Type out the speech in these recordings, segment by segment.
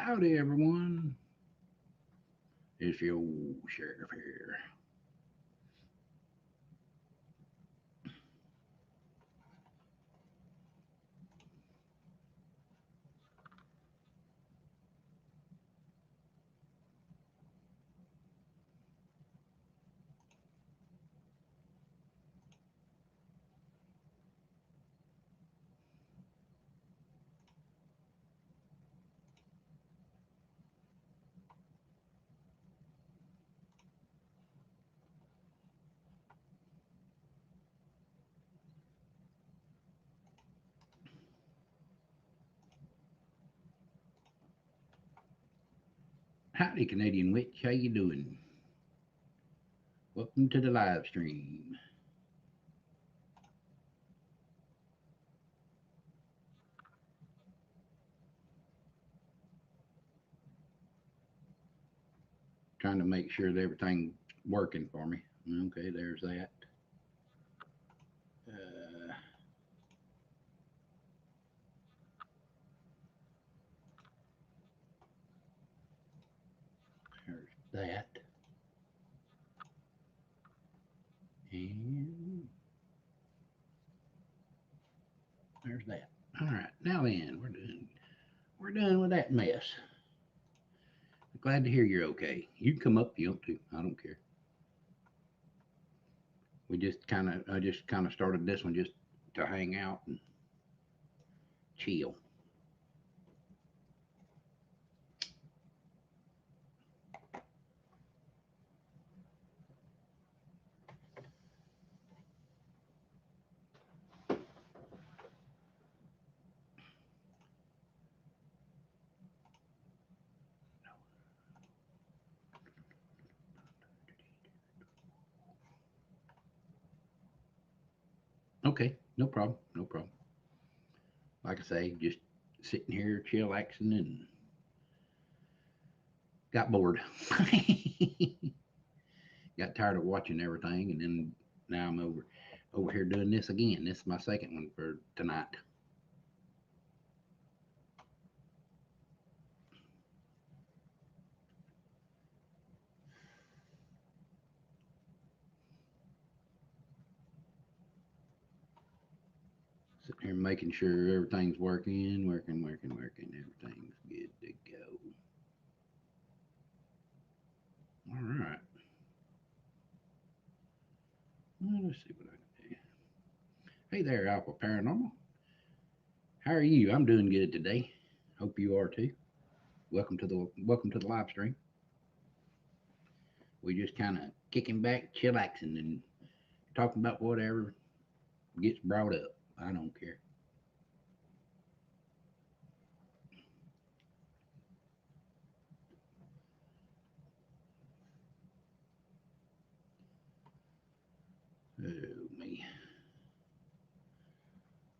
Howdy, everyone. It's your old sheriff here. Howdy, Canadian Witch. How you doing? Welcome to the live stream. Trying to make sure that everything's working for me. Okay, there's that. Uh, there's that. And there's that. All right, now then, we're done with that mess. Glad to hear you're okay. You can come up if you want to. I don't care. I just kind of started this one just to hang out and chill. Okay, no problem, no problem. Like I say, just sitting here chillaxing and got bored. Got tired of watching everything, and then now I'm over here doing this again. This is my second one for tonight. Sitting here making sure everything's working. Everything's good to go. All right. Well, let's see what I can do. Hey there, Alpha Paranormal. How are you? I'm doing good today. Hope you are too. Welcome to the live stream. We just kind of kicking back, chillaxing, and talking about whatever gets brought up. I don't care. Oh me.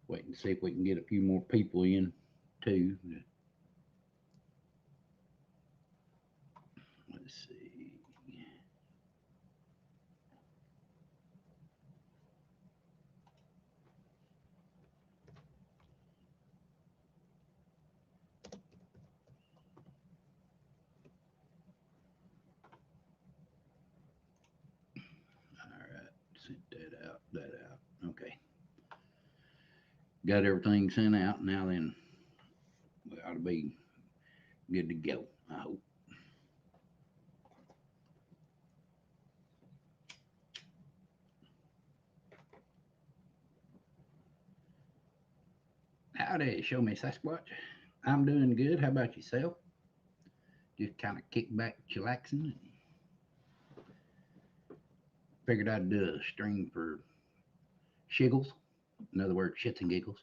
Wait and see if we can get a few more people in too. Let's see. All right, sent that out. That out. Okay, got everything sent out. Now then, we ought to be good to go. I hope. Howdy, show me Sasquatch. I'm doing good. How about yourself? Just kind of kick back, chillaxing. Figured I'd do a stream for shiggles. In other words, shits and giggles.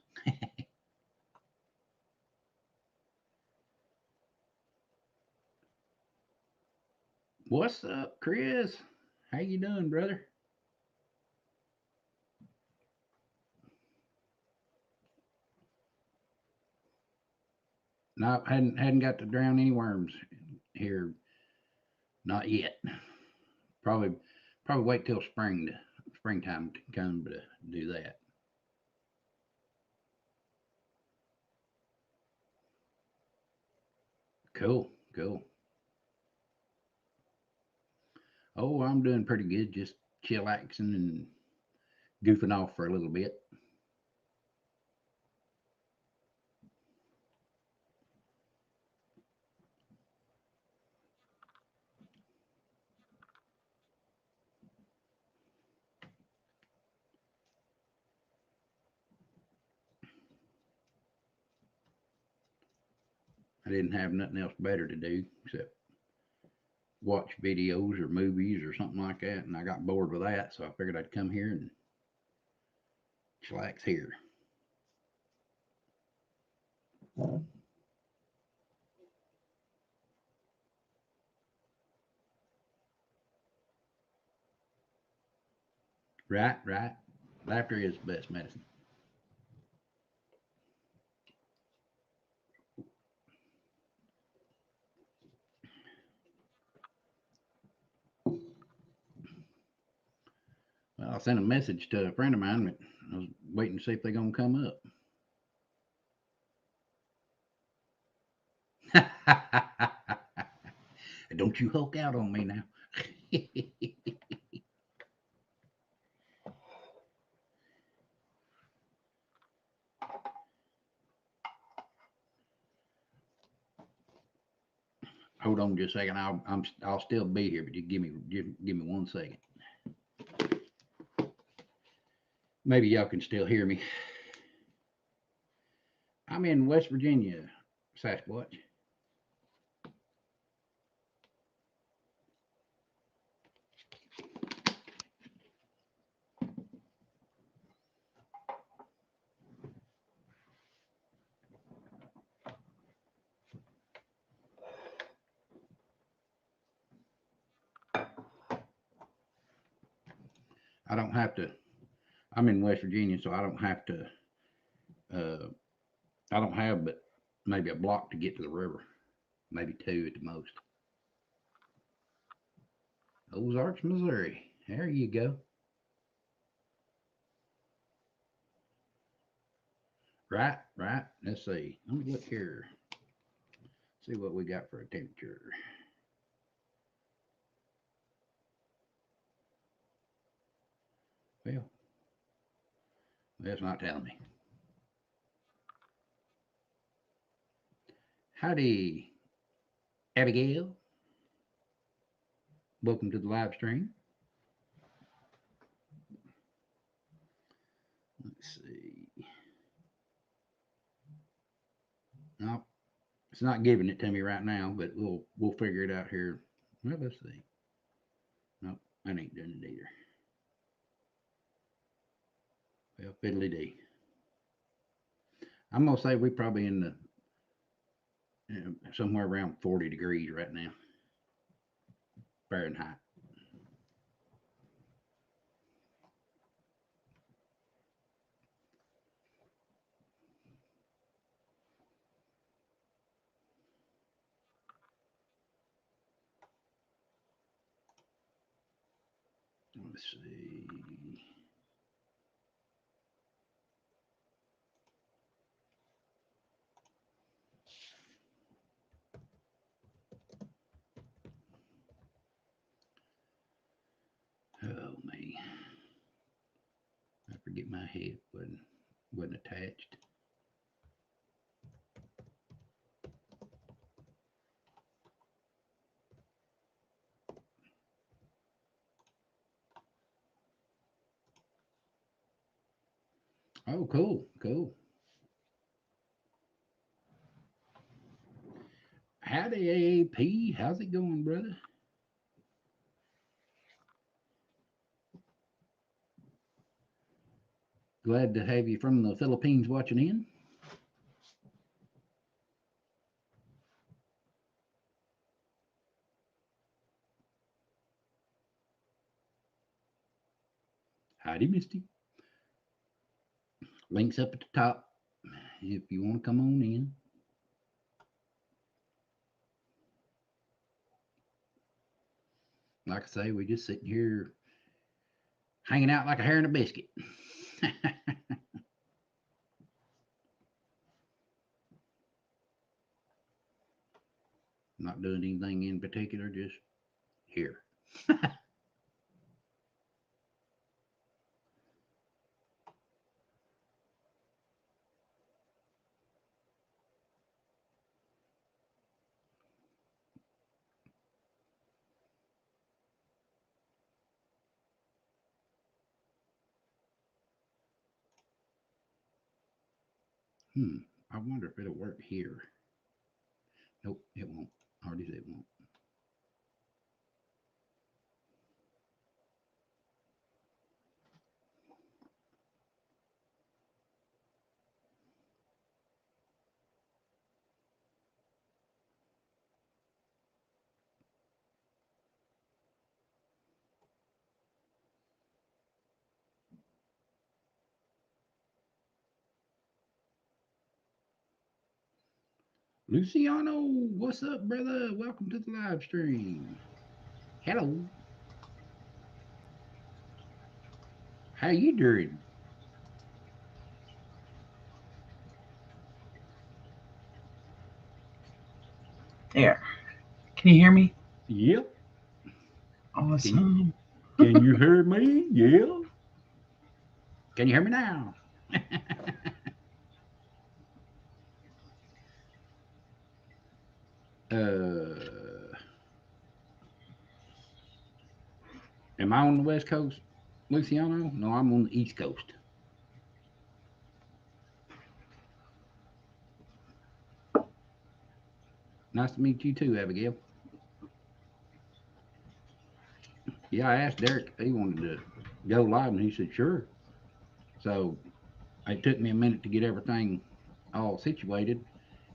What's up, Chris? How you doing, brother? No, hadn't got to drown any worms here. Not yet. Probably probably wait till springtime to come to do that. Cool, cool. Oh, I'm doing pretty good. Just chillaxing and goofing off for a little bit. I didn't have nothing else better to do except watch videos or movies or something like that, and I got bored with that, so I figured I'd come here and chillax here. Right, right. Laughter is the best medicine. Well, I sent a message to a friend of mine, but I was waiting to see if they're gonna come up. Don't you hulk out on me now. Hold on just a second. I'll still be here, but you give me 1 second. Maybe y'all can still hear me. I'm in West Virginia, Sasquatch. I don't have to. I'm in West Virginia, so I don't have to. Uh, I don't have but maybe a block to get to the river, maybe two at the most. Ozarks, Missouri. There you go. Right, right. Let's see. Let me look here. See what we got for a temperature. Well, that's not telling me. Howdy, Abigail. Welcome to the live stream. Let's see. No, it's not giving it to me right now, but we'll figure it out here. Well, let's see. Nope, that ain't doing it either. Well, fiddly dee. I'm gonna say we probably in the somewhere around 40 degrees right now, Fahrenheit. Let's see. Oh me, I forget my head wasn't attached. Oh, cool, cool. Howdy, AP. How's it going, brother? Glad to have you from the Philippines watching in. Howdy, Misty. Links up at the top if you want to come on in. Like I say, we just sitting here hanging out like a hair in a biscuit. Not doing anything in particular, just here. Hmm. I wonder if it'll work here. Nope, it won't. Already said it won't. Luciano, what's up, brother? Welcome to the live stream. Hello. How you doing? There. Can you hear me? Yep. Awesome. Can you hear me? Yeah. Can you hear me now? uh, am I on the West Coast, Luciano? No, I'm on the East Coast. Nice to meet you too, Abigail. Yeah, I asked Derek if he wanted to go live, and he said sure. So it took me a minute to get everything all situated,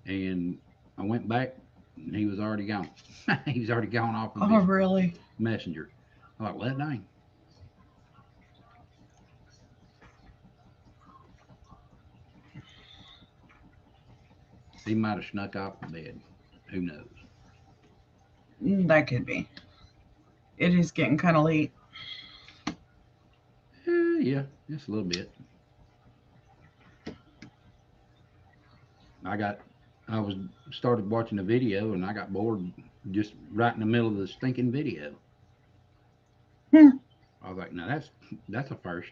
and I went back, and he was already gone. He was already gone off of Oh, his really? messenger. I thought, well, dang. He might have snuck off the bed. Who knows? That could be. It is getting kind of late. Yeah, just a little bit. I got, I was started watching a video, and I got bored just right in the middle of the stinking video. Hmm. I was like, no, that's a first.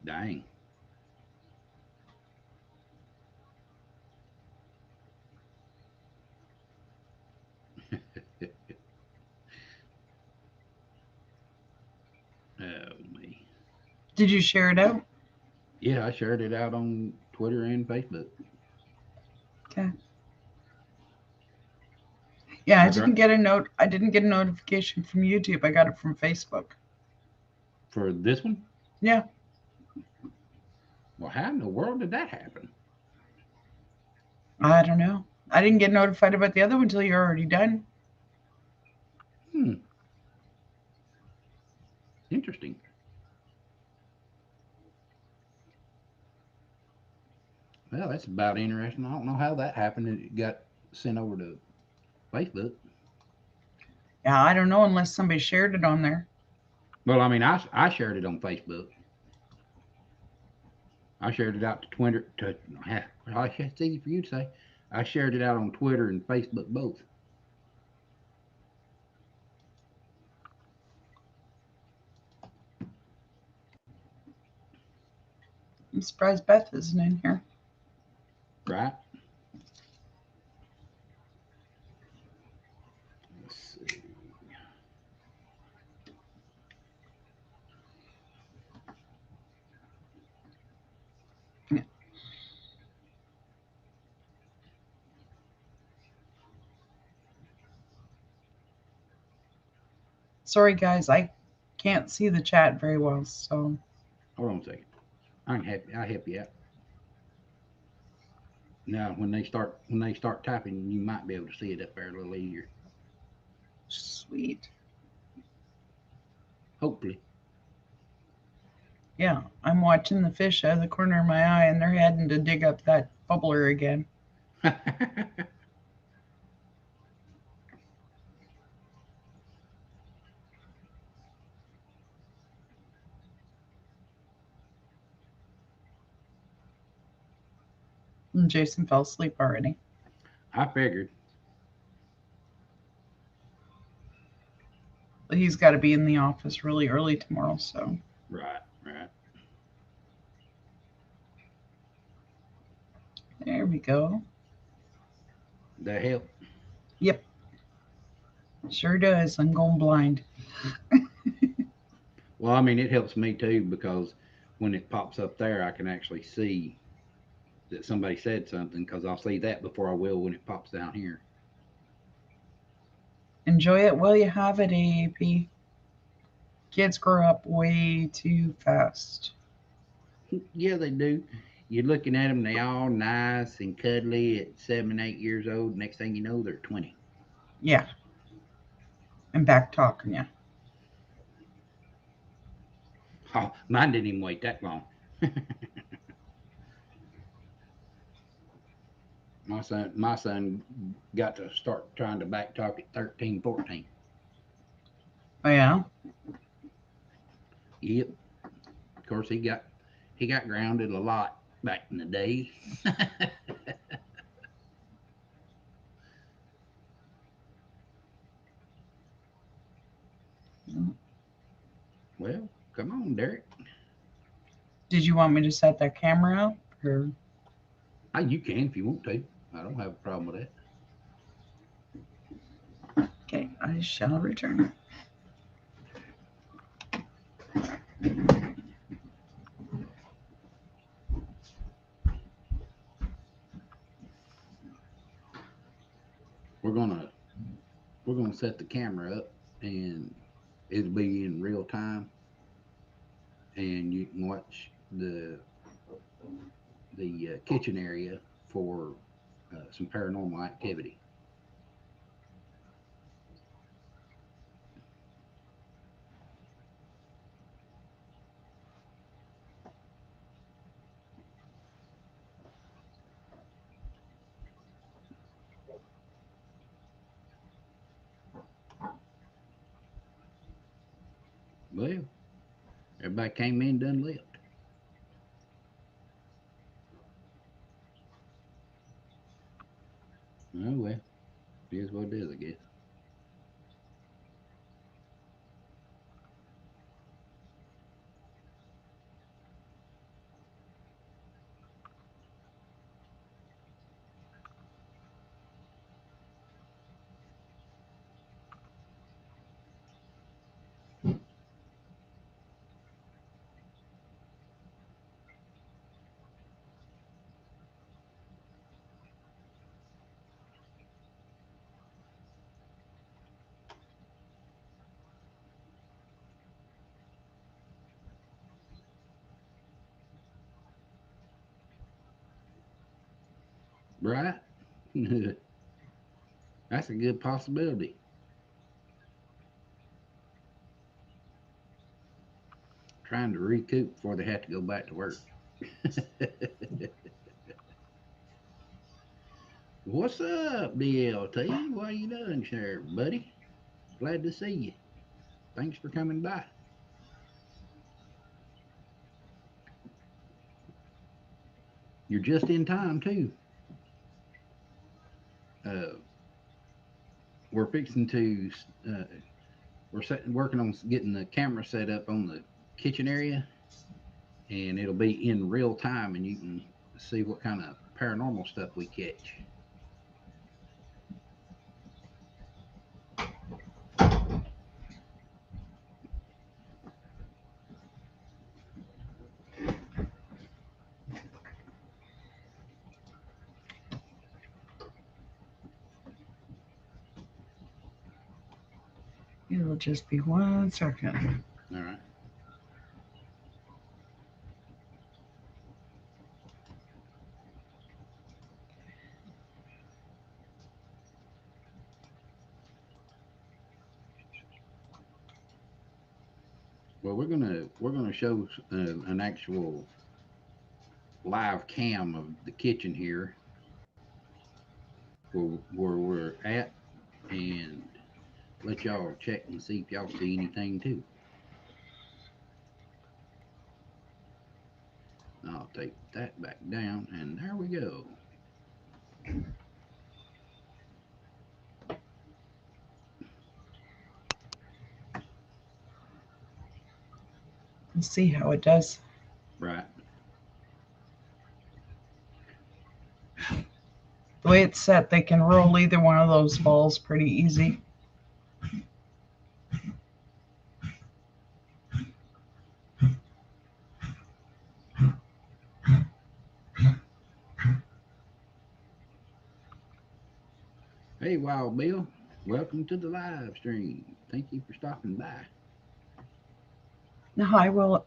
Dang. Oh me. Did you share it out? Yeah, I shared it out on Twitter and Facebook. Okay. Yeah, I I got didn't get a note. I didn't get a notification from YouTube. I got it from Facebook. for this one. Yeah, Well, how in the world did that happen? I don't know. I didn't get notified about the other one until you're already done. Hmm, interesting. Well, that's about interesting. I don't know how that happened. It got sent over to Facebook. Yeah, I don't know unless somebody shared it on there. Well, I mean, I shared it on Facebook. I shared it out to Twitter. Well, it's easy for you to say. I shared it out on Twitter and Facebook both. I'm surprised Beth isn't in here. Right? Let's see. Yeah. Sorry, guys, I can't see the chat very well. So, Hold on a second. I'll help you out. Now, when they start typing, you might be able to see it up there a little easier. sweet. Hopefully. Yeah, I'm watching the fish out of the corner of my eye, and they're heading to dig up that bubbler again. And Jason fell asleep already. I figured. He's got to be in the office really early tomorrow, so. Right, right. There we go. That help. Yep. Sure does. I'm going blind. Well, I mean, it helps me too because when it pops up there, I can actually see that somebody said something because I'll see that before I will when it pops down here. Enjoy it while you have it, AP. Kids grow up way too fast. Yeah, they do. You're looking at them, they all nice and cuddly at 7, 8 years old. Next thing you know, they're 20. Yeah. I'm back talking, yeah. Oh, mine didn't even wait that long. My son got to start trying to back talk at 13, 14. Oh, yeah? Yep. Of course, he got grounded a lot back in the day. Well, come on, Derek. Did you want me to set that camera up? Or... You can if you want to. I don't have a problem with that. Okay, I shall return. We're gonna we're gonna set the camera up, and it'll be in real time, and you can watch the kitchen area for some paranormal activity. Well, everybody came in, done left. Oh well, here's what it is, I guess. Right? That's a good possibility. Trying to recoup before they have to go back to work. What's up, DLT? What you doing, Sheriff, buddy? Glad to see you. Thanks for coming by. You're just in time too. Uh, we're fixing to. Uh, working on getting the camera set up on the kitchen area, and it'll be in real time, and you can see what kind of paranormal stuff we catch. It'll just be 1 second. All right. Well, we're gonna show an actual live cam of the kitchen here, where we're at, and let y'all check and see if y'all see anything too. I'll take that back down, and there we go. And see how it does. Right. The way it's set, they can roll either one of those balls pretty easy. Hey, Wild Bill. Welcome to the live stream. Thank you for stopping by. Hi, Wild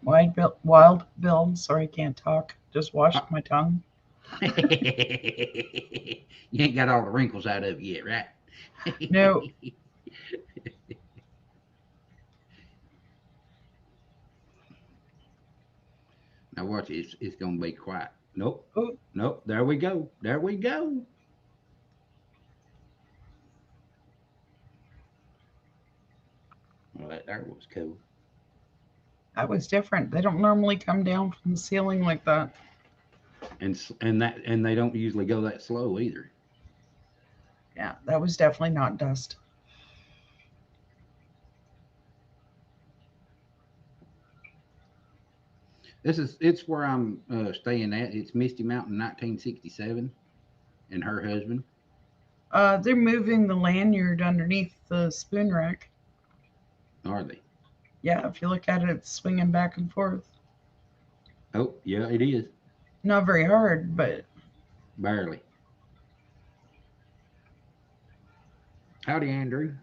Bill. Sorry, I can't talk. Just washed Ah. my tongue. You ain't got all the wrinkles out of it yet, right? No. Now watch it. It's gonna be quiet. Nope. Oh, Nope. There we go. There we go. Well, that there was cool. that was different. They don't normally come down from the ceiling like that. And they don't usually go that slow either. Yeah, that was definitely not dust. It's where I'm staying at. It's Misty Mountain, 1967, and her husband. They're moving the lanyard underneath the spoon rack. Are they? Yeah, if you look at it, it's swinging back and forth. Oh, yeah, it is. Not very hard, but Barely. Howdy, Andrew.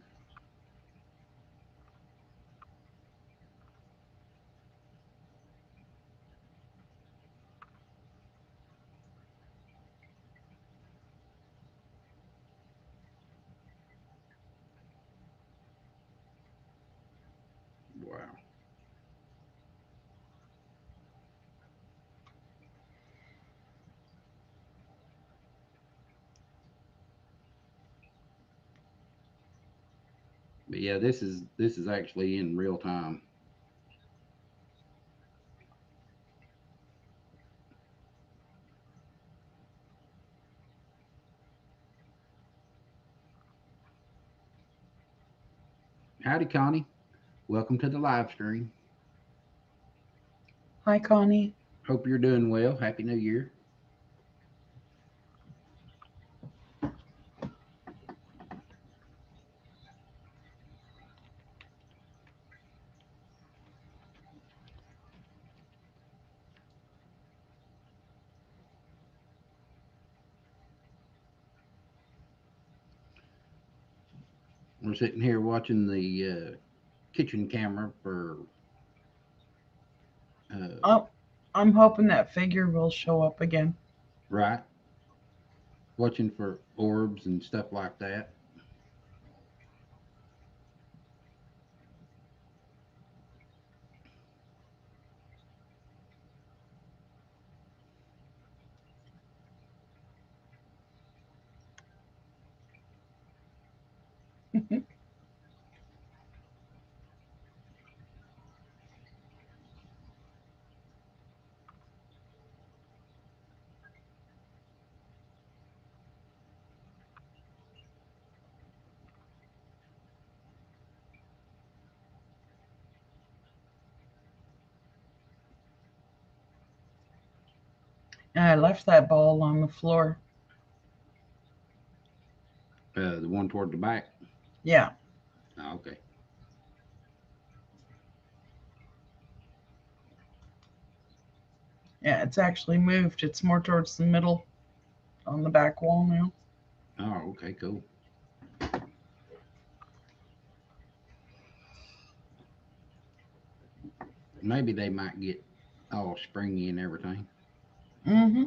Wow. But yeah, this is actually in real time. Howdy, Connie. Welcome to the live stream. hi, Connie. Hope you're doing well. Happy New Year. We're sitting here watching the kitchen camera for Oh, I'm hoping that figure will show up again. right, watching for orbs and stuff like that. And I left that ball on the floor. The one toward the back. Yeah, Oh, okay. yeah, it's actually moved. It's more towards the middle on the back wall now. Oh, okay, cool. Maybe they might get all springy and everything. Mm-hmm.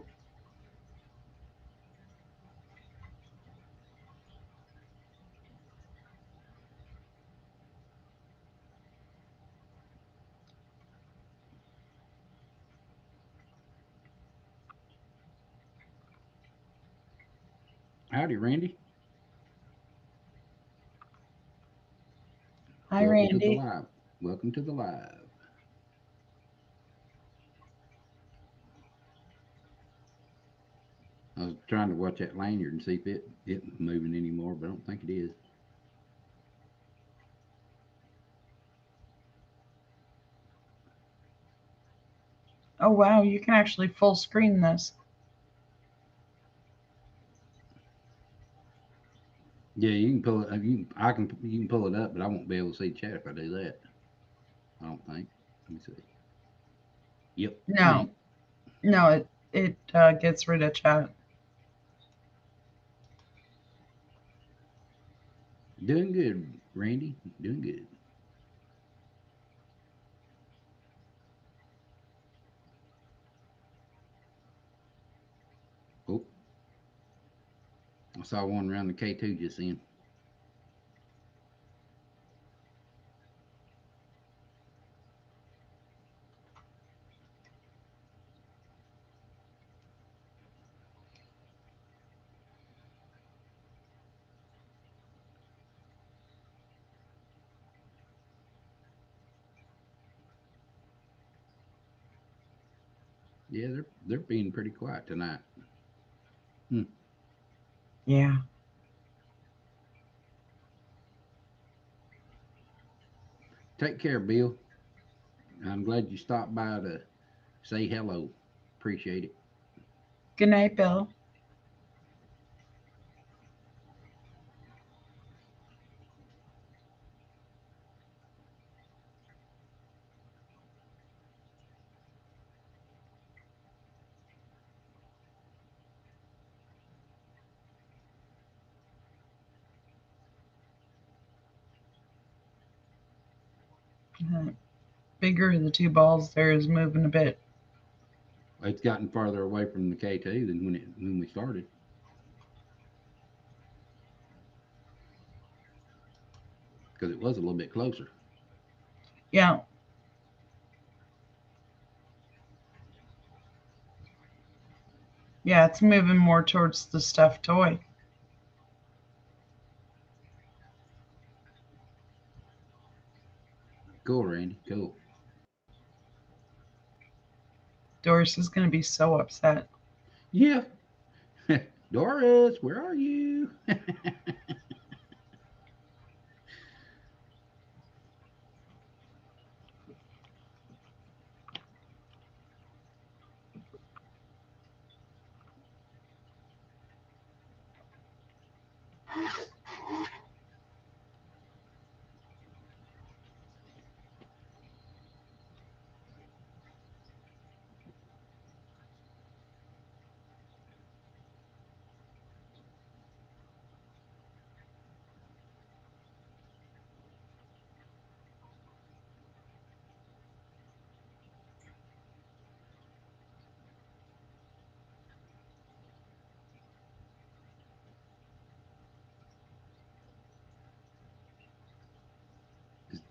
Howdy, Randy. Hi, Welcome to the Randy. live. Welcome to the live. I was trying to watch that lanyard and see if it moving anymore, but I don't think it is. Oh wow, you can actually full screen this. Yeah, you can pull it. You can pull it up, but I won't be able to see chat if I do that. I don't think. Let me see. Yep. No, no, it gets rid of chat. Doing good, Randy. Doing good. Oh, I saw one around the K2 just then. Yeah, they're being pretty quiet tonight. Hmm. Yeah. Take care, Bill. I'm glad you stopped by to say hello. Appreciate it. Good night, Bill. Bigger of the two balls there is moving a bit. It's gotten farther away from the K2 than when we started because it was a little bit closer. Yeah. Yeah, it's moving more towards the stuffed toy. Cool, Randy. Cool. Doris is going to be so upset. Yeah. Doris, where are you?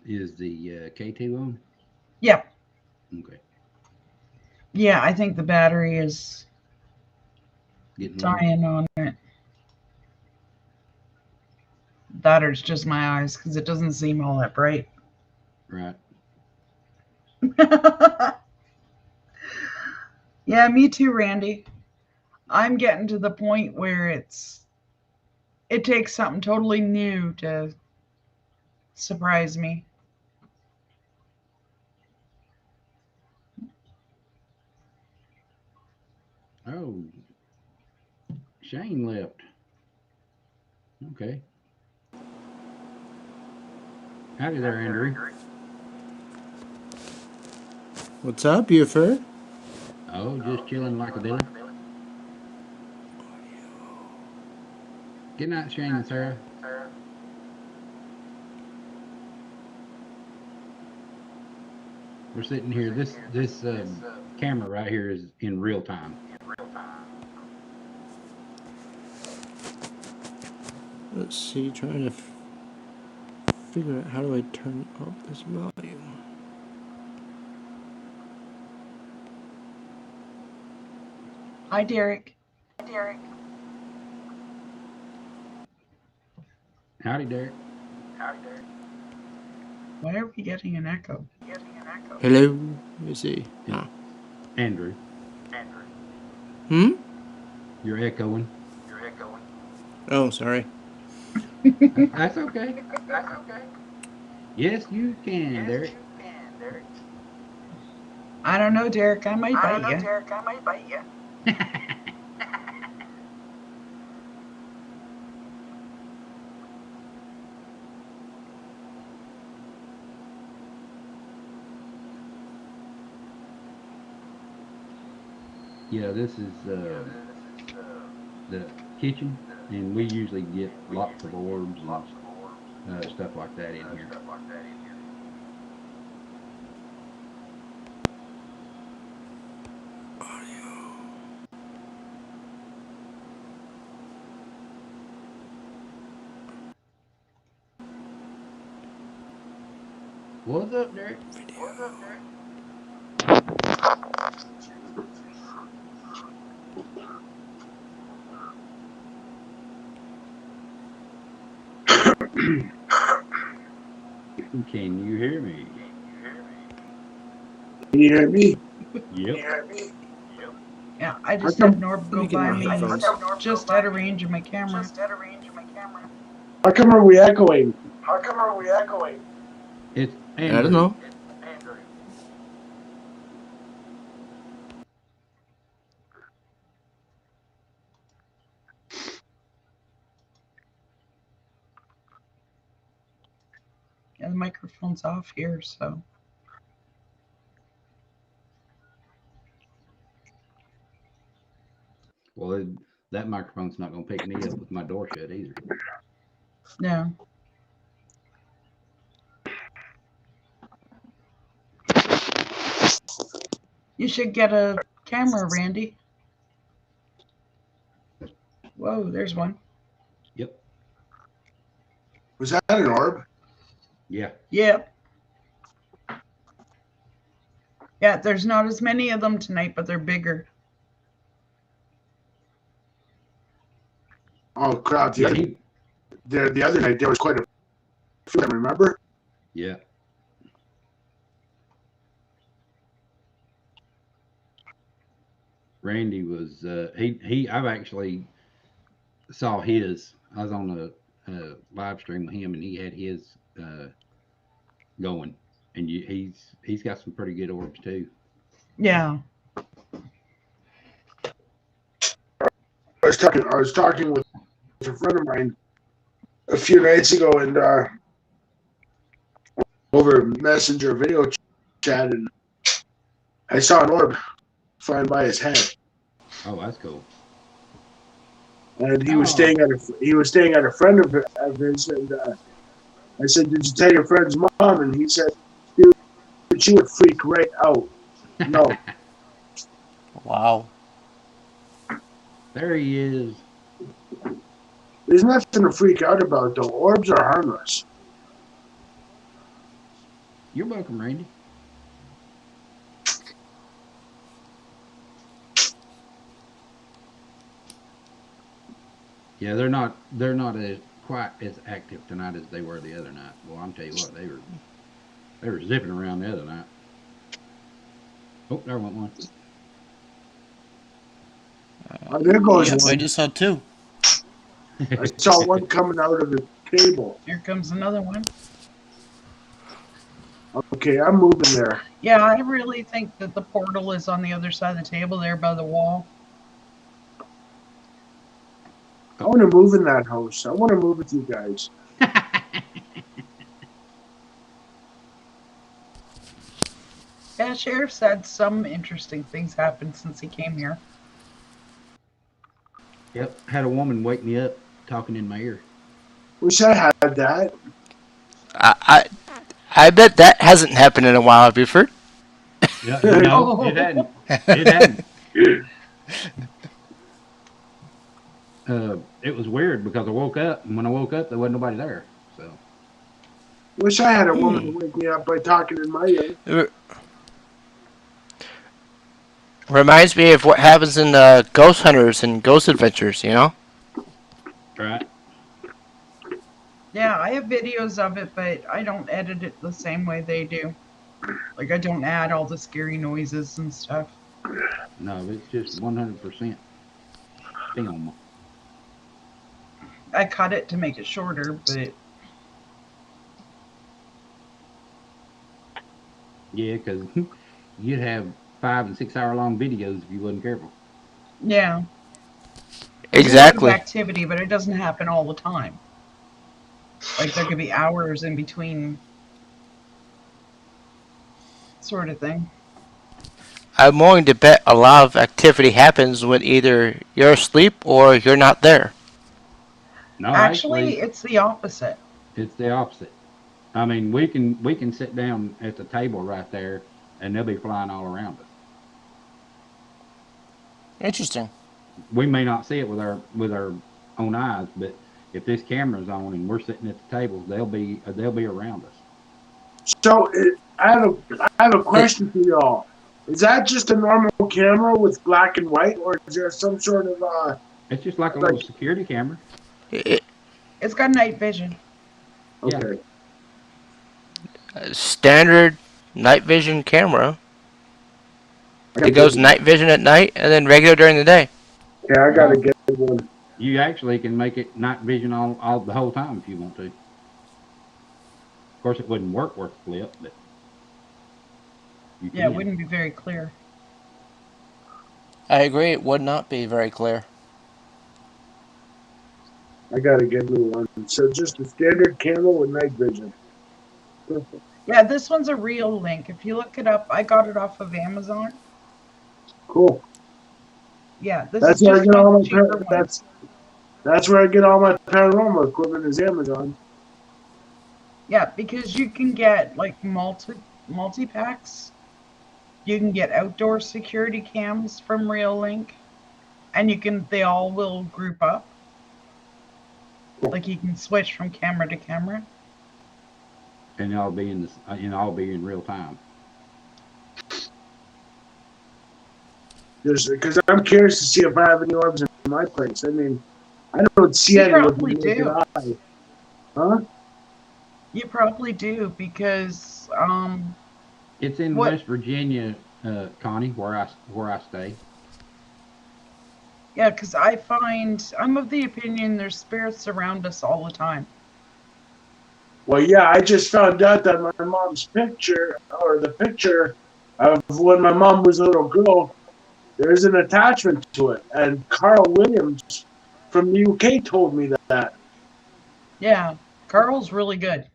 Is the K2 on? Yeah. Okay. Yeah, I think the battery is Getting low. dying on it. That or it's just my eyes because it doesn't seem all that bright. Right. Yeah, me too, Randy. I'm getting to the point where it takes something totally new to surprise me. Oh, Shane left. Okay. Howdy there, Andrew. What's up, Buford? Oh, just chilling like a dilly. Good night, Shane and Sarah. We're sitting here. This camera right here is in real time. Let's see, trying to figure out how do I turn up this volume. Hi, Derek. Howdy, Derek. Why are we getting an echo? Hello? Let me see. It's Andrew. Hmm? You're echoing. Oh, sorry. That's okay. Yes, you can, Derek. I don't know, Derek. I might bite you. Yeah, this is the kitchen, and we usually get lots of orbs and stuff like that in here. What's up, Derek? Can you hear me? Can you hear me? Yep. Yeah, I How just come, had an orb Let me go get by my me and headphones. it's just out of range of my camera. how come are we echoing? It's I don't Andrew. know. Yeah, the microphone's off here, so. Well, that microphone's not going to pick me up with my door shut either. No. You should get a camera, Randy. Whoa, there's one. Yep. Was that an orb? Yeah. Yep. Yeah, there's not as many of them tonight, but they're bigger. Oh crap! Yeah. He. The other night there was quite a few. of them, Remember? Yeah. Randy was. He. I've actually saw his. I was on a live stream with him, and he had his going, and he's got some pretty good orbs too. Yeah. I was talking with a friend of mine a few nights ago, and over Messenger video chat, and I saw an orb flying by his head, Oh, that's cool. and Oh, he was staying at a friend of his, and I said, "Did you tell your friend's mom?" And he said, "Dude, she would freak right out." No, Wow. there he is. there's nothing to freak out about. Though orbs are harmless. You're welcome, Randy. Yeah, they're not as quite as active tonight as they were the other night. Well, I'm tell you what, they were zipping around the other night. Oh, there went one. There goes Yep, I one. just saw two. I saw one coming out of the table. Here comes another one. Okay, I'm moving there. Yeah, I really think that the portal is on the other side of the table there by the wall. I want to move in that house. I want to move with you guys. Yeah, Sheriff said some interesting things happened since he came here. Yep, had a woman wake me up talking in my ear. Wish I had that. I, I I bet that hasn't happened in a while, Buford. Yeah, no, it hadn't. It hadn't. It was weird because I woke up, and when I woke up, there wasn't nobody there. So Wish I had a woman Hmm. to wake me up by talking in my ear. It reminds me of what happens in Ghost Hunters and Ghost Adventures, you know? right. Yeah, I have videos of it, but I don't edit it the same way they do. Like, I don't add all the scary noises and stuff. No, it's just 100%. film. I cut it to make it shorter, but Yeah, because you'd have 5 and 6 hour long videos if you wasn't careful. yeah. There's a lot of Exactly. activity, but it doesn't happen all the time. Like there could be hours in between, sort of thing. I'm willing to bet a lot of activity happens when either you're asleep or you're not there. No, Actually, actually, it's the opposite. it's the opposite. I mean, we can sit down at the table right there, and they'll be flying all around us. Interesting. We may not see it with our own eyes, but if this camera's on and we're sitting at the tables, they'll be around us. So I have a It, question for y'all. Is that just a normal camera with black and white, or is there some sort of It's just like a like little security camera. it, It's got night vision. Yeah, okay? standard night vision camera. I It gotta goes get one. night vision at night and then regular during the day. Okay, I gotta well, get one. you actually can make it night vision all the whole time if you want to. Of course, it wouldn't work worth a flip, but you Yeah, it can. wouldn't be very clear. I agree. It would not be very clear. I gotta get me one. So just a standard camera with night vision. Perfect. Yeah, this one's a real link. If you look it up, I got it off of Amazon. Cool. Yeah, this is That's where I just get one of all the my cheaper ones. that's where I get all my paranormal equipment is Amazon. Yeah, because you can get like multi packs. You can get outdoor security cams from Real Link, and they all will group up. Like you can switch from camera to camera. And I'll be in this, I'll be in real time. Just because I'm curious to see if I have any orbs in my place. I mean, I don't see You any with my probably naked do. eye. Huh? You probably do because It's in what? West Virginia, Connie, where I stay. Yeah, because I'm of the opinion there's spirits around us all the time. Well, yeah, I just found out that my mom's picture, or the picture of when my mom was a little girl, there's an attachment to it. And Carl Williams from the UK told me that. Yeah, Carl's really good.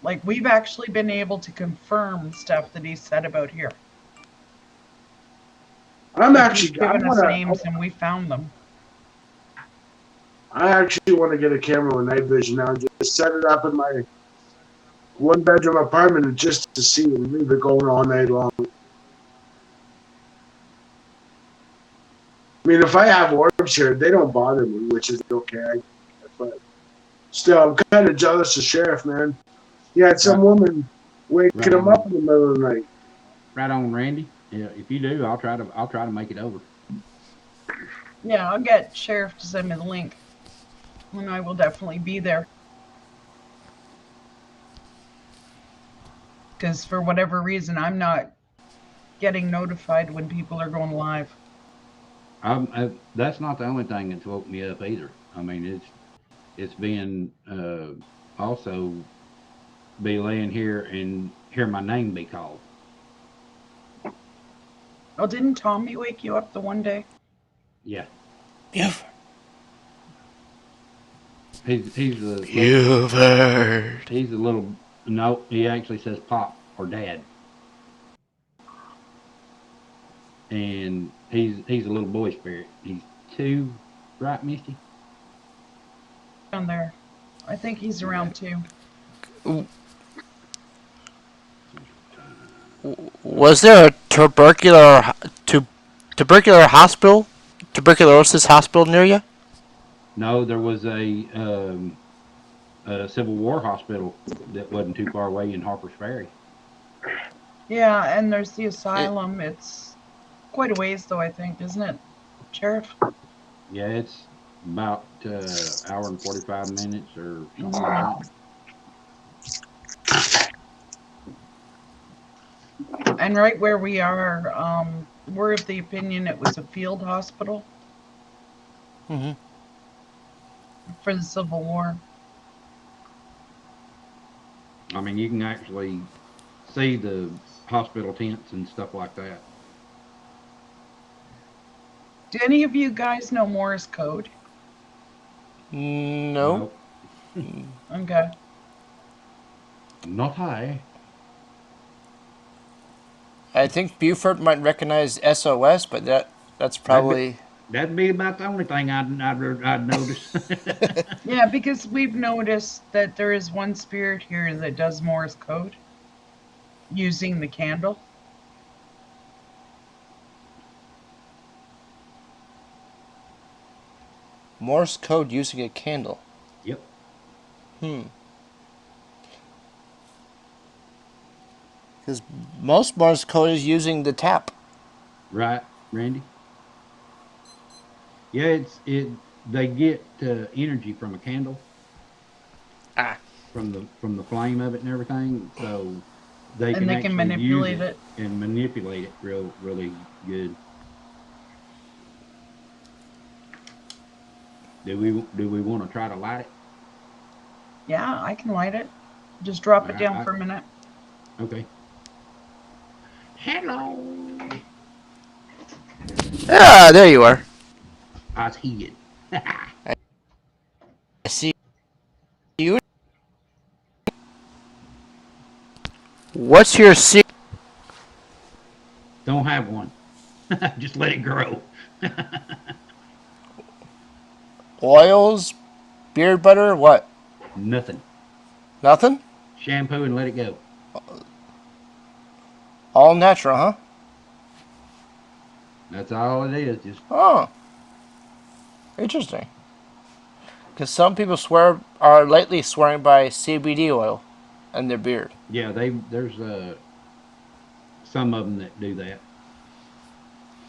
Like we've actually been able to confirm stuff that he said about here. Like he's given us names and we found them. I actually want to get a camera with night vision now and just set it up in my one bedroom apartment just to see and leave it going all night long. I mean, if I have orbs here, they don't bother me, which is okay. But still, I'm kind of jealous of Sheriff, man. He had some Right, woman right waking him up on, in the middle of the night. right on, Randy. Yeah, if you do, I'll try to make it over. Yeah, I'll get Sheriff to send me the link. And I will definitely be there. Because for whatever reason, I'm not getting notified when people are going live. That's not the only thing that's woke me up either. I mean, it's been also be laying here and hear my name be called. Oh, didn't Tommy wake you up the one day? Yeah, Buford. he's the little Buford. he's the little no. He actually says pop or dad, and he's a little boy spirit. He's two, right, Misty? Down there. I think he's Okay. around too. Was there a tubercular hospital, tuberculosis hospital near you? No, there was a Civil War hospital that wasn't too far away in Harper's Ferry. Yeah, and there's the It, asylum. It's quite a ways though, I think, isn't it, Sheriff? Yeah, it's about hour and 45 minutes or something like Mhm. that. And right where we are, were of the opinion it was a field hospital Mm-hmm. for the Civil War. I mean, you can actually see the hospital tents and stuff like that. Do any of you guys know Morse code? No. No, Okay. not high. I think Buford might recognize SOS, but that's That'd be, probably. that'd be about the only thing I'd notice. Yeah, because we've noticed that there is one spirit here that does Morse code using the candle. Morse code using a candle. Yep. Hmm. Because most Morse code is using the tap. Right, Randy. Yeah, they get energy from a candle, Ah. from the flame of it and everything, so they And can they can actually use manipulate it it. and manipulate it really good. Do we want to try to light it? Yeah, I can light it. Just drop it down I for a minute. okay. Hello. Ah, there you are. I was hid. I see you. What's your secret? Don't have one. Just let it grow. Oils, beard butter, what? Nothing. Nothing? Shampoo and let it go. All natural, huh? That's all it is. Just Oh, interesting. Because some people are lately swearing by CBD oil in their beard. yeah. There's some of them that do that,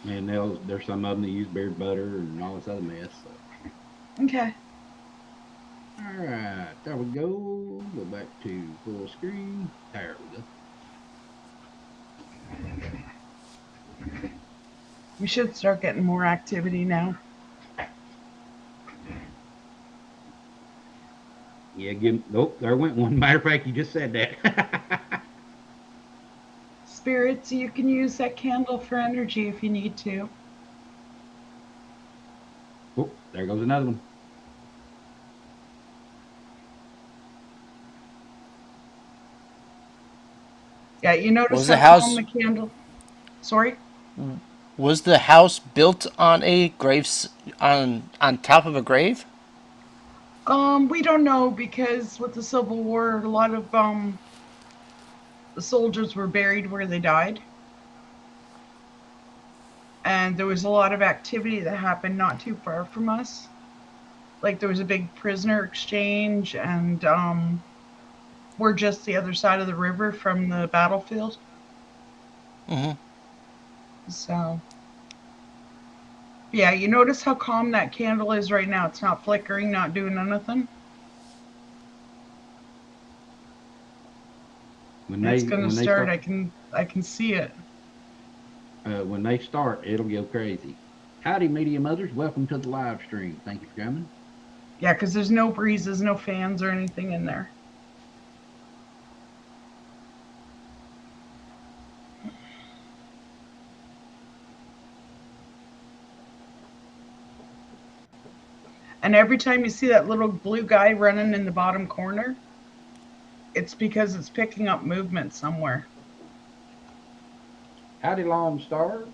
and there's some of them that use beard butter and all this other mess. So. Okay. All right, there we go. Go back to full screen. There we go. We should start getting more activity now. Yeah, nope, there went one. Matter of fact, you just said that. Spirits, you can use that candle for energy if you need to. Oh, there goes another one. Yeah, you notice Was the how calm house the candle. Sorry? was the house built on a graves on top of a grave? We don't know because with the Civil War, a lot of the soldiers were buried where they died, and there was a lot of activity that happened not too far from us. Like there was a big prisoner exchange, and we're just the other side of the river from the battlefield. Mm-hmm. So yeah, you notice how calm that candle is right now. It's not flickering, not doing anything. When It's they gonna when they start. start I can see it. when they start, it'll go crazy. Howdy, media mothers. Welcome to the live stream. Thank you for coming. Yeah, because there's no breezes, no fans or anything in there. And every time you see that little blue guy running in the bottom corner, it's because it's picking up movement somewhere. Howdy, Lone Stars.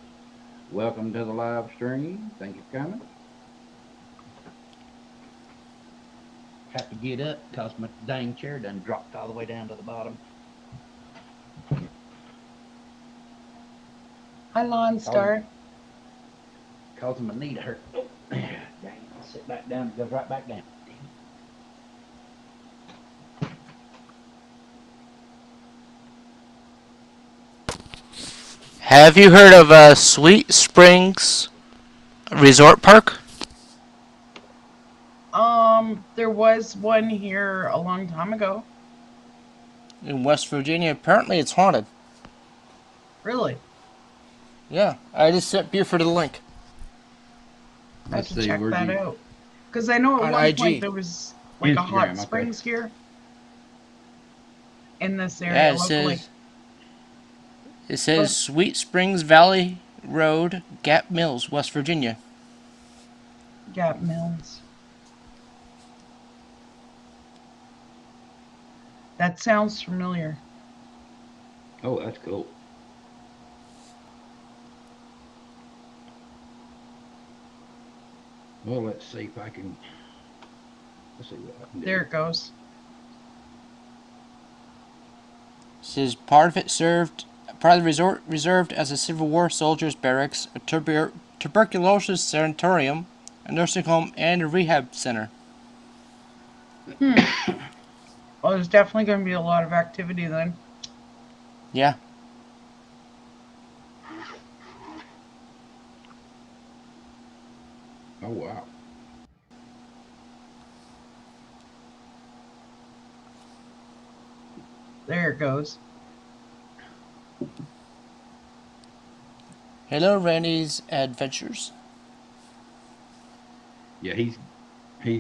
Welcome to the live stream. Thank you for coming. Have to get up because my dang chair done dropped all the way down to the bottom. Hi, Lawn Star. Causing my knee to hurt. Oh, dang, I'll sit back down. It goes right back down. Have you heard of Sweet Springs Resort Park There was one here a long time ago. in West Virginia? Apparently, it's haunted. Really? Yeah, I just sent Buford the link I have Let's to see, check where'd that you? out. Because I know at on one point IG. there was like a hot Instagram, okay. springs here in this Yeah, area locally. it says But Sweet Springs Valley Road, Gap Mills, West Virginia. Gap Mills. That sounds familiar. Oh, that's cool. Well, let's see if I can. Let's see what I can There do. it goes. It says part of the resort reserved as a Civil War soldiers' barracks, a tuberculosis sanatorium, a nursing home, and a rehab center. Hmm. Well, there's definitely going to be a lot of activity then. Yeah. Oh wow. There it goes. Hello, Randy's Adventures. Yeah, he's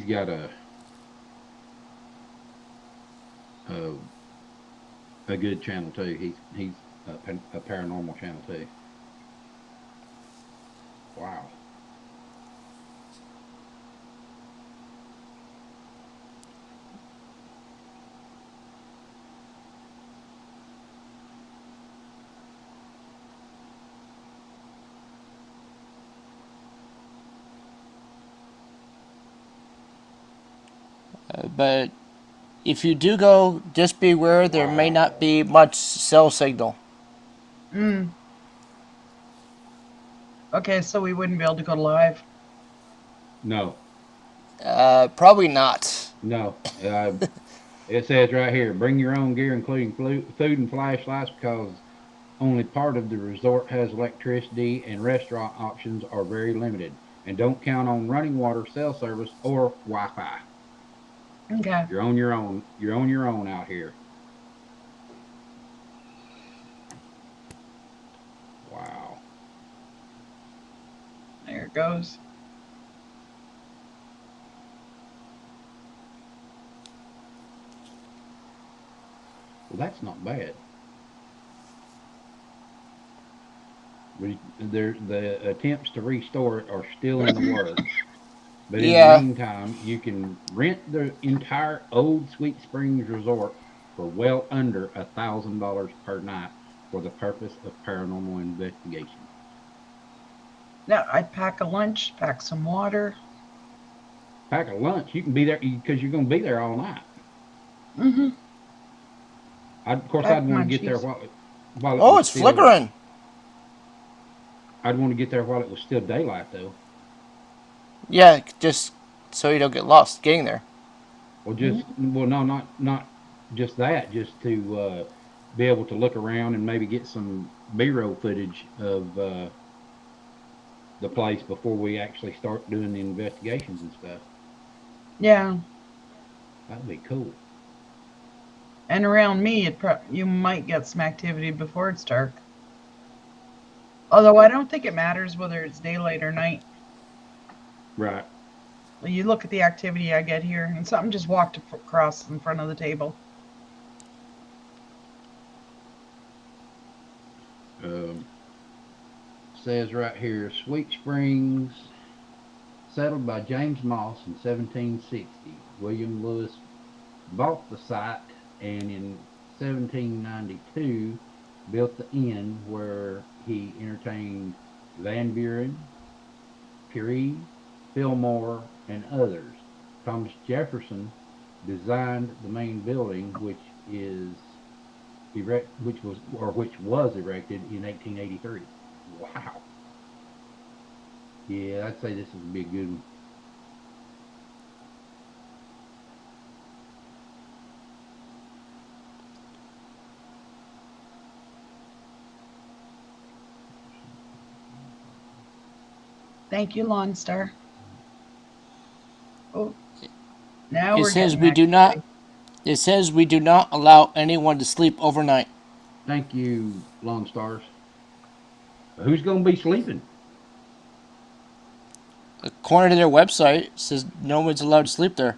got a a good channel too. He's a paranormal channel too. Wow. But if you do go, just beware there may not be much cell signal. Hmm. Okay, so we wouldn't be able to go live. No, Probably not. no. It says right here, bring your own gear, including food and flashlights, because only part of the resort has electricity, and restaurant options are very limited. And don't count on running water, cell service, or Wi-Fi. Okay. You're on your own. You're on your own out here. Wow. There it goes. Well, that's not bad. The attempts to restore it are still in the works. But in the Yeah. meantime, you can rent the entire old Sweet Springs Resort for well under $1,000 per night for the purpose of paranormal investigation. Now I'd pack a lunch, pack some water. Pack a lunch. You can be there because you're going to be there all night. Mm-hmm. Of course, Pack I'd want to get there munchies. while it Oh, was it's still. flickering. I'd want to get there while it was still daylight, though. Yeah, just so you don't get lost getting there. No, not just that. Just to be able to look around and maybe get some B-roll footage of the place before we actually start doing the investigations and stuff. Yeah. That'd be cool. And around me, you might get some activity before it's dark. Although I don't think it matters whether it's daylight or night. Right. You look at the activity I get here, and something just walked across in front of the table. Um, Says right here, Sweet Springs, settled by James Moss in 1760. William Lewis bought the site and in 1792 built the inn where he entertained Van Buren, Curie, Fillmore, and others. Thomas Jefferson designed the main building, which was erected in 1883. Wow. Yeah, I'd say this is a big good one. Thank you, Lawn Star. Oh, now It we're says getting we do not. activity. It says we do not allow anyone to sleep overnight. Thank you, Lone Stars. Who's gonna be sleeping? According to their website, it says no one's allowed to sleep there.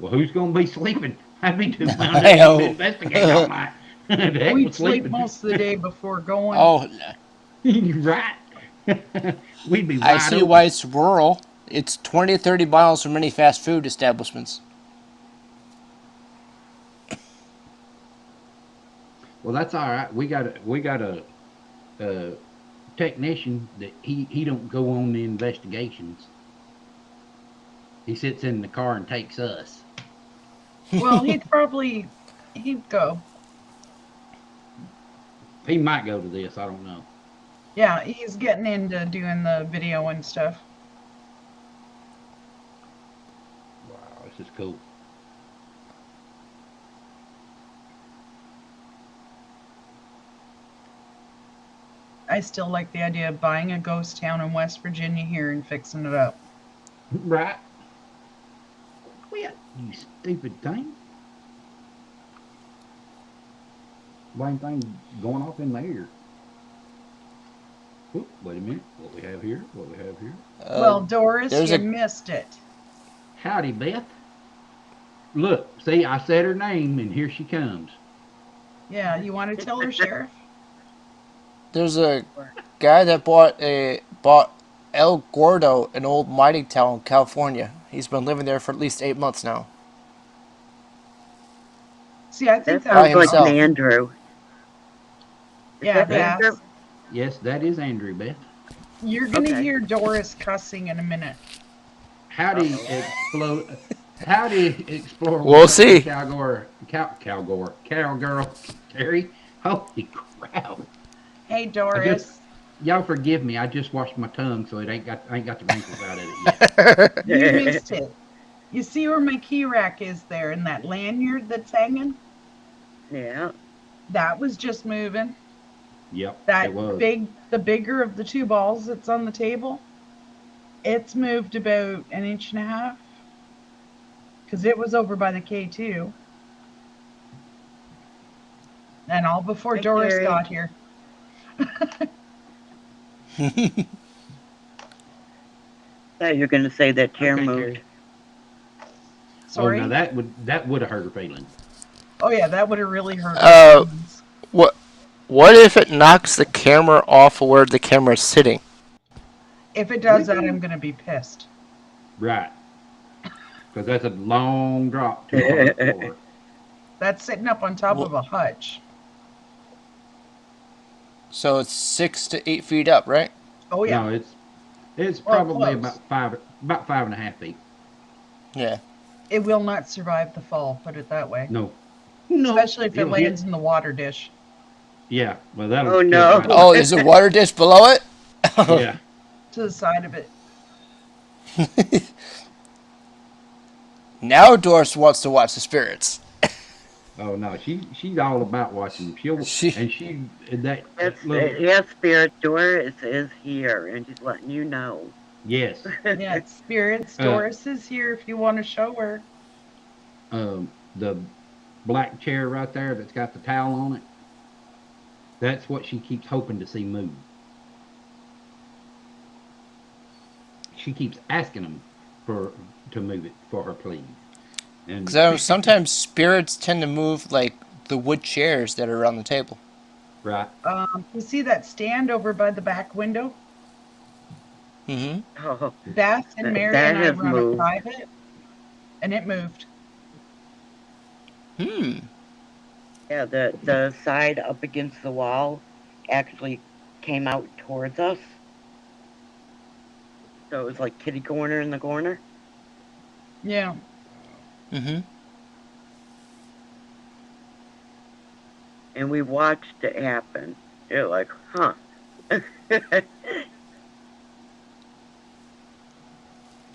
Well, who's gonna be sleeping? I'd be too wound I up to know. investigate all night. The heck We'd with sleep sleeping. most of the day before going. Oh, Right. We'd be I wide see open. why it's rural. It's 20 to 30 miles from many fast food establishments. Well, that's all right. We got a technician that he don't go on the investigations. He sits in the car and takes us. Well, he'd go. He might go to this. I don't know. Yeah, he's getting into doing the video and stuff. Wow, this is cool. I still like the idea of buying a ghost town in West Virginia here and fixing it up. Right. Quit, you stupid thing. Blame thing going off in the air. Oop, wait a minute. What we have here? What we have here? Well, Doris, there's you a missed it. Howdy, Beth. Look, see, I said her name, and here she comes. Yeah, you want to tell her, Sheriff? there's a guy that bought El Gordo, an old mining town in California. He's been living there for at least 8 months now. See, I think That By sounds like an himself. Andrew. Is Yeah, that Beth? Andrew? Yes, that is Andrew, Beth. You're gonna Okay. hear Doris cussing in a minute. Howdy, explode. Howdy, explore. We'll see. Cowgirl, Terry. Holy crap! Hey, I just, Doris. y'all forgive me. I just washed my tongue, so it ain't got the wrinkles out of it yet. You missed it. You see where my key rack is there and that lanyard that's hanging? Yeah. That was just moving. Yep, That it was. the bigger of the two balls that's on the table, it's moved about an inch and a half. Because it was over by the K2. And all before Hi, Doris Terry. got here. Yeah, you're going to say that chair Okay, moved. Terry. Sorry. Oh, now that would have hurt her feelings. Oh yeah, that would have really hurt. Uh, What if it knocks the camera off of where the camera's sitting? If it does that, I'm gonna be pissed. Right. Because that's a long drop to the hard floor. That's sitting up on top of a hutch. So it's 6 to 8 feet up, right? Oh yeah. No, it's Well, probably close. about 5.5 feet. Yeah. It will not survive the fall, put it that way. No. No. Especially if it it'll lands hit. in the water dish. Yeah. Well, that'll. Oh, kill no. it right Oh, is the water dish below it? off. Yeah. To the side of it. Now Doris wants to watch the spirits. Oh no, she's all about watching. That Yes, little yes, Spirit Doris is here, and she's letting you know. yes. Yeah, it's spirits. Uh, Doris is here if you want to show her. The black chair right there that's got the towel on it. That's what she keeps hoping to see move. She keeps asking them to move it for her, please. And Because sometimes spirits tend to move like the wood chairs that are around the table. right. You see that stand over by the back window? Mm-hmm. Oh, Beth and Mary that and I has were on a moved. private, and it moved. Yeah, the side up against the wall actually came out towards us. So it was like kitty corner in the corner. Yeah. Mm-hmm. And we watched it happen. You're like, huh.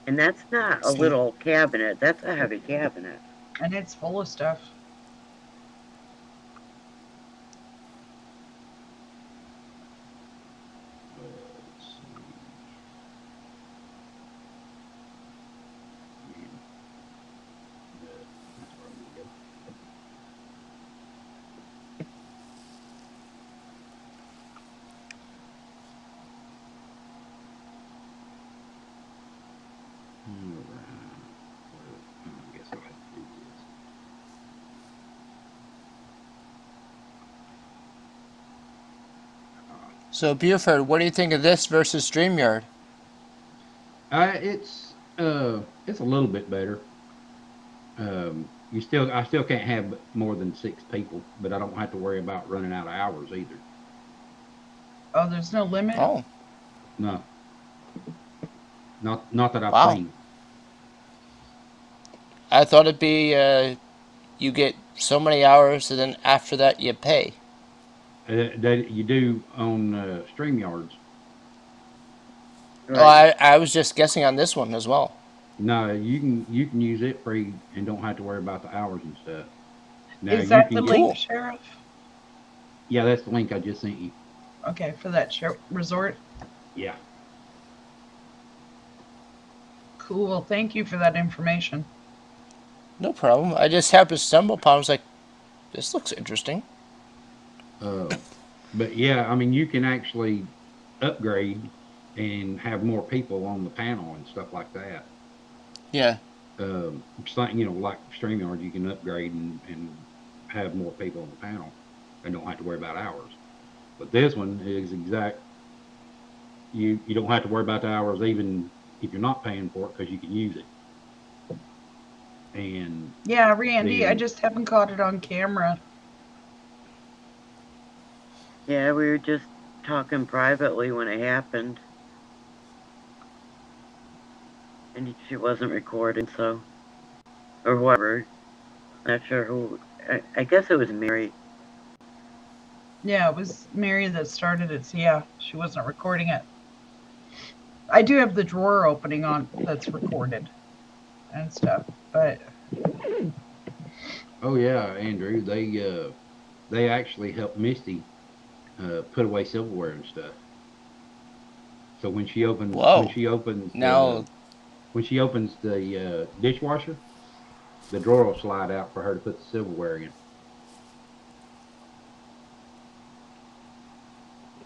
And that's not a little cabinet. That's a heavy cabinet. And it's full of stuff. Let's see. That's where I'm gonna go. I guess I'll have to do this. So, Buford, what do you think of this versus StreamYard? It's a little bit better. I still can't have more than 6 people, but I don't have to worry about running out of hours either. Oh, there's no limit? Oh, No, not that I've wow. seen. I thought it'd be you get so many hours, and then after that you pay. That you do on StreamYards. Oh, Right. I was just guessing on this one as well. No, you can use it free and don't have to worry about the hours and stuff. Now Is you that the can get link, Cool. Sheriff? yeah, that's the link I just sent you. Okay, for that resort? Yeah. Cool. Thank you for that information. No problem. I just happened to stumble upon. I was like, this looks interesting. Uh, but yeah, I mean you can actually upgrade and have more people on the panel and stuff like that. Yeah. It's like, like StreamYard, you can upgrade and have more people on the panel and don't have to worry about hours. But this one is exact. You don't have to worry about the hours even if you're not paying for it because you can use it. And Yeah, Randy, I then just haven't caught it on camera. Yeah, we were just talking privately when it happened. And she wasn't recording, so. Or whoever. Not sure who. I guess it was Mary. Yeah, it was Mary that started it. So yeah, she wasn't recording it. I do have the drawer opening on that's recorded and stuff, but oh yeah, Andrew, they actually helped Misty put away silverware and stuff. So Whoa. Now, when she opens the dishwasher, the drawer will slide out for her to put the silverware in.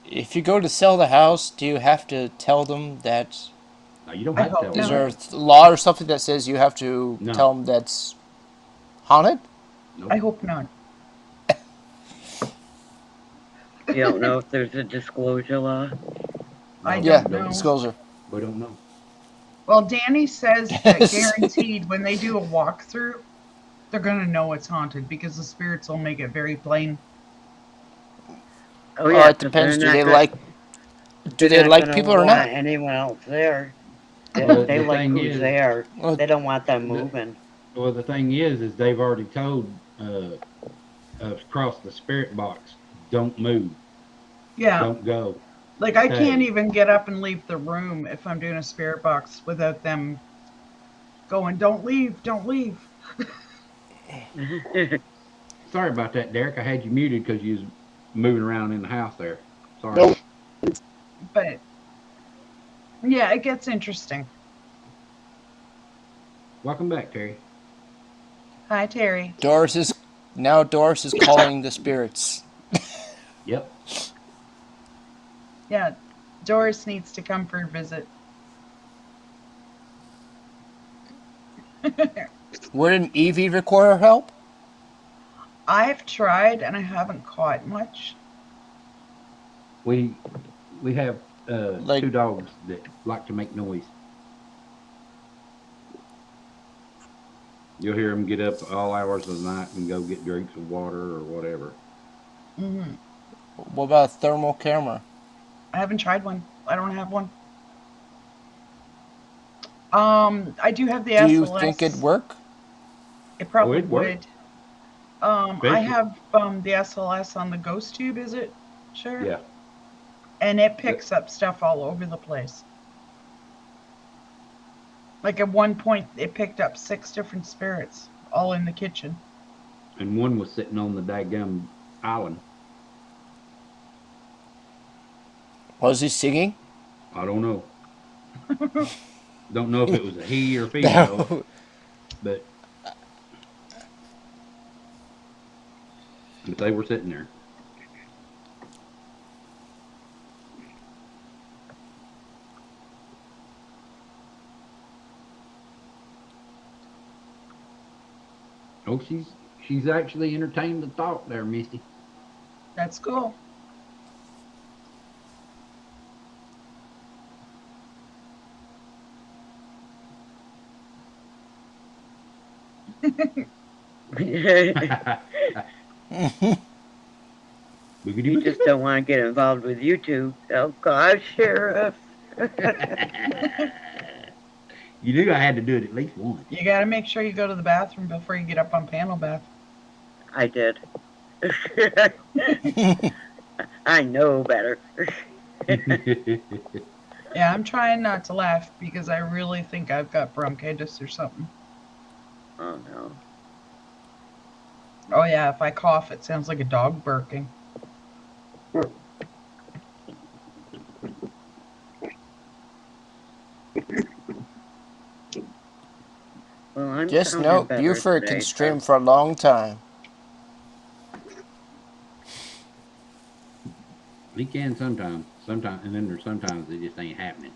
if you go to sell the house, do you have to tell them that? Now you don't I have to hope tell them Is no. there that. a law or something that says you have to No, tell them that's haunted? I nope, hope not. You don't know if there's a disclosure law? I no, Yeah, don't don't. know. disclosure. We don't know. Well, Danny says that guaranteed when they do a walkthrough, they're gonna know it's haunted because the spirits will make it very plain. Oh Well, yeah, it because they're depends. not gonna Do they're they not like gonna people or want not? anyone else there. Well, They the like thing who's is, there. Well, They don't want them the moving. the thing is they've already told across the spirit box, don't move, Yeah, don't go, like I can't stay. even get up and leave the room if I'm doing a spirit box without them going, "Don't leave, don't leave." Sorry about that, Derek. I had you muted because you was moving around in the house there. Sorry. No. But yeah, it gets interesting. Welcome back, Terry. Hi, Terry. Doris is calling the spirits. Yep. Yeah, Doris needs to come for a visit. Would an EV recorder help? I've tried and I haven't caught much. We we have Like, 2 dogs that like to make noise. You'll hear them get up all hours of the night and go get drinks of water or whatever. Hmm. what about a thermal camera? I haven't tried one. I don't have one. I do have the Do you think it'd SLS. work? It Oh, probably it'd work. would. I Especially, have the SLS on the Ghost Tube, is it, Sheriff? yeah. And it That- picks up stuff all over the place. Like at one point, it picked up 6 different spirits, all in the kitchen. And one was sitting on the daggum island. Was he singing? I don't know. Don't know if it was a he or female, That- but they were sitting there. Oh, she's actually entertained the thought there, Misty. That's cool. You just don't want to get involved with YouTube. Oh gosh, Sheriff. You knew I had to do it at least once. You got to make sure you go to the bathroom before you get up on panel, Beth. I did. I know better. Yeah, I'm trying not to laugh because I really think I've got bronchitis or something. Oh no. Oh yeah, if I cough, it sounds like a dog barking. Well, I'm Just sounding note, better Buford today, can stream so. for a long time. He can sometimes, and then there's sometimes it just ain't happening.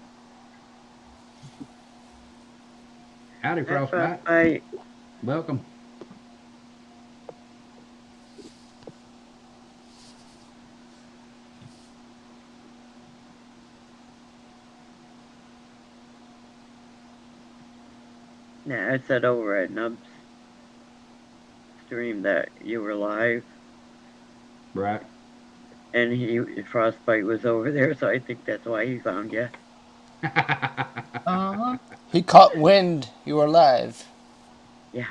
Howdy, Frostbite. Frostbite. Welcome. Yeah, I said over at Nub's stream that you were live, Right. and Frostbite was over there, so I think that's why he found you. Uh-huh. He caught wind you were live. Yeah.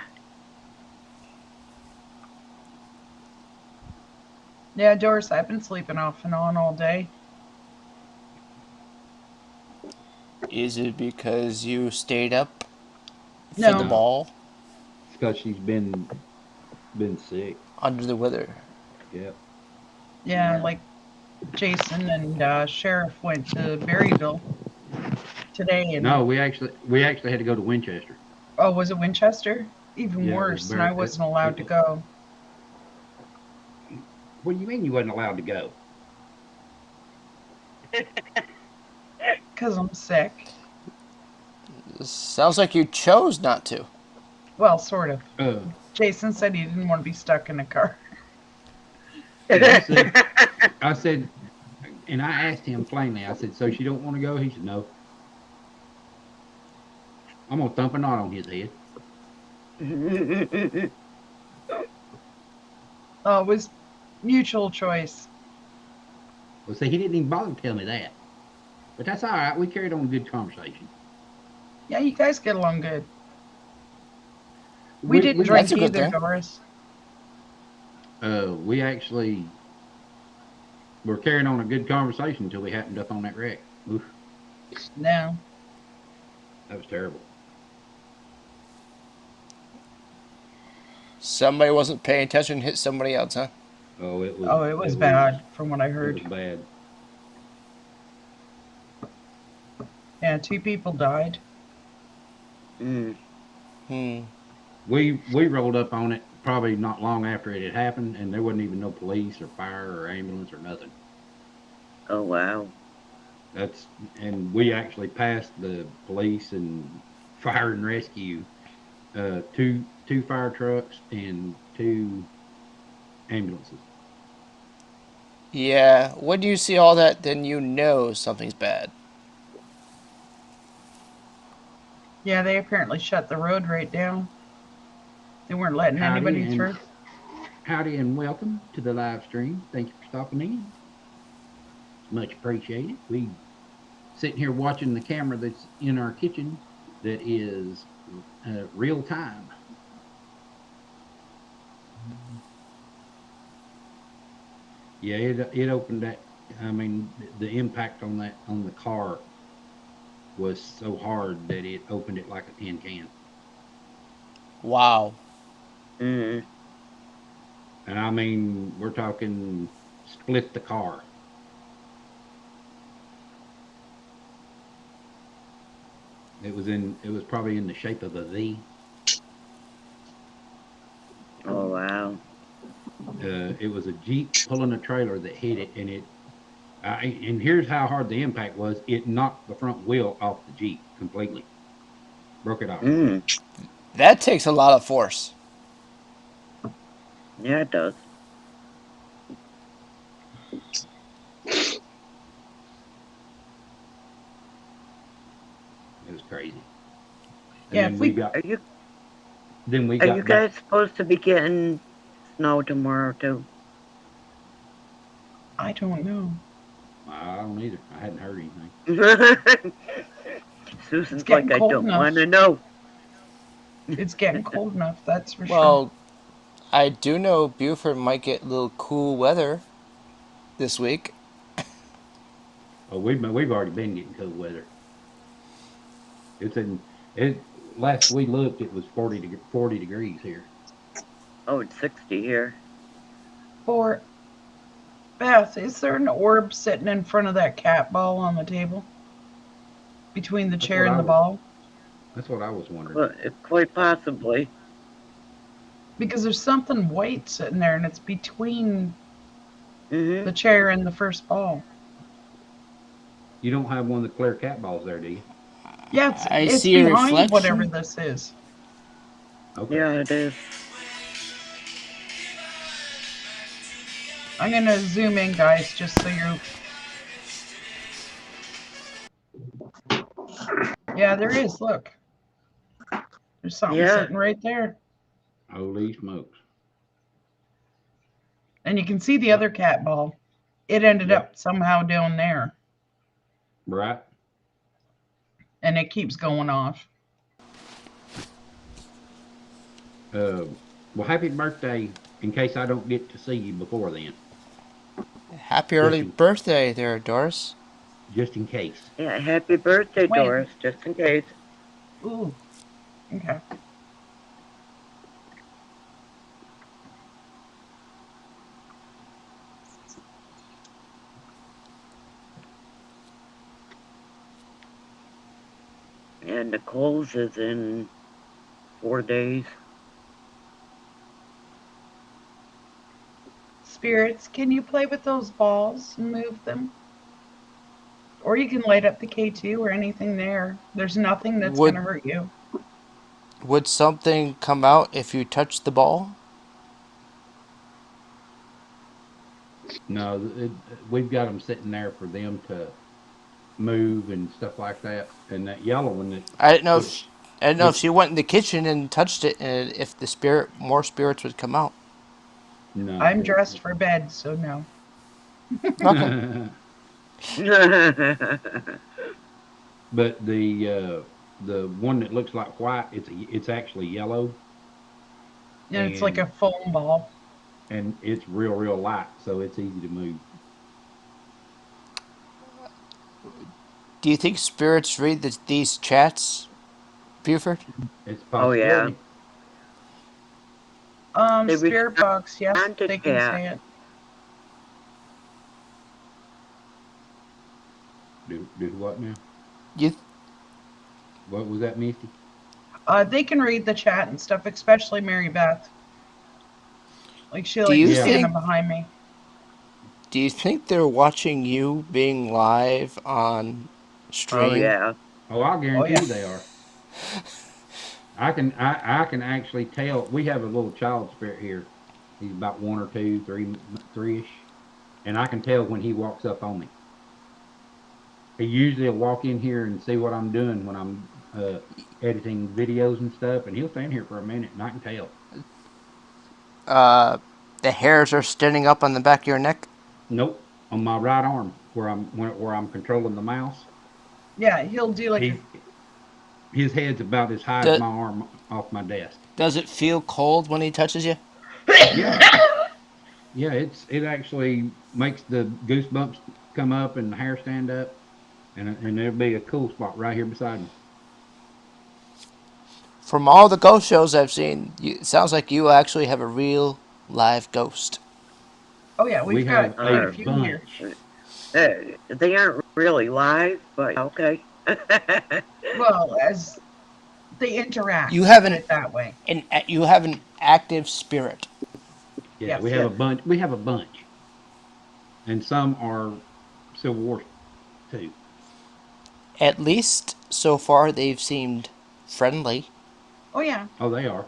Yeah, Doris, I've been sleeping off and on all day. Is it because you stayed up for No. the ball? It's because she's been sick. Under the weather. Yep. Yeah, like Jason and Sheriff went to Berryville today, and No, we actually had to go to Winchester. oh, was it Winchester? Even Yeah, it was worse, and I wasn't allowed to was- go. What do you mean you wasn't allowed to go? Because I'm sick. Sounds like you chose not to. Well, sort of. Uh, Jason said he didn't want to be stuck in a car. yeah, I said, and I asked him plainly. I said, "So she don't want to go?" He said, "No." I'm gonna thump a knot on his head. Oh, it was mutual choice. Well, see, he didn't even bother to tell me that. But that's all right. We carried on a good conversation. Yeah, you guys get along good. We didn't That's drink a good either, thing. Doris. We actually were carrying on a good conversation until we happened up on that wreck. Oof, No. that was terrible. Somebody wasn't paying attention and hit somebody else, huh? Oh, it was. Oh, it was bad, from what I It heard. was bad. Yeah, 2 people died. Mm. We rolled up on it probably not long after it had happened, and there wasn't even no police or fire or ambulance or nothing. Oh wow. And we actually passed the police and fire and rescue, two fire trucks and 2 ambulances. Yeah, when you see all that, then you know something's bad. Yeah, they apparently shut the road right down. They weren't letting anybody through. Howdy and welcome to the live stream. Thank you for stopping in. Much appreciated. We sitting here watching the camera that's in our kitchen that is real time. Yeah, it opened that. I mean, the impact on the car was so hard that it opened it like a tin can. Wow. Mm. And I mean, we're talking split the car. It was probably in the shape of a V. Oh wow. It was a Jeep pulling a trailer that hit it, and here's how hard the impact was. It knocked the front wheel off the Jeep completely. Broke it off. Mm. That takes a lot of force. Yeah, it does. It was crazy. Yeah, And if then we- Are you we are got you back. guys supposed to be getting snow tomorrow too? I don't know. I don't either. I hadn't heard anything. Susan's getting like, I cold don't enough. want to know. It's getting cold enough, that's for sure. Well, I do know Buford might get a little cool weather this week. Oh, we've already been getting cold weather. It's in it. Last we looked, it was 40 degrees here. Oh, it's 60 here. For Beth, is there an orb sitting in front of that cat ball on the table? Between the That's chair what and I the was. ball? That's what I was wondering. Well, quite possibly. Because there's something white sitting there and it's between Hmm. the chair and the first ball. You don't have one of the clear cat balls there, do you? Yeah, I it's see a behind whatever reflection. this is. Okay. Yeah, it is. I'm gonna zoom in, guys, just so you're. Yeah, there is. Look, there's something Yeah. sitting right there, Holy smokes! and you can see the other cat ball. It ended Yeah. up somehow down there, Right. and it keeps going off. Well, happy birthday! In case I don't get to see you before then, Happy early Just- birthday there, Doris. just in case. Yeah, happy birthday, When? Doris, just in case. Ooh, okay. And Nicole's is in 4 days. Spirits, can you play with those balls and move them? Or you can light up the K2 or anything there. There's nothing that's Would gonna hurt you. would something come out if you touched the ball? No, we've got them sitting there for them to move and stuff like that. And that yellow one that I didn't know if it's, I didn't know if it's she went in the kitchen and touched it, and if the more spirits would come out. no. I'm dressed for bed, so no. Okay. But the one that looks like white, it's actually yellow, And it's like a and foam ball. it's real light, so it's easy to move. Do you think spirits read these chats, Buford? It's a Oh, yeah. possibility. They Spirit box, yes, respond to they can chat. say it. Do what now? You What was that, Misty? They can read the chat and stuff, especially Mary Beth. Like she Do you likes standing think- behind me. do you think they're watching you being live on stream? Oh, yeah. Oh, I'll guarantee yeah. you they are. I can actually tell. We have a little child spirit here. He's about 1 or 2, 3-ish, and I can tell when he walks up on me. He usually will walk in here and see what I'm doing when I'm editing videos and stuff, and he'll stand here for a minute, and I can tell. The hairs are standing up on the back of your neck. Nope, on my right arm where I'm controlling the mouse. Yeah, he'll do like a. His head's about as high as my arm off my desk. Does it feel cold when he touches you? Yeah, yeah. It actually makes the goosebumps come up and the hair stand up, and there'll be a cool spot right here beside me. From all the ghost shows I've seen, it sounds like you actually have a real live ghost. Oh yeah, We we've have got quite a a few bunch. here. They aren't really live, but okay. Well, as they interact. You have put it that way. You have an active spirit. Yeah, Yes, we have yeah. a bunch. We have a bunch, and some are Civil War too. At least so far, they've seemed friendly. Oh yeah. Oh, they are.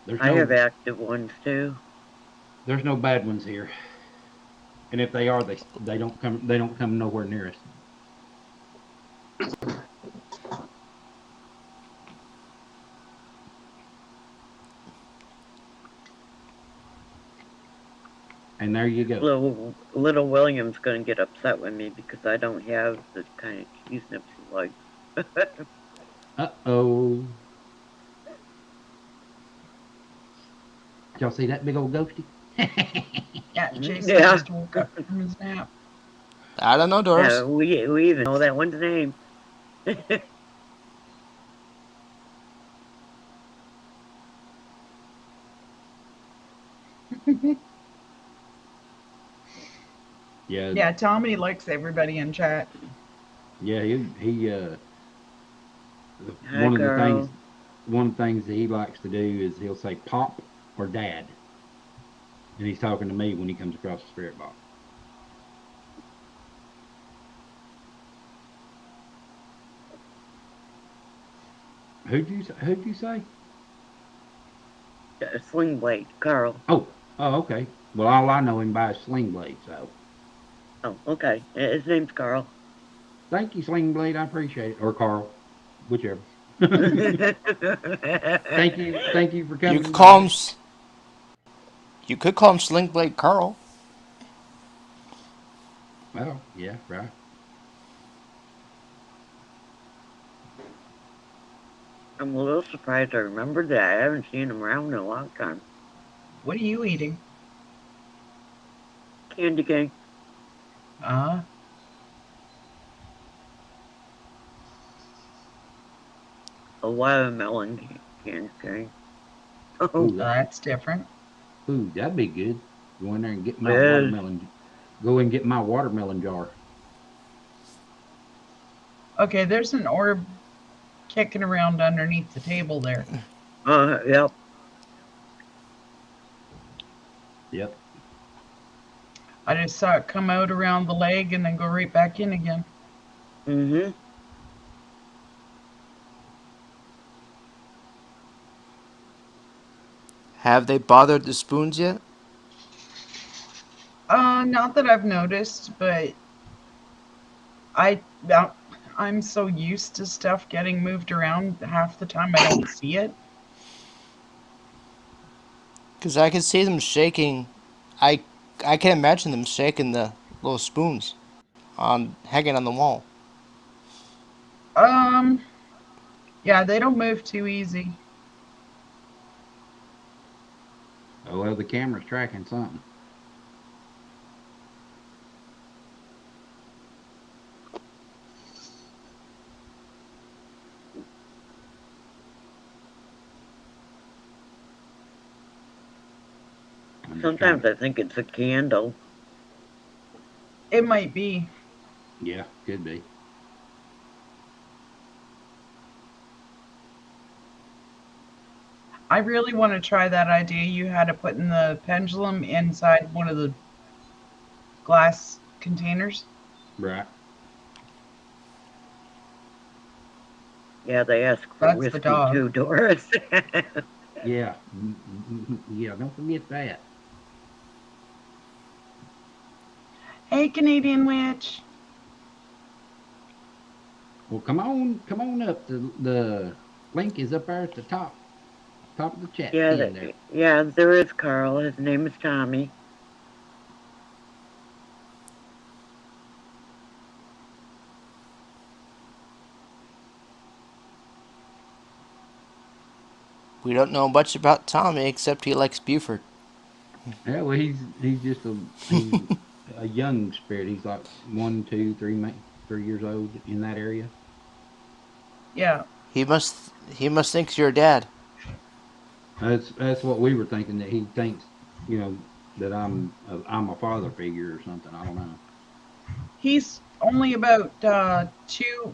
There's I have active ones too. There's no bad ones here, and if they are, they don't come. They don't come nowhere near us. And there you go. Little William's gonna get upset with me because I don't have the kind of cheese nips he likes. Uh-oh. Did y'all see that big old ghosty? Yeah, Jason Yeah. just woke up from his nap. I don't know, Doris. We even know that one's name. Yeah. Yeah, Tommy likes everybody in chat. Yeah, he Hi, girl. one of the things that he likes to do is he'll say pop or dad. And he's talking to me when he comes across the spirit box. Who'd you say? Sling Blade, Carl. Oh, okay. Well, all I know him by is Sling Blade, so. Oh, okay. His name's Carl. Thank you, Sling Blade. I appreciate it. Or Carl, whichever. Thank you for coming. You could call him. You could call him Sling Blade Carl. Well, yeah, right. I'm a little surprised I remembered that. I haven't seen him around in a long time. What are you eating? Candy cane. Uh, A watermelon candy cane. Oh, that's different. Ooh, that'd be good. Go in there and get my yes. watermelon. Go and get my watermelon jar. Okay, there's an orb kicking around underneath the table there. Yep. Yep. I just saw it come out around the leg and then go right back in again. Mm-hmm. Have they bothered the spoons yet? Not that I've noticed, but I I'm so used to stuff getting moved around half the time I don't see it. Because I can see them shaking. I I can imagine them shaking the little spoons on hanging on the wall. Um, yeah, they don't move too easy. Oh well, the camera's tracking something. Sometimes I think it's a candle. It might be. Yeah, could be. I really want to try that idea you had of putting the pendulum inside one of the glass containers. Right. Yeah, they ask for That's the whiskey dog. too, Doris. Yeah. Yeah. Don't forget that. Hey, Canadian Witch. Well, come on up. The link is up there at the top of the chat thing there. Yeah, there is Carl. His name is Tommy. We don't know much about Tommy except he likes Buford. Yeah, well, he's just he's a young spirit. He's like 1, 2, 3 years old in that area. Yeah. He must think you're dad. That's what we were thinking, that he thinks, that I'm a father figure or something. I don't know. He's only about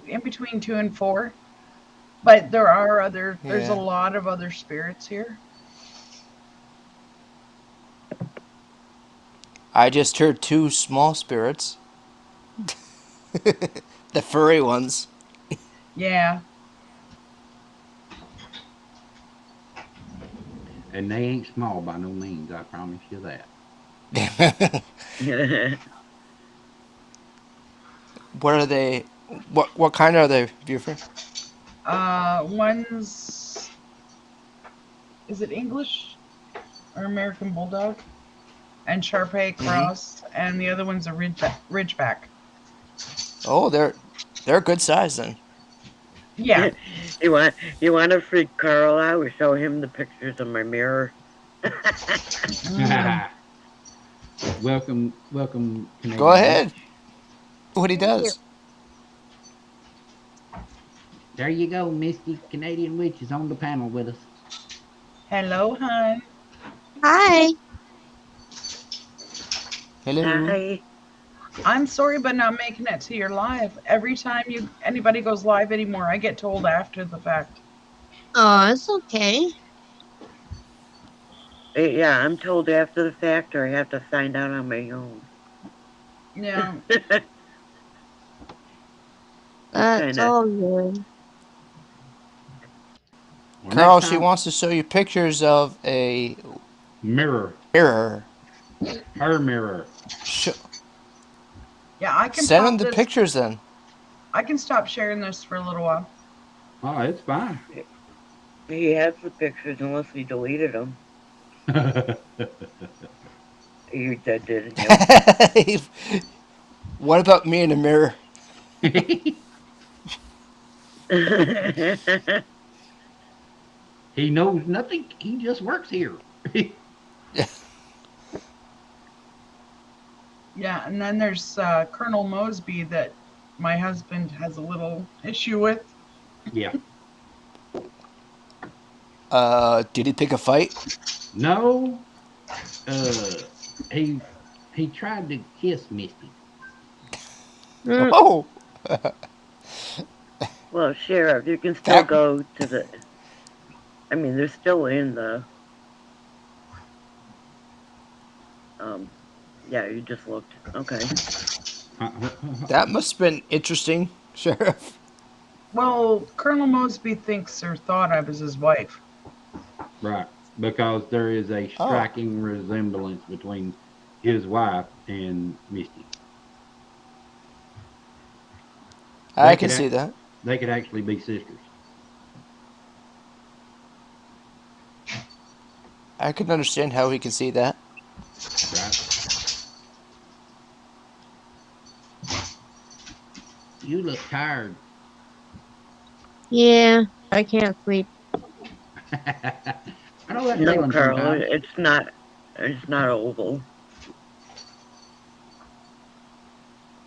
in between 2 and 4. But there's a Yeah. lot of other spirits here. I just heard two small spirits. The furry ones. Yeah. And they ain't small by no means. I promise you that. What are they? What kind are they, Buford? One's, is it English or American Bulldog? And Shar-Pei Cross, and the other one's a Ridgeback. Oh, they're a good size then. Yeah. you want to freak Carl out? We show him the pictures of my mirror. Welcome, Canadian Go ahead. Witch. What he Thank you. does. There you go, Misty. Canadian Witch is on the panel with us. Hello, hon. Hi. Hello. Hi. I'm sorry, but not making it to your live. Every time anybody goes live anymore, I get told after the fact. Oh, it's okay. Yeah, I'm told after the fact, or I have to find out on my own. Yeah. That's kinda- all good. Well, Carl, next she time, wants to show you pictures of a mirror. mirror. Her mirror. Yeah, I can Send pop him the this. pictures then. I can stop sharing this for a little while. Oh, it's fine. He has the pictures unless he deleted them. You did, yep. What about me in the mirror? He knows nothing. He just works here. Yeah, and then there's Colonel Mosby that my husband has a little issue with. Yeah. Did he pick a fight? No. He tried to kiss Misty. Mm, Oh, Well, Sheriff, you can still that go to the. I mean, they're still in the. Yeah, you just looked. Okay. that must have been interesting, Sheriff. Well, Colonel Mosby thinks or thought I was his wife. Right. Because there is a Oh, striking resemblance between his wife and Misty. I They can could see act, that. they could actually be sisters. I can understand how he can see that. Right. You look tired. yeah, I can't sleep. I know that No, feeling Carl, sometimes. it's not. It's not oval.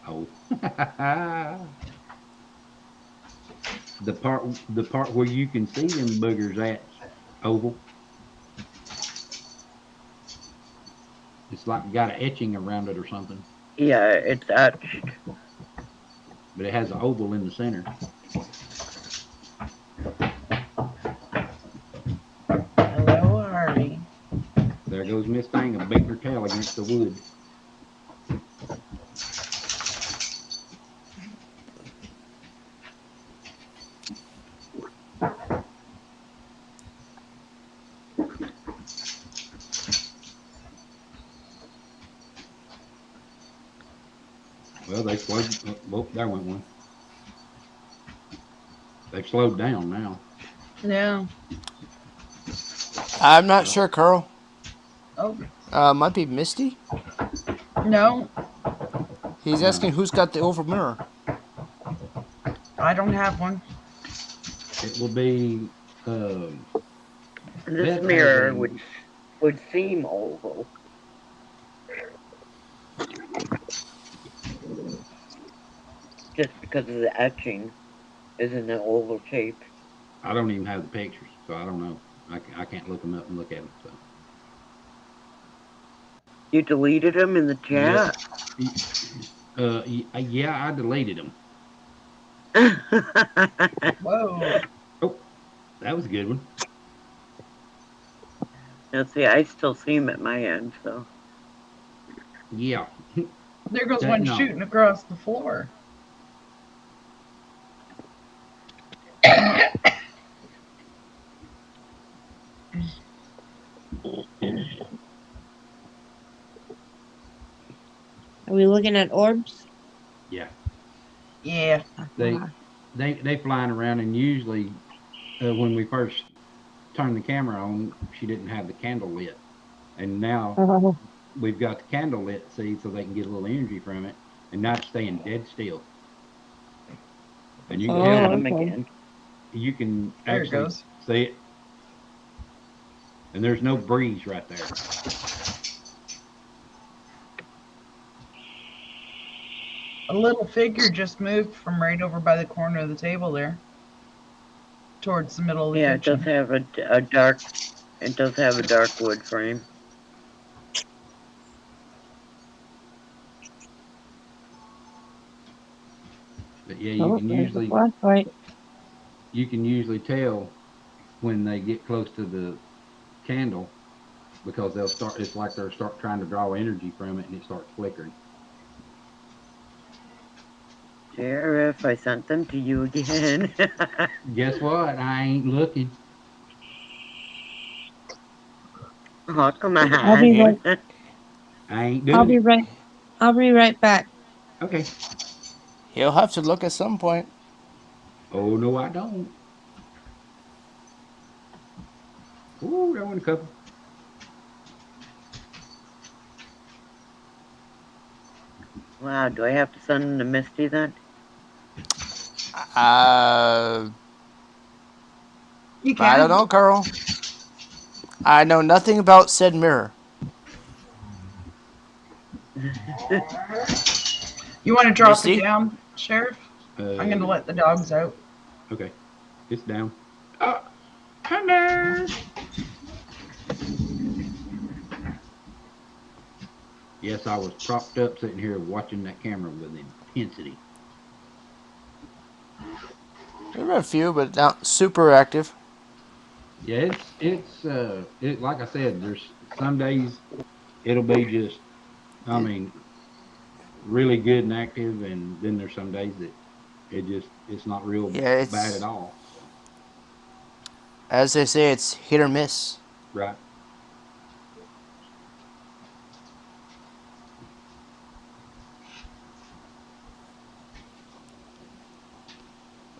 Oh. the part where you can see them boogers at oval. It's like got an etching around it or something. Yeah, it's etched. But it has an oval in the center. Hello, Harvey. There goes Miss Fang beating her tail against the wood. Well, they slowed. Oh, there went one. They've slowed down now. Yeah. I'm not Well, sure, Carl. Oh, Might be Misty. no, He's no, asking who's got the oval mirror. I don't have one. it will be. Um, This Beth has mirror a. would seem oval. Just because of the etching is in an oval shape. I don't even have the pictures, so I don't know. I can't look them up and look at them. So. You deleted them in the Yeah. chat? Yeah, I deleted them. Whoa. Oh, that was a good one. Now, see, I still see them at my end, so. Yeah. There goes That one no. shooting across the floor. Are we looking at orbs? Yeah, Yeah. they Uh, they flying around, and usually when we first turned the camera on, she didn't have the candle lit, and now oh, we've got the candle lit, see, so they can get a little energy from it, and now it's staying dead still, and you can Look at tell, him okay. again. you can There it actually goes. see it, and there's no breeze right there. A little figure just moved from right over by the corner of the table there, towards the middle of the Yeah, it does kitchen. have a dark. It does have a dark wood frame. But yeah, Oh, there's a flashlight. you can usually tell when they get close to the candle because they'll start. It's like they're start trying to draw energy from it, and it starts flickering. Sheriff, I sent them to you again. Guess what? I ain't looking. Oh, come I'll be on. right. I ain't I'll doing be it. right. I'll be right back. Okay. He'll have to look at some point. Oh no, I don't. Ooh, that one a couple. Wow, do I have to send them to Misty then? Uh, You I don't can. know, Carl. I know nothing about said mirror. You want to drop it Misty? down, Sheriff? I'm Uh, going to let the dogs out. okay. It's down. Oh, hello. Yes, I was propped up sitting here watching that camera with intensity. There were a few, but not super active. Yeah, it like I said, there's some days it'll be just, I mean, really good and active, and then there's some days that it's not real Yeah, bad at it's, all. as they say, it's hit or miss. Right.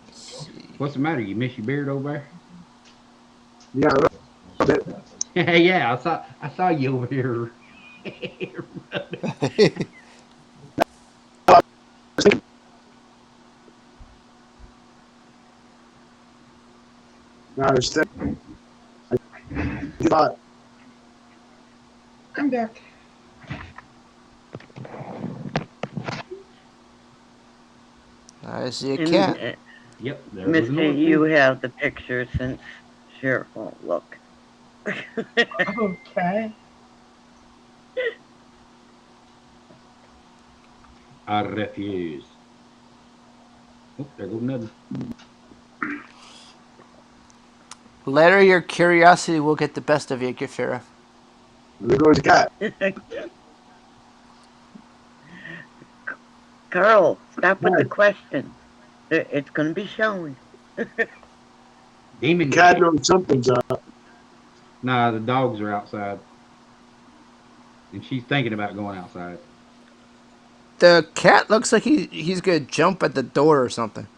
Let's see. What's the matter? You miss your beard over Yeah, a little bit. there? Yeah, I saw you over here. I was thinking, I thought, I'm back. I see a And cat. Yep, there was an Misty, orb you too. have the picture since Sheriff won't look. Okay. I refuse. Oh, there goes another. Later, your curiosity will get the best of you, Sheriff. there goes the cat. Carl, stop with the Cat, questions. It's going to be shown. Demon cat cat. knows something's up. Nah, the dogs are outside, and she's thinking about going outside. The cat looks like he's gonna jump at the door or something.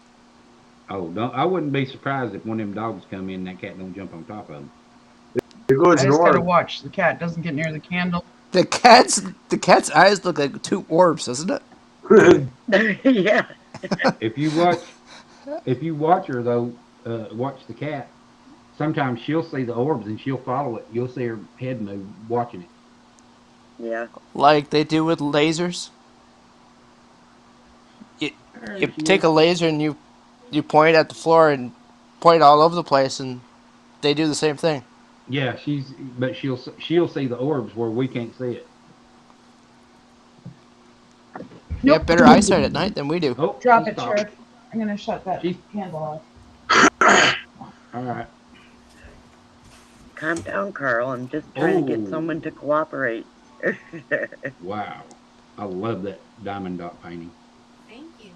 Oh, don't! I wouldn't be surprised if one of them dogs come in and that cat don't jump on top of them. There goes I an just got to orb. watch the cat doesn't get near the candle. The cat's eyes look like two orbs, doesn't it? Yeah. Yeah. If you watch, if you watch her though, watch the cat. Sometimes she'll see the orbs and she'll follow it. You'll see her head move watching it. Yeah. Like they do with lasers. You, There you she take is. a laser and you point it at the floor and point it all over the place, and they do the same thing. Yeah, but she'll see the orbs where we can't see it. You have Nope. better eyesight at night than we do. Oh, she Drop it, stopped. Sheriff. I'm going to shut that She's candle off. all right. Calm down, Carl. I'm just trying to get Oh, someone to cooperate. wow! I love that diamond dot painting. Thank you.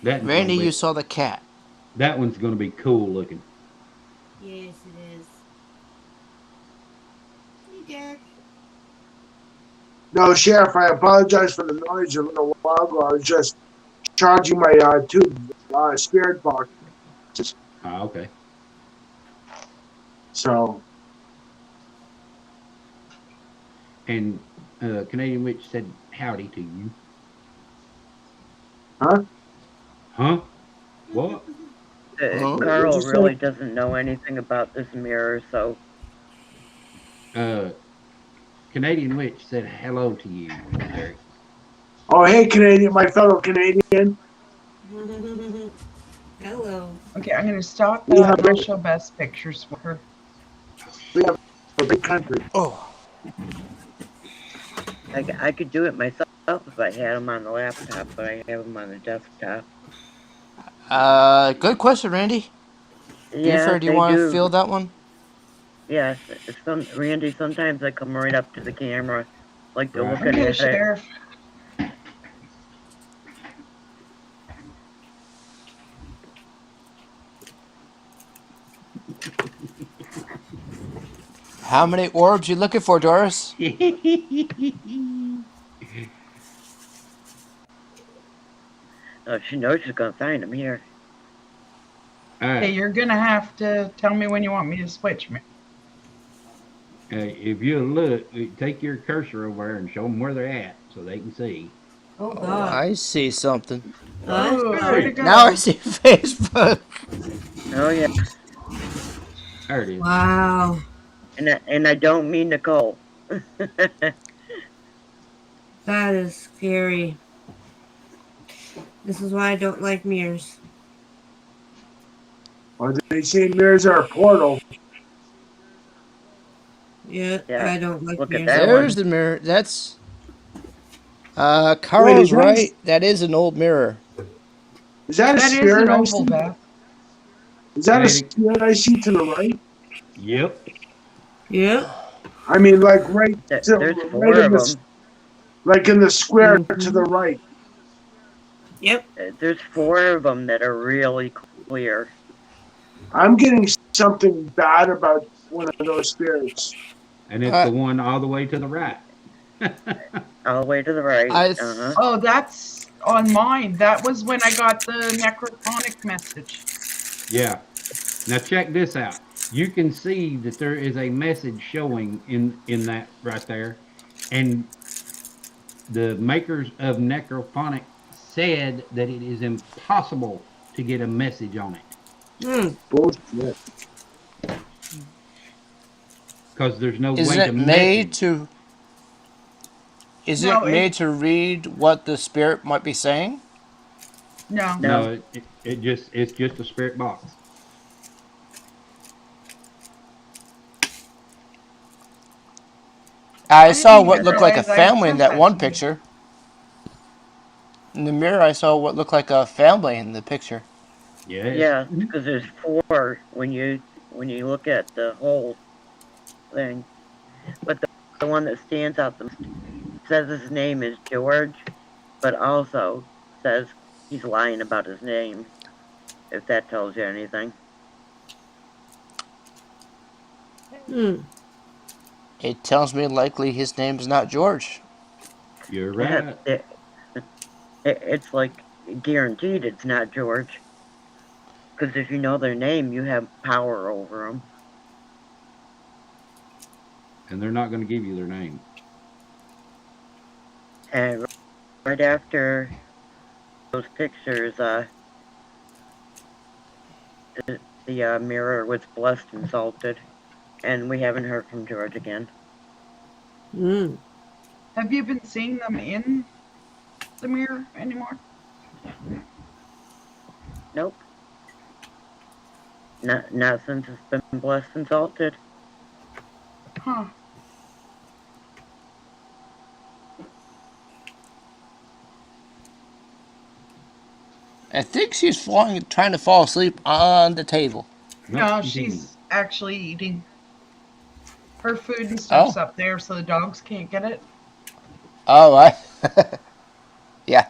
That one's gonna Randy, you be saw the cat. that one's gonna be cool looking. Yes, it is. Hey, Derek. No, Sheriff, I apologize for the noise a little while ago. I was just charging my two spirit boxes. Ah, okay. So, And Canadian Witch said howdy to you. huh? Huh? What? Huh? Carl Just really doesn't know anything about this mirror, so Canadian Witch said hello to you, Eric. oh, hey, Canadian, my fellow Canadian. Hello. Okay, I'm gonna stop We that have and I'll show Best pictures for her. a big country. Oh. I could do it myself if I had them on the laptop, but I have them on the desktop. Good question, Randy. Yeah, Buford, do you they want to do. field that one? Yes, Randy. Sometimes I come right up to the camera, like to look Right. Okay, at it. Sheriff. How many orbs you looking for, Doris? Oh, she knows she's gonna find them here. All Okay, right. you're gonna have to tell me when you want me to switch me. If you look, take your cursor over there and show them where they're at so they can see. Oh Oh, God. I see something. Oh, where'd it go? Now I see Facebook. Oh yeah, There it is. Wow. and I don't mean Nicole. That is scary. This is why I don't like mirrors. Or they say mirrors are a portal. Yeah, Yeah, I don't like look at mirrors. that There's one. the mirror. That's Wait, Carl's right. That is an old mirror. is that a That is an spirit I oval, see? Beth. Is that a Canadian. spirit I see to the right? Yep. Yep. I mean, like right, There's right 4 in of this, them. like in the square to the Mm-hmm. right. Yep. There's 4 of them that are really clear. I'm getting something bad about one of those spirits. And it's Uh, the one all the way to the right. All the way to the right. I Uh-huh. Oh, that's on mine. That was when I got the necrophonic message. Yeah. Now check this out. You can see that there is a message showing in that right there, and the makers of Necrophonic said that it is impossible to get a message on it Hmm. Bullshit. because there's no isn't way to it made message. to? Isn't No, it made to read what the spirit might be saying? No. No. No, it's just a spirit box. I didn't saw even what looked like a realize I had family in sent that that one to you. picture. In the mirror, I saw what looked like a family in the picture. Yes. Yeah, because there's 4 when you look at the whole thing. But the one that stands out the most says his name is George, but also says he's lying about his name, if that tells you anything. Hmm. It tells me likely his name is not George. You're right. It's like guaranteed it's not George. Because if you know their name, you have power over them. And they're not going to give you their name. And right after those pictures, the mirror was blessed and salted. And we haven't heard from George again. Hmm. Have you been seeing them in the mirror anymore? Nope. Not since it's been blessed and salted. Huh. I think she's trying to fall asleep on the table. No, she's she's actually eating. Her food and stuff's up there so the dogs can't get it. Oh, yeah.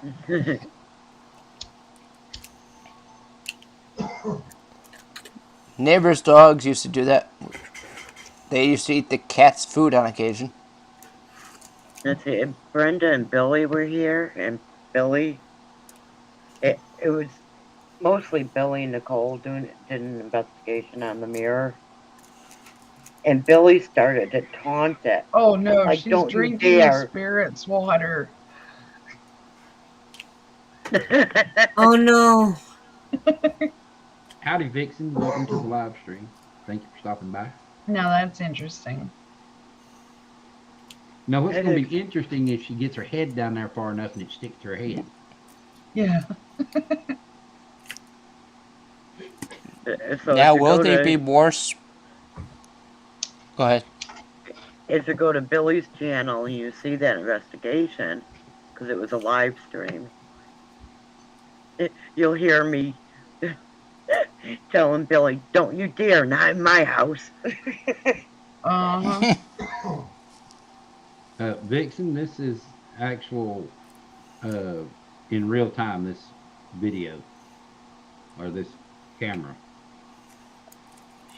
Neighbors' dogs used to do that. They used to eat the cat's food on occasion. Let's see, Brenda and Billy were here, and Billy, it was mostly Billy and Nicole did an investigation on the mirror. And Billy started to taunt it. Oh no, Like, she's don't you drinking the dare. spirit's water. Oh no. Howdy, Vixen. Welcome to the live stream. Thank you for stopping by. Now that's interesting. Now, what's going to be interesting is she gets her head down there far enough and it sticks to her head. Yeah. So Now, if you will go they to, be worse? Go ahead. if you go to Billy's channel and you see that investigation, because it was a live stream, you'll hear me telling Billy, don't you dare, not in my house. Uh-huh. Vixen, this is actual in real time, this video or this camera.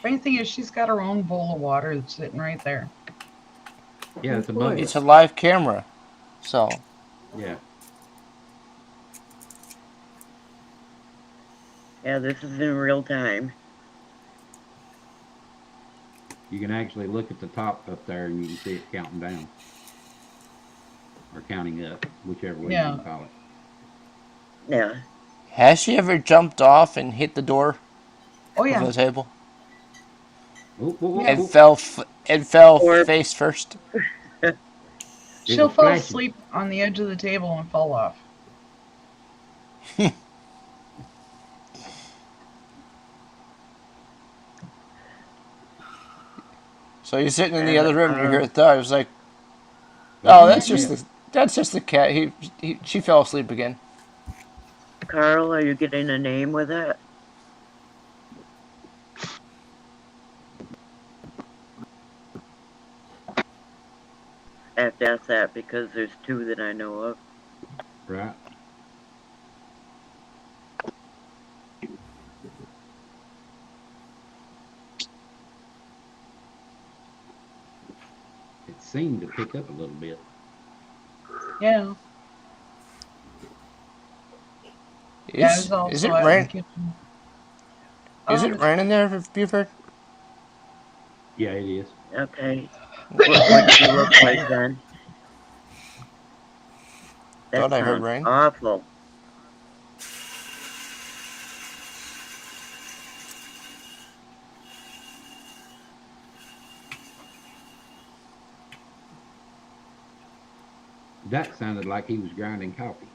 Funny thing is, she's got her own bowl of water that's sitting right there. Yeah, it's Of above course. It's a us. live camera, so Yeah. Yeah, this is in real time. You can actually look at the top up there and you can see it counting down. Or counting up, whichever way you Yeah. can call it. Yeah. has she ever jumped off and hit the door Oh of yeah. the table Oh, oh, oh, Yeah. oh. and fell Or- face first? She'll was fall flashing. asleep on the edge of the table and fall off. So you're sitting in the other room and you hear a thud. It was like, Oh, oh, that's yeah. just the cat. She fell asleep again. Carl, are you getting a name with it? I have to ask that because there's two that I know of. Right. It seemed to pick up a little bit. Yeah. Yeah, Is it's also is it out in the rain? kitchen. Is it It's- raining there, Buford? Yeah, it is. Okay. What do you look like then? That Thought I heard sounds rain. awful. That sounded like he was grinding coffee.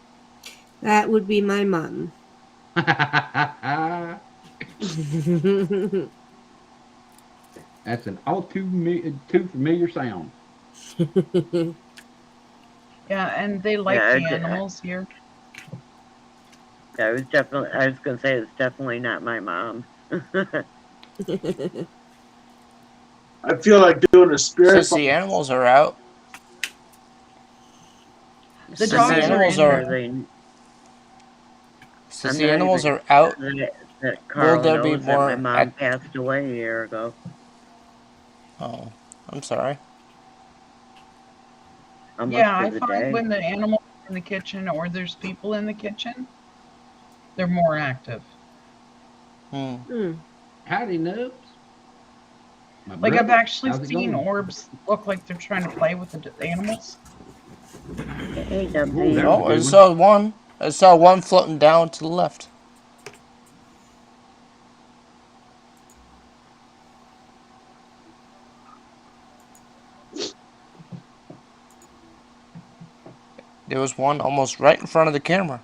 That would be my mom. That's an all too familiar sound. Yeah, and they like Yeah, the animals here. I was gonna say it's definitely not my mom. I feel like doing a spirit Since box. the animals are out. The Since dogs the are animals in are there. since I'm the not animals even are out, that Carl there be knows that my more mom passed away a year ago. Oh, I'm sorry. Almost Yeah, to I the find day. when the animals are in the kitchen or there's people in the kitchen, they're more active. Howdy, Nubs. My Like I've brother. actually How's it seen going? orbs look like they're trying to play with the animals. Hey, Ooh, Dubsy. that was a Oh, I good saw one. I saw one floating down to the left. There was one almost right in front of the camera.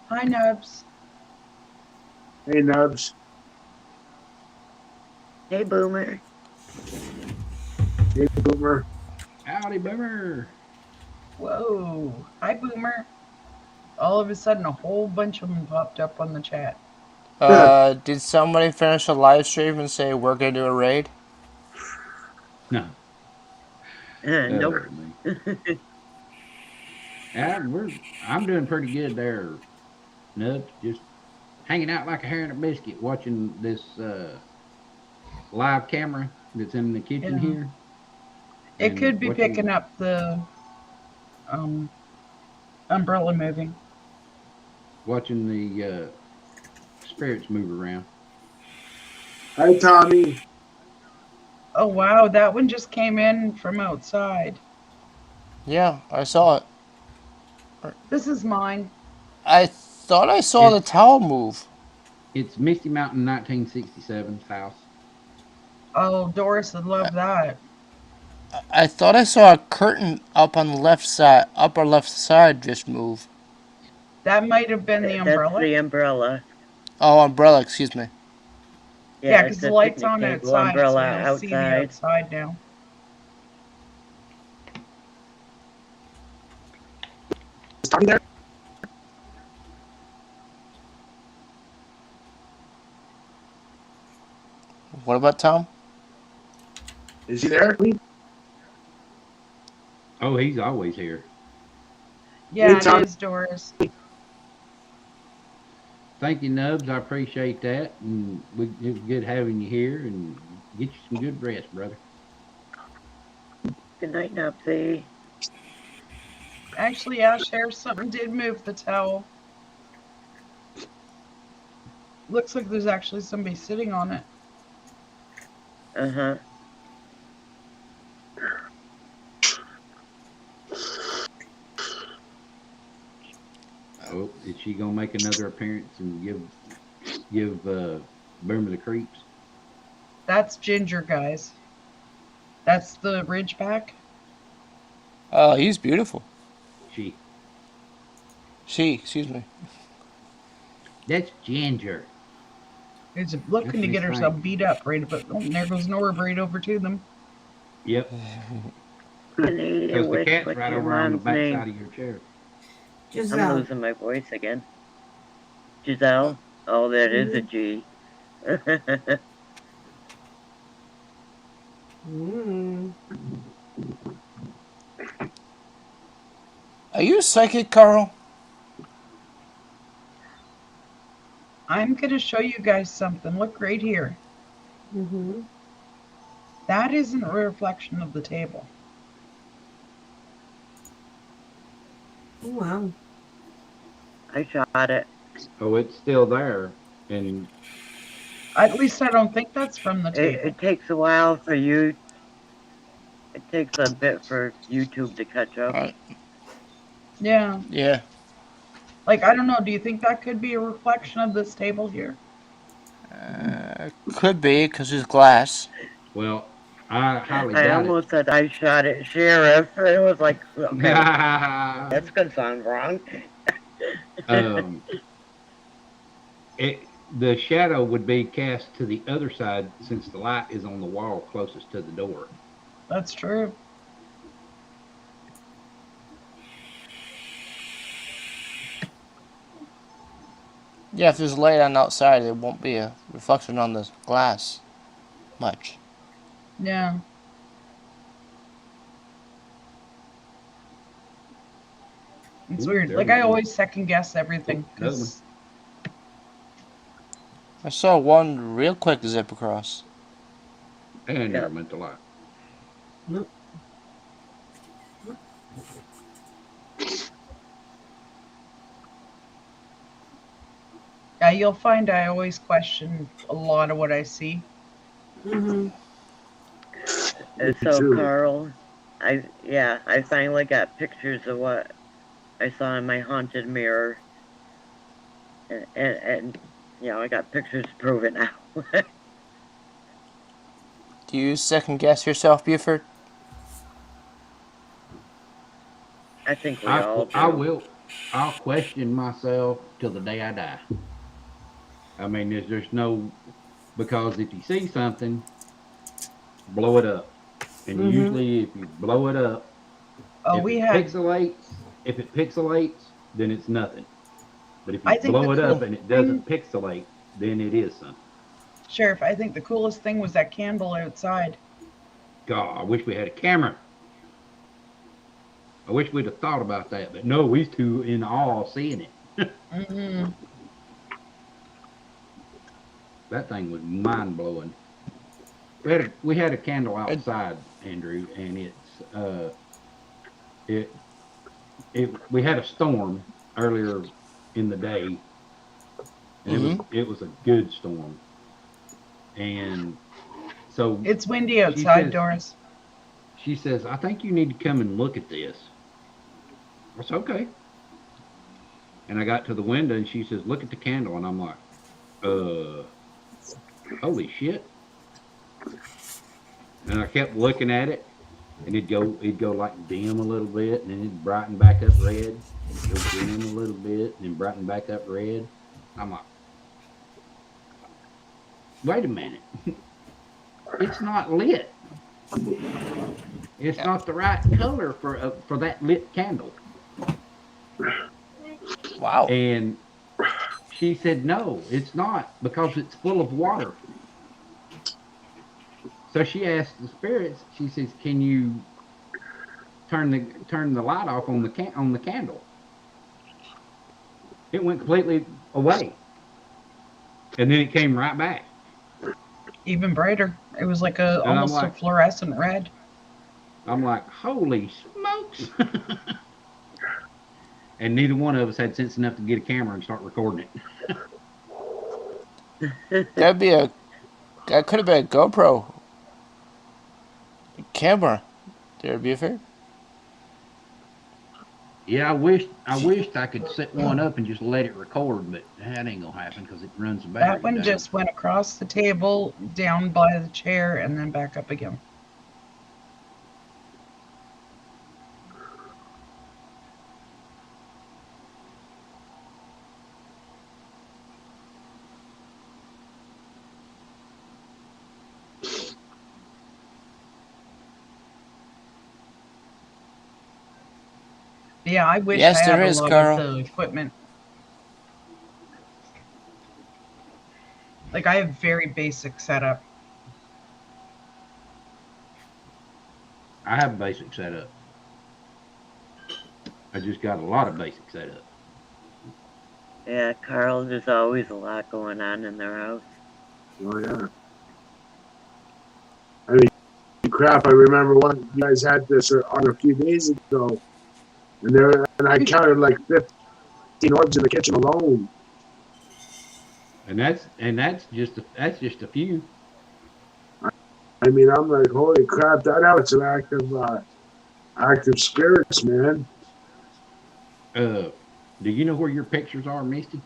Hi, Nubs. Hey, Nubs. Hey, Boomer. Hey, Boomer. Howdy, Boomer. Whoa. Hi, Boomer. All of a sudden, a whole bunch of them popped up on the chat. Did somebody finish a live stream and say we're gonna do a raid? No. Nope. Me. I'm doing pretty good there, Nubs. Just hanging out like a hare and a biscuit, watching this live camera that's in the kitchen Yeah. here. It And could be watching- picking up the umbrella moving. Watching the spirits move around. Hi, Tommy. Oh wow, that one just came in from outside. Yeah, I saw it. This is mine. I thought I saw the towel move. It's Misty Mountain 1967's house. Oh, Doris would love that. I thought I saw a curtain up on the left side, upper left side, just move. That might have been the That's umbrella. the umbrella. Oh, umbrella. Excuse me. Yeah, it's because a the light's picnic on table outside, so umbrella you'll see the outside. outside now. Is Tommy there? What about Tom? Is he there? Oh, he's always here. Yeah, Tom. it is, Doris. Thank you, Nubs. I appreciate that. And it was good having you here. And get you some good rest, brother. Good night, Nupsy. Actually, yeah, Sheriff, something did move the towel. Looks like there's actually somebody sitting on it. Uh-huh. Oh, is she gonna make another appearance and give Boomer the creeps? That's Ginger, guys. That's the Ridgeback. Oh, he's beautiful. She. Excuse me. That's Ginger. Who's looking to get herself beat up, right? But oh, there goes Nora right over to them. Yep. Canadian Because the Witch, cat's what's right your over on the mom's back name? side of your chair. I'm Giselle. losing my voice again. Giselle? Oh, that is a G. Mm. Are you psychic, Carl? I'm going to show you guys something. Look right here. Mm-hmm. That isn't a reflection of the table. Oh, wow. I shot it. Oh, it's still there. And At least I don't think that's from the table. It takes a while for you. It takes a bit for YouTube to catch up. Yeah. Yeah. Like, I don't know. Do you think that could be a reflection of this table here? Could be, because it's glass. well, I highly I doubt almost said I shot it, Sheriff. It was like, okay, it. that's gonna sound wrong. The shadow would be cast to the other side since the light is on the wall closest to the door. That's true. Yeah, if there's light on outside, it won't be a reflection on the glass much. Yeah. It's weird. there Like, we I go. always second guess everything. Oh, another 'Cause I saw one real quick zip across. I never meant to lie. Nope. yeah, you'll find I always question a lot of what I see. Mm-hmm. And Me so, too. Carl, I finally got pictures of what I saw in my haunted mirror. And I got pictures to prove it now. Do you second guess yourself, Buford? I think we all do. I'll question myself till the day I die. I mean, there's no, because if you see something, blow it up. And Mhm. usually if you blow it up, Oh, if we it had. pixelates, then it's nothing. But if I you think blow the it up cool and it doesn't pixelate, then it is something. Sheriff, I think the coolest thing was that candle outside. God, I wish we had a camera. I wish we'd have thought about that, but no, we too in awe seeing it. Mm-hmm. That thing was mind blowing. We had a candle outside, Andrew, and it's it we had a storm earlier in the day, and it was a good storm, and so It's windy she outside, says Doris. she says I think you need to come and look at this. I said okay, and I got to the window, and she says look at the candle, and I'm like, uh, holy shit, and I kept looking at it, and it'd go like dim a little bit, and then it'd brighten back up red, go dim a little bit, and then brighten back up red. I'm like, wait a minute, it's not lit. It's not the right color for that lit candle. Wow. And she said, no, it's not because it's full of water. So she asked the spirits. She says, can you turn the light off on the candle? It went completely away, and then it came right back. Even brighter. It was like And almost a fluorescent red. I'm like, holy smokes! And neither one of us had sense enough to get a camera and start recording it. That could have been a GoPro camera. There, Buford. Yeah, I wished I could set one up and just let it record, but that ain't gonna happen because it runs the battery That one down. just went across the table, down by the chair, and then back up again. Yeah, I wish Yes, I had there a is, lot Carl. of the equipment. Like, I have very basic setup. I have a basic setup. I just got a lot of basic setup. Yeah, Carl, there's always a lot going on in their house. Oh yeah. I mean, crap. I remember one you guys had this on a few days ago, and I counted like 15 orbs in the kitchen alone. And that's just a few. I mean, I'm like, holy crap! That was an active spirits, man. Do you know where your pictures are, Misty?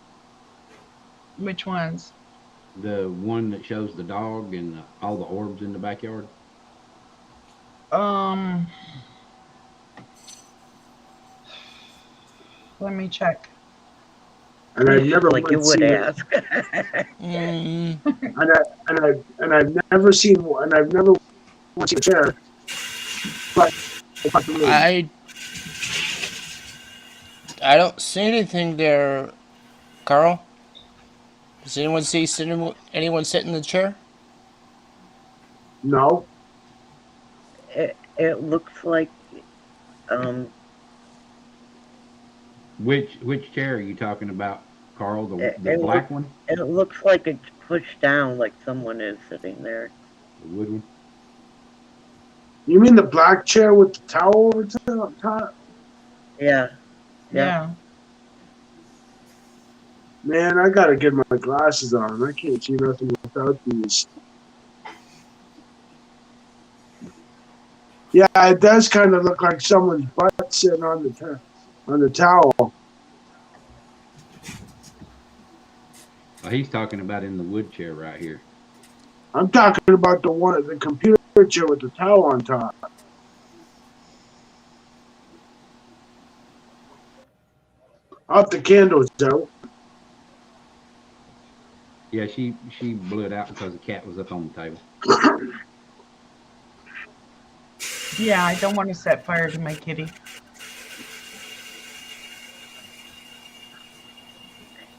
Which ones? The one that shows the dog and all the orbs in the backyard. Um, let me check. And I've never Like you once would seen ask. Mm, and I've never seen and I've never once seen a chair. But I don't see anything there, Carl. Does anyone see anyone sitting in the chair? no, It looks like um Which chair are you talking about, Carl? it, The it black look one, it looks like it's pushed down, like someone is sitting there. the wood one. you mean the black chair with the towel over top? Yeah, yeah. Yeah. Man, I gotta get my glasses on. I can't see nothing without these. Yeah, it does kind of look like someone's butt sitting on the towel. Oh, he's talking about in the wood chair right here. I'm talking about the computer chair with the towel on top. Off the candles out. Yeah, she blew it out because the cat was up on the table. Yeah, I don't want to set fire to my kitty.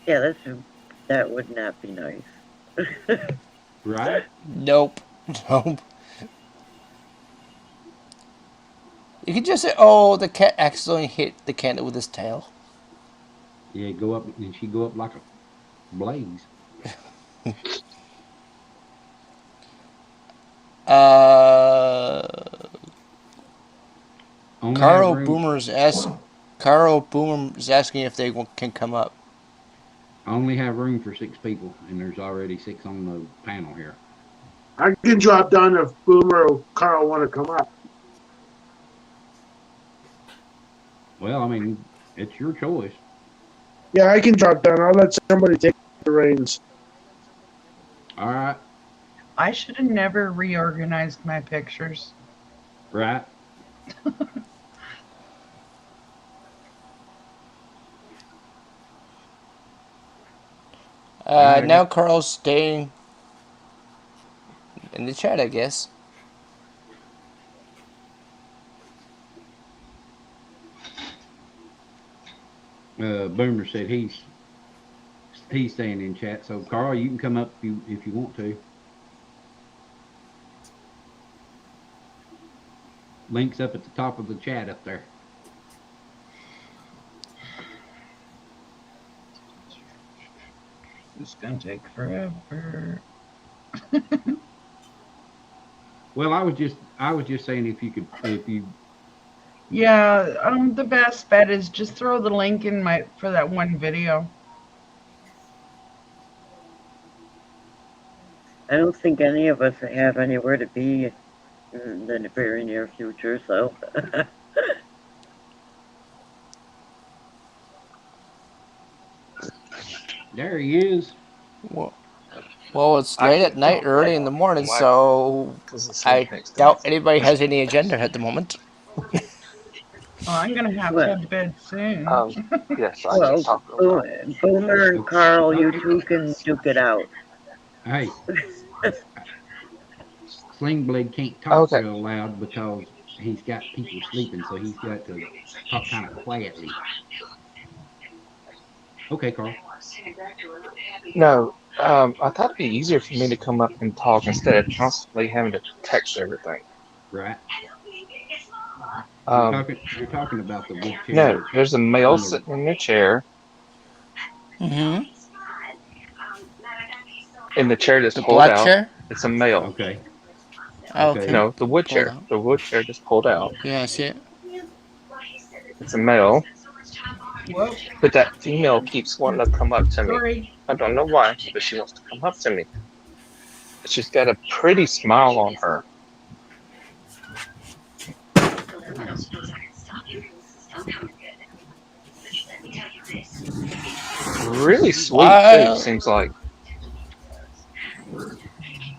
Yeah, that would not be nice. Right? Nope. Nope. You could just say, "Oh, the cat accidentally hit the candle with his tail." Yeah, go up and she go up like a blaze. Uh, only have Carl room. Boomer's asking if they can come up. I only have room for 6 people, and there's already 6 on the panel here. I can drop down if Boomer or Carl want to come up. Well, I mean, it's your choice. Yeah, I can drop down. I'll let somebody take the reins. All right, I should have never reorganized my pictures. right. Alrighty. Now Carl's staying in the chat, I guess. Boomer said he's staying in chat. So Carl, you can come up if you want to. Links up at the top of the chat up there. It's gonna take forever. Well, I was just saying if you. Yeah, the best bet is just throw the link in for that one video. I don't think any of us have anywhere to be in the very near future, so. There he is. Well, it's late at night, early in the morning, so I doubt anybody has any agenda at the moment. Oh, I'm gonna have to head to bed soon. Yes, I Well, can talk a little while. Boomer and Carl, you two can duke it out. Hey, Sling Blade can't talk real loud because he's got people sleeping, so he's got to talk kind of quietly. Okay, Carl. No, I thought it'd be easier for me to come up and talk instead of constantly having to text everything. Right. You're talking about the wood chair. No, there's a male sitting in their chair. Mm-hmm. In the chair that's The pulled black out. chair? It's a male. Okay. Okay. No, the wood Pulled chair. out. The wood chair just pulled out. Yeah, I see it. It's a male. Whoa. But that female keeps wanting to come up to me. Sorry. I don't know why, but she wants to come up to me. She's got a pretty smile on her. Really sweet too, seems like.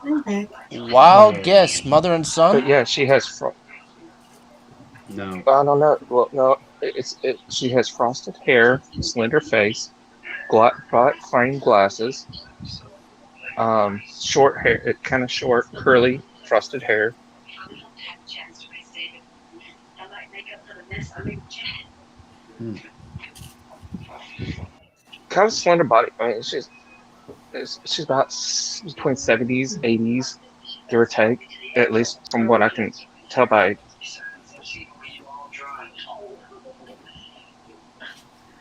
Okay. Wild guess, mother and son. But yeah, she has. No. I don't know. Well, no, she has frosted hair, slender face, black frame glasses, short hair, kind of short, curly, frosted hair. Kind of slender body. I mean, she's about between 70s, 80s, give or take, at least from what I can tell by.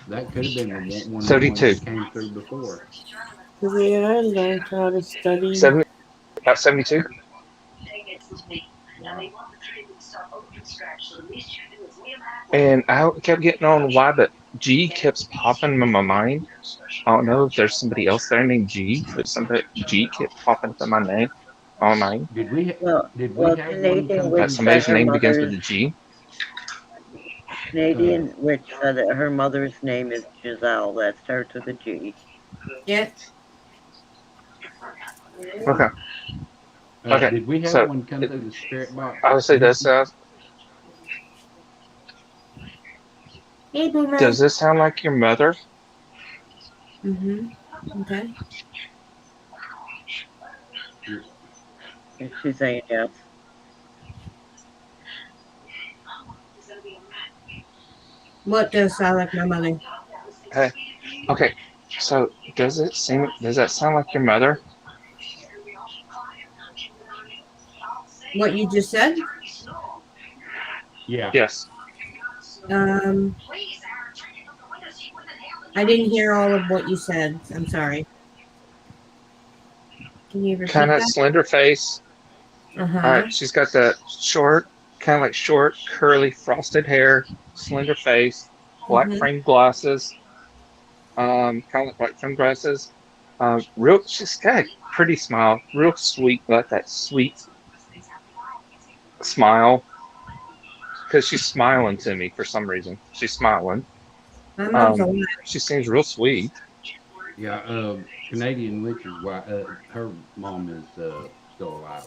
That could have been one 32. that came through before. Where I learned how to study. About 72. And I kept getting on why, but G keeps popping in my mind. I don't know if there's somebody else there named G, but G kept popping up in my name all night. Did we have Canadian Witch somebody's said her name begins with mother's a G? Canadian Witch said that her mother's name is Giselle. That starts with a G. Yeah. Okay. Okay. Did we have one come through the spirit box? I would say this. Hey, Boomer. Does this sound like your mother? Mm-hmm. Okay. She's saying yes. What does sound like my mother? Hey. Okay. So does that sound like your mother? What you just said? Yeah. Yes. I didn't hear all of what you said. I'm sorry. Can you repeat Kind of that? slender face. Uh-huh. All right. She's got that short, kind of like short, curly, frosted hair, slender face, black Mhm. frame glasses, kind of like black frame glasses. Real, she's got a pretty smile, real sweet, like that sweet smile, because she's smiling to me for some reason. She's smiling. My mom's alive. She seems real sweet. Yeah, Canadian Witch's wife, her mom is still alive.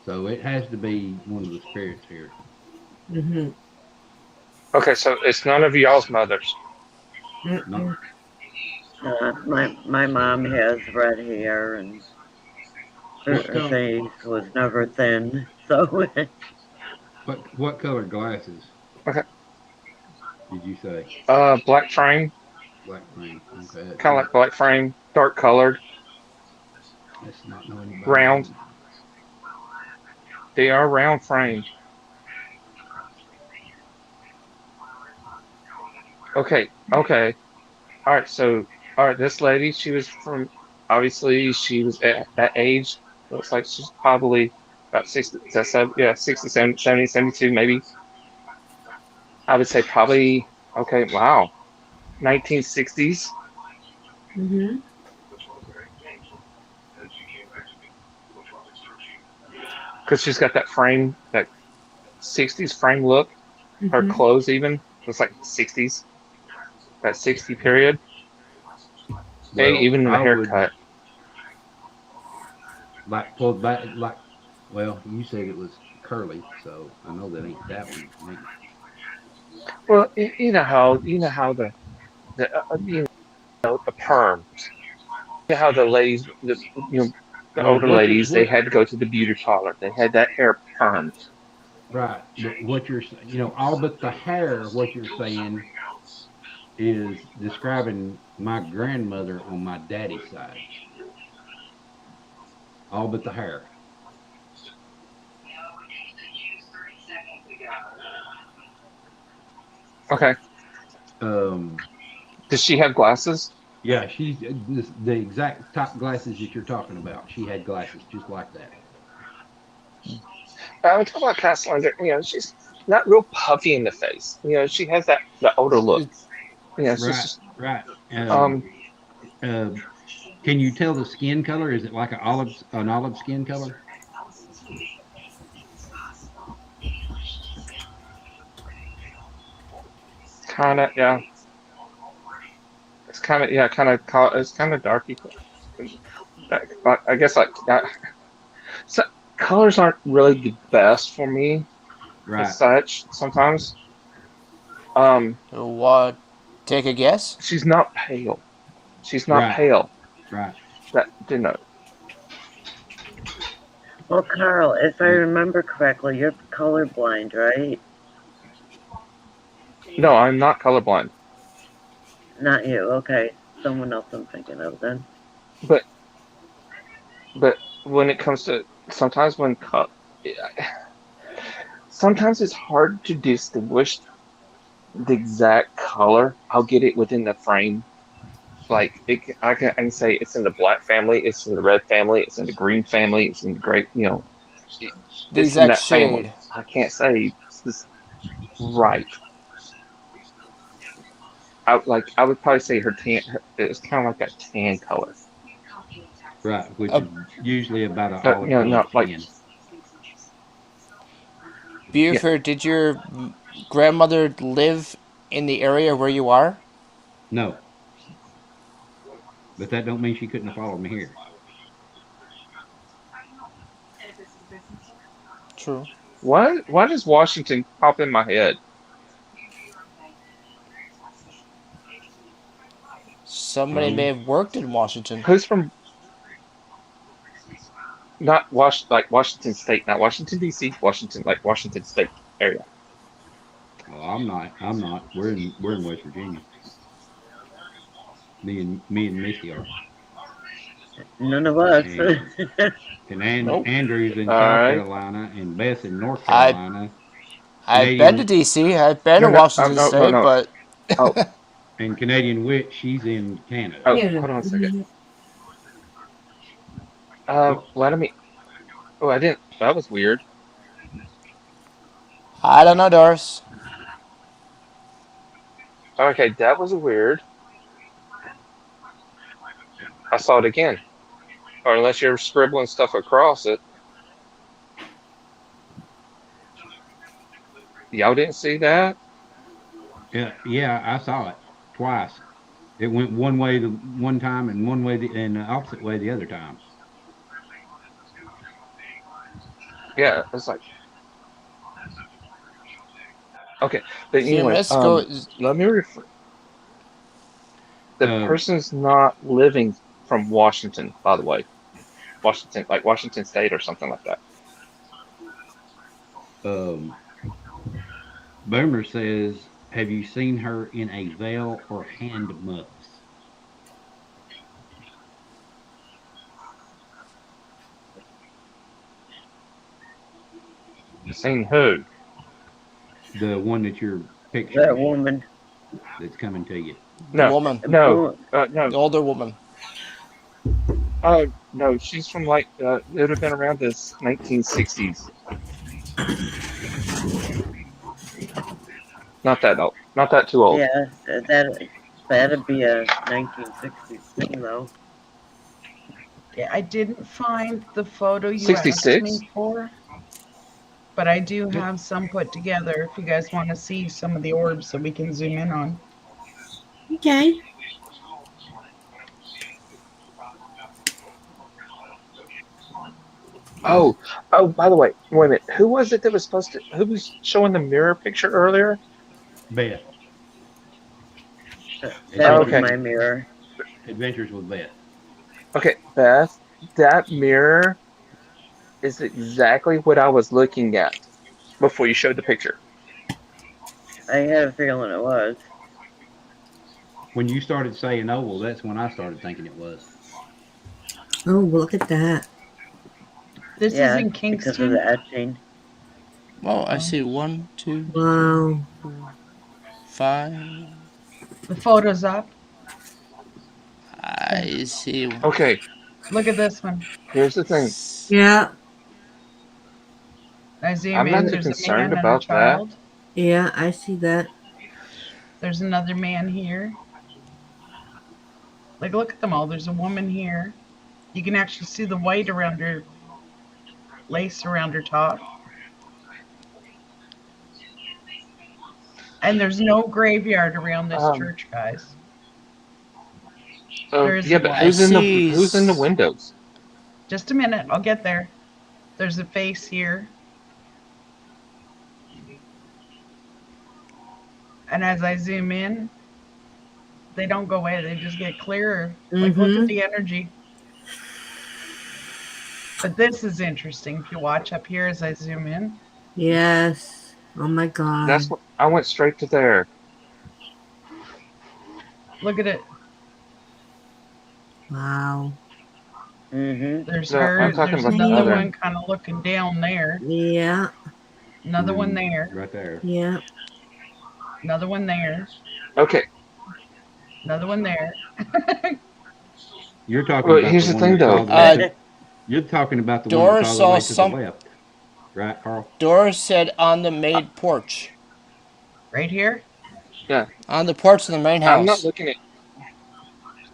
So it has to be one of the spirits here. Mhm. Okay, so it's none of y'all's mothers. No, My mom has red hair and what her color? face was never thin, so What color glasses Okay. did you say? Black frame, Black frame. Okay, kind of like black frame, dark colored, let's not know anybody round. then. They are round frame. Okay, okay. All right, so all right, this lady, she was from obviously she was at that age. Looks like she's probably about 60, yeah, 67, 70, 72 maybe. I would say probably okay, wow. 1960s. Mhm. Because she's got that frame, that 60s frame look. Her Mhm. clothes even looks like 60s, that 60 period. Hey, Well, even in the I would haircut. like pull back like. Well, you said it was curly, so I know that ain't that one to me. Well, you know how the perms. You know how the ladies, the Well, older what you're ladies, they what had to go to the beauty parlor. They had that hair permed. right? But what you're all but the hair. What you're saying is describing my grandmother on my daddy's side. All but the hair. Okay. Um, Does she have glasses? yeah, she's the exact top glasses that you're talking about. She had glasses just like that. I'm talking about kind of slender. She's not real puffy in the face. She has that the older look. It's She's Right, just right. um Uh, can you tell the skin color? Is it like an olive skin color? kind of yeah. It's kind of yeah, it's kind of darky. I guess like so colors aren't really the best for me as Right, such sometimes. Um, what? Take a guess. she's not pale. She's not right, pale. right. That didn't know. well, Carl, if I Uh, remember correctly, you're colorblind, right? No, I'm not colorblind. Not you, okay. Someone else I'm thinking of then. But but when it comes to sometimes sometimes it's hard to distinguish the exact color. I'll get it within the frame. Like I can say it's in the black family, it's in the red family, it's in the green family, it's in the gray. It, The it's in exact that family. shade. I can't say this right. I would probably say her tan. It's kind of like a tan color. right, which Uh, is usually about an olive colored Not like skin. yeah. Buford, did your grandmother live in the area where you are? No, but that don't mean she couldn't have followed me here. True. Why does Washington pop in my head? Somebody may Well, have worked in Washington. Who's from not like Washington State, not Washington D.C., Washington like Washington State area. well, I'm not. I'm not. We're in West Virginia. Me and Misty are, None of us. and Nope. Andrew's in All South right. Carolina, and Beth in North I Carolina. I've been to Canadian D.C. I've been No, to no, Washington no, no, State, no. but Oh, and Canadian Witch, she's in Canada. oh, Yeah. hold on a second. Mhm. What? Let me. Oh, I didn't. That was weird. I don't know, Doris. Okay, that was weird. I saw it again. Or unless you're scribbling stuff across it. Y'all didn't see that? Yeah, I saw it twice. It went one way the one time and one way and the opposite way the other time. Yeah, it's like okay. But See, anyway, let's go. let me refer. The Uh, person's not living from Washington, by the way. Washington, like Washington State or something like that. um, Boomer says, "Have you seen her in a veil or hand muffs?" Seen who? The one that you're That picturing woman, that's coming to you. The No, woman, no, boom, no. the older woman. No. She's from like it would have been around this 1960s. Not that old. Not that too old. yeah, that'd be a 1960s thing though. Yeah, I didn't find the photo you asked me 66. for, but I do Yep. have some put together if you guys want to see some of the orbs that we can zoom in on. Okay. Oh, oh. By the way, wait a minute. Who was it that was supposed to? Who was showing the mirror picture earlier? Beth. That Oh, was Adventures okay, my with mirror. Adventures with Beth. okay, Beth. That mirror is exactly what I was looking at before you showed the picture. I had a feeling it was. When you started saying oval, that's when I started thinking it was. Oh, look at that. This is Yeah, in because of the Kingston. etching. Well, I Oh. see 1, 2, 3, Wow. 4, 5. The photo's up. I see Okay, Look at this one. here's the thing. Yeah. I zoom I'm not in. too There's a concerned man and a about that. child. Yeah, I see that. There's another man here. Like, look at them all. There's a woman here. You can actually see the white around her lace around her top. And there's no graveyard around this Um, church, guys. so There yeah, isn't but I one. see. who's in the windows? Just a minute. I'll get there. There's a face here. And as I zoom in, they don't go away. They just get clearer. Like, look at Mm-hmm. the energy. But this is interesting. If you watch up here as I zoom in, Yes. Oh my God. That's what I went straight to there. look at it. Wow. Mm-hmm. There's No, I'm her. talking There's about the another other. one kind of looking down there. Yeah. Another one there. Right there. Yeah. Another one there. Okay, Another one there. You're talking well, about the here's the one thing that's though. all the way Uh, to. You're talking about the one that's Doris all the saw way to the some. left, right, Carl? Doris said on the maid porch. Right here. Yeah, On the porch of the main I'm not house. looking at.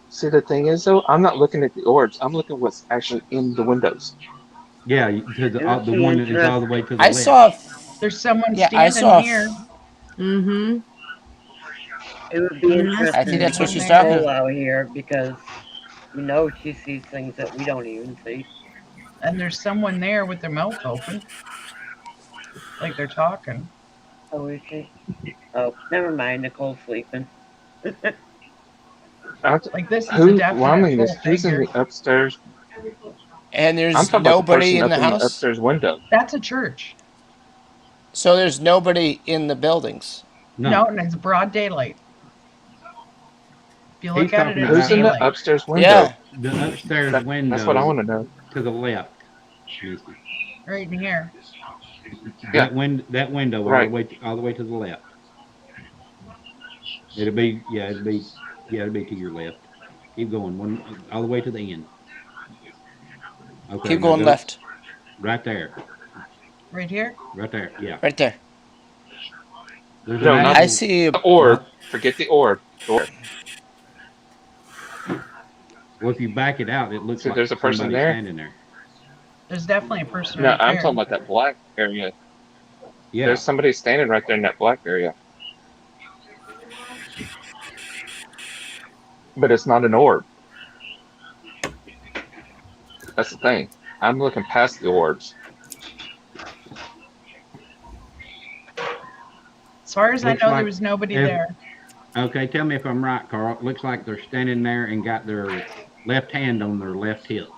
See, the thing is though, I'm not looking at the orbs. I'm looking at what's actually in the windows. Yeah, to It would the be one that is all interesting. the way to the I left. saw. There's someone Yeah, I standing saw. here. Mm-hmm. It would be Yes. I interesting think There's to that's what one get she's there. talking. Nicole out here because you know she sees things that we don't even see. And there's someone there with their mouth open. Like they're talking. Oh, is she? Oh, never mind. Nicole's sleeping. Like this is a Who? Well, I definite mean, full who's in figure. the upstairs? And I'm there's talking about the nobody person in up the in the house. upstairs window. That's a church. So there's nobody in the buildings. No, No, and it's broad daylight. If you he's look at it, talking it's Who's about in the daylight. upstairs window? Yeah. the upstairs That's what I window want to know. to the left, Misty. Right in here. Yeah, That window right. all the way to the left. It'll be to your left. Keep going one all the way to the end. Okay, Keep now going go left. right there, Right here. right there. Yeah, Right there. There's No, an not I actual, see. the orb. huh? Forget the orb. The orb. Well, if you back it out, it looks See, like there's a person somebody there. standing there. There's definitely a person No, right I'm there. talking about that black area. Yeah. There's somebody standing right there in that black area. But it's not an orb. That's the thing. I'm looking past the orbs. As far as I Looks know, there like was nobody if there. okay, tell me if I'm right, Carl. It looks like they're standing there and got their left hand on their left hip.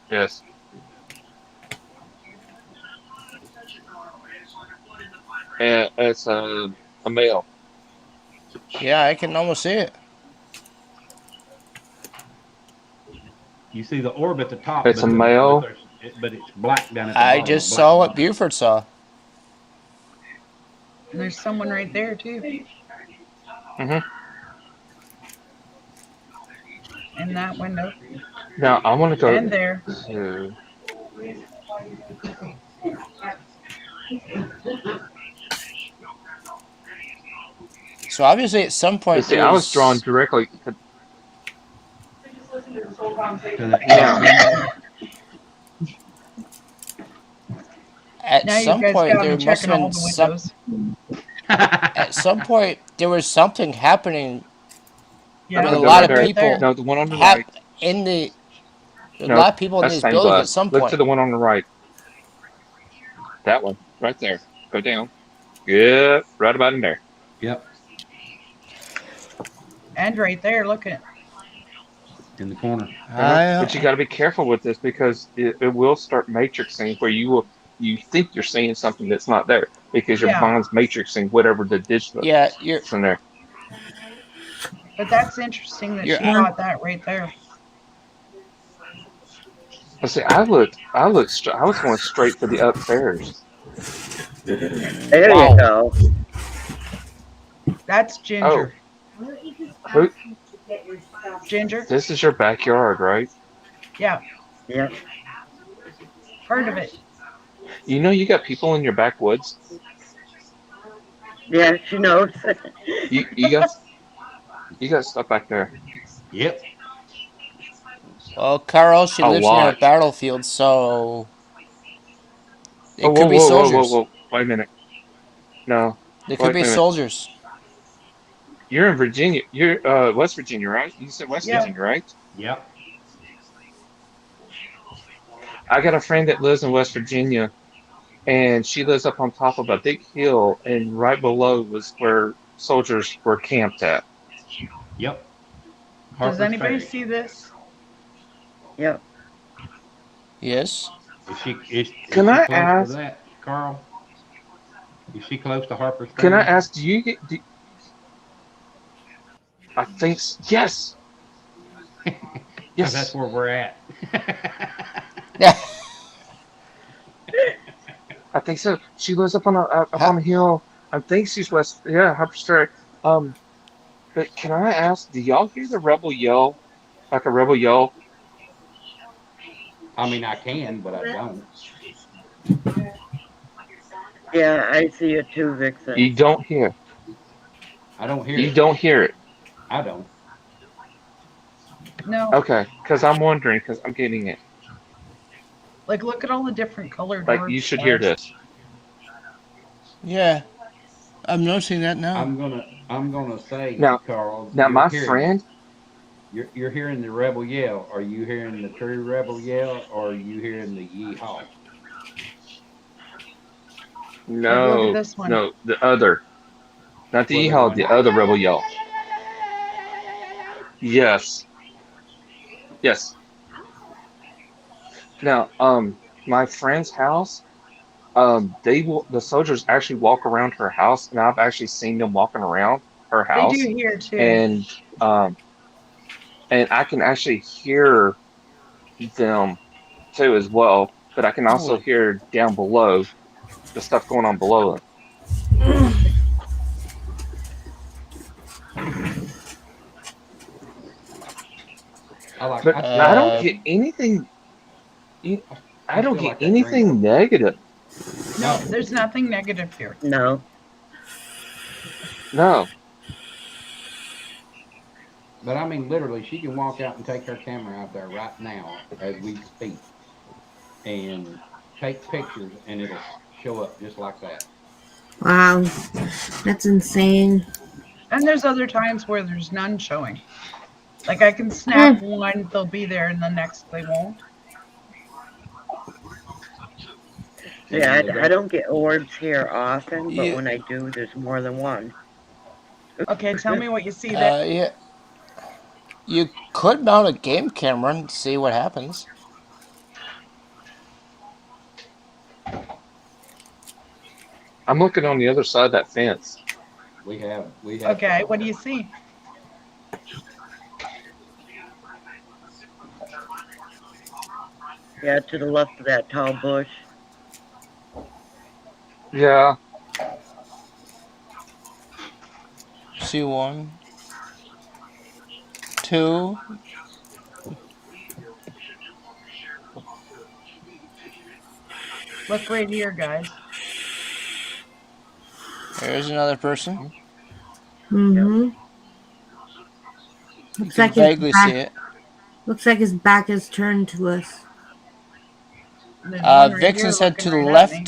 Yes. And it's a male. Yeah, I can almost see it. You see the orb at the top, It's a but male. it's black down at the I bottom, a just black saw what bottom. Buford saw. And there's someone right there too, Hmm. in that window, Now I want to go and there. to. So obviously, at some You point see, there I was drawn was. directly to. To that top Now, window. At Now you some guys point got me there must checking have all been the some. windows. At some point there was something happening Yeah, with a window lot right of there. right there. people. No, the one on the right. In the. A No, lot of people in that's these stained buildings at glass. some Look to point. the one on the right. That one, right there. Go down. Yeah, right about in there. Yep, And right there, look at. in the corner. But you got to be careful with this because it will start matrixing where you think you're seeing something that's not there because your Yeah, mind's matrixing whatever the digital Yeah, is in there. but that's interesting that you're she caught that right there. But see, I was going straight for the upstairs. There you wow. go. That's Oh, Ginger. who? Ginger? This is your backyard, right? Yeah, Yep. part of it. You know you got people in your backwoods. Yeah, she knows. You got stuff back there. Yep. Well, Carl, she A lives near a lot. battlefield, so Oh, it whoa, could be whoa, whoa, whoa, soldiers. whoa! Wait a minute. No, They could wait be a minute. soldiers. You're in Virginia. You're West Virginia, right? You said West Yeah. Virginia, right? Yep. I got a friend that lives in West Virginia, and she lives up on top of a big hill, and right below was where soldiers were camped at. Yep. Does Harper's anybody Ferry. see this? Yep. Yes. Is Can she I close to ask? that, Carl? Is she close to Harper's Can I Ferry? ask? I think yes, Because that's yes. where we're at. Yeah. I think so. She lives up on a Ha- hill. I think she's west. Yeah, Harper's Ferry. But can I ask? Do y'all hear the rebel yell? Like a rebel yell? I mean, I can, but I don't. Yeah, I see it too, Vixen. You don't hear. I don't hear You it. don't hear it. I don't. No. Okay, because I'm wondering, because I'm getting it. Like, look at all the different colored Like, orbs. you should hear this. yeah. I'm noticing that now. I'm gonna say, Now, Carl, now you're my hearing it. friend, You're hearing the rebel yell. Are you hearing the true rebel yell, or are you hearing the yeehaw? Like, look at no, this one. no, the other. Not the Where they're yeehaw, going. the other rebel yell. Yes, yes. Now, my friend's house, the soldiers actually walk around her house, and I've actually seen them walking around her They do house, here too. and um, and I can actually hear them too as well, but I can also Holy! hear down below the stuff going on below them. But I I still don't Uh, get anything. I I don't still get like that green anything one. negative. No, No. there's nothing negative here. No. No. But I mean, literally, she can walk out and take her camera out there right now as we speak and take pictures, and it'll show up just like that. Wow. That's insane. And there's other times where there's none showing. Like I can snap one, they'll be there, and the next they won't. Yeah, I don't get orbs here often, but You- when I do, there's more than one. Okay, tell me what you see there. Yeah. You could mount a game camera and see what happens. I'm looking on the other side of that fence. We have. Okay, what do you see? Yeah, to the left of that tall bush. Yeah. See one. Two. Look right here, guys. There's another person. Mm-hmm. You Looks can like his vaguely see back. it. Looks like his back is turned to us. There's one right Vixen here said to the looking right at me.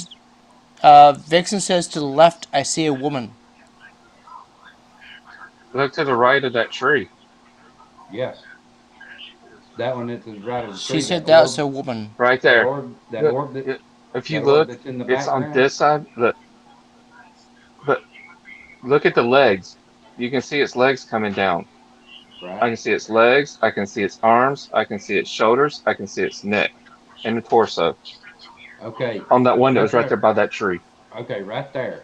left. Vixen says to the left, I see a woman. Look to the right of that tree. Yes. That one that's right of the tree. She said that that's orb, a woman. Right that there. orb, that Look, orb that, if you that orb look, that's in the it's on background. this side. But look at the legs. You can see its legs coming down. I Right. can see its legs. I can see its arms. I can see its shoulders. I can see its neck and the torso. Okay. On that one that was Right right there there. by that tree. Okay, right there.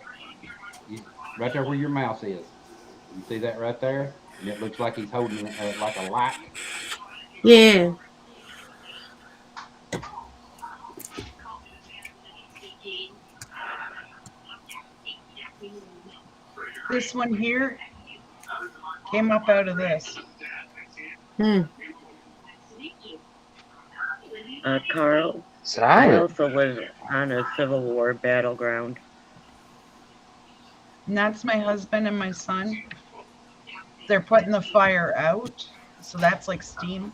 Right there where your mouse is. You see that right there? And it looks like he's holding like a light. Yeah. This one here came up out of this. Carl, I Silent. also was on a Civil War battleground. And that's my husband and my son. They're putting the fire out, so that's like steam.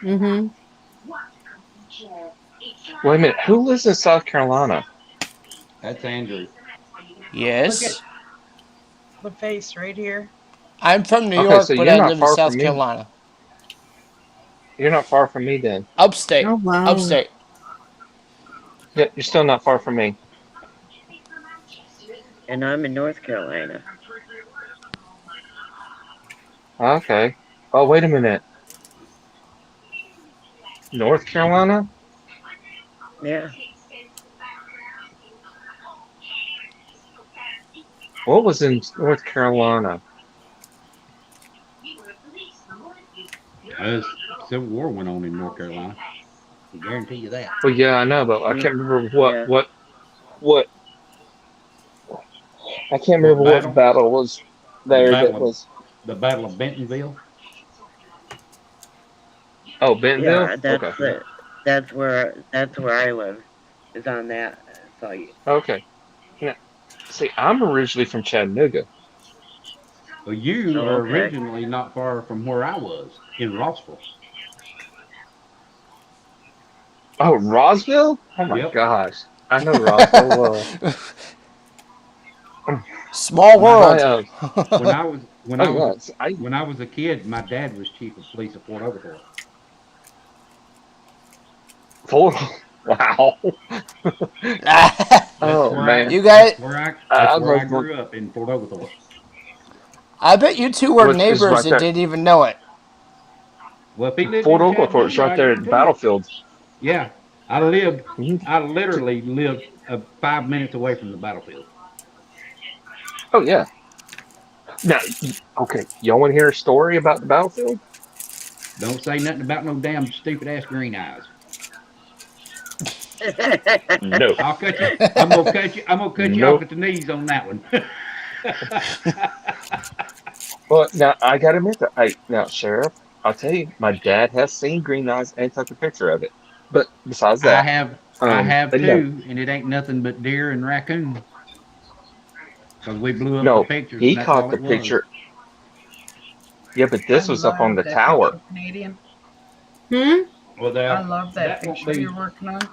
Mm-hmm. Wait a minute. Who lives in South Carolina? That's Andrew. Yes. Look at the face right here. I'm from New Okay, York, so but you're I not live in far South from me. Carolina. You're not far from me then. Upstate. Oh, wow. Upstate. Yeah, you're still not far from me. And I'm in North Carolina. Okay. Oh, wait a minute. North Carolina? Yeah. What was in North Carolina? Civil War went on in North Carolina. I guarantee you that. Well, yeah, I know, but I can't remember Yeah. what. I can't remember What what battle was The there that battle of was. the Battle of Bentonville. Oh, Bentonville? Yeah, that's Okay. that's where I live. Is on that. So Okay. Now, see, I'm originally from Chattanooga. Well, you Oh, are okay. originally not far from where I was in Rossville. Oh, Roswell? Oh my Yep. gosh. I know Roswell well. Small world. When I was when I Oh, was yes. when I was a kid, my dad was chief of police of Fort Oglethorpe. Wow. That's Oh, where man. I, You guys, that's where I I that's where I was grew up in Fort Oglethorpe. I bet you two were Which is neighbors right and there. didn't even know it. Well, if he lived Fort in Oglethorpe's Chattanooga, right I there at the guarantee you. battlefield. Yeah, Mhm. I literally lived 5 minutes away from the battlefield. Oh, yeah. Now, okay, y'all want to hear a story about the battlefield? Don't say nothing about no damn stupid ass green eyes. No. I'll cut you. I'm gonna cut you. I'm gonna cut you off Nope. at the knees on that one. Well, now, I got to admit that. Now, Sheriff, I'll tell you, my dad has seen Green Eyes and took a picture of it. But besides I that, have I have But no, too, and it ain't nothing but deer and raccoons. Because we blew up the no, pictures, he and that's caught all the it was. picture. Yeah, but I this was up on love the that picture, tower. Canadian. Hmm? Well, I that love that that won't picture be you're working on.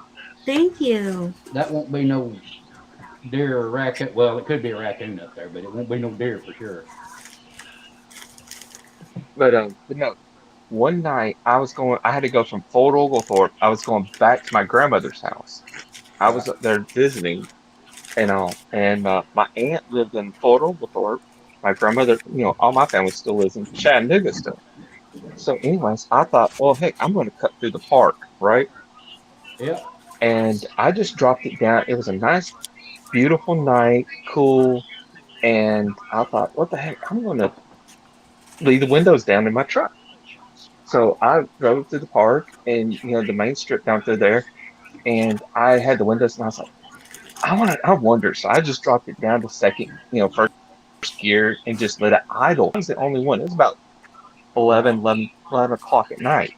Thank you. that won't be no deer or raccoon. Well, it could be a raccoon up there, but it won't be no deer for sure. But no, one night I had to go from Fort Oglethorpe. I was going back to my grandmother's house. I Right. was up there visiting and all, and my aunt lived in Fort Oglethorpe. My grandmother, all my family still lives in Chattanooga still. So, anyways, I thought, well, heck, I'm going to cut through the park, right? Yep. And I just dropped it down. It was a nice, beautiful night, cool. And I thought, what the heck? I'm going to leave the windows down in my truck. So I drove through the park and, the main strip down through there. And I had the windows and I was like, I wonder. So I just dropped it down to second, first gear and just let it idle. I was the only one. It was about Right. 11 o'clock at night.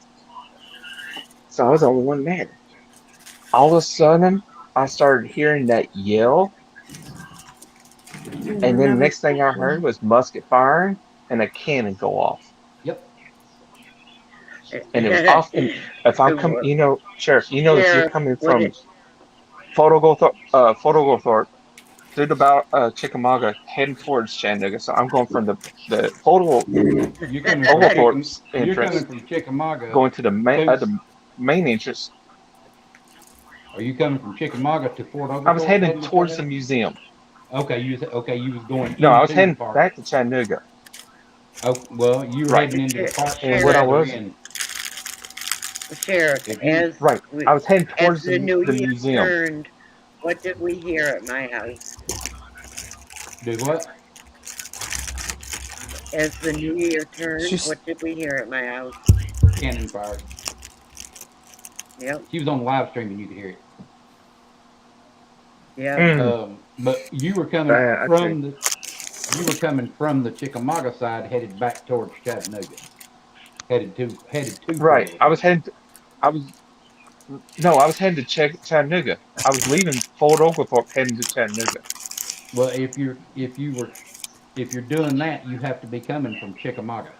So I was the only one there. All of a sudden, I started hearing that yell. And And then the another next thing I heard was musket firing and a cannon go off. Yep. And it was off. And if I'm coming, Sheriff, if you're Sheriff, coming what from it, Photogothorpe through the Chickamauga heading towards Chattanooga. So I'm going from the You coming from Oglethorpe's You're coming entrance, from Chickamauga going to to. the main entrance. Are you coming from Chickamauga to Fort I was Oglethorpe heading heading to towards the Chattanooga? museum. Okay. You was going No, I was into the heading park. back to Chattanooga. Oh, well, you were Right. heading into the park from And what I Sheriff, further was, in. Sheriff, If you right. I was heading as towards the new the year museum. turned, what did we hear at my house? do what? As the new year turned, She's what did we hear at my house? Cannon fire. Yep, She was on the live stream and you could hear it. yep. Mm, But you were coming I see. from the Chickamauga side, headed back towards Chattanooga, headed to Fort Right. Oglethorpe. I was No, I was heading to Chattanooga. I was leaving Fort Oglethorpe, heading to Chattanooga. Well, if you're doing that, you have to be coming from Chickamauga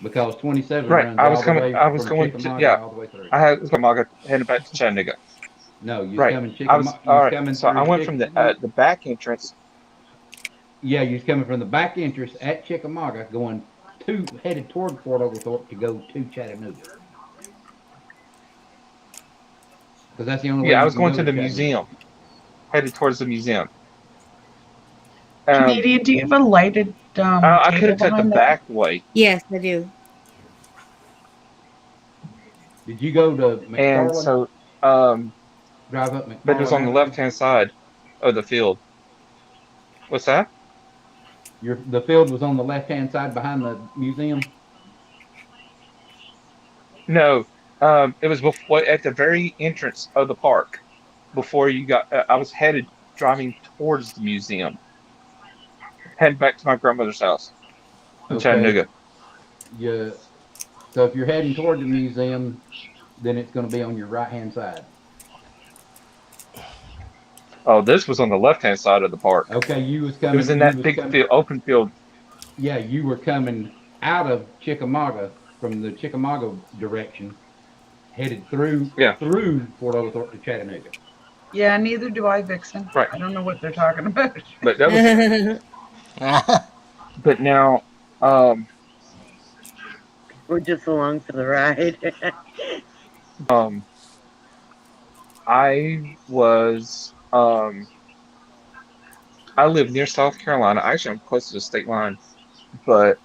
because 27 Right. runs all the way I was from going to, Chickamauga yeah. all the way through. I had Chickamauga heading back to Chattanooga. No, you was Right. coming I was, You all was right. coming So I through went from the back entrance. Yeah, you was coming from the back entrance at Chickamauga, headed toward Fort Oglethorpe to go to Chattanooga, because that's the only way Yeah, I you was can going go to to the Chattanooga. museum, headed towards the museum. Um, Canadian, do you have a lighted I could table have took the behind there? back way. Yes, I do. Did you go to And McFarland? so, Drive up but it was McFarland on the Avenue? left-hand side of the field. What's that? The field was on the left hand side behind the museum. No, it was before, at the very entrance of the park before you got, I was driving towards the museum, heading back to my grandmother's house in Okay, Chattanooga. you. So if you're heading toward the museum, then it's going to be on your right hand side. Oh, this was on the left-hand side of the park. Okay, you was It was coming. in You that was big coming. field, open field. Yeah, you were coming out of Chickamauga from the Chickamauga direction, headed Yeah, through Fort Oglethorpe to Chattanooga. Yeah, neither do I, Vixen. right. I don't know what they're talking about. But that was, but now, um, We're just along for the ride. um, I was, I live near South Carolina. Actually, I'm close to the state line. But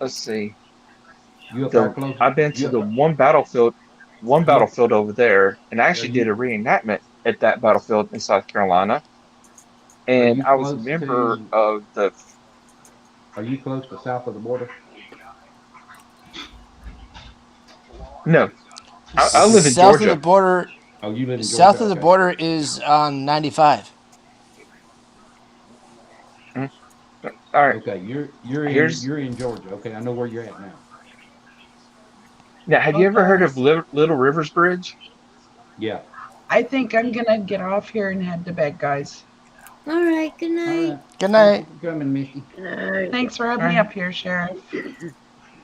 let's see. You up there close? I've been to You up the there? one You up? battlefield over there, and Are actually did you a reenactment at that battlefield in South Carolina. are And you I was a close member to of the. Are you close to south of the border? No, I Okay. live in south of the Georgia. border. Oh, you live in South Georgia. of the Okay. border is on 95. Mhm. All right. Okay, Here's you're in Georgia. Okay, I know where you're at now. now. Have you ever heard Okay. of Little Rivers Bridge? Yeah. I think I'm gonna get off here and head to bed, guys. All right. Good All night. right. Good Thank you night. for coming, Misty. Good Thanks for All having me right. up here, Sheriff.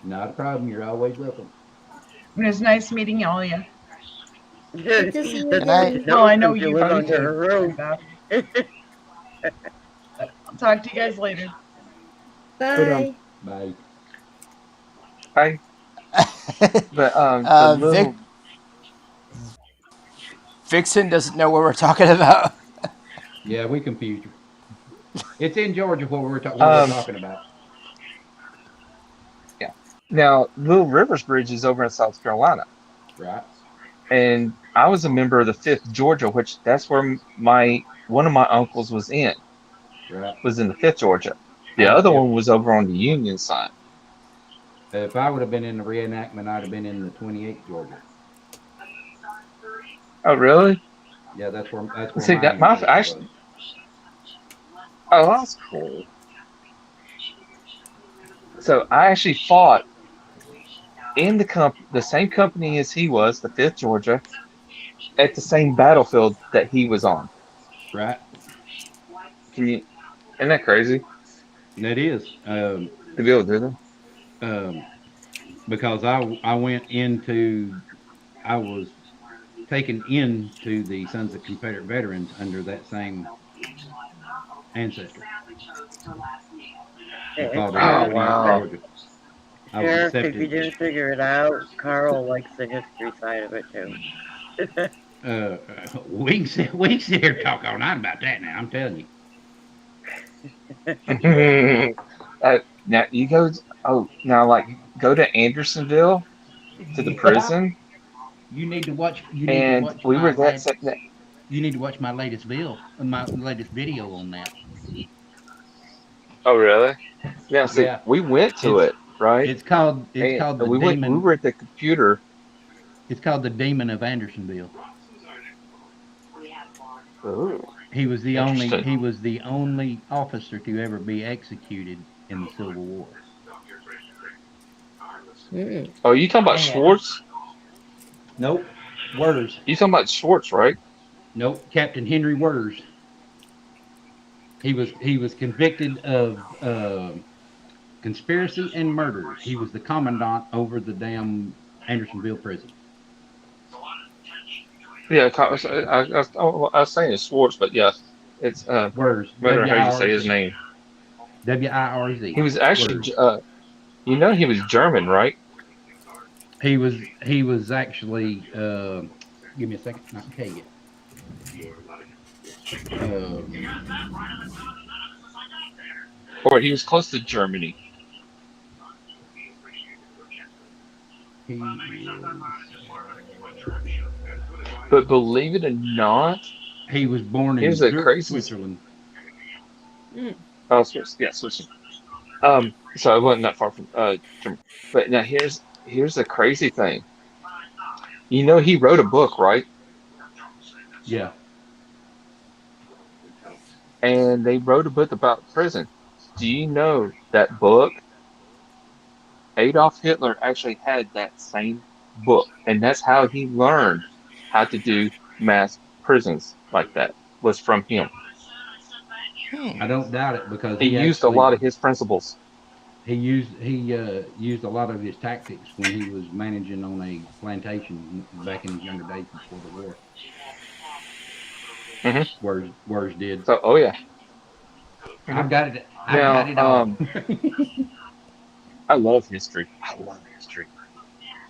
Not a problem. You're always welcome. It was nice meeting all of you. Good to see you Good That's good night. to again. Well, know I know since you you live Oh, you guys under too. a and roof. Beth. I'll talk to you guys later. But Bye. Bye. I but the Vic little Vixen doesn't know what we're talking about. Yeah, we confused you. It's in Georgia what we're um talking about, yeah. Now Little Rivers Bridge is over in South Carolina, right? and I was a member of the Fifth Georgia, which that's where my one of my uncles Right. was in the Fifth Georgia. The I other if one was over on the Union side. if I would have been in the reenactment, I'd have been in the 28th Georgia. Oh, really? Yeah, that's where See my that my ancestor was. actually. Oh, that's cool. So I actually fought in the same company as he was, the Fifth Georgia, at the same battlefield that he was on. Right. Can you? Isn't that crazy That is. to be able to do that? Um, because I went into I was taken into the Sons of Confederate Veterans under that same ancestor. It's Hey, called the Oh Sheriff, 28th wow. Georgia. I was Sheriff, if you accepted. didn't figure it out, Carl likes the history side of it too. We can sit here and talk all night about that. Now I'm telling you. Now you go. Oh, now like go to Andersonville to the Yeah. prison, You need to watch. You need to and watch we my were that. lad. You need to watch my latest video on that. Oh really? Yeah. See, Yeah. we went to It's it, right? it's called the And we demon. were at the computer. It's called the Demon of Andersonville. Ooh, He was the only interesting. he was the only officer to ever be executed in the Civil War. Mm. Oh, you talking about Yeah. Schwartz? Nope. Wers. You talking about Schwartz, right? Nope. Captain Henry Wers. He was convicted of conspiracy and murder. He was the commandant over the damn Andersonville prison. Yeah, I was saying it's Schwartz, but yeah, it's Wers. whether W how I you R say his Z. name. W-I-R-Z. He was actually Wers. he was German, right? He was actually. Give me a second. I can tell you. Um, Or he was close to Germany. he is. But believe it or not, He was born here's in the Zurich, craziest. Switzerland. Mm. Oh, Swiss, yeah, Switzerland. So it wasn't that far from Germany. But now here's the crazy thing. You know, he wrote a book, right? Yeah. And they wrote a book about prison. Do you know that book? Adolf Hitler actually had that same book, and that's how he learned how to do mass prisons like that. Was from him. I don't doubt it because He used a lot of his principles. he used a lot of his tactics when he was managing on a plantation back in his younger days before the war. Hmm. Where's did. So, oh yeah. Hmm. I've got it. I've got Now, it all. I love history. I love history.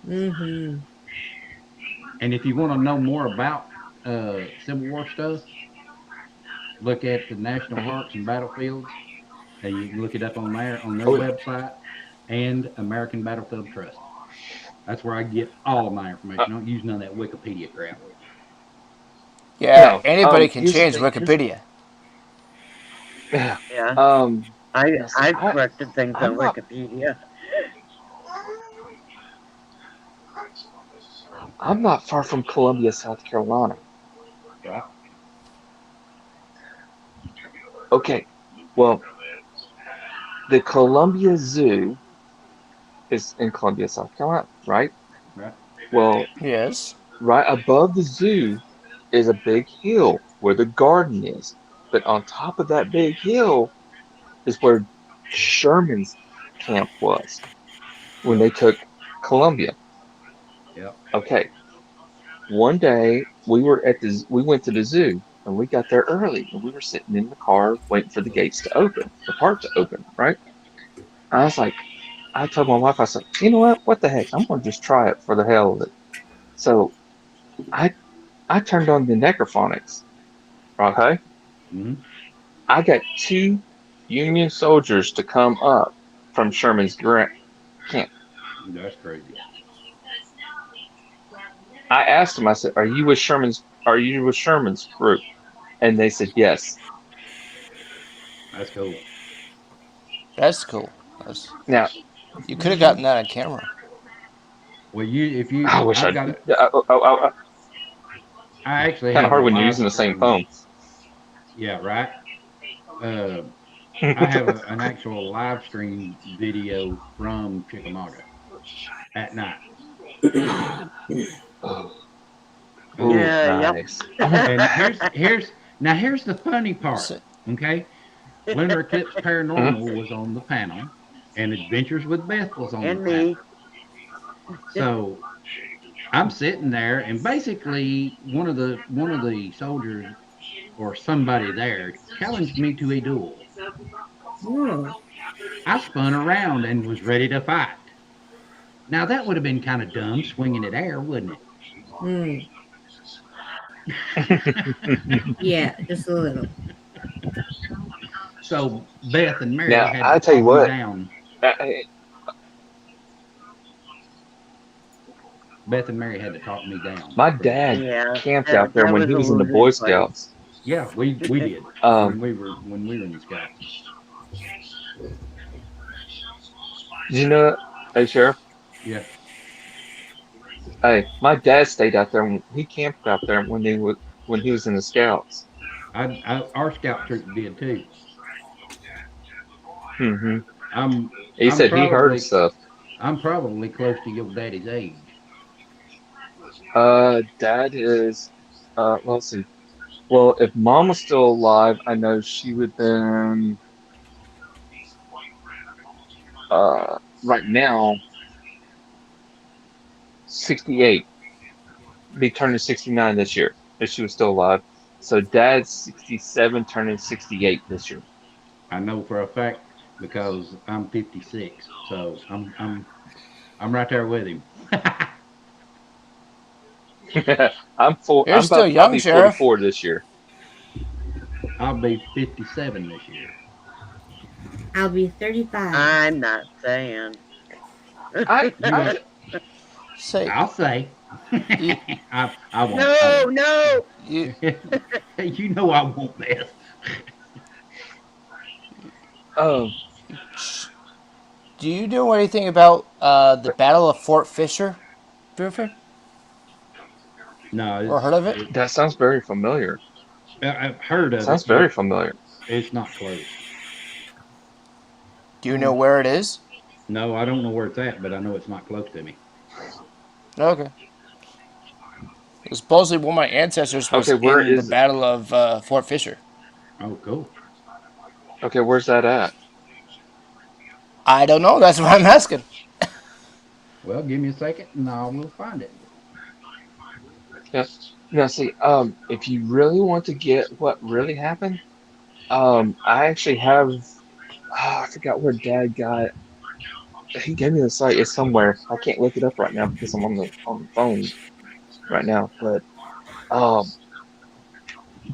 Mm-hmm. And if you want to know more about Civil War stuff, look at the national Hmm. parks and battlefields. And you can look it up on there on their Oh yeah. website and American Battlefield Trust. That's where I get all of my Uh, information. I don't use none of that Wikipedia crap. Yeah, no. anybody can Here's the change thing. Here's Wikipedia. yeah. Yeah, Now see, I've corrected things I'm on not Wikipedia. I'm not far from Columbia, South Carolina. Right? Okay. Well, The Columbia Zoo is in Columbia, South Carolina, right? Right. Well, Yes. right above the zoo is a big hill where the garden is. But on top of that big hill is where Sherman's camp was when they took Columbia. Yep. Okay, one day we went to the zoo and we got there early and we were sitting in the car waiting for the gates to open, the park to open, right? I was like, I told my wife, I said, you know what? What the heck? I'm gonna just try it for the hell of it. So I I turned on the necrophonics. Okay, Hmm. I got two Union soldiers to come up from Sherman's camp. That's crazy. I asked them. I said, Are you with Sherman's group?" And they said yes. That's cool. That's cool. That's, Now you could have gotten that on camera. Well, if you, I wish I've I. got it. Oh, I actually kind of have a hard when you're live using the same stream. phone. Yeah, right. Uh, I have an actual live stream video from Chickamauga at night. Oh, ooh, Okay. Yeah, yep. nice. Oh, And here's the funny part. So, Okay. Lunar Eclipse mhm. Paranormal was on the panel, and Adventures with Beth was on the And panel. me. So I'm sitting there, and basically one of the soldiers or somebody there challenged me to a duel. Hmm. I spun around and was ready to fight. Now that would have been kind of dumb, swinging at air, wouldn't Hmm. it? Yeah, just a little. So Beth and Mary Now had to I tell you talk me what. down. I, Beth and Mary had to talk me down my from that. dad Yeah, camped out that there that when was he a was in the Boy losing place. Scouts. Yeah, we did Um, when we were in the scouts. did you know that? Hey, Sheriff. Yeah, Hey, my dad stayed out there. He camped out there when he was in the Scouts. our scout troop did too. Hmm. I'm He I'm said he heard probably stuff. I'm probably close to your daddy's age. Dad is. Let's see. Well, if Mom was still alive, I know she would been. Right now, 68. Be turning 69 this year if she was still alive. So Dad's 67, turning 68 this year. I know for a fact because I'm 56, so I'm right there with him. I'm full. you're still I'll young, be Sheriff. 44 this year. I'll be 57 this year. I'll be 35. I'm not saying. I You I want? ju- Say, I'll say. you, I won't. I No, won't. no. you, You know I won't, Beth. um do you know anything about the Battle of Fort Fisher, Buford? No, Or heard of it? that sounds very familiar. I've heard of Sounds it, very but familiar. it's not close. Do you know where it is? No, I don't know where it's at, but I know it's not close to me. Okay. Supposedly one of my ancestors Okay, was where in the is it? Battle of Fort Fisher. Oh, cool. Okay, where's that at? I don't know. That's what I'm asking. Well, give me a second, and I will find it. Yeah. Now see, if you really want to get what really happened, I actually have I forgot where Dad got. He gave me the site. It's somewhere. I can't look it up right now because I'm on the phone right now. But um,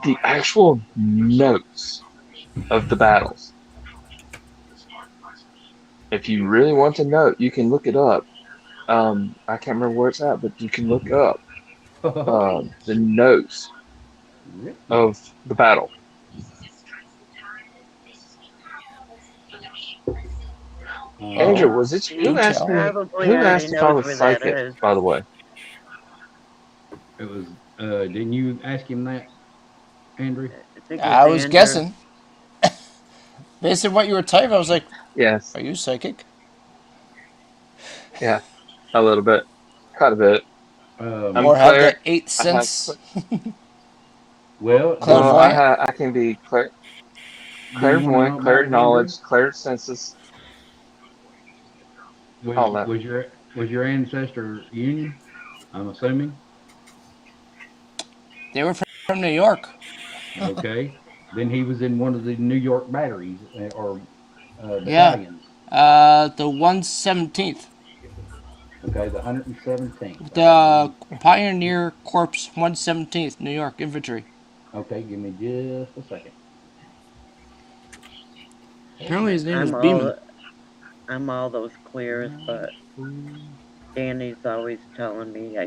the actual notes of the battles. If you really want to know, you can look it up. I can't remember where it's at, but you can look up the notes Really? of the battle. Andrew, Uh, Oh, was it do who asked tell. me? Probably Who already asked if I knows was where that psychic? is. By the way, it was. Didn't you ask him that, Andrew? I think it was I was Andrew. guessing. Based on what you were typing, I was like, Yes. Are you psychic? Yeah. A little bit. Quite a bit. Um, I'm Or have the clear. eighth I have. sense? well, Well, Clairvoyant? I can be do you want to know clairvoyant, about clear it, Andrew? knowledge, clear senses, Was all that. was your ancestor Union? I'm assuming. They were from New York. Okay. Then he was in one of the New York batteries or Yeah. battalions. The 117th. Okay, the 117th. All right, The Pioneer Corps 117th, New York Infantry. okay, give me just a second. Apparently his name was I'm Beeman. all those clears, but Danny's always telling me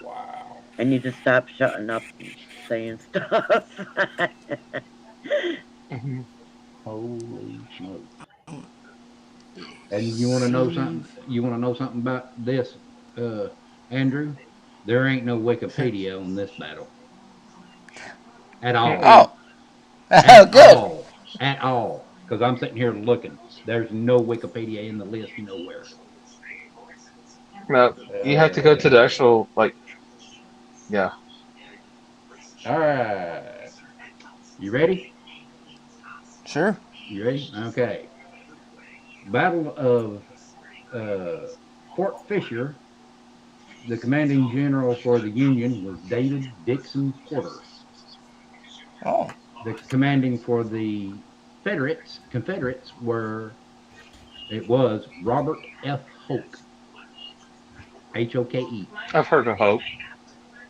Wow. I need to stop shutting up and saying stuff. Hmm. Holy smokes. And you want to know something? You want to know something about this, uh, Andrew? There ain't no Wikipedia on this battle at all. Mm-mm. Oh, At good. all. At all. Because I'm sitting here looking. There's no Wikipedia in the list nowhere. No, you have to go to the actual, like, yeah. All right. You ready? Sure. You ready? Okay. Battle of Fort Fisher. The commanding general for the Union was David Dixon Porter. Oh, The commanding for the Confederates was Robert F. Hoke, Hoke. I've heard of Hope.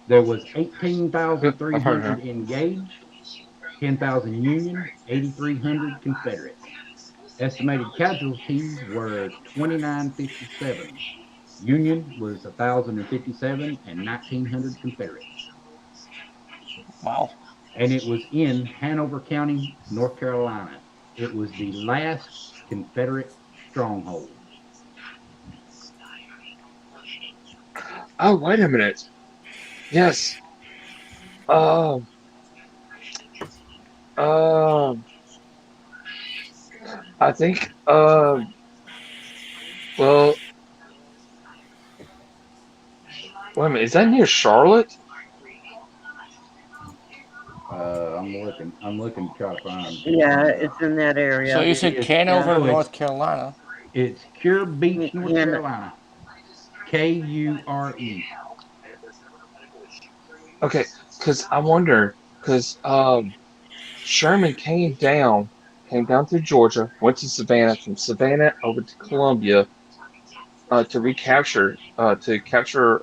There was Yep, I've heard of 18,300 her. engaged, 10,000 Union, 8,300 Confederate. Estimated casualties were 2,957. Union was 1,057 and 1,900 Confederate. wow. And it was in Hanover County, North Carolina. It was the last Confederate stronghold. Oh, wait a minute. Yes. Um, um, I think, well, wait a minute. Is that near Charlotte? I'm looking. I'm looking to try to find. Yeah, it's in that So area. you It said is. Canover, No, North Carolina. it's Cure Beach, North And Carolina. Kure. Okay, because I wonder, because Sherman came down through Georgia, went to Savannah, from Savannah over to Columbia, to capture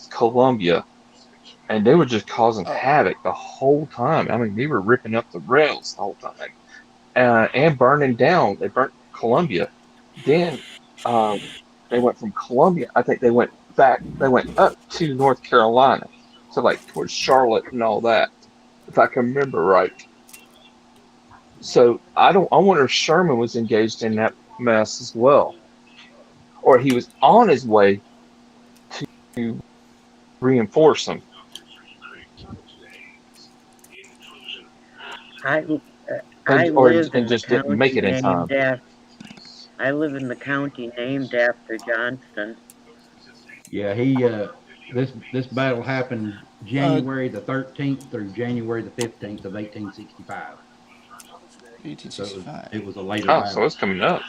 Columbia, and they were just causing Oh, havoc the whole time. I mean, they were ripping up the rails the whole time, and burning down. They burnt Columbia. Then they went from Columbia. I think they went back. They went up to North Carolina, so like towards Charlotte and all that, if I can remember right. So I don't. I wonder if Sherman was engaged in that mess as well, or he was on his way to reinforce them, I and I or live and in the just didn't make county it in time. named after I live in the county named after Johnston. Yeah, he. This battle happened uh, January the 13th through January the 15th of 1865. So it was 1865. it was a later Oh, so battle. it's coming up.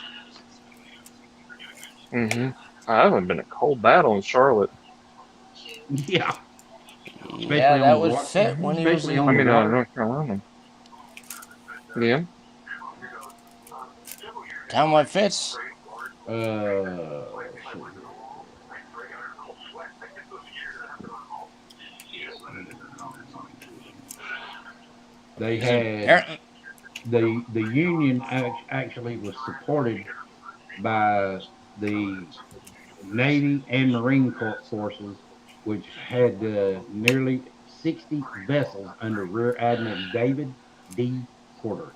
Hmm. I haven't been a cold battle in Charlotte. Yeah, Yeah, especially on that the would water. fit when he was Especially in. on I the mean, water. North Carolina. Yeah. Time what fits. Let's see here. They Is it had apparently? the Union actually was supported by the Navy and Marine forces, which had nearly 60 vessels under Rear Admiral David D. Porter.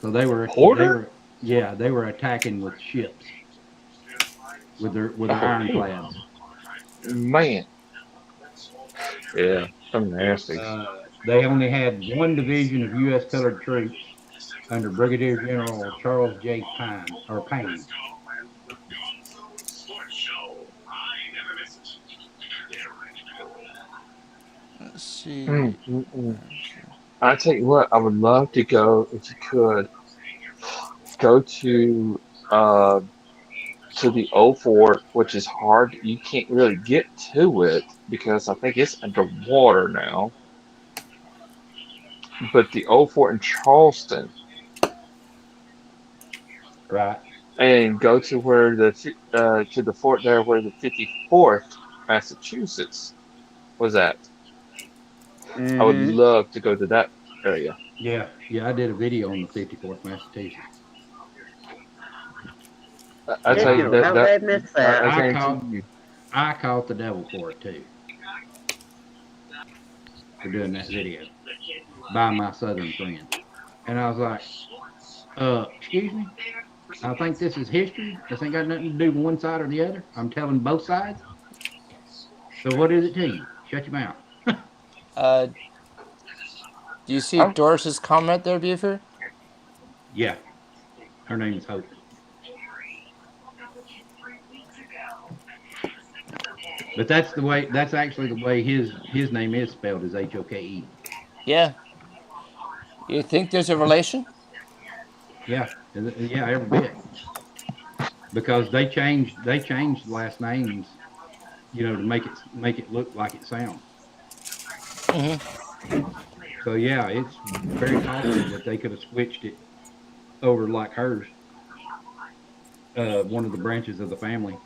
So Porter? they were attacking with ships with their Oh, ironclads. man. Yeah, some nasties. They only had one division of U.S. colored troops, under Brigadier General Charles J. Payne. Let's see. I tell you what, I would love to go if you could go uh to the old fort, which is hard. You can't really get to it because I think it's underwater now. But the old fort in Charleston, Right. and go to where to the fort there where the 54th Massachusetts was at. I would Mm-hmm. love to go to that area. Yeah. Yeah. I did a video on the 54th Massachusetts. I And Did tell you you? that How did that I miss that? I I guarantee caught you. I caught the devil for it too, for doing that video by my southern friend. And I was like, excuse me? I think this is history. This ain't got nothing to do with one side or the other. I'm telling both sides. So what is it to you? Shut your mouth. Uh, do you see I'm Doris's comment there, Buford? Yeah. Her name is Hope. But that's actually the way his name is spelled is Hoke. Yeah. You think there's a relation? Yeah. Yeah, every bit. Because they changed last names, to make it look like it sounds. Mm-hmm. So yeah, it's very possible that they could have switched it over like hers, one of the branches of the family.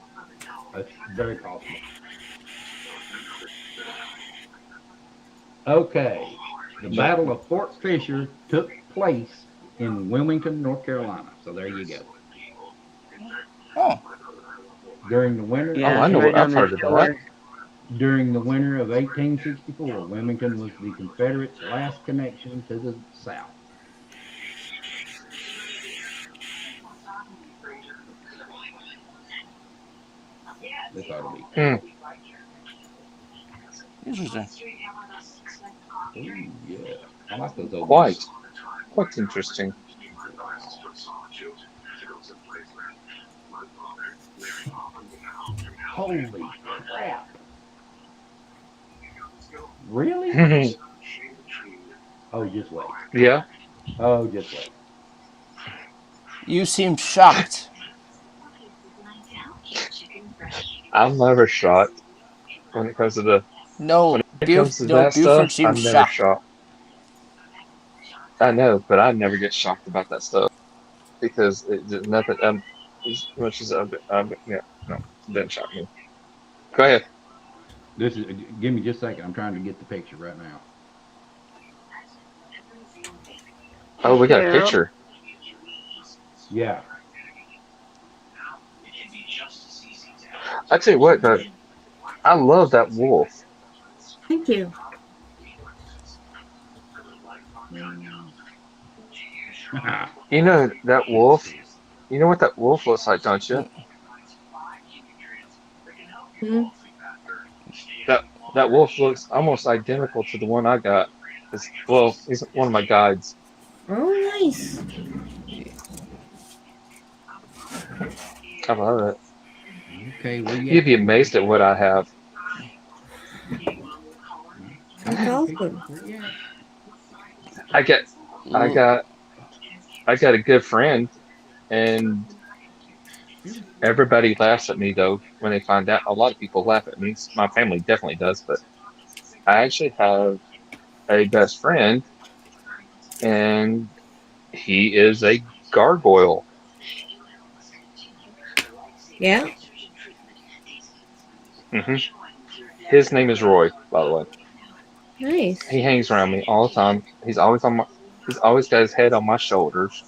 That's very possible. Okay. The but Battle of Fort Fisher took place in Wilmington, North Carolina. So there you go. Oh. During the winter oh, Yeah, of I it's know right on I've the heard of that. shore. during the winter of 1864, Wilmington was the Confederates' last connection to the South. This ought to be Hmm, cool. Interesting. Ooh, yeah. I like those old quite, movies. quite interesting. Holy crap. Really? Oh, just wait. Yeah, Oh, just wait. You seem shocked. I'm never shocked when it comes to when it comes to that Buford stuff. seems I'm never shocked. shocked. I know, but I never get shocked about that stuff because it's nothing. As much as yeah, no, it doesn't shock me. Go ahead. This is Give me just a second. I'm trying to get the picture right now. Oh, we got a Yeah. picture. Yeah. I tell you what, though, I love that wolf. Thank you. You know that wolf. You know what that wolf looks like, don't you? Hmm. That that wolf looks almost identical to the one I got. Well, he's one of my guides. Oh, nice. I love it. Okay, where you You'd at be there, buddy? amazed at what I have. Come That's on, picture. awesome. Where you at? I get, I L- got, I got a good friend, and everybody laughs at me though when they find out. A lot of people laugh at me. My family definitely does, but I actually have a best friend, and he is a gargoyle. Yeah. hmm His name is Roy, by the way. Nice. He hangs around me all the time. He's always got his head on my shoulders.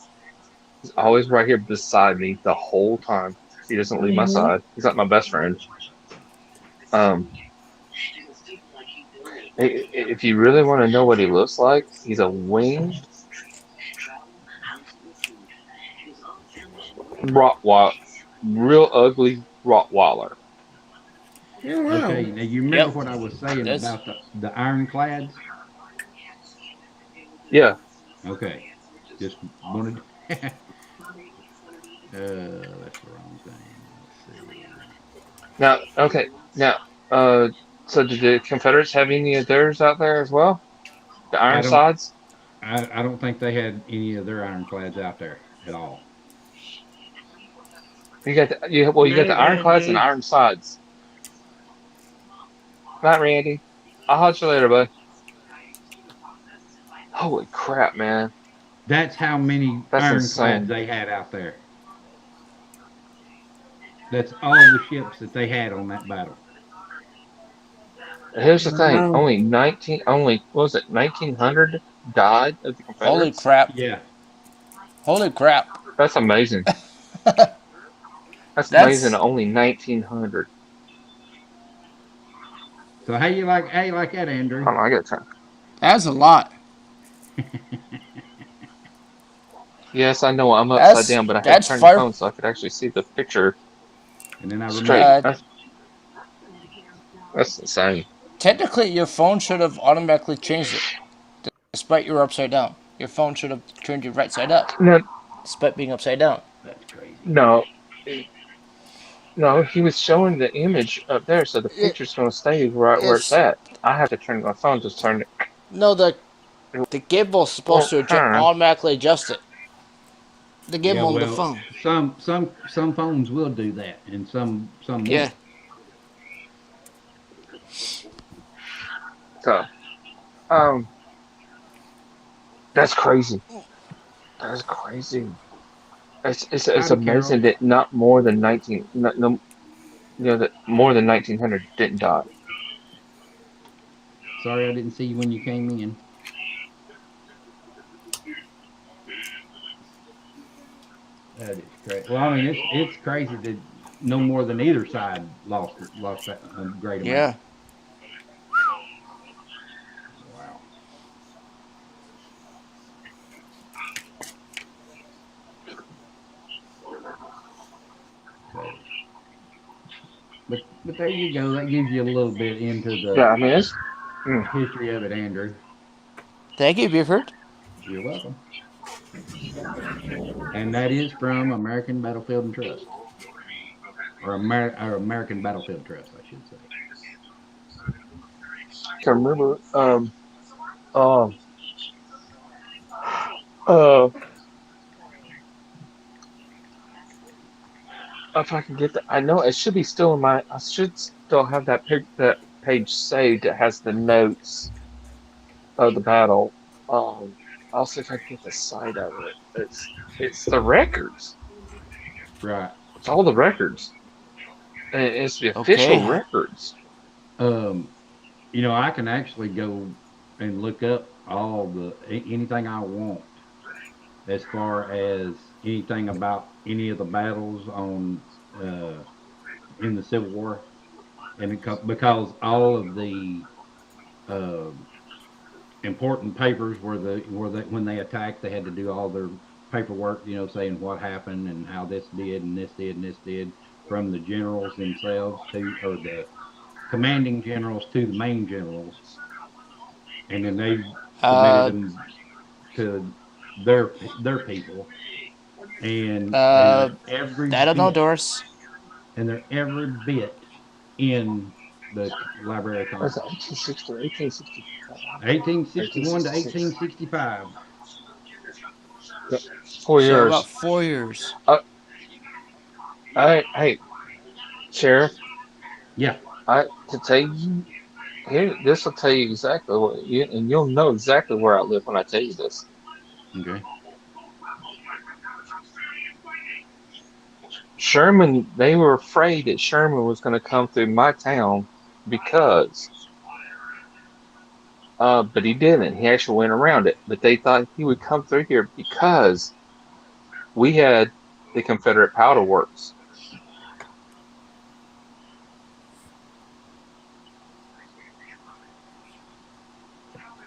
He's always right here beside me the whole time. He doesn't leave my Hmm. side. He's like my best friend. Um, if you really want to know what he looks like, he's a winged Rottweiler, real ugly Rottweiler. Oh, wow. Okay, now you remember Yep. what I was saying That's about the ironclads? Yeah, Okay. Just wanted. That's the wrong thing. Let's see. Now, okay, now, so did the Confederates have any of theirs out there as well? The I don't. Ironsides? I don't think they had any of their ironclads out there at all. You got the Night, Ironclads and Randy. Ironsides. Not Randy. I'll holler you later, bud. Holy crap, man. That's how many That's ironclads insane. they had out there. That's all the ships that they had on that battle. Here's the thing. Wow. What was it, 1900 died of the Holy Confederates? crap. Yeah, Holy crap. That's amazing. That's amazing. That's Only 1900. so how you like that, Andrew? Hold on, I gotta turn. that's a lot. Yes, I know I'm upside That's down, but I had to that's turn the far. phone so I could actually see the picture And then I straight. removed it. Uh, That's insane. technically, your phone should have automatically changed it, despite you were upside down. Your phone should have turned you right side up, No, despite being upside down. That's crazy. no, no. He was showing the image up there, so the It, picture's gonna stay right where it's it's at. I have to turn my phone. Just turn it. no the gible's supposed Won't to turn. automatically adjust it. The Yeah, gimbal on the well, phone. some phones will do that, and some Yeah, won't. So, um, that's crazy. That's crazy. It's Howdy, amazing Carol. that not more than 19, no, that more than 1900 didn't die. Sorry I didn't see you when you came in. That is crazy. Well, I mean, it's crazy that no more than either side lost that great amount. yeah. Wow. So, but there you go. That gives you a little bit into the Yeah, I mean it's. Mm. history of it, Andrew. Thank you, Buford. You're welcome. And that is from American Battlefield and Trust, or American Battlefield Trust, I should say. Can remember. Um. Uh. If I can get that, I know it should be still in my. I should still have that page saved. That has the notes of the battle. Um. I'll see if I can get the site of it. It's the records. Right. It's all the records. And it's the official Okay. records. Um, I can actually go and look up anything I want as far as anything about any of the battles on uh, in the Civil War, and because all of the uh, important papers when they attacked, they had to do all their paperwork, saying what happened and how this did and this did and this did, from the generals themselves to or the commanding generals to the main generals, and then they submitted Uh, them to their people, and uh, I don't know, Doris. they're every bit in the Library of What's that? Congress. 1860, 1865, 1861 to 1866. 1865. Yep. 4 So about years. 4 years. Uh, hey, Sheriff, Yeah. I to tell you here, this will tell you exactly and you'll know exactly where I live when I tell you this. Okay. Sherman, they were afraid that Sherman was going to come through my town because, but he didn't. He actually went around it. But they thought he would come through here because we had the Confederate powder works.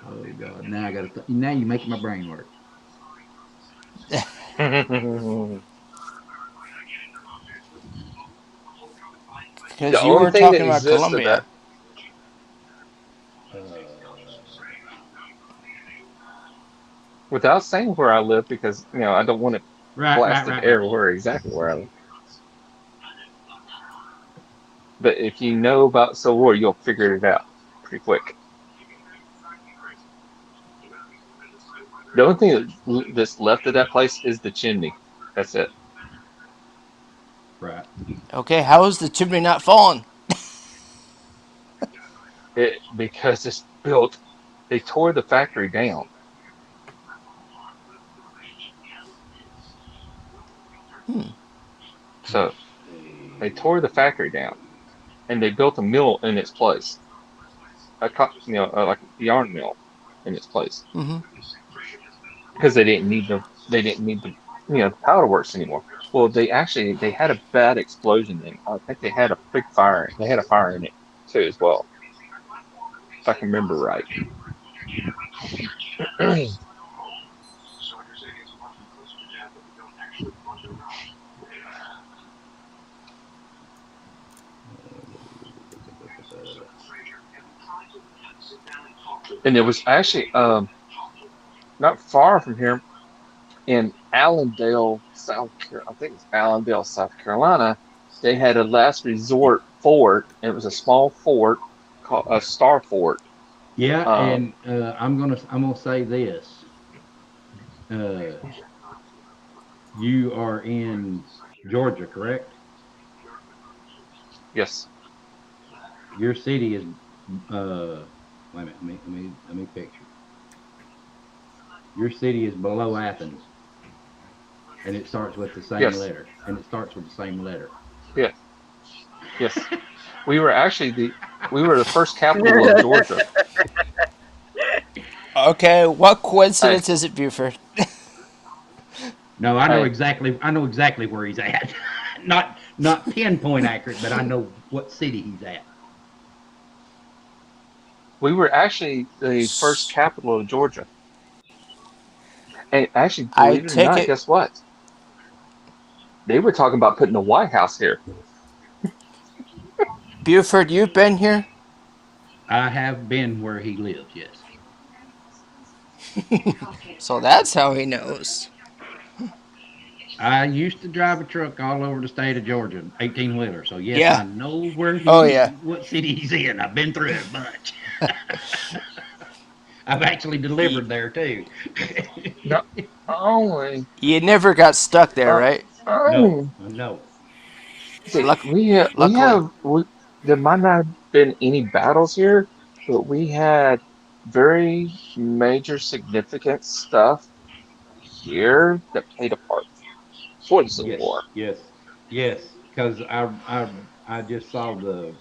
Oh God. Now I got to. Now you make my brain work. The Because you only were thing that talking about existed that Columbia. Uh, without saying where I live because I don't want it Right, right, blasted right, right. everywhere exactly where I live. But if you know about Civil War, you'll figure it out pretty quick. The only thing that's left of that place is the chimney. That's it. Right. Okay, how is the chimney not falling? Because it's built. They tore the factory down. Hmm. So Let's they see. tore the factory down and they built a mill in its place. Like a yarn mill in its place Mm-hmm. because they didn't need the powder works anymore. Well, they had a bad explosion then. I think they had a big fire. They had a fire in it too as well, if I can remember right. And it was actually not far from here in Allendale, I think it's Allendale, South Carolina. They had a last resort fort. It was a small fort called a Star Fort. Yeah, Um, and I'm gonna say this. Uh, you are in Georgia, correct? yes, Your city is wait a minute, let me picture. Your city is below Athens, and it starts with the same yes, letter. And it starts with the same letter. yes, yes. We were the first capital of Georgia. Okay, what Hey, coincidence is it, Buford? No, hey, I know exactly where he's at. Not pinpoint accurate, but I know what city he's at. we were actually the first S- capital of Georgia. And actually, I believe it or take not, it, guess what? They were talking about putting the White House here. Buford, you've been here? I have been where he lives, yes. So that's how he knows. I used to drive a truck all over the state of Georgia, 18 wheeler. So yes, Yeah. I know where Oh, yeah. what city he's in. I've been through it a bunch. I've actually You, delivered there too. Not only, you never got stuck there, uh, right? No, oh, no. see, Luck, we luckily. have there might not have been any battles here, but we had very major significant stuff here that played a part for the Civil Yes, War. yes, yes. Because I just saw the.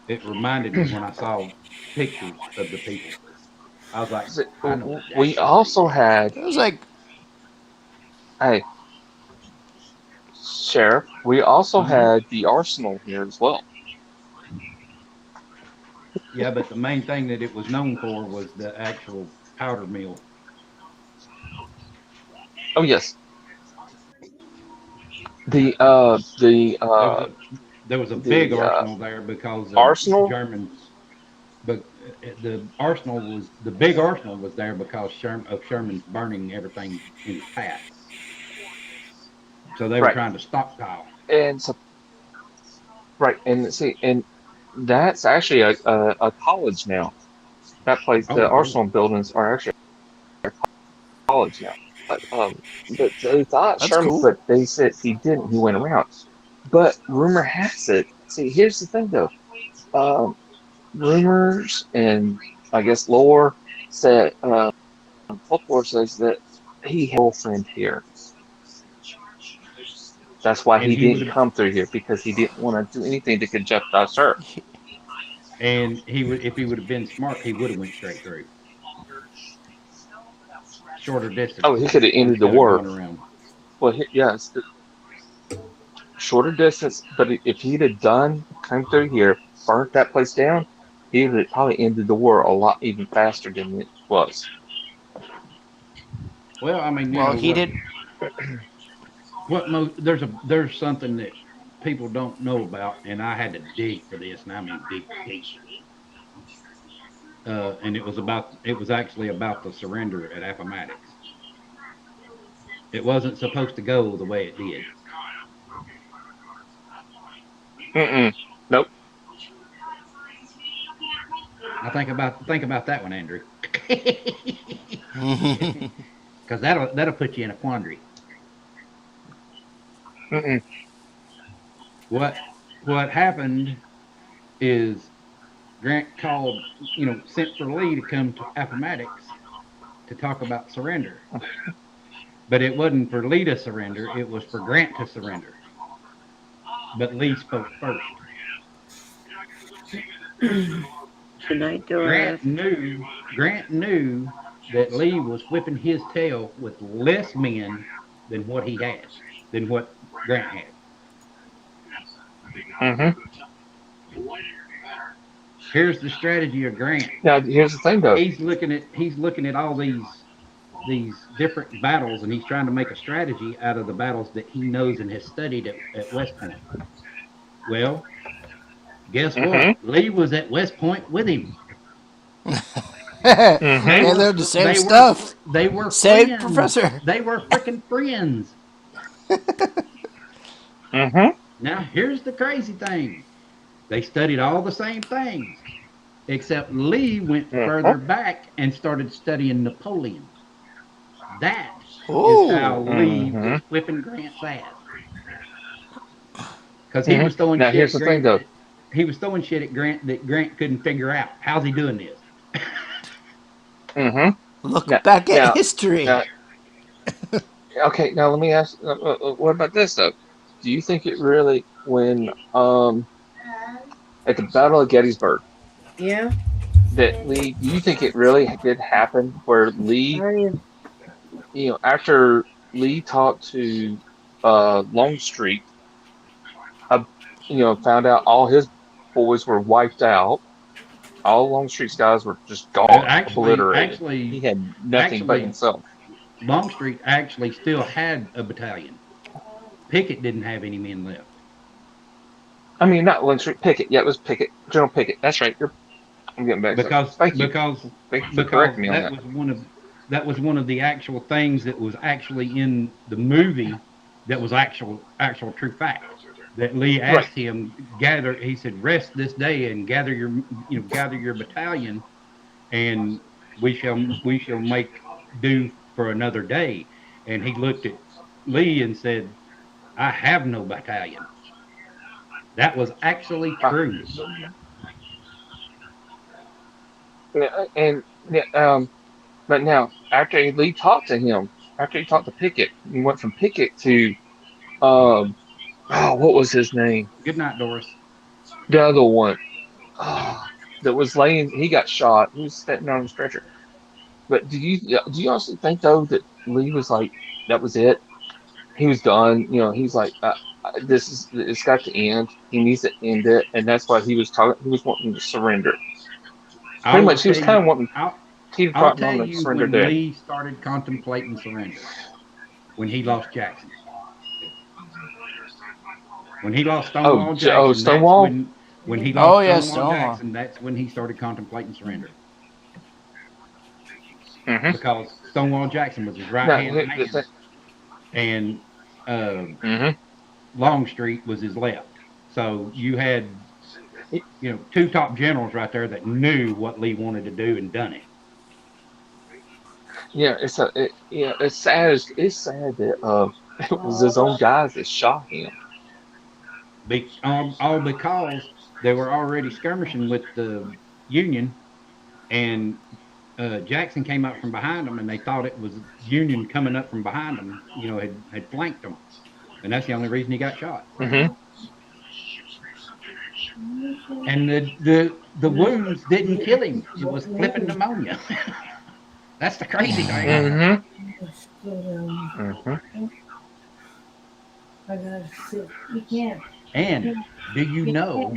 It reminded me when I saw pictures of the people. I was like, So, I know we exactly where he's also at. had, It was like, hey, Sheriff, we also Hmm. had the arsenal here as well. Yeah, but the main thing that it was known for was the actual powder mill. Oh yes, the There was a there was a big the arsenal there because of arsenal. Germans. But the big arsenal was there because Sherman's burning everything in his path. So they were Right. trying to stockpile. And so, right, and see, and that's actually a college now. That place, the Oh, cool. Arsenal buildings are actually a college now. But but they thought that's Sherman, cool. but they said he didn't. He went around. But rumor has it. See, here's the thing though. Um, rumors and I guess lore said folklore says that he had a girlfriend here. That's why And he he would didn't have, come through here because he didn't want to do anything that could jeopardize her. and he would, if he would have been smart, he would have went straight through. Shorter Oh, he distance could have ended the instead of war. going around. Well, yes, shorter distance. But if he'd have done come through here, burnt that place down, he would have probably ended the war a lot even faster than it was. Well, I mean, Well, he did. there's something that people don't know about, and I had to dig for this, and I mean dig deep. and it was actually about the surrender at Appomattox. It wasn't supposed to go the way it did. Mm-mm. Nope. Now think about that one, Andrew, because that'll put you in a quandary. Mm-mm. What what happened is Grant called, sent for Lee to come to Appomattox to talk about surrender. But it wasn't for Lee to surrender, it was for Grant to surrender. But Lee spoke first. Tonight, Doris. Grant knew that Lee was whipping his tail with less men than what he had, than what Grant had. Mm-hmm. Here's the strategy of Grant. Now, here's the thing, though. He's looking at all these different battles, and he's trying to make a strategy out of the battles that he knows and has studied at West Point. Well, guess what? Mm-hmm. Lee was at West Point with him. They They Mm-hmm. were learned the same they were stuff. they were Same friends. professor. They were freaking friends. Mm-hmm. Now here's the crazy thing. They studied all the same things, except Lee went Mm-hmm. further back and started studying Napoleon. That is how Ooh. Lee Mm-hmm. was whipping Grant's ass. Because he Mm-hmm. was throwing Now, shit here's at the thing, Grant. though. He was throwing shit at Grant that Grant couldn't figure out. How's he doing this? Mm-hmm. Look Now, back at now, history. now, okay. Now, let me ask. What about this, though? Do you think it really, when at the Battle of Gettysburg, Yeah. that Lee? Do you think it really did happen where Lee, Are you? after Lee talked to Longstreet, uh, found out all his boys were wiped out. All Longstreet's guys were just Uh, gone, actually, obliterated. He actually, had nothing but actually, himself. Longstreet actually still had a battalion. Pickett didn't have any men left I mean, not Longstreet, Pickett. Yeah, it was Pickett, General Pickett. That's right. I'm getting back up. because Thank you. because Thank you for because correcting me on that. that was one of the actual things that was actually in the movie that was actual true fact. That Lee Right. asked him gather. He said, "Rest this day and gather your battalion, and we shall make do for another day." And he looked at Lee and said, "I have no battalion." That was actually Uh, true. and yeah, but now after Lee talked to him, after he talked to Pickett, he went from Pickett to um, oh, what was his name? Good night, Doris. The other one. Oh, that was laying. He got shot. He was sitting on a stretcher. But do you also think though that Lee was like that was it? He was done. He's like it's got to end. He needs to end it, and that's why he was talking. He was wanting to surrender. I Pretty will much, he was tell kind you. of wanting I'll teeter I'll tottering tell on the you surrender when there. Lee started contemplating surrender. When he lost Jackson. When he lost Oh, Stonewall Jackson, that's Stonewall. when he Oh lost yeah, Stonewall Stonewall. Jackson, that's when he started contemplating surrender. Mm-hmm. Because Stonewall Jackson was his right No, hand man, and uh, mm-hmm. Longstreet was his left. So you had two top generals right there that knew what Lee wanted to do and done it. Yeah, it's sad. It's sad that it was his own guys that shot him. All because they were already skirmishing with the Union, and Jackson came up from behind them, and they thought it was Union coming up from behind them. Had flanked them, and that's the only reason he got shot. Mm-hmm. And the wounds didn't kill him; it was flipping pneumonia. That's the crazy thing. Mm-hmm. Mm-hmm. I gotta sit. You can't. And do you You know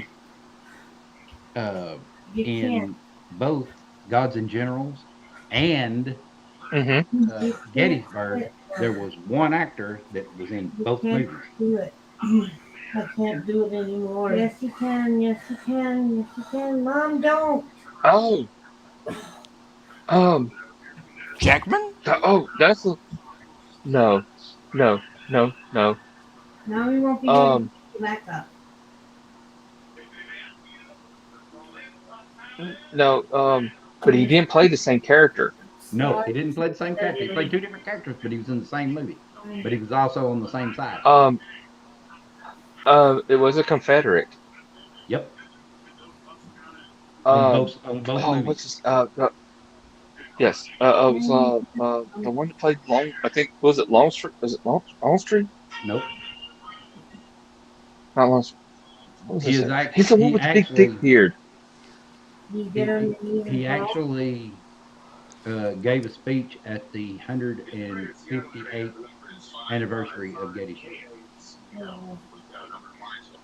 can't. uh, You can't. in both Gods and Generals and Mm-hmm. You can't Gettysburg, sit. there was one actor that was in You both can't movies. do it. I can't do it anymore. Yes, you can. Yes, you can. Yes, you can. Mom, don't. Oh. Um. Jackman? That's no, no, no, no. Now we won't be Um. back up. No. But he didn't play the same character. No, he didn't play the same character. He played two different characters, but he was in the same movie. But he was also on the same side. Um. It was a Confederate. Yep, Um. on both Oh, what's movies. his? Yes. It was the one that played Long. I think was it Longstreet? Was it Longstreet? Nope. Not Longstreet. What was He his is name? act. He's the one He with the big thick actually beard. You get he on he, your knees and he crawl. actually gave a speech at the 158th anniversary of Gettysburg. Oh.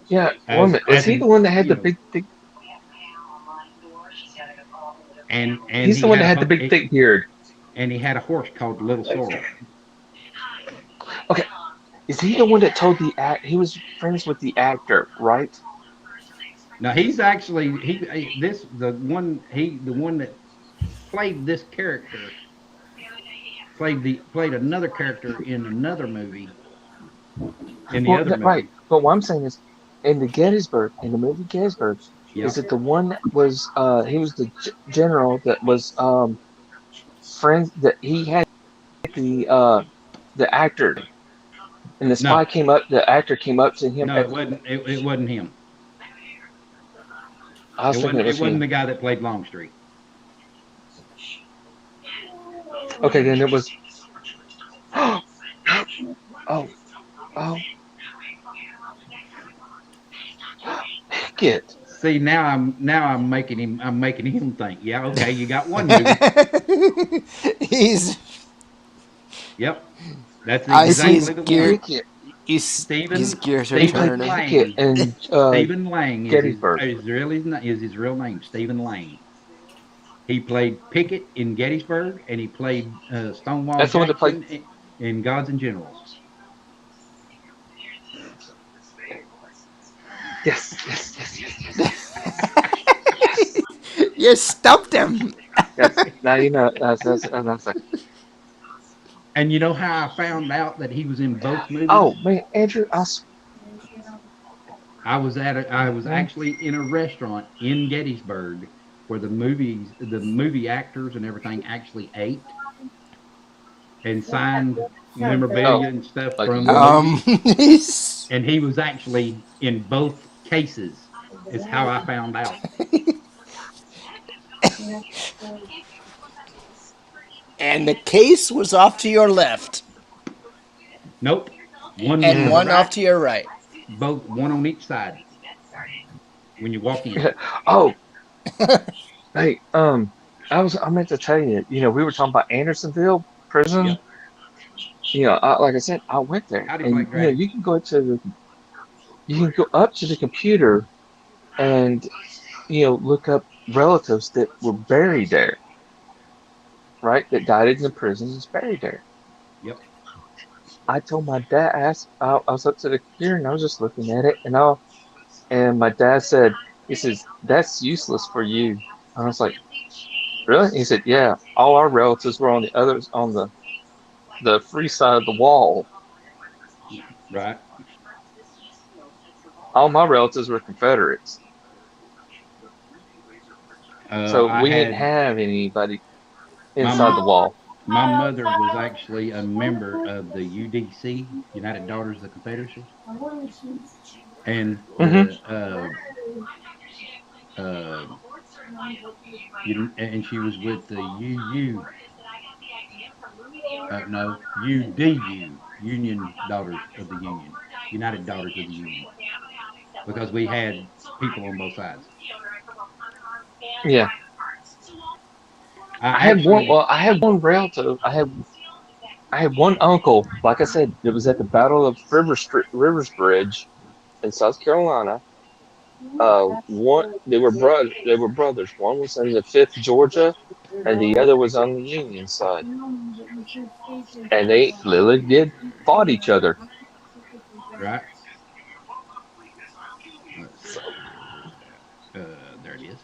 Yeah. Wait a As minute. Is as he the in one that had you the know, big thick? and He's he the one had that a had the big thick beard. and he had a horse called Little Sorrel. Okay. Is he the one that told the act? He was friends with the actor, right? Now he's actually this the one that played this character played another character in another movie in the Well, other right. movie. But what I'm saying is, in the movie Gettysburg, is Yep. it the one that was he was the general that was friends that he had the actor and the No, spy came up the actor came up to him no, at it wasn't. It wasn't him. I was thinking it It was wasn't him. the guy that played Longstreet. Okay, then it was oh oh oh Pickett. See, now I'm making him think. Yeah, okay, you got one movie. he's Yep, that's I see He his exactly played the gear. one. Pickett. His gears are He played Stephen turning. Pickett Lang. in Stephen Lang Gettysburg. is his real name. Stephen Lang. He played Pickett in Gettysburg, and he played Stonewall That's the one that played. Jackson in Gods and Generals. Yes, yes, yes, yes, yes, You stumped him. yes. Now you know. That's like, And you know how I found out that he was in both oh movies? man, Andrew, I was actually in a restaurant in Gettysburg where the movie actors and everything actually ate and signed oh, memorabilia and stuff like a from the union. movies. He's And he was actually in both cases. Is how I found out. and the case was off to your left Nope, one was and to the one off right, to your right. both one on each side when you walk in. Oh, hey, I meant to tell you. You know, we were talking about Andersonville prison. Yep. You know, like I said, I went there, Howdy, and Black you know, Dragon. you can go up to the computer and look up relatives that were buried there, right? That died in the prison is buried there. Yep. I told my dad, I was up to the computer and I was just looking at it, and my dad said, he says, that's useless for you. And I was like, really? He said, yeah, all our relatives were on the others, on the free side of the wall. Right. All my relatives were Confederates. So I we didn't had have anybody my inside the wall. my mother was actually a member of the UDC, United Daughters of the Confederacy, and Hmm. uh, and she was with the UU, no UDU, Union Daughters of the Union, United Daughters of the Union, because we had people on both sides. Yeah. I I had one, actually, well, I had one relative. I had one uncle, like I said, it was at the Battle of Rivers Bridge in South Carolina. One they were brothers. One was in the Fifth Georgia, and the other was on the Union side. And they literally did fought each other. right. Let's see, where's that? There it is.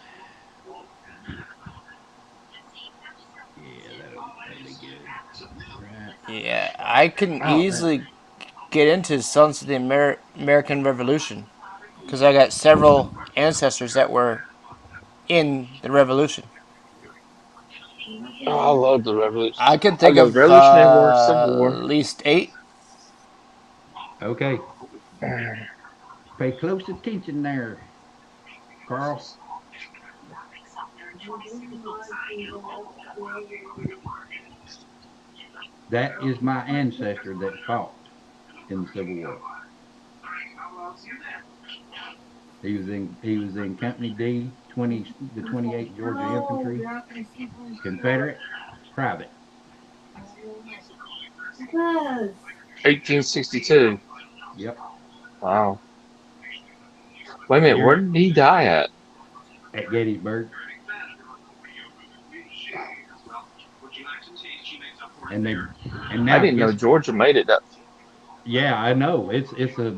Yeah, I can Oh man. easily get into Sons of the American Revolution because I got several ancestors that were in the Revolution. Oh, I love the Revolution. I can I think love of Revolutionary War, Civil War. at least 8. Okay, pay close attention there, Carl. That is my ancestor that fought in the Civil War. He was in Company D, 28th Georgia No, Infantry, you're not gonna sleep on the couch. Confederate, private. Because 1862. Yep, Wow. Wait a minute, where here did he die at? at Gettysburg, and they and I now didn't know guess Georgia made it that. yeah, I know it's a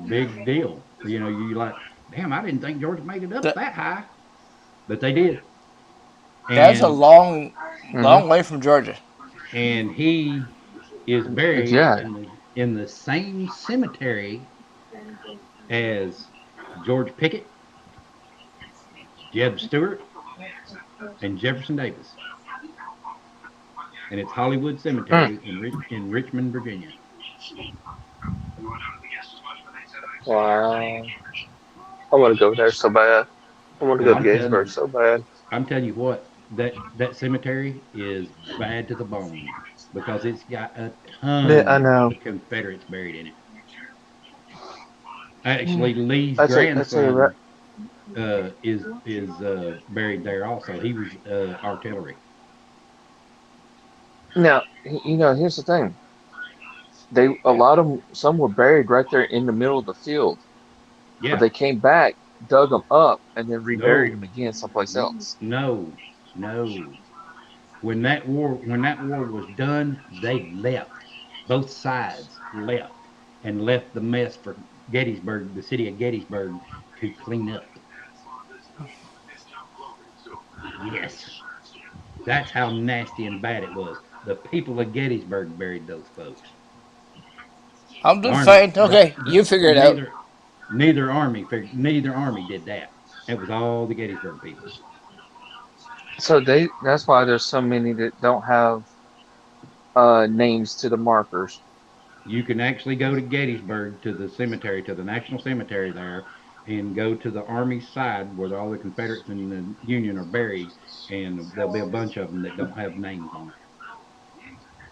big deal. You like, damn, I didn't think Georgia made it up That that high, but they did. that's a And Hmm. long way from Georgia. he is buried Yeah. in the same cemetery as George Pickett, Jeb Stuart, and Jefferson Davis, and it's Hollywood Hmm. Cemetery in Richmond, Virginia. Wow. I want to go there so bad. I want to Well, go to Gettysburg so bad. I'm telling you what, that cemetery is bad to the bone because it's got a Yeah, I ton know. of Confederates buried in it. Actually, Lee's I tell you right grandson is buried there also. He was artillery. now. Here's the thing. A lot of them, some were buried right there in the middle of the field, but Yeah, they came back, dug them up, and then reburied no, them again someplace else. no, no. When that war was done, they left. Both sides left and left the mess for Gettysburg, the city of Gettysburg, to clean up. Yes, that's how nasty and bad it was. The people of Gettysburg buried those folks. I'm The just army, saying. Okay, you figure it out. neither army did that. It was all the Gettysburg people. So that's why there's so many that don't have names to the markers. You can actually go to Gettysburg to the cemetery, to the National Cemetery there, and go to the Army side where all the Confederates and the Union are buried, and there'll be a bunch of them that don't have names on there.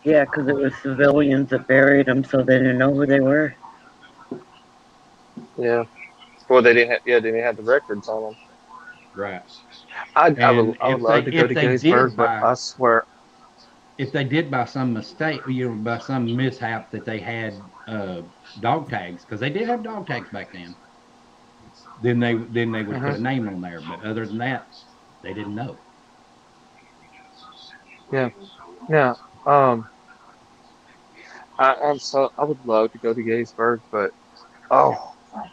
Yeah, because it was civilians that buried them, so they didn't know who they were. Yeah. Well, they didn't have. Yeah, they didn't have the records on them. Right. I would And love to go to Gettysburg, but I swear. if they did by some mistake, by some mishap that they had dog tags, because they did have dog tags back then they would put Hmm. a name on there. But other than that, they didn't know. Yeah. Yeah. Um. I would love to go to Gettysburg, but oh,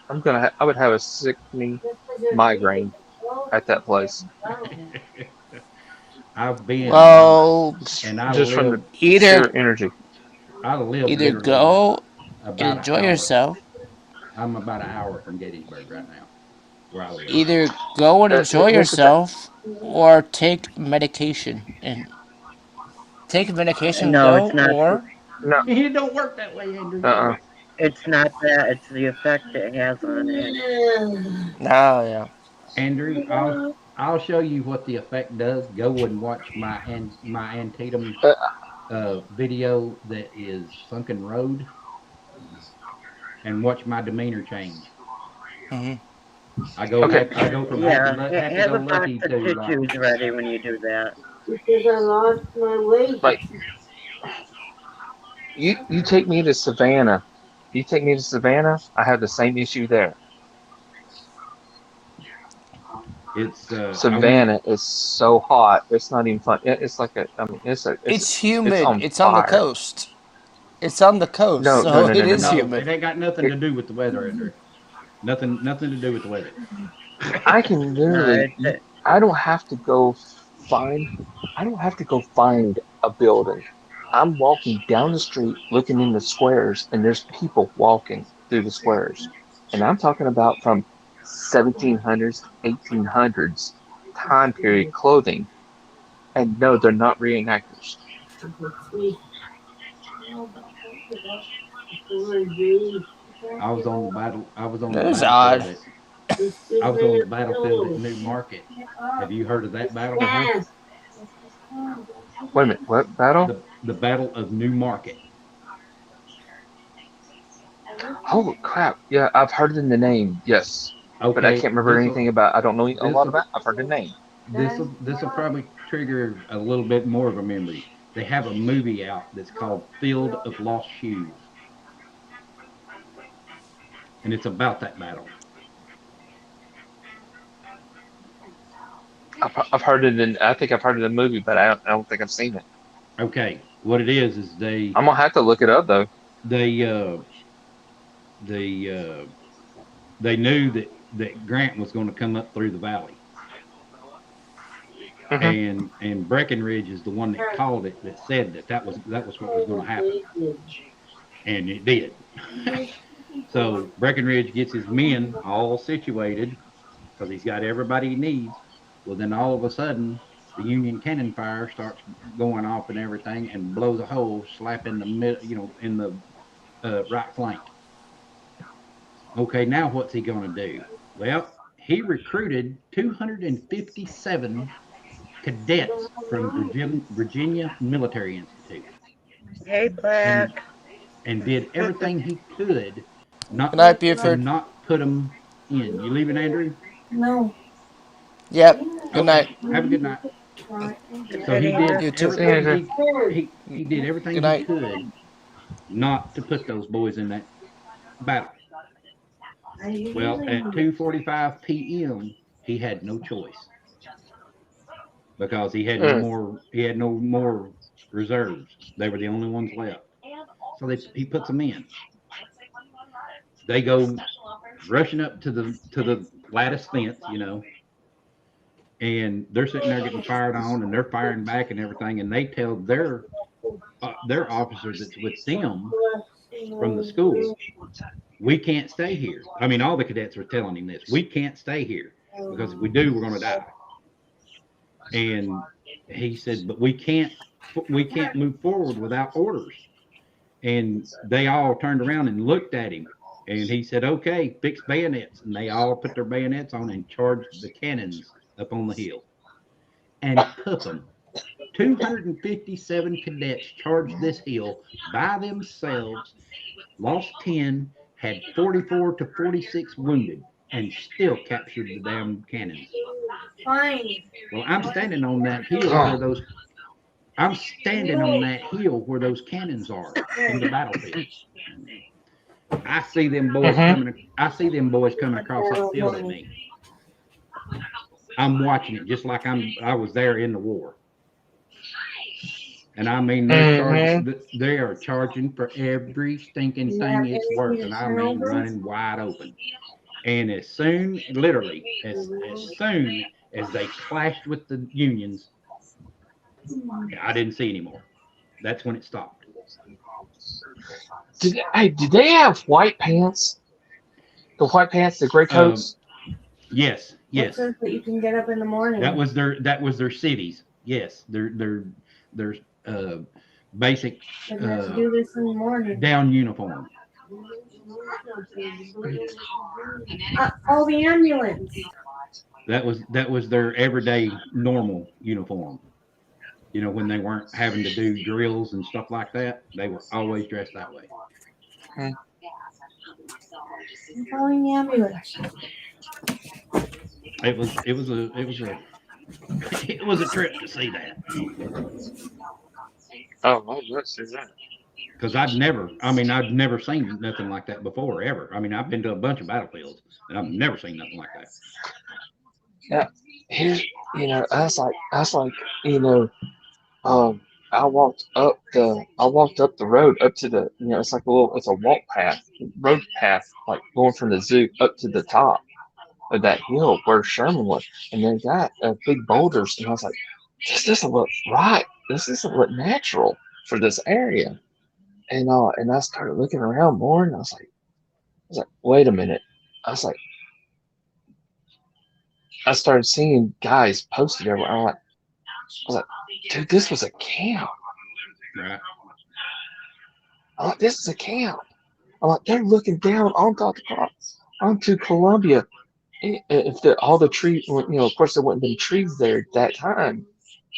I would have a sickening just because you're sleeping migraine close at that doesn't place. mean I've been, Well, and I Just from the live either sheer energy. I live either literally go and about an enjoy hour. yourself, I'm about an hour from Gettysburg right now, where I live. either go and enjoy Here's the thing. yourself, or take medication and take medication and No, go, it's not. or No. It don't work that way, Andrew. Uh-uh. It's not that. It's the effect it has on it. no, yeah. Andrew, I'll show you what the effect does. Go and watch my Antietam Uh, video that is Sunken Road, and watch my demeanor change. Hmm. okay. I go from Yeah, happy have go a box lucky of to like, tissues ready when you do that. because I lost my weight. Like you take me to Savannah. You take me to Savannah, I have the same issue there. it's I went Savannah is so hot. It's not even fun. It's like a. I mean, It's it's humid. on It's on the fire. coast. It's on the coast, No, no, so no, it no, no, is no. no, it humid. ain't got nothing It, to do with the weather, Andrew. Nothing to do with the weather. I can No, literally. it's I don't have to go find. I don't have to go find a building. I'm walking down the street looking in the squares, and there's people walking through the squares. And I'm talking about from 1700s, 1800s time period clothing. And no, they're not reenactors. I was on the battle. I was on the That is battlefield odd. at. I was on the battlefield at New Market. Have you heard of that battle before? Yes. Wait a minute, what battle? The Battle of New Market. Holy crap! Yeah, I've heard in the name, yes, but I Okay, can't remember anything about. I don't know a this lot will about. I've heard the name. this will probably trigger a little bit more of a memory. They have a movie out that's called Field of Lost Shoes, and it's about that battle. I've heard it in. I think I've heard it in the movie, but I don't think I've seen it. Okay, what it is I'm gonna have to look it up though. they they they knew that Grant was going to come up through the valley, Hmm. and Breckinridge is the one that called it, that said that was what was going to happen, and it did. So Breckinridge gets his men all situated because he's got everybody he needs. Well, then all of a sudden, the Union cannon fire starts going off and everything, and blows a hole slap in the in the right flank. Okay, now what's he going to do? Well, he recruited 257 cadets from Virginia Military Institute, Hey, and Black. did everything he could Good not night, to Buford. not put them in. You leaving, Andrew? No. Yep. Good Okay. night. Have a good night. Good So night, he Andrew. did You too. See you everything later. he did everything Good he night. could not to put those boys in that battle. Well, at 2:45 p.m., he had no choice because Mm. he had no more reserves. They were the only ones left. So he puts them in. They go rushing up to the lattice fence, and they're sitting there getting fired on, and they're firing back and everything, and they tell their officer that's with them from the school, we can't stay here. I mean, all the cadets were telling him this. We can't stay here because if we do, we're going to die. And he said, but we can't move forward without orders. And they all turned around and looked at him. And he said, okay, fix bayonets. And they all put their bayonets on and charged the cannons up on the hill and took them. 257 cadets charged this hill by themselves, lost 10, had 44 to 46 wounded, and still captured the damn cannons. Fine. Well, Oh. I'm standing on that hill where those cannons are in the battlefield. Hmm. I see them boys coming across that field at me. I'm watching it just like I was there in the war. And I mean, Hmm. they are charging for every stinking You thing have it's anything worth. to And I turn mean, over? running wide open. And literally, as soon as they clashed with the Unions, I didn't see anymore. That's when it stopped. Did they have white pants? The white pants, the gray Um, coats. yes, What yes, says that you can get up in the morning? that was their cities. Yes, their uh, basic And let's uh, do this in the morning. down uniform. Oh, the ambulance. That was their everyday normal uniform. When they weren't having to do drills and stuff like that, they were always dressed that way. Hmm. I'm calling the ambulance. It was a it was a trip to see that Oh, let's see that. because I'd never seen nothing like that before ever. I mean, I've been to a bunch of battlefields and I've never seen nothing like that. Yeah. Here, I was like, you know, um, I walked up the road up to the, it's like it's a walk path, road path, like going from the zoo up to the top of that hill where Sherman was, and they got big boulders, and I was like, this doesn't look right. This doesn't look natural. for this area. And I started looking around more, and I was like, wait a minute. I was like, I started seeing guys posted everywhere. I was like, dude, this was a camp. Right. I'm like, this is a camp. I'm like, they're looking down onto Columbia. If all the trees, of course, there wouldn't have been trees there at that time,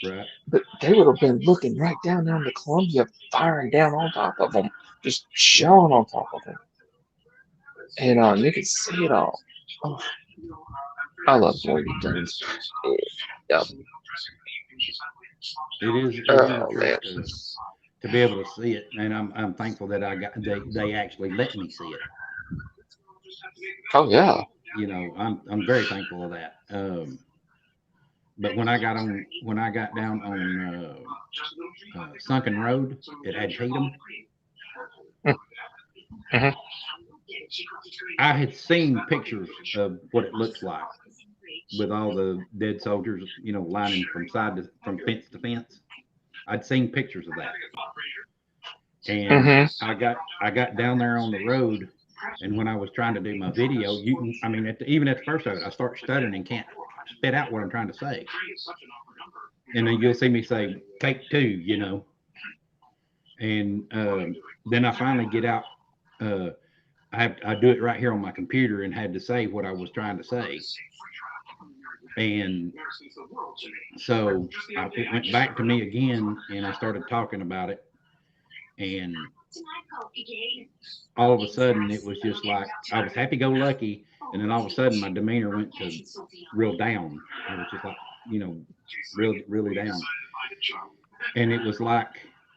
Right. but they would have been looking right down the Columbia, firing down on top of them, just shelling on top of them. And you could see it all. Oh, I love Morgan things. Yeah. It is Oh, a man. trip to be able to see it, and I'm thankful that they actually let me see it. Oh, yeah. I'm very thankful of that. But when I got down on Sunken Road at Antietam, Mm-hmm. I had seen pictures of what it looks like with all the dead soldiers, lining from fence to fence. I'd seen pictures of that, and Mm-hmm. I got down there on the road, and when I was trying to do my video, even at the first of it, I start stuttering and can't spit out what I'm trying to say, and then you'll see me say take two, and then I finally get out. I do it right here on my computer and had to say what I was trying to say. And so it went back to me again, and I started talking about it. And all of a sudden, it was just like I was happy go lucky. And then all of a sudden, my demeanor went to real down. I was just like, really, really down. And it was like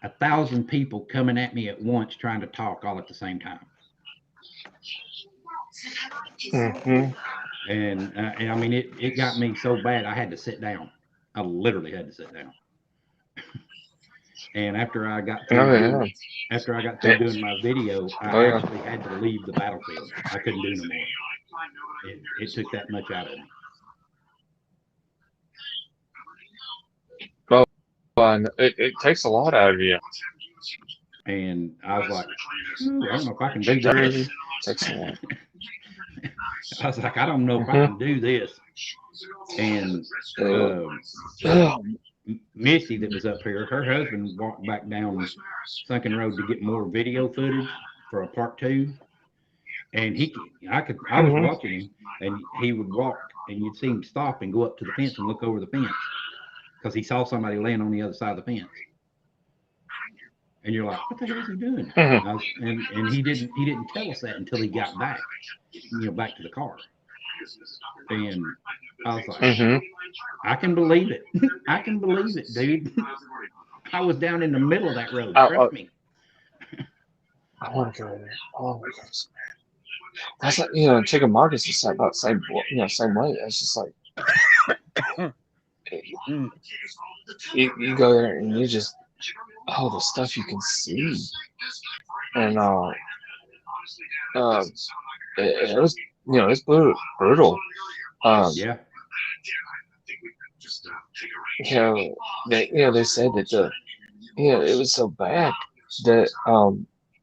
1,000 people coming at me at once trying to talk all at the same time. Mm-hmm. And I mean, it got me so bad I had to sit down. I literally had to sit down. And after I got Oh, through yeah. doing my video, I Oh, yeah. actually had to leave the battlefield. I couldn't do no more. It took that much out of me. Well, it takes a lot out of you. And I was like, I don't know if I can do It really this. takes a lot. I was like, I don't know if I Mm-hmm. can do this. And Oh, Misty, that was up here, her husband walked back down Sunken Road to get more video footage for a part 2. And I was mm-hmm. watching him, and he would walk, and you'd see him stop and go up to the fence and look over the fence because he saw somebody laying on the other side of the fence. And you're like, what the hell is he doing? Mm-hmm. And he didn't tell us that until he got back, back to the car. And I was like, Mm-hmm. I can believe it. I can believe it, dude. I was down in the middle of that road. I Trust me. want to go there. Oh my gosh. That's like, Chicken Market's just about same way. It's just like you go there and you just the stuff you can see, and it was it's brutal. Yeah. They said that it was so bad that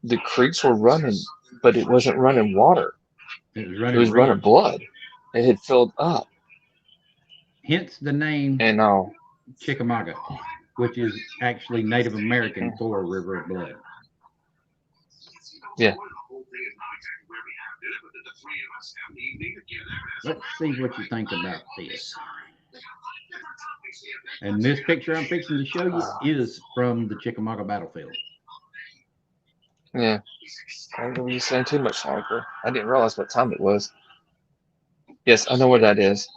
the creeks were running, but it wasn't running water. It was It running was running red. blood. It had filled up. Hence the name And Chickamauga, which is actually Native American for River of Blood. Yeah. Let's see what you think about this. And this picture I'm fixing to show you is from the Chickamauga battlefield. Yeah. I don't want to be saying too much longer. I didn't realize what time it was. Yes, I know where that is.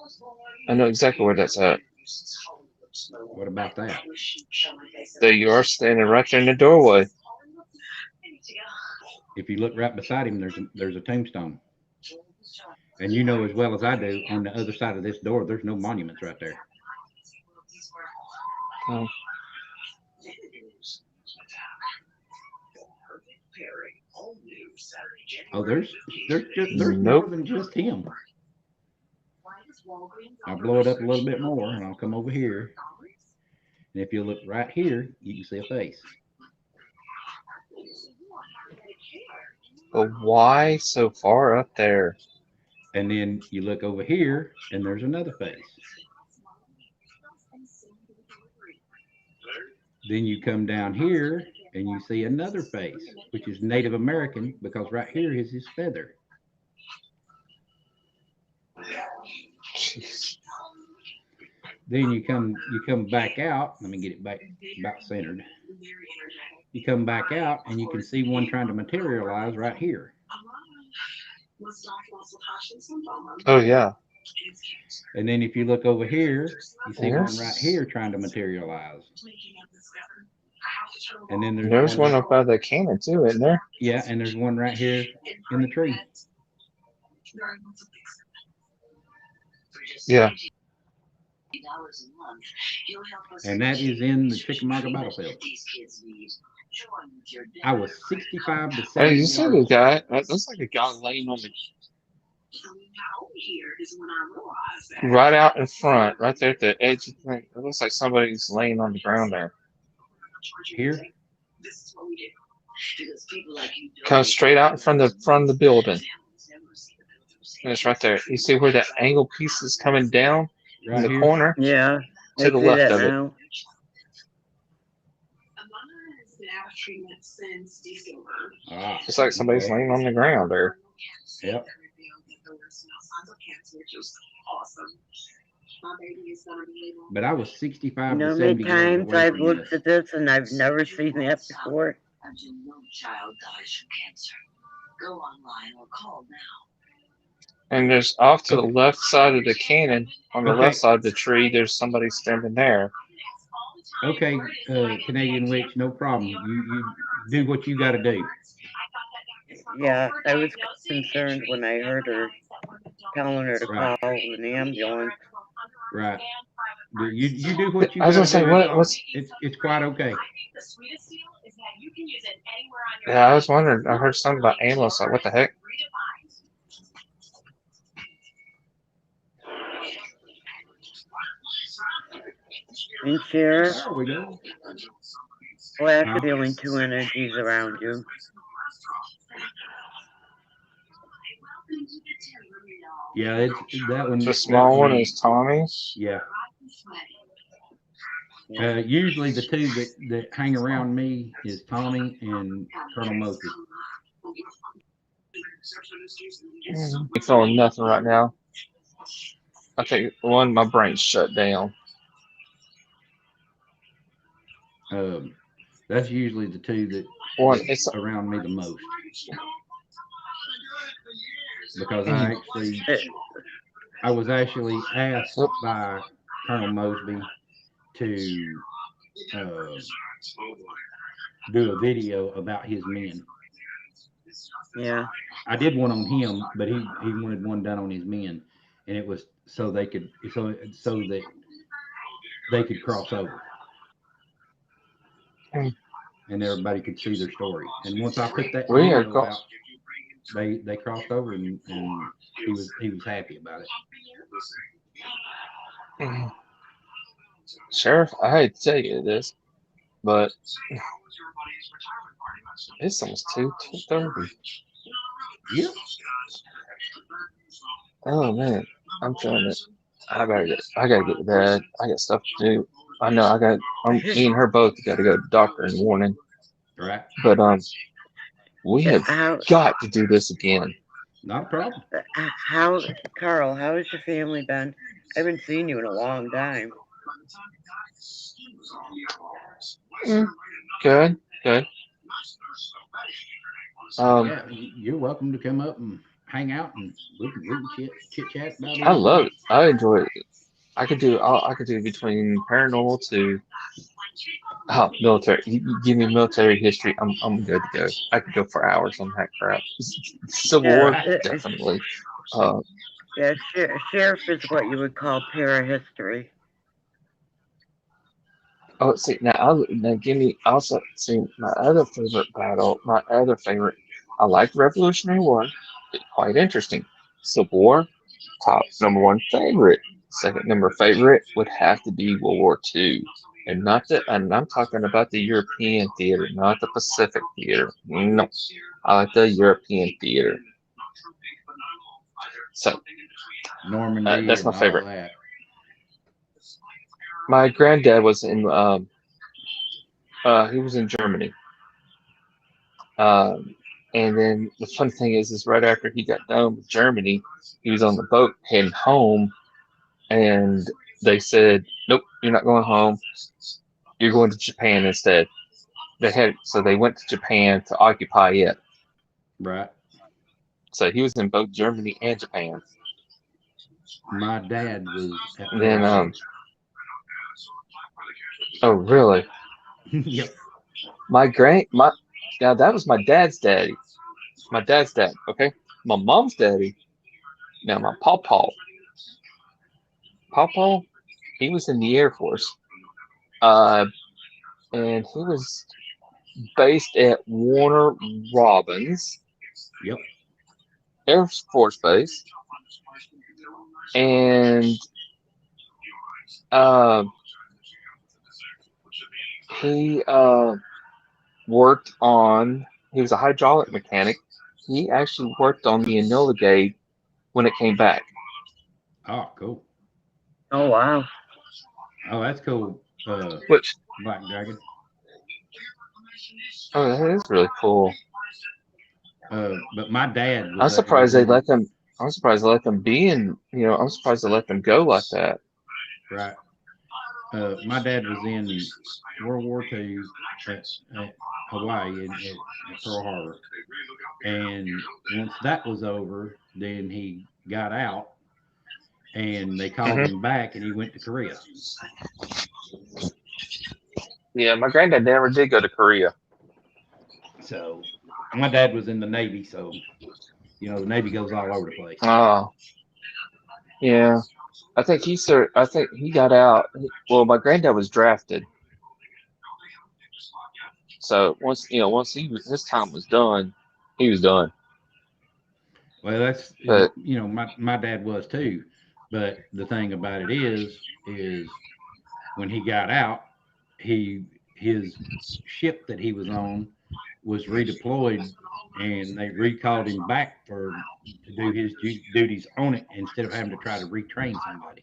I know exactly where that's at. What about that? There you are, standing right there in the doorway. If you look right beside him, there's a tombstone. And you know as well as I do, on the other side of this door, there's no monuments right there. Oh. Oh, there's Nope. more than just him. I'll blow it up a little bit more, and I'll come over here. And if you look right here, you can see a face. But why so far up there? And then you look over here, and there's another face. Then you come down here, and you see another face, which is Native American, because right here is his feather. Jeez. Then you come back out. Let me get it back about centered. You come back out, and you can see one trying to materialize right here. Oh yeah. And then if you look over here, you see one Yes. right here trying to materialize. And then There's one up by the cannon too, isn't there? Yeah, and there's one right here in the tree. Yeah. And that is in the Chickamauga battlefield. I was 65 to 70 Hey, you see the yards. guy? That looks like a guy laying on the right out in front, right there at the edge of the thing. It looks like somebody's laying on the ground there. Here? Comes straight out in front of the building. And it's right there. You see where that angle piece is coming down in Right the here? corner? Yeah, To I the see left that of it. now. Ah, It's like somebody's okay. laying on the ground there. Yep. But I was 65 You know to how many 70 yards times away I've from looked this. at this and I've never seen that before? And there's off to the Okay. left side of the cannon, on the Okay. left side of the tree, there's somebody standing there. Okay, Canadian Witch, no problem. You do what you got to do. Yeah, I was concerned when I heard her telling her to Right. call an ambulance. Right. You do what you I was got gonna to say, do. what's? It's quite okay. Yeah, I was wondering. I heard something about ambulance. Like, what the heck? And Sheriff, There we go. well, Huh? after feeling two energies around you. Yeah, it's that one. The small one is Tommy. Yeah. Usually the two that hang around me is Tommy and Colonel Mosby. I'm feeling nothing right now. I think my brain's shut down. That's usually the two that It's around me the most. Because I was actually asked by Colonel Mosby to do a video about his men. Yeah. I did one on him, but he wanted one done on his men, and it was so that they could cross over, and everybody could see their story. And once I put that video out, they crossed over, and he was happy about it. Sheriff, I hate to tell you this, but it's almost 2:30. Yeah. Oh man, I'm feeling it. I gotta get to bed. I got stuff to do. I know me and her both got to go to the doctor in the morning. Right. But we have got to do this again. Not a problem. Carl, how has your family been? I haven't seen you in a long time. Good. Yeah, you're welcome to come up and hang out, and we can chit chat about it. I love it. I enjoy it. I could do between paranormal to military. You give me military history, I'm good to go. I could go for hours on that crap. Civil War, definitely. Yeah, Sheriff is what you would call parahistory. Oh, see now give me also see my other favorite battle. My other favorite. I like Revolutionary War. It's quite interesting. Civil War, top number one favorite. Second number favorite would have to be World War II. And I'm talking about the European theater, not the Pacific theater. No, I like the European theater. So Normandy that's and my all favorite. that. My granddad was in he was in Germany. And then the fun thing is right after he got done with Germany, he was on the boat heading home, and they said, "Nope, you're not going home. You're going to Japan instead." So they went to Japan to occupy it. Right. So he was in both Germany and Japan. My dad was at And Pearl then Harbor. oh really? Yep. My now that was my dad's daddy. My dad's dad. Okay, my mom's daddy. Now my pawpaw, he was in the Air Force. Uh, and he was based at Warner Robins Yep. Air Force Base, and uh, he worked on. He was a hydraulic mechanic. He actually worked on the Enola Gay when it came back. Oh, cool. Oh, wow. Oh, that's cool. Which Black Dragon. oh, that is really cool. But my dad I'm was surprised they in let them. I'm surprised they let them be in. I'm surprised they let them go like that. right. My dad was in World War II at Hawaii at Pearl Harbor, and once that was over, then he got out, and they called Hmm. him back, and he went to Korea. Yeah, my granddad never did go to Korea. So my dad was in the Navy, so the Navy goes all over the place. Oh, yeah. I think he served. I think he got out. Well, my granddad was drafted, so once his time was done, he was done. Well, that's But my dad was too, but the thing about it is when he got out, his ship that he was on was redeployed, and they recalled him back to do his duties on it instead of having to try to retrain somebody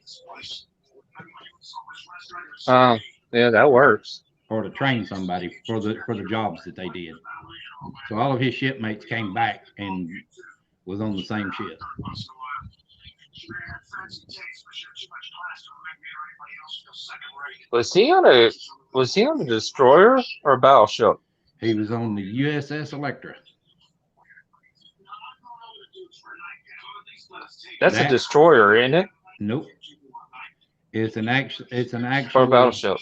uh, yeah, that works. or to train somebody for the jobs that they did. So all of his shipmates came back and was on the same ship. Was he on a was he on a destroyer or a battleship? He was on the USS Electra. That's a That destroyer, isn't it? Nope. It's an Or a actual battleship?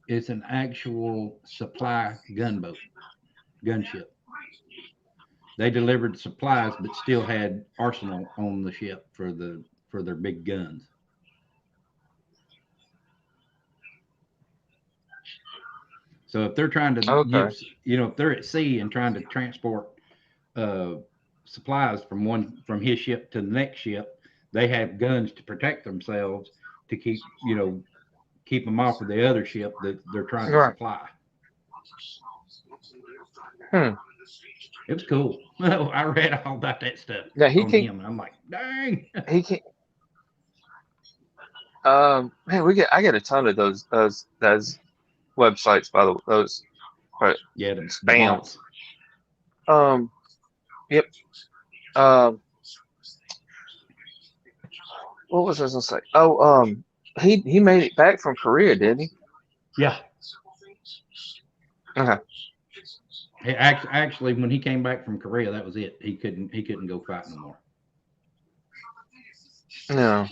it's an actual supply gunship. They delivered supplies, but still had arsenal on the ship for their big guns. So if they're trying to Okay. if they're at sea and trying to transport uh, supplies from his ship to the next ship, they have guns to protect themselves to keep them off of the other ship that they're trying to Right. supply. Hmm. It was cool. I read all about that stuff Yeah, he on can. him, and I'm like, dang. He can. Man, I get a ton of those websites by the those Yeah, the spams. bots. Um. Yep. Um. What was I gonna say? Oh. He made it back from Korea, didn't he? Yeah. Okay. Actually, when he came back from Korea, that was it. He couldn't go fight no more No.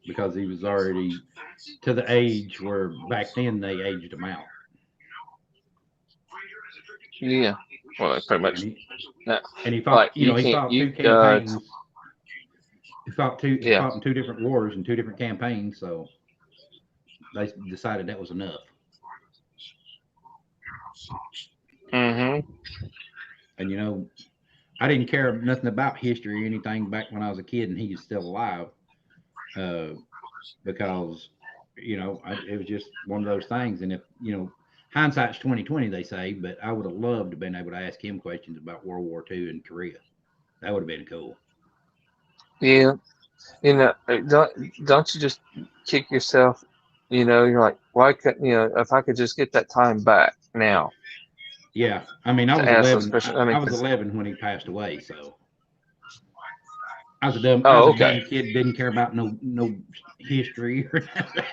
because he was already to the age where back then they aged him out, Yeah. Well, pretty and much. he No. and he Like fought. you He can't. fought You. two campaigns. He Yeah. fought in two different wars and two different campaigns. So they decided that was enough. Mm-hmm. And I didn't care nothing about history or anything back when I was a kid and he was still alive, uh, because it was just one of those things. And if hindsight's 2020, they say, but I would have loved to have been able to ask him questions about World War II and Korea. That would have been cool. Yeah, don't you just kick yourself? You're like, why could if I could just get that time back now Yeah, I mean, I to was ask those 11. questions. I I mean, was 'cause- 11 when he passed away, so I was oh, a okay. dumb kid, didn't care about no history or nothing.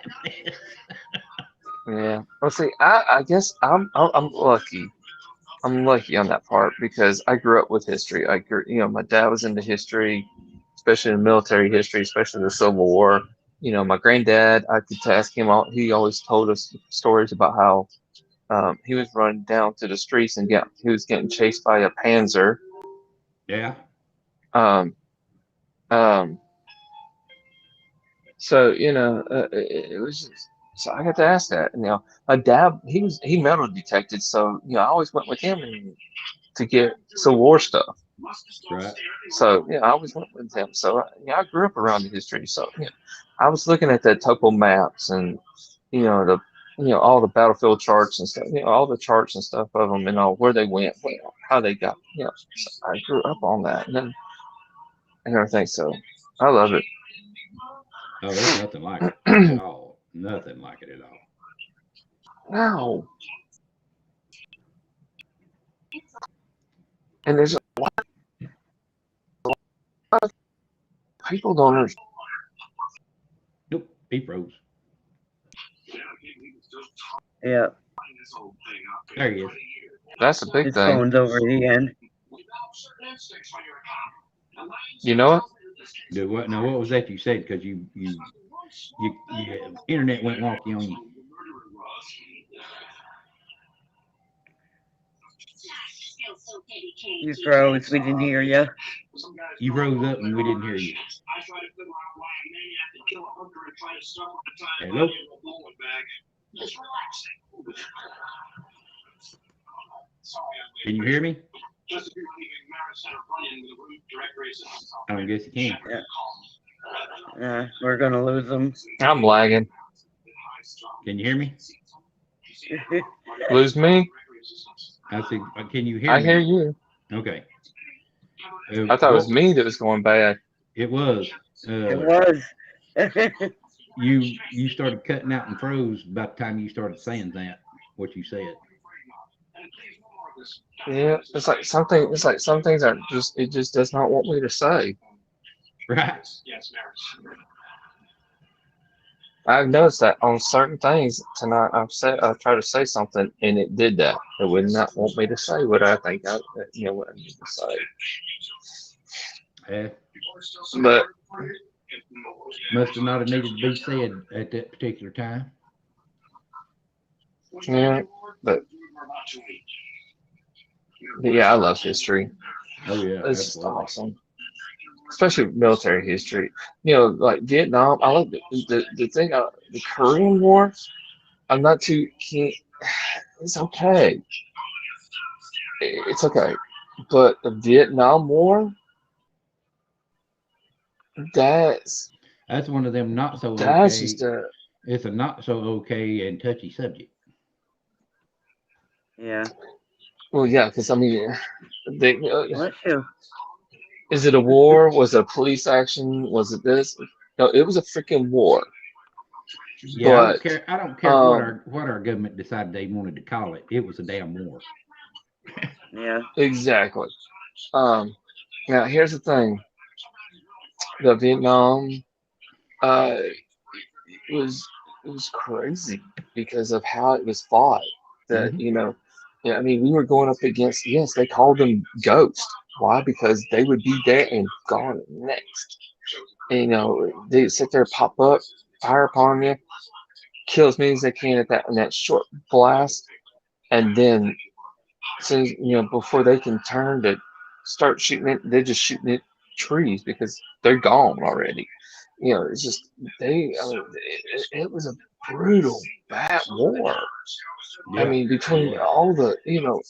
Yeah. Well, see, I guess I'm lucky. I'm lucky on that part because I grew up with history. My dad was into history, especially in military history, especially the Civil War. My granddad, I could ask him all. He always told us stories about how he was running down to the streets and he was getting chased by a Panzer. Yeah, Um, um, so it was just, so I got to ask that. My dad, he metal detected, so I always went with him to get Civil War stuff. right. So I always went with him. So I grew up around the history. So I was looking at the topo maps and the all the battlefield charts and stuff. All the charts and stuff of them and all where they went, how they got. So I grew up on that and everything. So I love it. Oh, there's nothing like it at all. Nothing like it at all. Wow. And there's a lot of people don't understand. Nope, he froze. Yeah, There he is. That's a big his thing. phone's over the end. You know what? Do what? Now, what was that you said? Because internet went wonky on you. You froze. We didn't hear you. You froze up and we didn't hear you. Hello? Can you hear me? I don't guess you can. We're gonna lose them. I'm lagging. Can you hear me? Lose me? I see. Can you hear I me? hear you. Okay. I thought it was me that was going bad. It was. It was. You started cutting out and froze about the time you started saying that, what you said. Yeah, it's like something. It's like some things are just. It just does not want me to say. Right. I've noticed that on certain things tonight. I tried to say something and it did that. It would not want me to say what I think what I need to say. Yeah. But Must have not have needed to be said at that particular time. yeah, but yeah, I love history. Oh yeah, It's just absolutely. awesome, especially military history. Like Vietnam. I love the thing. The Korean War. I'm not too keen. It's okay. It's okay. But the Vietnam War, that's That's one of them not so that's okay. just a It's a not so okay and touchy subject. Yeah. well, yeah, because I mean, they, Bless you. is it a war? Was it a police action? Was it this? No, it was a freaking war. Yeah, But I don't care what our government decided they wanted to call it. It was a damn war. Yeah. exactly. Now here's the thing: the Vietnam, it was crazy because of how it was fought. That Hmm. yeah, I mean, we were going up against. Yes, they called them ghosts. Why? Because they would be there and gone next. And, they sit there, pop up, fire upon you, kill as many as they can at that in that short blast, and then since before they can turn to start shooting it, they're just shooting at trees because they're gone already. It's just I mean, it was a brutal, bad war. I Yeah, mean, it between was.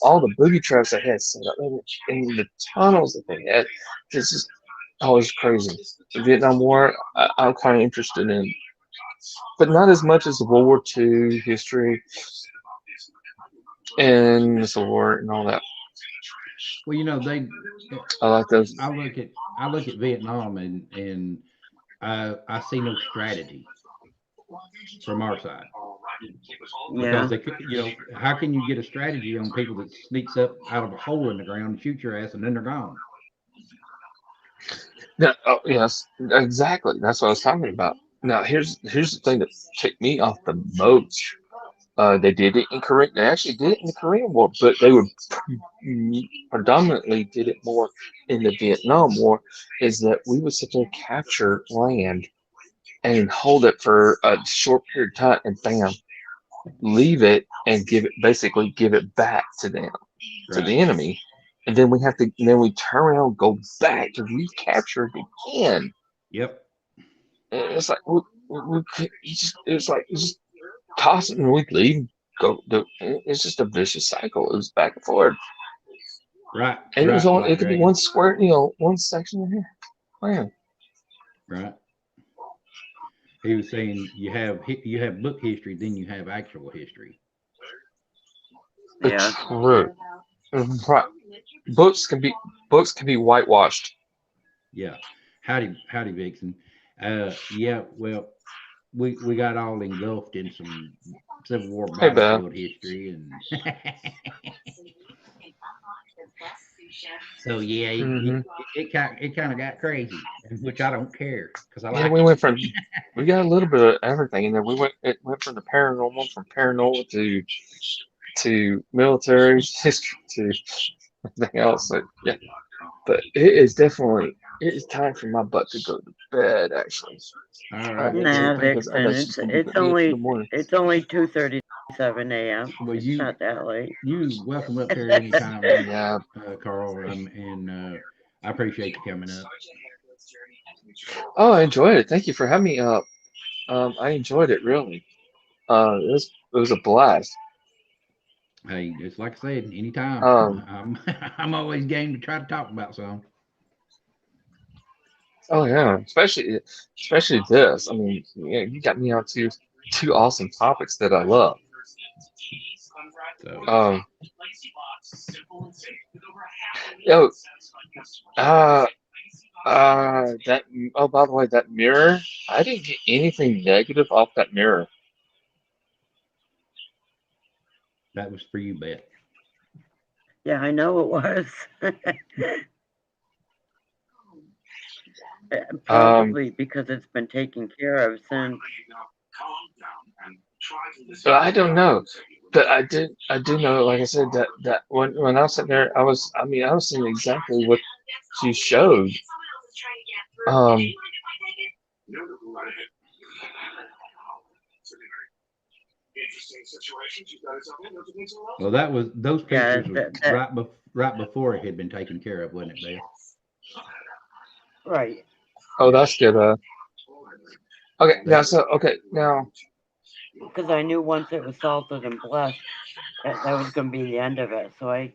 all the booby traps they had set up and the tunnels that they had, it's just always crazy. The Vietnam War, I'm kind of interested in. but not as much as the World War II history and the Civil War and all that. Well, I like those. I look at Vietnam and I see no strategy from our side because Yeah. how can you get a strategy on people that sneaks up out of a hole in the ground and shoot your ass and then they're gone? Yeah, oh, yes, exactly. That's what I was talking about. Now, here's the thing that ticked me off the most. They did it in Korea. They actually did it in the Korean War, but they would predominantly did it more in the Vietnam War. Is that we would sit there, capture land, and hold it for a short period of time, and bam, leave it, and basically give it back to them, to the enemy, and then we turn around, and go back to recapture it again. Yep. And it's like it's just toss it and we leave. It's just a vicious cycle. It was back and forth. Right. And it was Right, only Black it could be Dragon. one square, one section in here. Man. Right. He was saying you have book history, then you have actual history. Yeah. True. Right. Books can be whitewashed. Yeah. Howdy, Vixen. Yeah. Well, we got all engulfed in some Civil War Hey, Beth. battlefield history, and so yeah, it kind of got crazy, which I don't care because I Yeah, like we got a little bit of everything in there. It went from paranormal to military history to everything else. So, yeah, but it is time for my butt to go to bed. Actually, All right. Nah, because Vixen, that's just gonna be me in the morning. it's only 2:37 a.m. Well, It's not that late. you welcome up here anytime, Yeah. Carl, and I appreciate you coming up. Oh, I enjoyed it. Thank you for having me up. I enjoyed it really. It was a blast. Hey, it's like I said, anytime. Um, I'm always game to try to talk about some. oh yeah, especially this. I mean, yeah, you got me on two awesome topics that I love. So Um, yo, uh, that. Oh, by the way, that mirror. I didn't get anything negative off that mirror. that was for you, Beth. Yeah, I know it was. Probably because it's been taken care of since. So I don't know, but I do know. Like I said, that when I was sitting there, I was seeing exactly what she showed. Um, Well, those Yeah, pictures was right before it had been taken care of, wasn't it, Beth? right. oh, that's good. Okay, now. Because I knew once it was salted and blessed, that was going to be the end of it. So I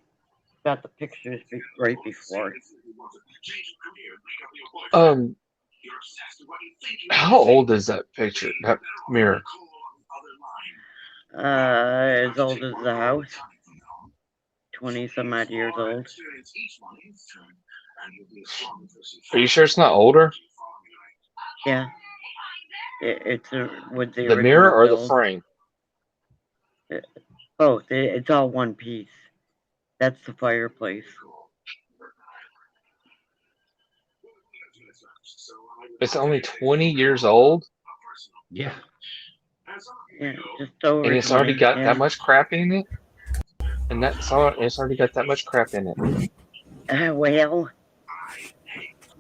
got the pictures right before. How old is that picture? That mirror? As old as the house. 20 some odd years old. Are you sure it's not older? Yeah. It's with the The mirror original or the build. frame? Both. It's all one piece. That's the fireplace. It's only 20 years old, Yeah. Yeah, just over and it's 20. already got Yeah. that much crap in it. And it's already got that much crap in it. Well,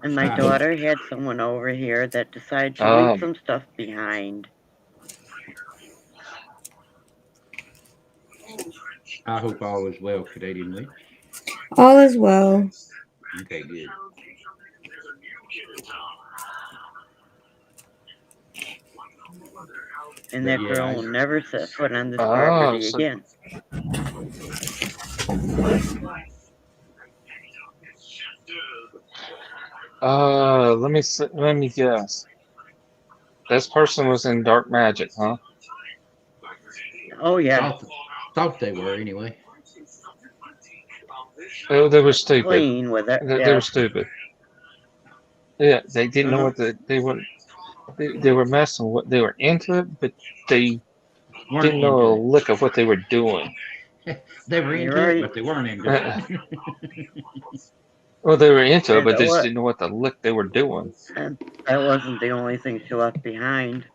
and my daughter had someone over here that decided to leave some stuff behind. I hope all is well, Canadian Witch. All is well. Okay, good. And that girl will never set foot on this property again. Let me guess. This person was in dark magic, huh? Oh yeah, Thought they were anyway. Oh, they were stupid. clean with it. They Yeah. were stupid. Yeah, they didn't know what they were messing with. They were into it, but they Weren't didn't know into a it. lick of what they were doing. They were You're into it, right. but they weren't into it. Well, they were into it, And but they just what? didn't know what the lick they were doing. And that wasn't the only thing she left behind.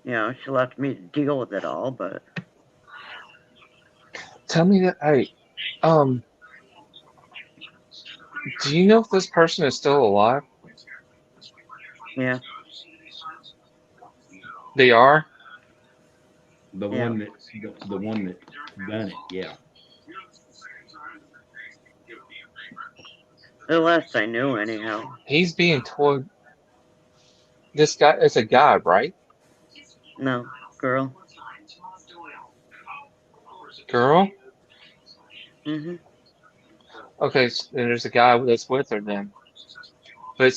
You know, she left me to deal with it all, but Tell me that. Hey, um, do you know if this person is still alive? yeah, They are. the yeah. one that the one that done it. Yeah. The last I knew, anyhow. He's being told. This guy is a guy, right? No, girl. Girl. Hmm. Okay, so there's a guy that's with her then. But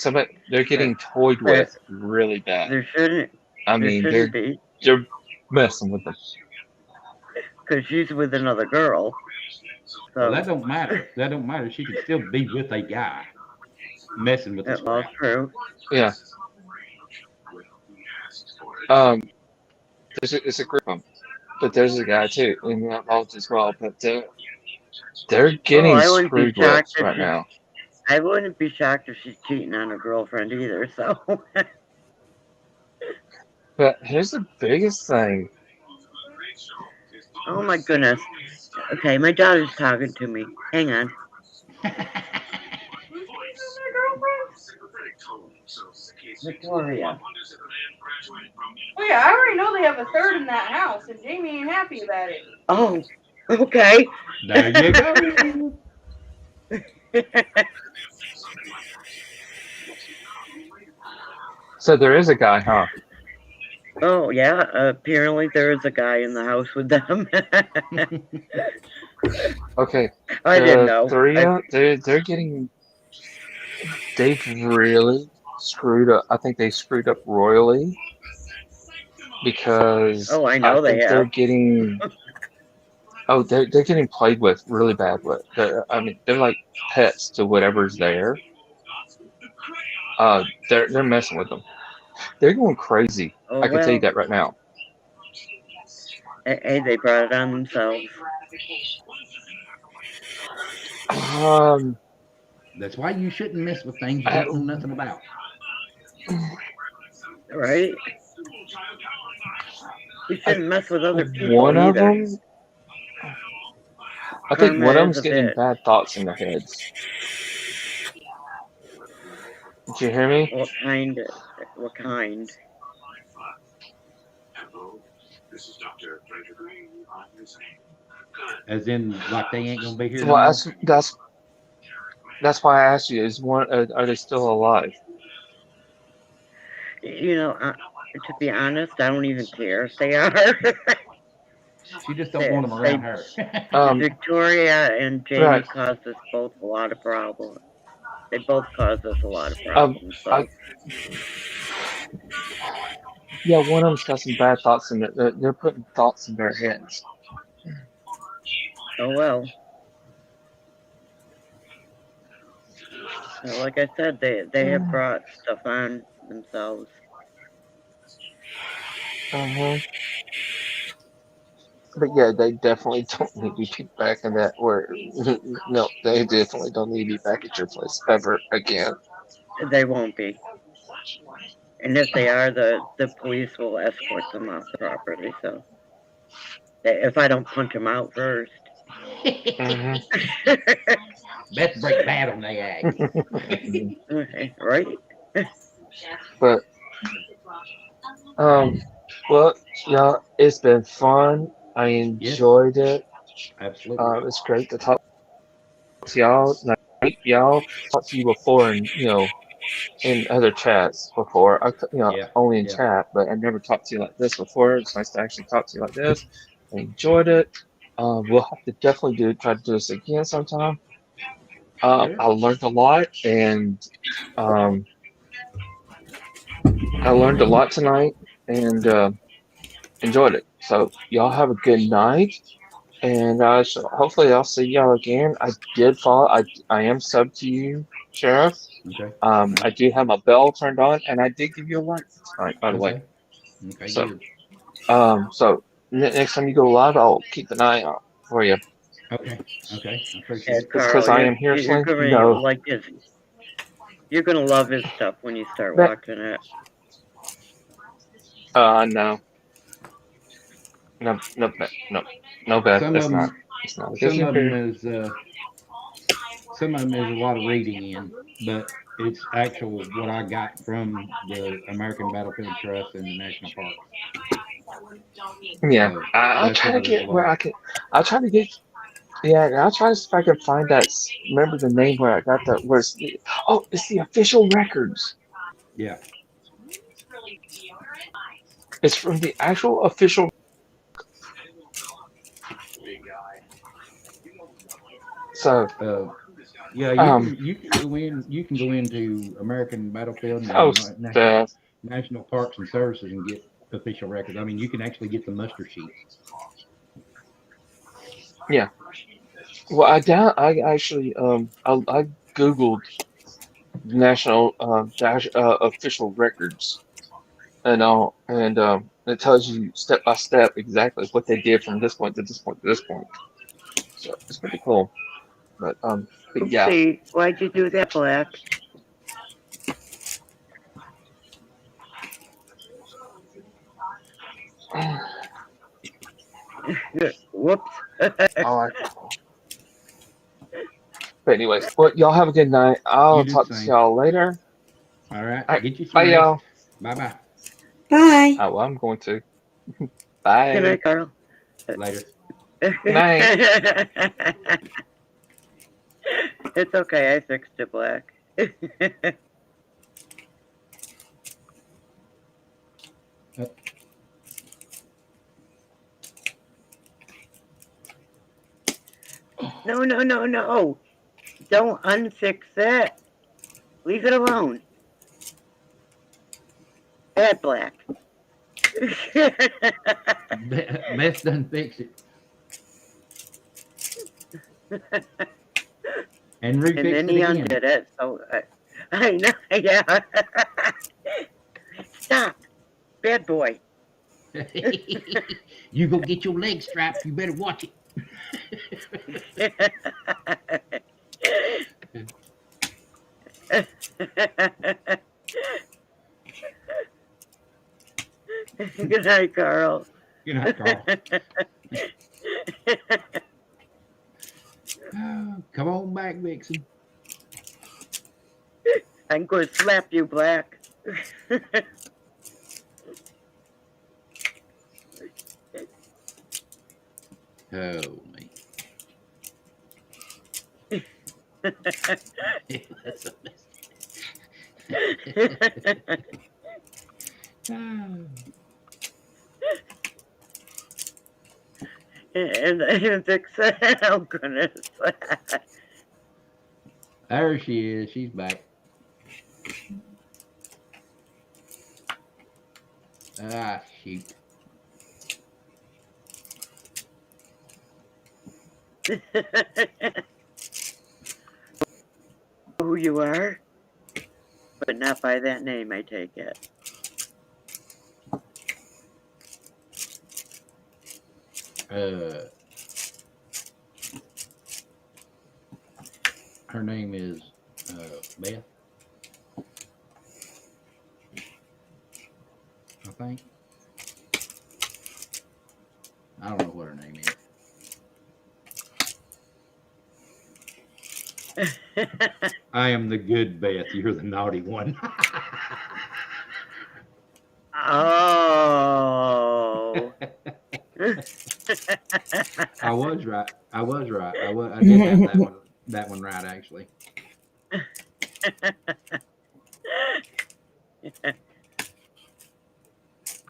they're getting toyed There, with really bad. there shouldn't, I there mean, shouldn't be, they're messing with them. because she's with another girl. Well, So that don't matter. That don't matter. She can still be with a guy messing with this it was crap. true. Yeah. Um, it's a group of them, but there's a guy too involved as well. But they're Oh, getting I wouldn't be screwed with shocked if right now. I wouldn't be shocked if she's cheating on her girlfriend either. So, But here's the biggest thing. oh my goodness. Okay, my daughter's talking to me. Hang on. Victoria. Oh yeah, I already know they have a third in that house, and Jamie ain't happy about it. Oh, okay. There you go. So there is a guy, huh? Oh yeah, apparently there is a guy in the house with them. Okay. I didn't know. They're getting. They've really screwed up. I think they screwed up royally because Oh, I I know they think they're have. getting. Oh, they're getting played with really bad. I mean, they're like pets to whatever's there. They're messing with them. They're going crazy. Oh I can tell you well. that right now. Hey, they brought it on themselves. Um, That's why you shouldn't mess with things you I, don't know nothing about. Right? You shouldn't mess with other people one of either. them. I think Karma one of is them's a getting bitch. bad thoughts in their heads. Did you hear me? What kind? What kind? As in, like they ain't gonna be here no Well, more. that's why I asked you. Is one are they still alive? You know, to be honest, I don't even care if they are. She just don't want them around her. Victoria and Jamie Right. caused us both a lot of problems. They both caused us a lot of Um, problems. I, So. yeah, one of them's got some bad thoughts in it. They're putting thoughts in their heads. Oh well. Like I said, they have brought stuff on themselves. But yeah, they definitely don't need to be back in that where no, they definitely don't need to be back at your place ever again. They won't be. And if they are, the police will escort them off the property. So if I don't punch them out first. Best break bad on the egg. Okay, right? But well, yeah, it's been fun. I enjoyed it. Absolutely. It's great to talk to y'all. Like, y'all talked to you before, and in other chats before. Yeah. Only in Yeah. chat, but I never talked to you like this before. It's nice to actually talk to you like this. I enjoyed it. We'll have to definitely try to do this again sometime. Sure. I learned a lot, and I learned a lot tonight and enjoyed it. So y'all have a good night, and so hopefully I'll see y'all again. I did follow. I am sub to you, Sheriff. Okay. I Right. do have my bell turned on, and I did give you a like tonight, by the way. Okay. Okay. So Good. so next time you go live, I'll keep an eye out for you. Okay. Okay. I Yeah, appreciate it. Because Carl, I am here, you're Sling. gonna No, like his. You're gonna love his stuff when you start that watching it. no, no, no, no, no, Beth. Some of It's not. them, It's not. Because some you're of them here. is, some of them is a lot of reading in, but it's actual what I got from the American Battlefield Trust and the national parks. Yeah, So I'll that's try to why there's a get where lot. I can. I'll try to get. Yeah, and I'll try to see if I can find that. Remember the name where I got that? Where's the? Oh, it's the official records. Yeah. It's from the actual official. So, Uh, yeah, um, you can go in, you can go into American Battlefield oh, and the national parks and services and get official records. I mean, you can actually get the muster sheets. yeah. Well, I actually I googled national dash official records and all, and it tells you step by step exactly what they did from this point to this point to this point. So it's pretty cool. But yeah. Oopsie, why'd you do that, Black? Whoops. All right. But anyways, well, y'all have a good night. You I'll do the talk to same. y'all later. All right. All right. Get you some Bye, rest. y'all. Bye bye. Bye. Oh, well, I'm going to. Good Bye. night, Carl. Later. Good night. It's okay, I fixed it, Black. Uh, No, no, no, no. Don't unfix it. Leave it alone. Bad Black. Beth done fix it and And refixed then it he again. undid it, so I know, yeah. Stop, bad boy. You go get your leg strapped. You better watch it. Good night, Carl. Good night, Carl. Come on back, Vixen. I'm going to slap you, Black. Oh, me. That's a mess. and Vic said, oh, goodness. There she is. She's back. Ah, shoot. Who you are? But not by that name, I take it. Her name is Beth, I think. I don't know what her name is. I am the good Beth. You're the naughty one. Oh. I was right. I was right. I did have that one. That one right, actually.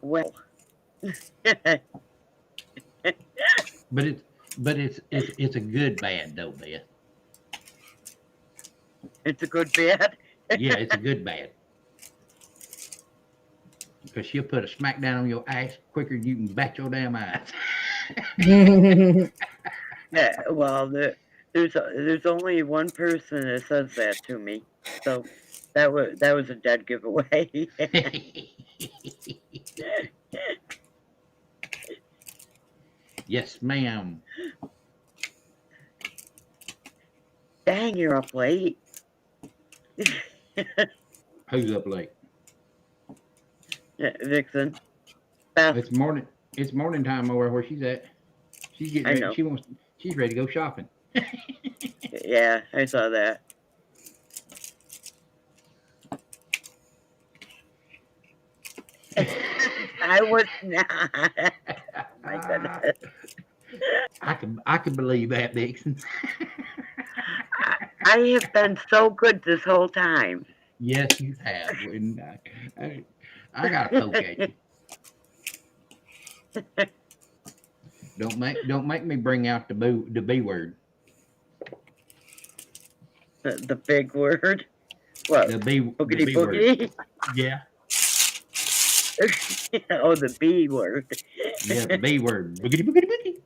Well. But it's a good bad though, Beth. It's a good bad. Yeah, it's a good bad. Because she'll put a smack down on your ass quicker than you can bat your damn eyes. Yeah, well, there's only one person that says that to me, so that was a dead giveaway. Yes, ma'am. Dang, you're up late. Who's up late? Vixen, Beth, It's morning. It's morning time over where she's at. She's getting I ready. know. She's ready to go shopping. Yeah, I saw that. I was not. Oh my goodness. I can believe that, Dixon. I have been so good this whole time. Yes, you have. And I got a poke at you. Don't make me bring out the B word. The big word. What? The Boogity B word. boogity? Yeah. Oh, the B word. Yeah, the B word. Boogity boogity boogity.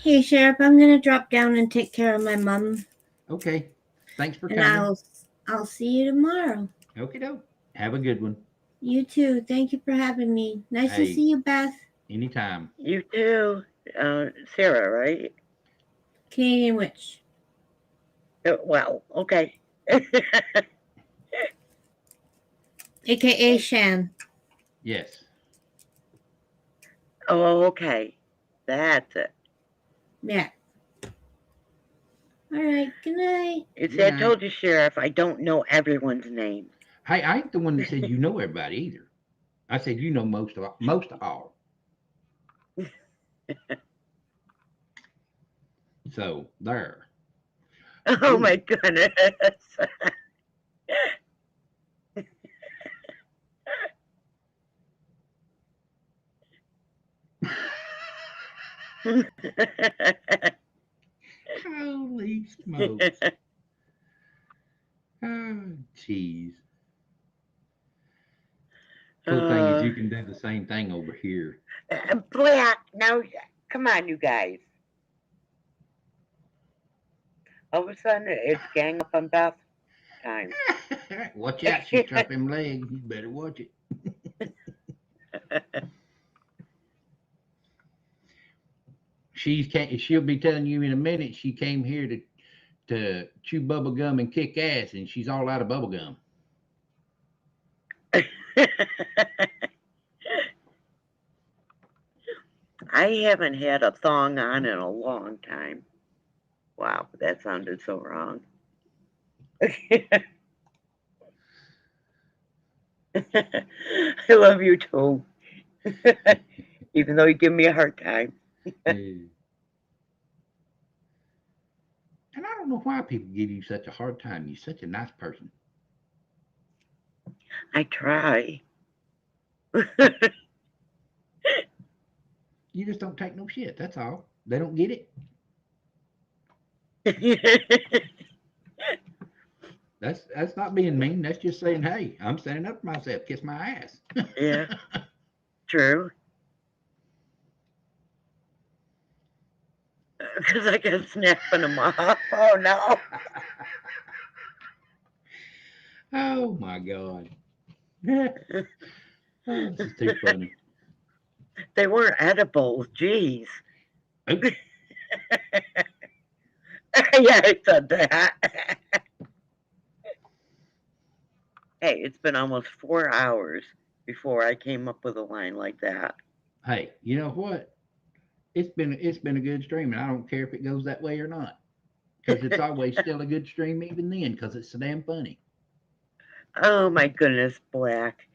Hey, Sheriff, I'm gonna drop down and take care of my mom, Okay. Thanks for and coming. I'll see you tomorrow. Okay, doke. Have a good one. You too. Thank you for having me. Nice to Hey. see you, Beth. Anytime. You too. Sarah, right? Canadian Witch. Well, okay. AKA Shan. Yes. Oh, okay. That's it. Yeah. All right. Good night. It's Good I night. told you, Sheriff, I don't know everyone's name. Hey, I ain't the one that said you know everybody either. I said you know most of all. So there. Oh Ooh. my goodness. Holy smokes. Oh, jeez. Cool thing is you can do the same thing over here. Black, now, come on, you guys. All of a sudden, it's gang up on Beth time. Watch out, she's trapped them legs. You better watch it. She'll be telling you in a minute she came here to chew bubble gum and kick ass, and she's all out of bubble gum. I haven't had a thong on in a long time. Wow, that sounded so wrong. I love you too. Even though you give me a hard time. And I don't know why people give you such a hard time. You're such a nice person. I try. You just don't take no shit. That's all. They don't get it. That's not being mean. That's just saying, hey, I'm standing up for myself. Kiss my ass. Yeah, true. Because I kept snapping them off. Oh no. Oh my God. Oh, this is too funny. They weren't edible. Jeez. Oops. Yeah, I said that. Hey, it's been almost 4 hours before I came up with a line like that. Hey, you know what? It's been a good stream, and I don't care if it goes that way or not, because it's always still a good stream even then, because it's so damn funny. Oh my goodness, Black.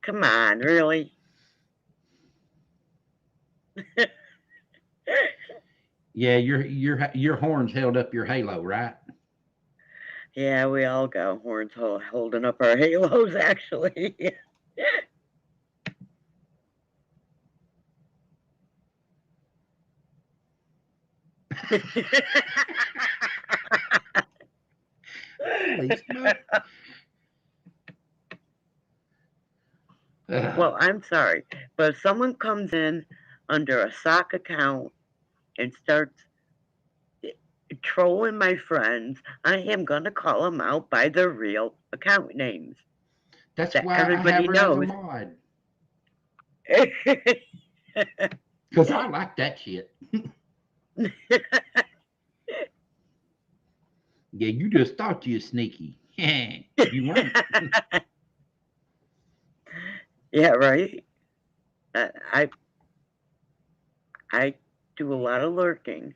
Come on, really? Yeah, your horns held up your halo, right? Yeah, we all got horns holding up our halos, actually. Holy smoke. Well, I'm sorry, but if someone comes in under a sock account and starts trolling my friends, I am going to call them out by their real account names. That's that why I everybody have her as a knows. mod. Because I like that shit. Yeah, you just thought you were sneaky. You weren't. Yeah, right. I do a lot of lurking,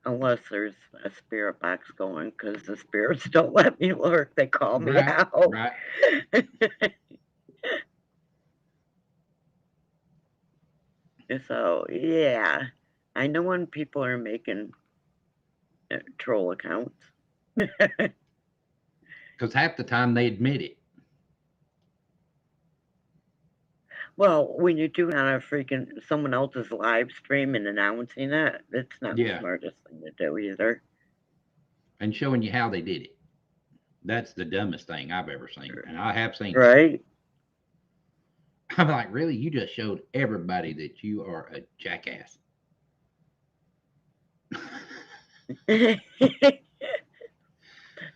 unless there's a spirit box going, because the spirits don't let me lurk. They call me Right, out. right. So yeah, I know when people are making troll accounts. Because half the time they admit it. Well, when you do it on a freaking someone else's live stream and announcing it, it's not the Yeah. smartest thing to do either. And showing you how they did it. That's the dumbest thing I've ever seen. And I have seen it. Right? I'm like, really? You just showed everybody that you are a jackass.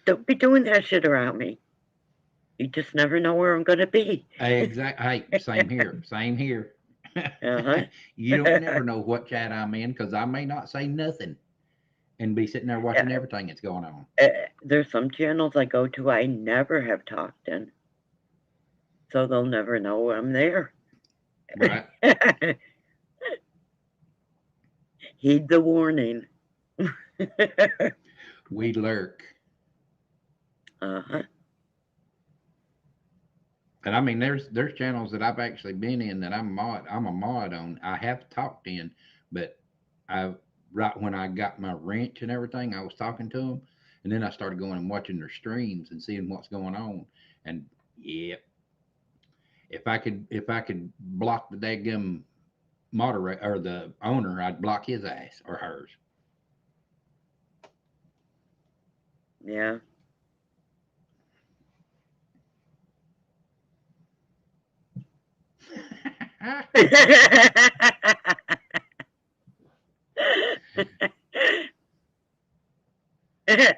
Don't be doing that shit around me. You just never know where I'm gonna be. Exactly. Hey, same here. Same here. Uh-huh. You don't never know what chat I'm in because I may not say nothing and be sitting there watching everything that's going on. There's some channels I go to I never have talked in, so they'll never know I'm there. Right. Heed the warning. We lurk. Uh-huh. And I mean, there's channels that I've actually been in that I'm a mod on. I have talked in, but right when I got my wrench and everything, I was talking to them, and then I started going and watching their streams and seeing what's going on. And yeah, if I could block the daggum moderator or the owner, I'd block his ass or hers. Yeah.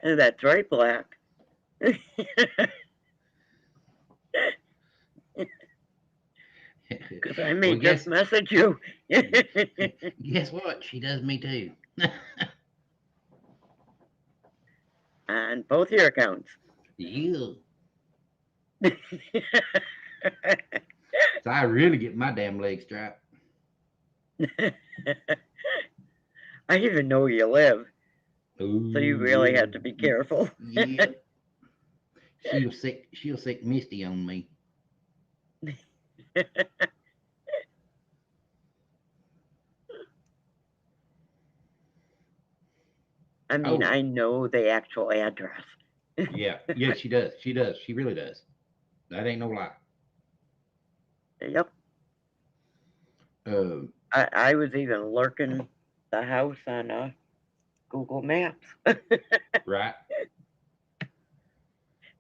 That's right, Black. Because I may just message you. Guess what? She does me too. On both your accounts. Yeah. So I really get my damn leg strapped. I even know where you live. Ooh, So you really have to be careful. Yeah. She'll sick Misty on me. I mean, I know the actual address. Yeah, she does. She does. She really does. That ain't no lie. Yep. I was even lurking the house on Google Maps. Right.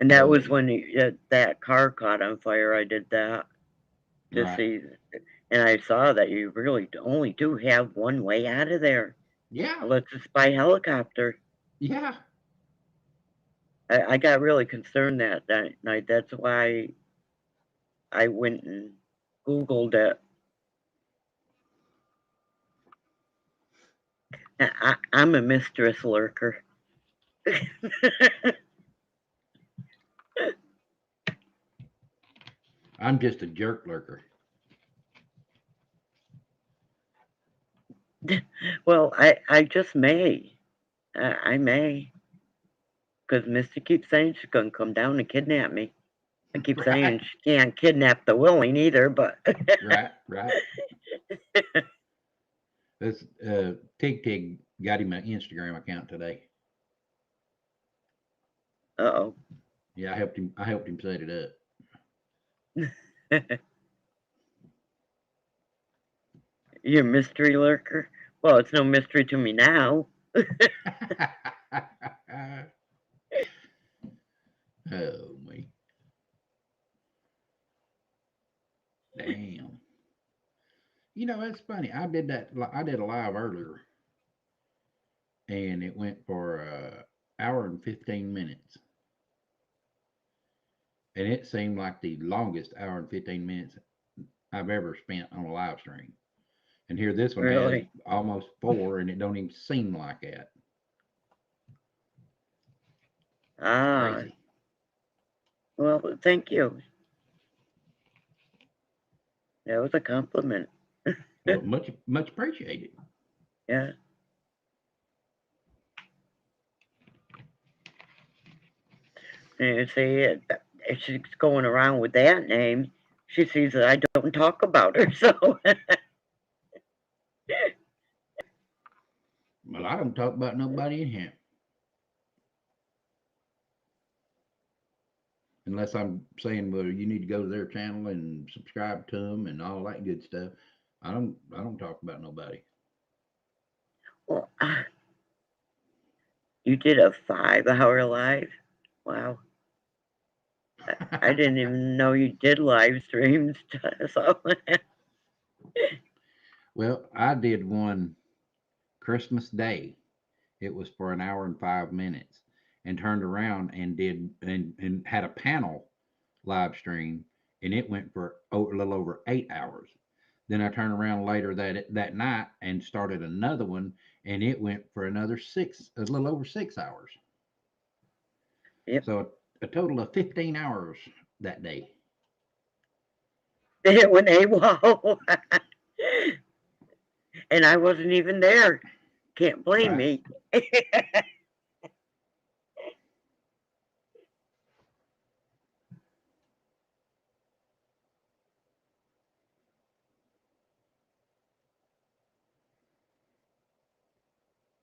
And that was when that car caught on fire. I did that to see, and I saw that you really only do have one way out of there. Yeah. Let's just by helicopter. Yeah. I got really concerned that night. That's why I went and Googled it. I'm a mistress lurker. I'm just a jerk lurker. Well, I just may. I may. Because Misty keeps saying she's going to come down and kidnap me. I keep saying she can't kidnap the willing either, but... Right. This Tig got him an Instagram account today. Uh-oh. Yeah, I helped him set it up. You're a mystery lurker? Well, it's no mystery to me now. Oh, me. Damn. You know, it's funny. I did that. I did a live earlier, and it went for hour and 15 minutes, and it seemed like the longest hour and 15 minutes I've ever spent on a live stream. And here, this one has Really? almost 4, and it don't even seem like that. Ah, Crazy. well, thank you. That was a compliment. Well, much appreciated. Yeah. And you see, if she's going around with that name, she sees that I don't talk about her. So, Well, I don't talk about nobody in here unless I'm saying, well, you need to go to their channel and subscribe to them and all that good stuff. I don't talk about nobody. well, you did a 5-hour live? Wow. I didn't even know you did live streams. So, Well, I did one Christmas Day. It was for an hour and 5 minutes, and turned around and did and had a panel live stream, and it went for a little over 8 hours. Then I turned around later that night and started another one, and it went for another a little over 6 hours. yep. So a total of 15 hours that day. It went AWOL. And I wasn't even there. Can't blame Right. me.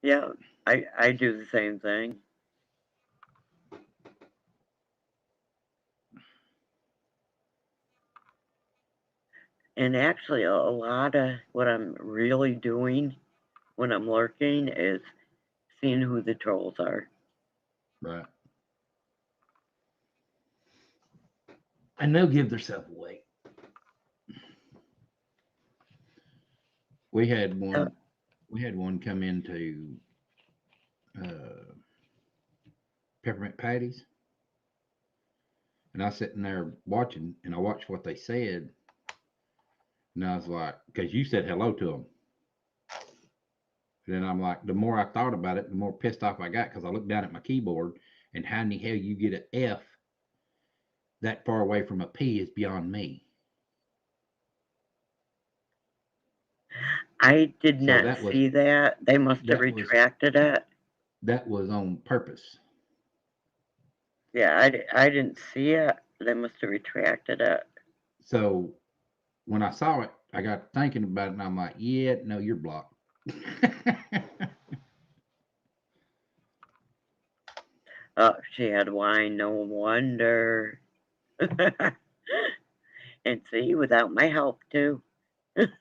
Yeah, I do the same thing. And actually, a lot of what I'm really doing when I'm lurking is seeing who the trolls are. Right. And they'll give themselves away. We had Uh, one come into peppermint patties, and I was sitting there watching, and I watched what they said, and I was like, because you said hello to them. And then I'm like, the more I thought about it, the more pissed off I got, because I looked down at my keyboard, and how in the hell you get an F that far away from a P is beyond me. I did So not see that. They must have retracted it. That was on purpose. Yeah, I didn't see it. They must have retracted it. So when I saw it, I got thinking about it, and I'm like, yeah, no, you're blocked. Oh, she had wine, no wonder. And see, without my help too. But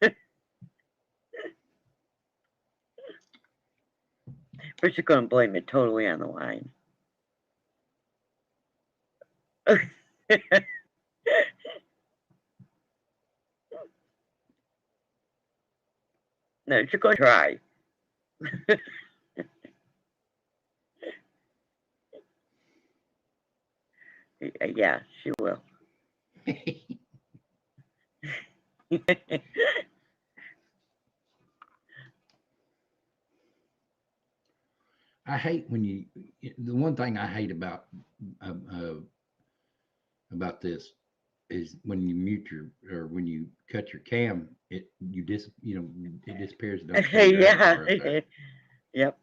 you're going to blame it totally on the wine. No, you're going to try. Yeah, she will. I hate when the one thing I hate uh, uh, about this is when you mute or when you cut your cam, it disappears. Don't show your Yeah. avatar up there. Yep.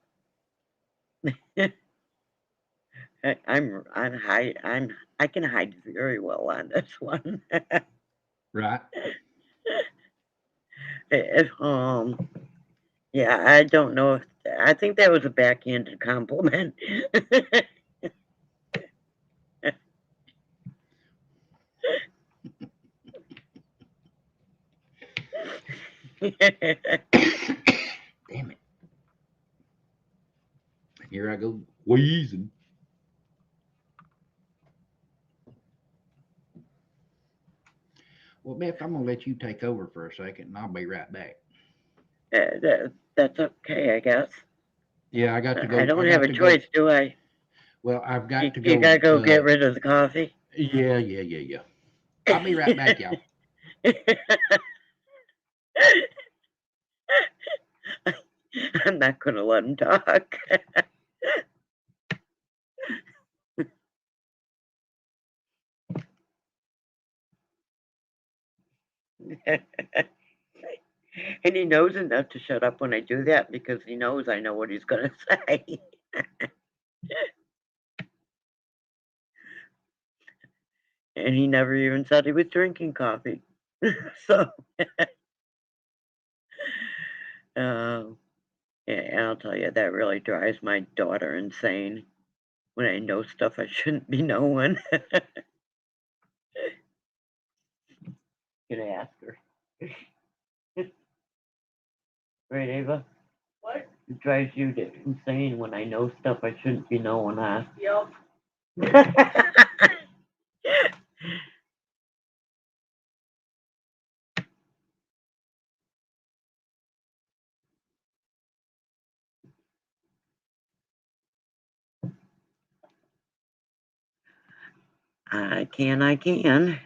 I can hide very well on this one. Right. Yeah, I don't know if I think that was a backhanded compliment. Damn it. Here I go wheezing. Well, Beth, I'm gonna let you take over for a second, and I'll be right back. That's okay, I guess. Yeah, I got to go. I don't have a choice, do I? Well, I've got to go. You gotta go get rid of the coffee. Yeah. I'll be right back, y'all. I'm not gonna let him talk. And he knows enough to shut up when I do that because he knows I know what he's gonna say. And he never even said he was drinking coffee. So, yeah, I'll tell you, that really drives my daughter insane when I know stuff I shouldn't be knowing. Gonna ask her. Right, Ava? What? It drives you insane when I know stuff I shouldn't be knowing, huh? Yup. I can.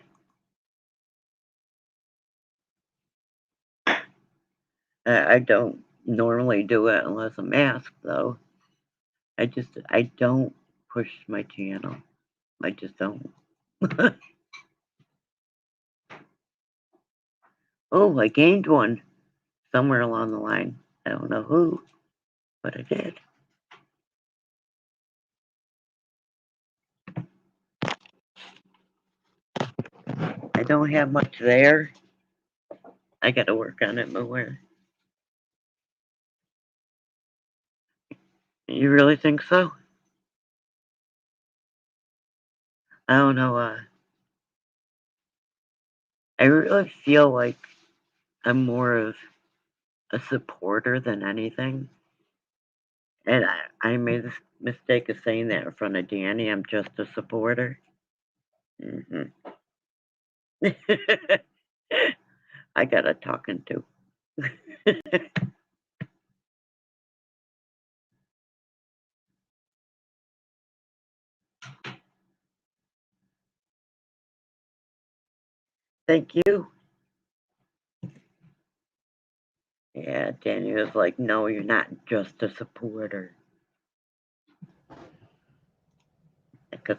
I don't normally do it unless I'm asked, though. I don't push my channel. I just don't. Oh, I gained one somewhere along the line. I don't know who, but I did. I don't have much there. I got to work on it more. You really think so? I don't know. I really feel like I'm more of a supporter than anything. And I made the mistake of saying that in front of Danny. I'm just a supporter. Hmm I got a talking to. Thank you. Yeah, Danny was like, no, you're not just a supporter. Because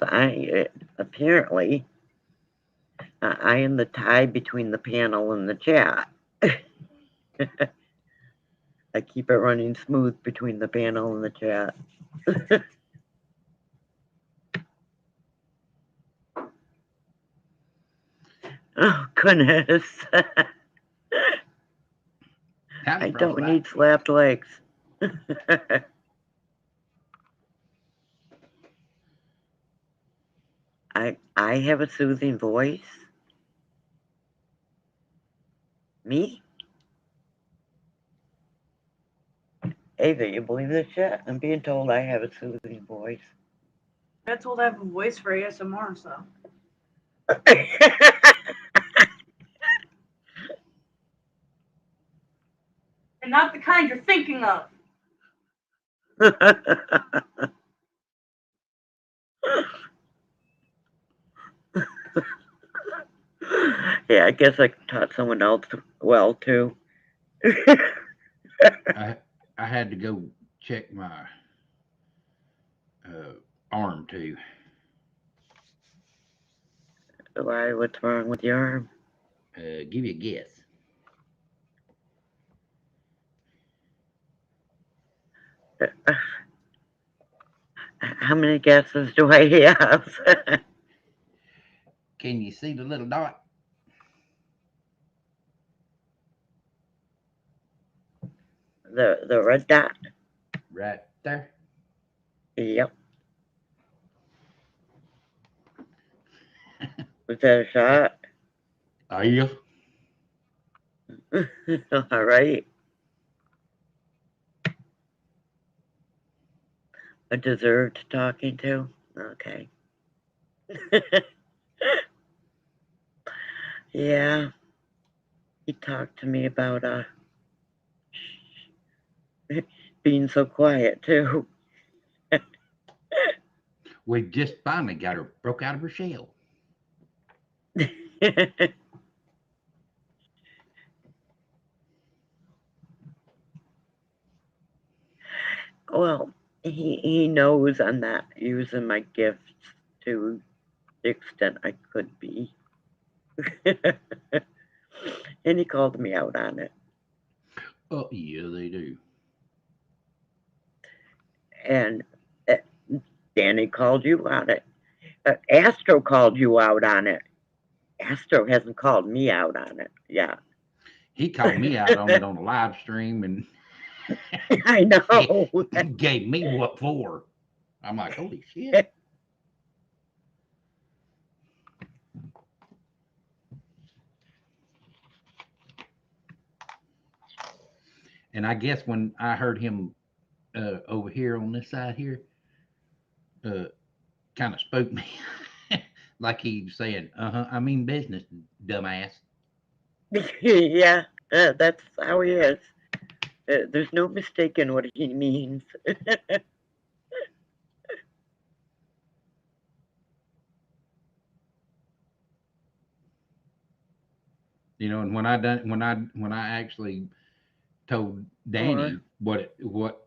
apparently, I am the tie between the panel and the chat. I keep it running smooth between the panel and the chat. Oh, goodness. I don't need slapped legs. I have a soothing voice. Me? Ava, you believe this shit? I'm being told I have a soothing voice. I got told I have a voice for ASMR, so. And not the kind you're thinking of. Yeah, I guess I taught someone else well, too. I had to go check my arm too. Why? What's wrong with your arm? Give you a guess. How many guesses do I have? Can you see the little dot? The red dot? Right there. Yep. Was that a shot? Yeah. All right. A deserved talking to? Okay. Yeah. He talked to me about being so quiet too. We just finally got her broke out of her shell. Well, he knows I'm not using my gifts to the extent I could be. And he called me out on it. Oh, yeah, they do. And Danny called you on it. Astro called you out on it. Astro hasn't called me out on it. Yeah. He called me out on it on a live stream and I know. gave me what for. I'm like, holy shit. And I guess when I heard him over here on this side here, kind of spoke me like he's saying, I mean business, dumbass. Yeah, that's how he is. There's no mistaking what he means. You know, and when I actually told Danny what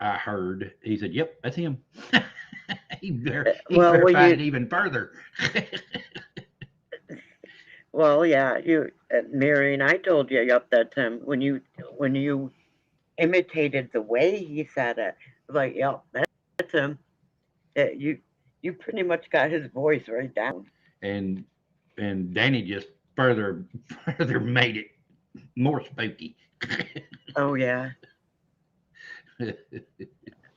I heard, he said, "Yep, that's him." he verified it even further. Well, yeah, you, Mary, and I told you up that time when you imitated the way he said it. Like, yep, that's him. You pretty much got his voice right down. And Danny just further made it more spooky. Oh yeah.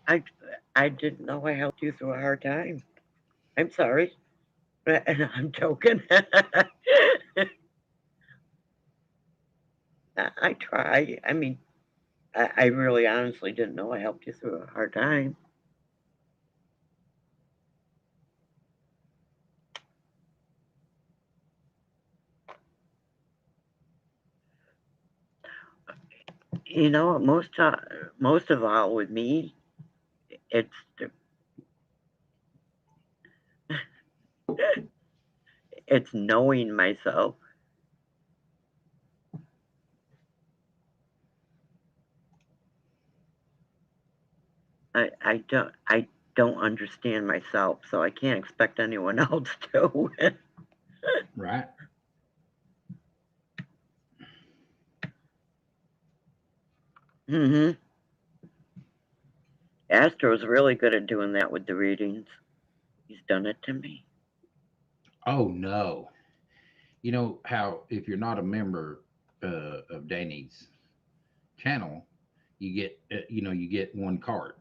I didn't know I helped you through a hard time. I'm sorry. And I'm joking. I try. I mean, I really honestly didn't know I helped you through a hard time. You know, most of all with me, it's it's knowing myself. I don't understand myself, so I can't expect anyone else to. Right. Mm-hmm. Astro's really good at doing that with the readings. He's done it to me. Oh no. You know how if you're not a member of Danny's channel, you get you get one card.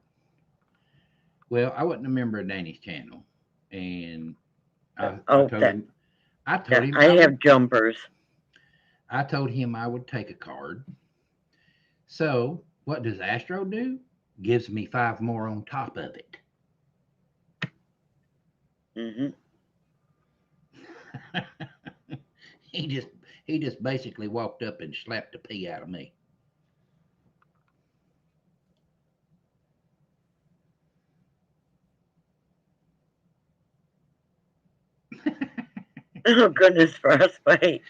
Well, I wasn't a member of Danny's channel, and I told him I have jumpers. I told him I would take a card. So what does Astro do? Gives me 5 more on top of it. Mm-hmm. he just basically walked up and slapped the pee out of me. Oh goodness, frostbite.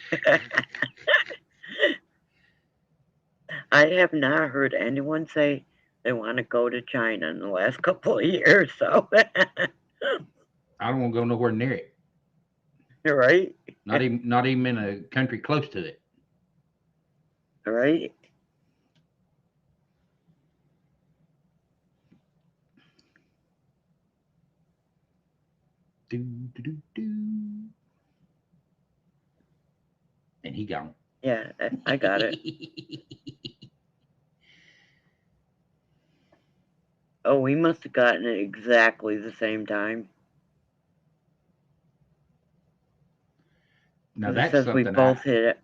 I have not heard anyone say they want to go to China in the last couple of years, so I don't want to go nowhere near it. Right? Not even in a country close to it. Right? Do, do, do, do. And he gone. Yeah, I got it. Oh, we must have gotten it exactly the same time. Now that's says we something both hit it.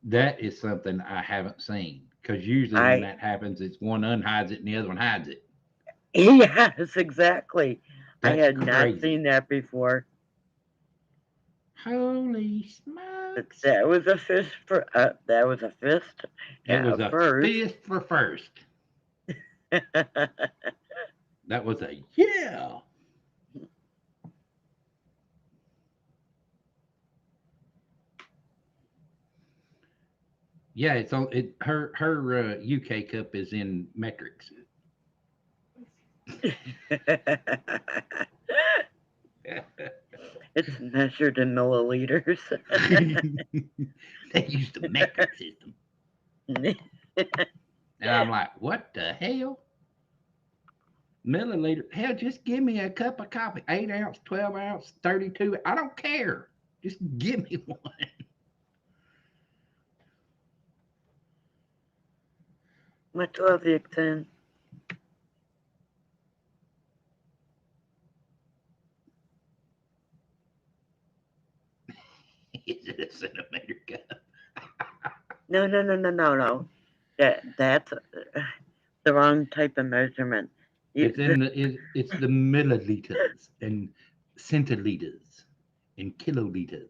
That is something I haven't seen, because usually when that happens, it's one unhides it and the other one hides it. Yes, exactly. That's I had crazy. not seen that before. Holy smokes. That was a fist for that was a fist. It was a first. fist for first. That was a yeah. Yeah, it's on it. Her UK cup is in metrics. It's measured in milliliters. They use the metric system, and I'm like, what the hell? Milliliter? Hell, just give me a cup of coffee, 8 ounce, 12 ounce, 32. I don't care. Just give me one. Much love, Vixen. Is it a centimeter cup? No. That's the wrong type of measurement. It's the milliliters and centiliters and kiloliters.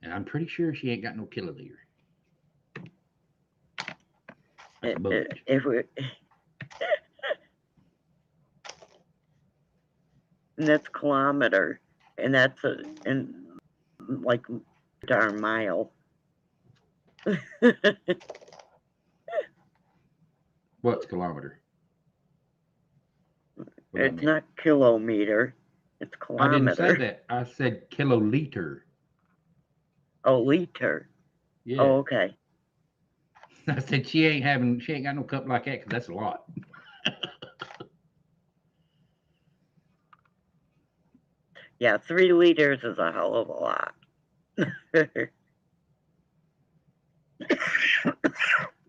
And I'm pretty sure she ain't got no kiloliter. That's a bunch. If we, and that's kilometer, and that's and like our mile. What's kilometer? It's not kilometer. It's I didn't say kilometer. that. I said kiloliter. Oh, liter. Yeah. Oh, okay. I said she ain't got no cup like that because that's a lot. Yeah, 3 liters is a hell of a lot.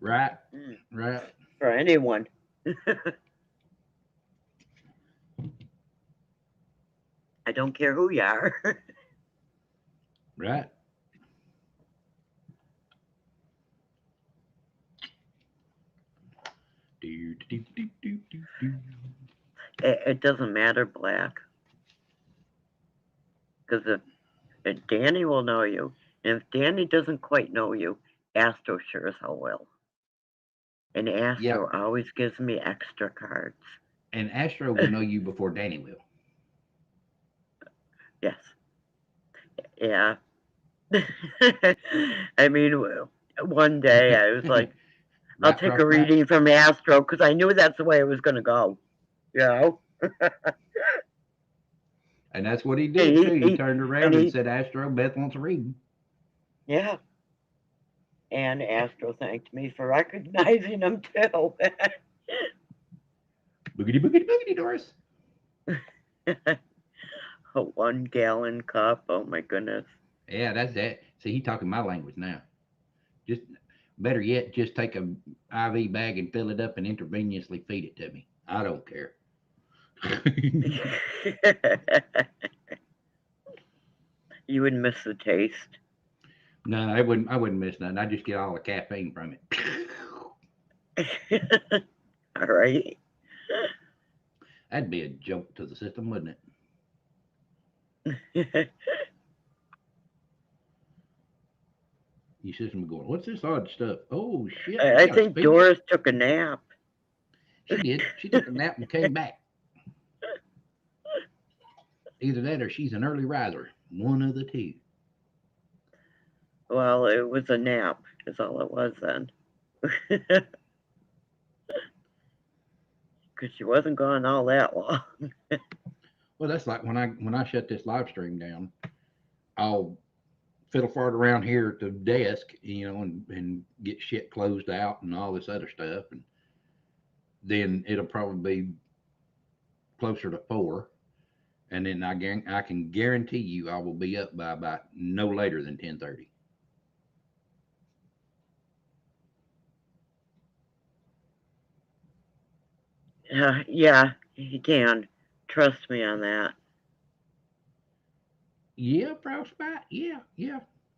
Right. Right. For anyone. I don't care who you are. Right. It doesn't matter, Black. Because if Danny will know you, and if Danny doesn't quite know you, Astro sure as hell will. And Astro always gives me extra cards. And Astro will know you before Danny will. Yes. Yeah. I mean, one day I was like, I'll take a reading from Astro because I knew that's the way it was going to go. You know? And that's what he did too. He turned around and said, Astro, Beth wants a reading. Yeah. And Astro thanked me for recognizing him too. Boogity, boogity, boogity, Doris. A 1-gallon cup. Oh my goodness. Yeah, that's that. See, he talking my language now. Just better yet, just take a IV bag and fill it up and intravenously feed it to me. I don't care. You would miss the taste. No, I wouldn't miss nothing. I just get all the caffeine from it. All right. That'd be a joke to the system, wouldn't it? Your system would go, what's this odd stuff? Oh shit! I think Doris took a nap. She did. She took a nap and came back. Either that or she's an early riser. One of the two. Well, it was a nap, is all it was then. Because she wasn't gone all that long. Well, that's like when I shut this live stream down, I'll fiddle fart around here at the desk, you know, and get shit closed out and all this other stuff, and then it'll probably be closer to 4, and then I can guarantee you I will be up by about no later than 10:30. Yeah, he can. Trust me on that. Yeah, Frostbite. Yeah,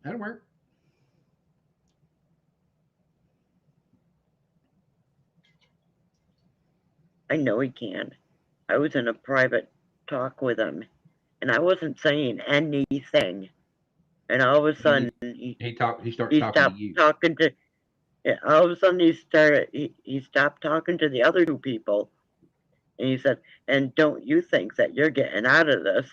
that'll work. I know he can. I was in a private talk with him, and I wasn't saying anything. and all of a sudden He starts he talking to stopped you. talking to. Yeah, all of a sudden he stopped talking to the other two people, and he said, "And don't you think that you're getting out of this?"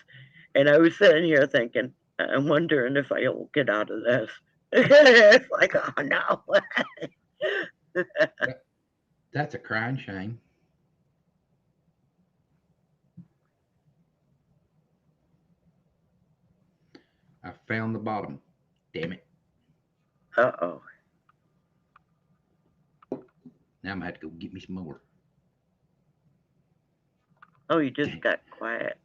And I was sitting here thinking, I'm wondering if I'll get out of this. It's like, oh no. That's a crying shame. I found the bottom. Damn it. Uh-oh. Now I'm going to have to go get me some more. Oh, you just got quiet.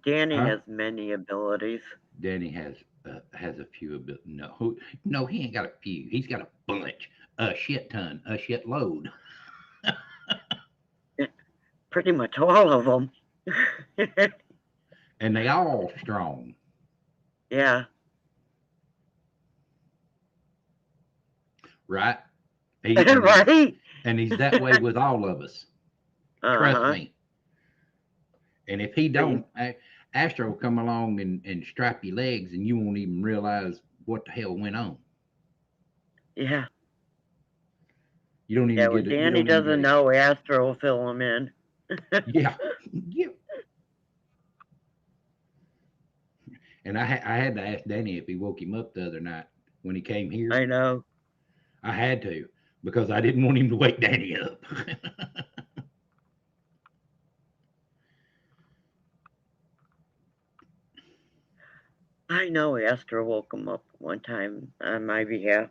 Danny Huh? has many abilities. Danny has a few abilities. No, he ain't got a few. He's got a bunch. A shit ton. A shit load. Pretty much all of them. And they all strong. Yeah. Right? Right? And he's that way with all of us. Trust Uh-huh. me. And if he don't, Astro will come along and strap your legs and you won't even realize what the hell went on. Yeah. You don't even Yeah, well, get it. Danny doesn't know. Astro will fill him in. Yeah. Yeah. And I had to ask Danny if he woke him up the other night when he came here. I know. I had to because I didn't want him to wake Danny up. I know Astro woke him up one time on my behalf.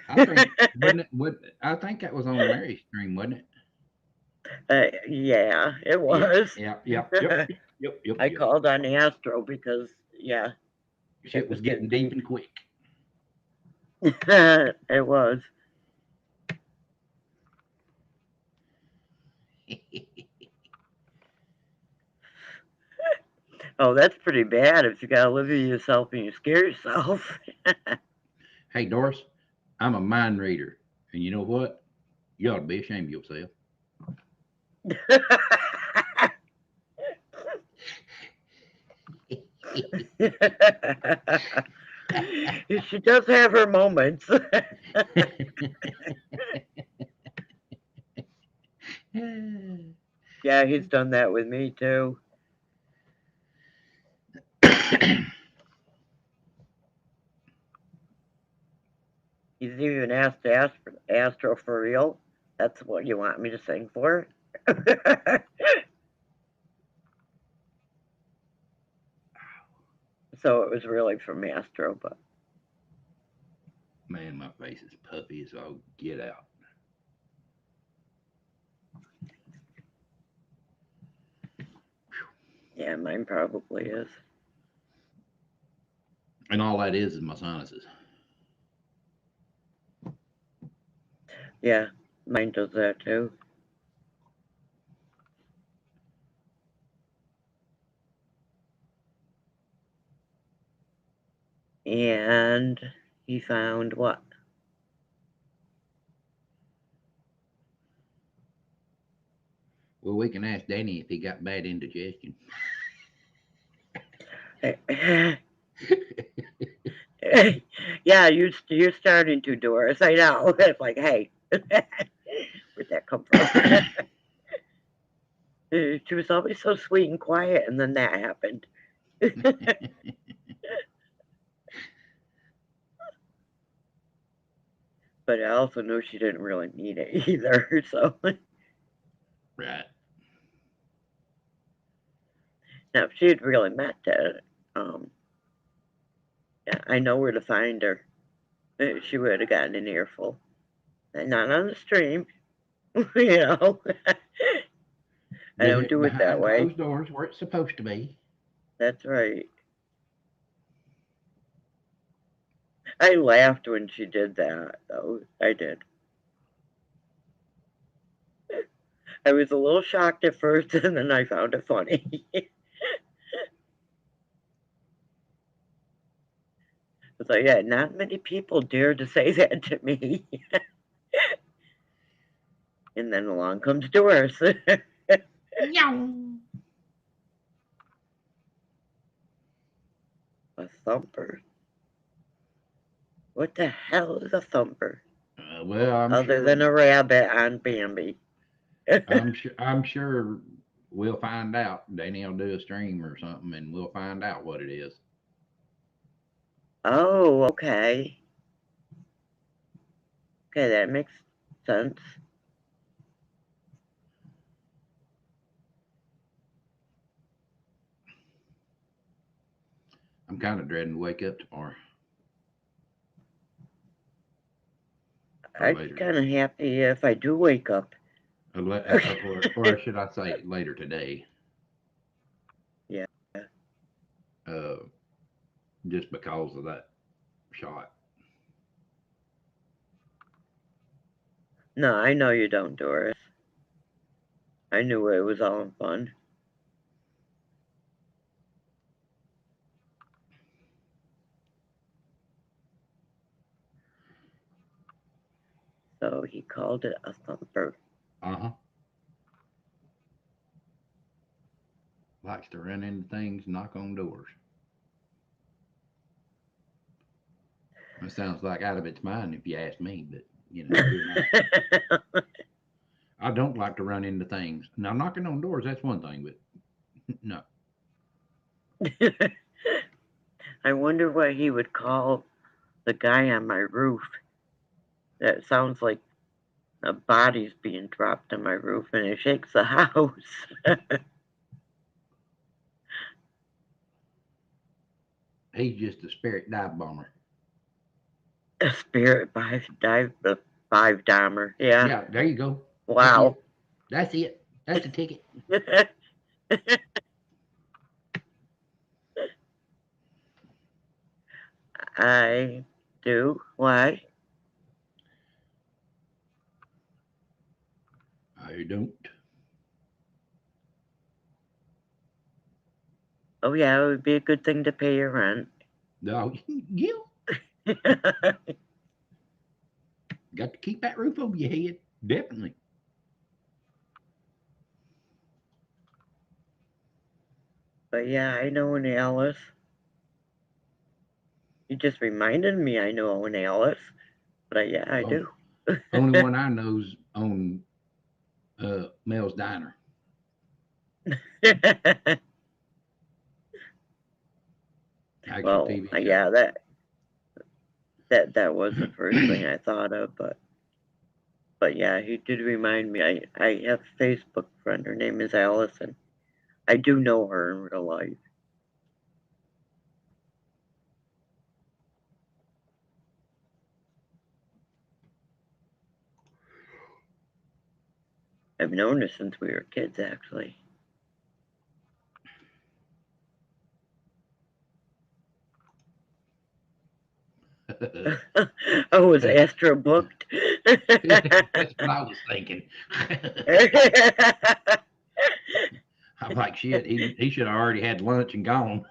I think I think that was on Mary's stream, wasn't it? Yeah, it was. Yep. I called on Astro because, yeah. Shit was getting deep and quick. It was. Oh, that's pretty bad if you gotta live with yourself and you scare yourself. Hey, Doris, I'm a mind reader. And you know what? You ought to be ashamed of yourself. She does have her moments. Yeah, he's done that with me too. He's even asked Astro for real. That's what you want me to sing for? So it was really from Astro, but Man, my face is puffy as all get out. yeah, mine probably is. And all that is my sinuses. Yeah, mine does that too. And he found what? Well, we can ask Danny if he got bad indigestion. Yeah, you're starting to, Doris. I know. It's like, hey, where'd that come from? She was always so sweet and quiet, and then that happened. But I also know she didn't really mean it either. So Right. now, if she had really meant it, yeah, I know where to find her. She would have gotten an earful, and not on the stream. You know, I don't do it that Behind way. closed doors where it's supposed to be. That's right. I laughed when she did that, though. I did. I was a little shocked at first, and then I found it funny. It's like, yeah, not many people dare to say that to me. And then along comes Doris. A thumper. What the hell is a thumper? Well, I'm Other sure. than a rabbit on Bambi. I'm sure we'll find out. Danny will do a stream or something, and we'll find out what it is. Oh, okay. Okay, that makes sense. I'm kind of dreading to wake up tomorrow. Or I'd be later. kind of happy if I do wake up. Or should I say later today? Yeah. Just because of that shot. No, I know you don't, Doris. I knew it was all in fun. So he called it a thumper. Likes to run into things, knock on doors. That sounds like out of its mind if you ask me, but I don't like to run into things. Now, knocking on doors, that's one thing, but no. I wonder what he would call the guy on my roof. That sounds like a body's being dropped on my roof and it shakes the house. He's just a spirit dive bomber. A spirit five dimer. Yeah. Yeah, there you go. Wow. That's it. That's the ticket. I do. Why? I don't. Oh yeah, it would be a good thing to pay your rent. No, yeah. Got to keep that roof over your head. Definitely. But yeah, I know an Alice. You just reminded me I know an Alice. But yeah, I do. Only one I know's on Mel's Diner. Well, TV show. yeah, that was the first thing I thought of, but yeah, he did remind me. I have a Facebook friend. Her name is Allison. I do know her in real life. I've known her since we were kids, actually. I was Astro booked. That's what I was thinking. I'm like, shit, he should have already had lunch and gone.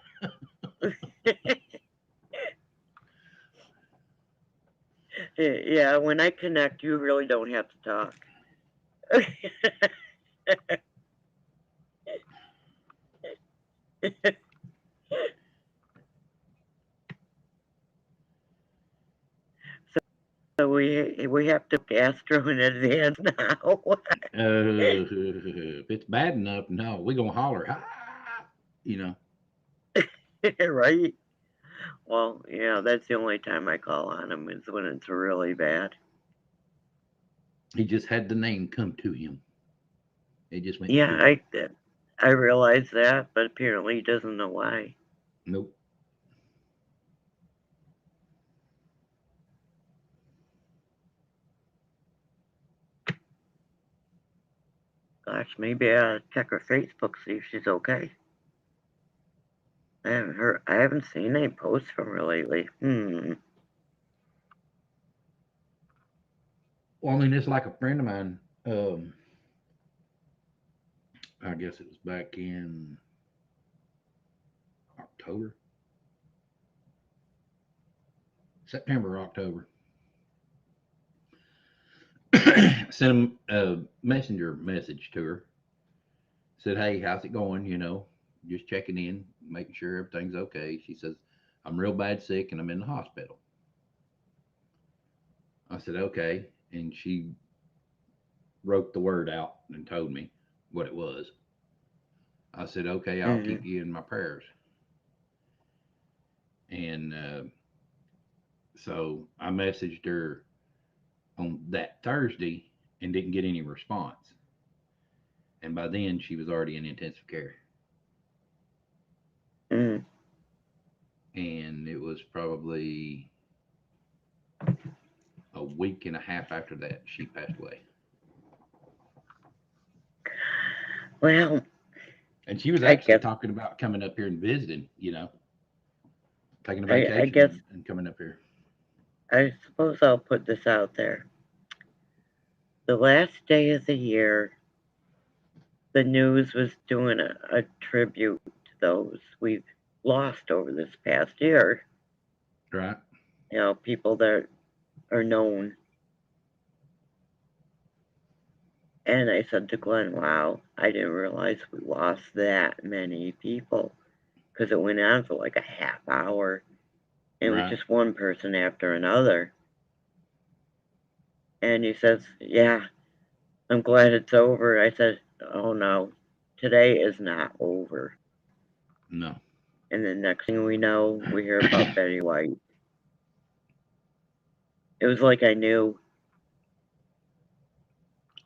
Yeah, when I connect, you really don't have to talk. So we have to Astro in advance now. If it's bad enough, no, we're gonna holler, Right? Well, yeah, that's the only time I call on him is when it's really bad. He just had the name come to him. It just went. Yeah, I realize that, but apparently he doesn't know why. Nope. Gosh, maybe I ought to check her Facebook, see if she's okay. I haven't seen any posts from her lately. Well, I mean, it's like a friend of mine. I guess it was back in September, October. Sent him a messenger message to her. Said, "Hey, how's it going? Just checking in, making sure everything's okay." She says, I'm real bad sick and I'm in the hospital. I said, okay. And she wrote the word out and told me what it was. I said, okay, I'll keep you in my prayers. And so I messaged her on that Thursday and didn't get any response. And by then, she was already in intensive care. Mm. And it was probably a week and a half after that she passed away. Well, and she was I actually guess talking about coming up here and visiting, taking a I vacation guess and coming up here. I suppose I'll put this out there. The last day of the year, the news was doing a tribute to those we've lost over this past year. Right. People that are known. And I said to Glenn, wow, I didn't realize we lost that many people. Because it went on for like a half hour. And it was Right. just one person after another. And he says, yeah, I'm glad it's over. I said, oh no, today is not over. No. And the next thing we know, we hear about Betty White. It was like I knew.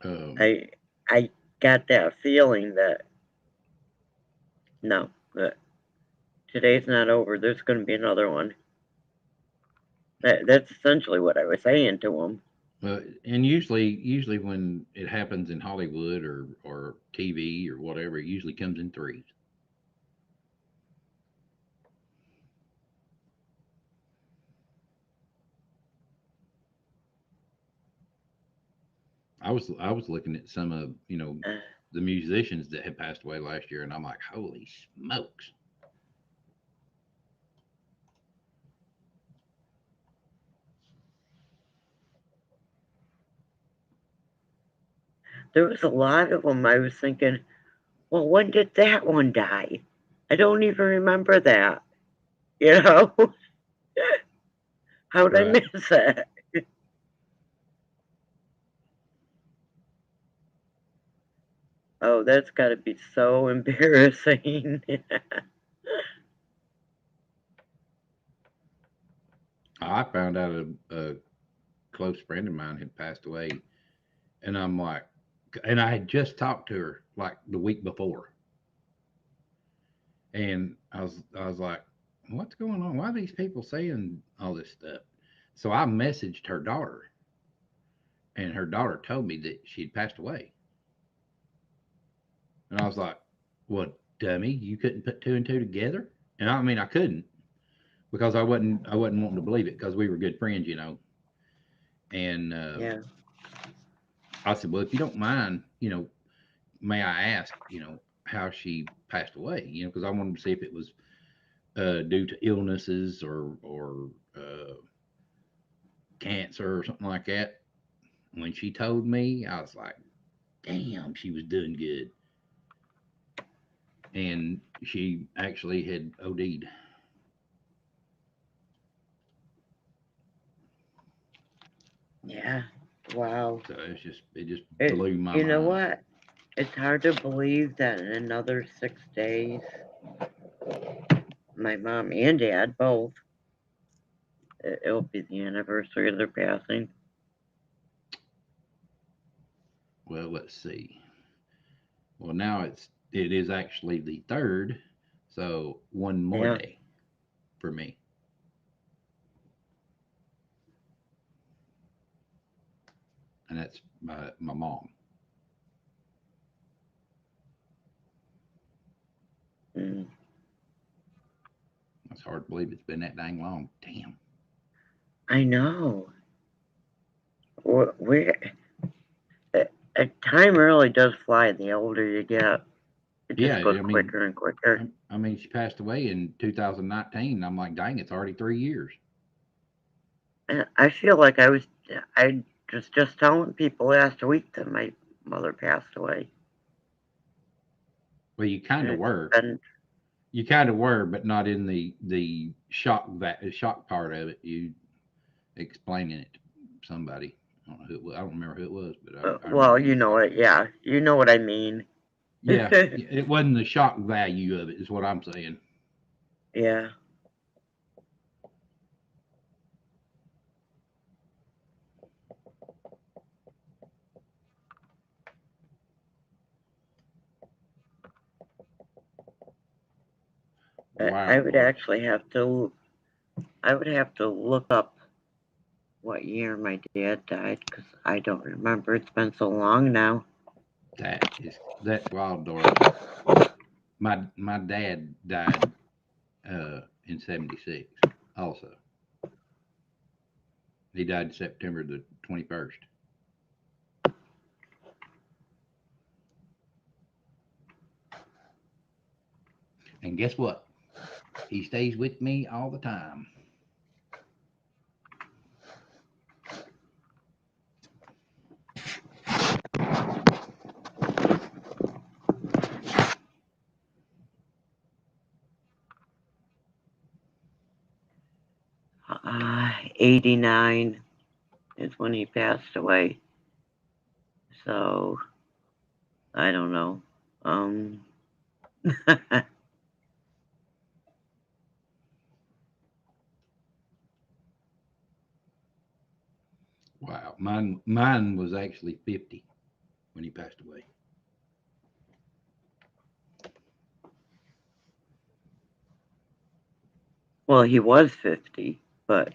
I got that feeling that no, that today's not over. There's going to be another one. That's essentially what I was saying to him. And usually when it happens in Hollywood or TV or whatever, it usually comes in threes. I was looking at some of the musicians that had passed away last year, and I'm like, holy smokes. There was a lot of them. I was thinking, well, when did that one die? I don't even remember that. How'd I miss that? Oh, that's got to be so embarrassing. I found out a close friend of mine had passed away, and I'm like, and I had just talked to her like the week before, and I was like, what's going on? Why are these people saying all this stuff? So I messaged her daughter, and her daughter told me that she'd passed away, and I was like, what, dummy? You couldn't put two and two together? And I mean, I couldn't because I wasn't wanting to believe it because we were good friends, And Yeah. I said, well, if you don't mind, may I ask, how she passed away? Because I wanted to see if it was due to illnesses or cancer or something like that. When she told me, I was like, damn, she was doing good. And she actually had OD'd. Yeah. Wow. So it just blew my mind. You know what? It's hard to believe that in another 6 days, my mom and dad both, it'll be the anniversary of their passing. Well, let's see. Well, now it is actually the 3rd, so one more day for me. And that's my mom. Mm. It's hard to believe it's been that dang long. Damn. I know. Time really does fly the older you get. It just goes quicker and quicker. I mean, she passed away in 2019. I'm like, dang, it's already 3 years. I feel like I was just telling people last week that my mother passed away. Well, you kind of were. You kind of were, but not in the shock part of it. You explaining it to somebody. I don't know who it was. I don't remember who it was, but I Well, remember you you know talking. it. Yeah, you know what I mean. Yeah, it wasn't the shock value of it, is what I'm saying. Yeah. Wow, I would Doris. actually have to. I would have to look up what year my dad died because I don't remember. It's been so long now. That's wild, Doris. My dad died in '76. Also, he died September the 21st. And guess what? He stays with me all the time. '89 is when he passed away. So I don't know. Wow, mine was actually 50 when he passed away. Well, he was 50, but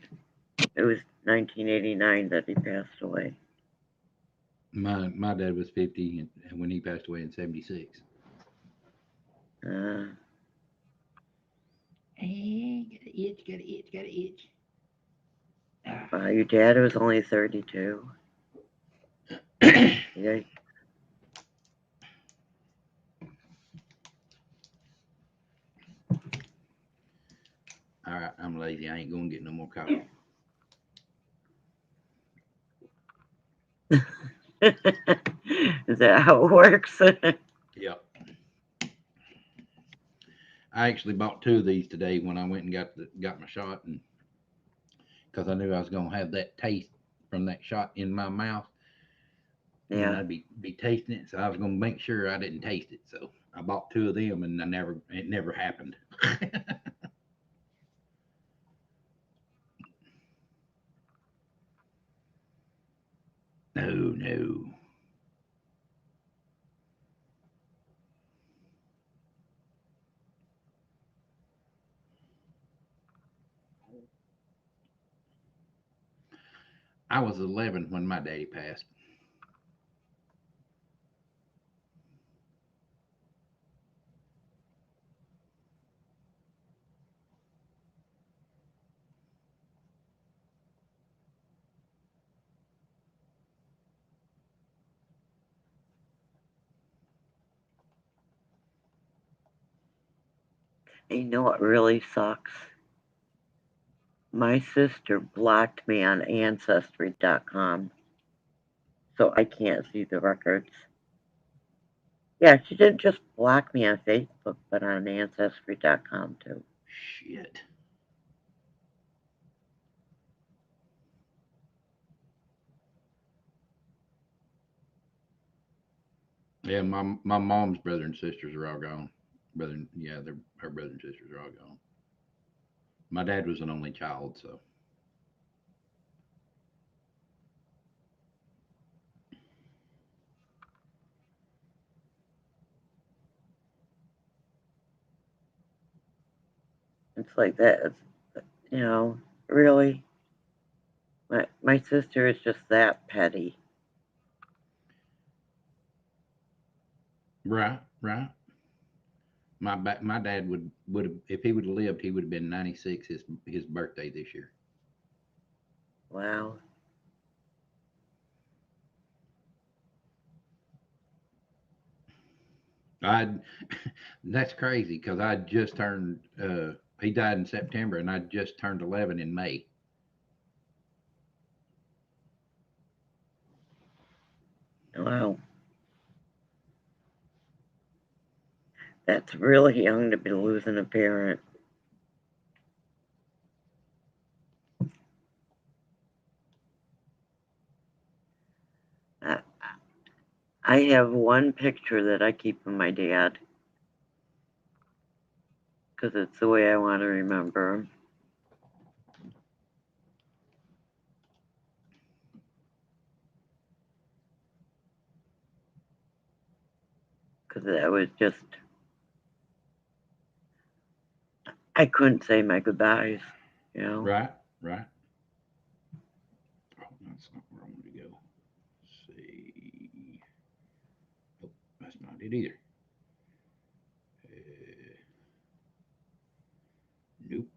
it was 1989 that he passed away. My dad was 50 and when he passed away in '76. Hey, got an itch, got an itch. Your dad was only 32. Yeah. All right, I'm lazy. I ain't gonna get no more coffee. Is that how it works? Yep. I actually bought 2 of these today when I went and got my shot, and because I knew I was gonna have that taste from that shot in my mouth, and Yeah. I'd be tasting it, so I was gonna make sure I didn't taste it. So I bought 2 of them, and it never happened. No. I was 11 when my daddy passed. You know what really sucks? My sister blocked me on Ancestry.com, so I can't see the records. Yeah, she didn't just block me on Facebook, but on Ancestry.com too. Shit. Yeah, my mom's brother and sisters are all gone. Her brother and sisters are all gone. My dad was an only child, so It's like that. Really. My sister is just that petty. right. My dad would have, if he would have lived, he would have been 96 his birthday this year. Wow. I That's crazy because I just turned. He died in September, and I just turned 11 in May. Wow. That's really young to be losing a parent. I have one picture that I keep of my dad because it's the way I want to remember him. Because that was just, I couldn't say my goodbyes, you know. Right. Oh, that's not where I want to go. Let's see. Nope, that's not it either. Nope.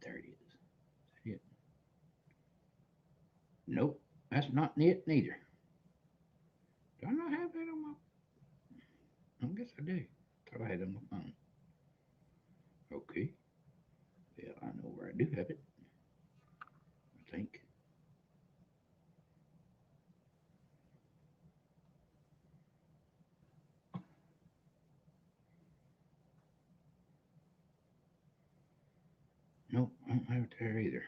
There it is. Is that it? Nope, that's not it neither. Do I not have that on my? I guess I do. Thought I had it on my phone. Okay. Well, I know where I do have it. I think. Nope, I don't have it there either.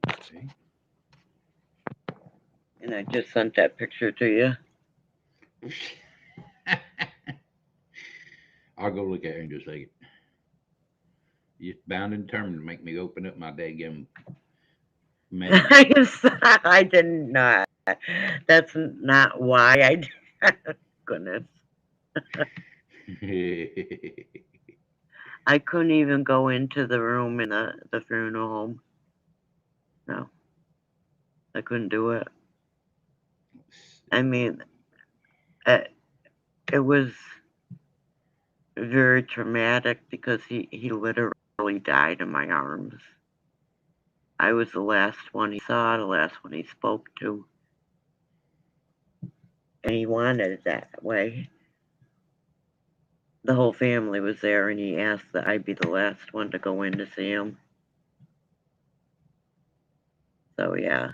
Okay. And I just sent that picture to you. I'll go look at it in just a second. You're bound and determined to make me open up my daggum message. I did not. That's not why I did. Goodness. I couldn't even go into the room in the funeral home. No. I couldn't do it. I mean, it was very traumatic because he literally died in my arms. I was the last one he saw, the last one he spoke to. And he wanted it that way. The whole family was there, and he asked that I be the last one to go in to see him. So, yeah.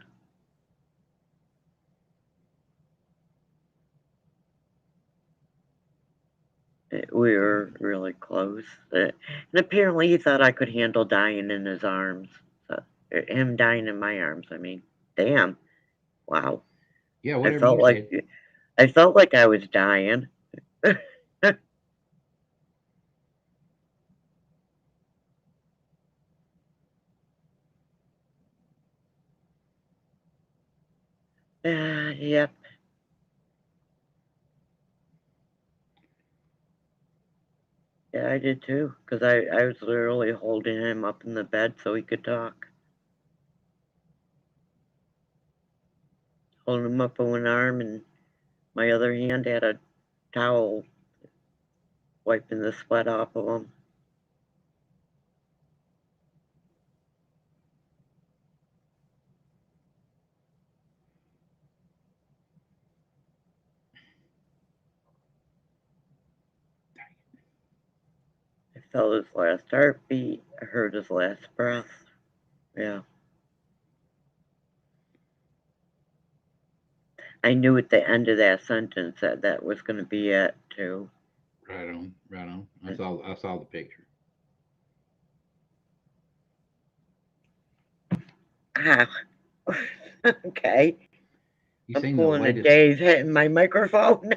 We were really close. And apparently he thought I could handle dying in his arms. So, him dying in my arms, I mean. Damn. Wow. Yeah, I whatever felt you said. like I was dying. Yep. Yeah, I did too. Because I was literally holding him up in the bed so he could talk. Holding him up on one arm, and my other hand had a towel wiping the sweat off of him. I felt his last heartbeat. I heard his last breath. Yeah. I knew at the end of that sentence that was going to be it too. Right on. I saw the picture. Ah. Okay. You I'm seen the pulling a latest? Dave hitting my microphone.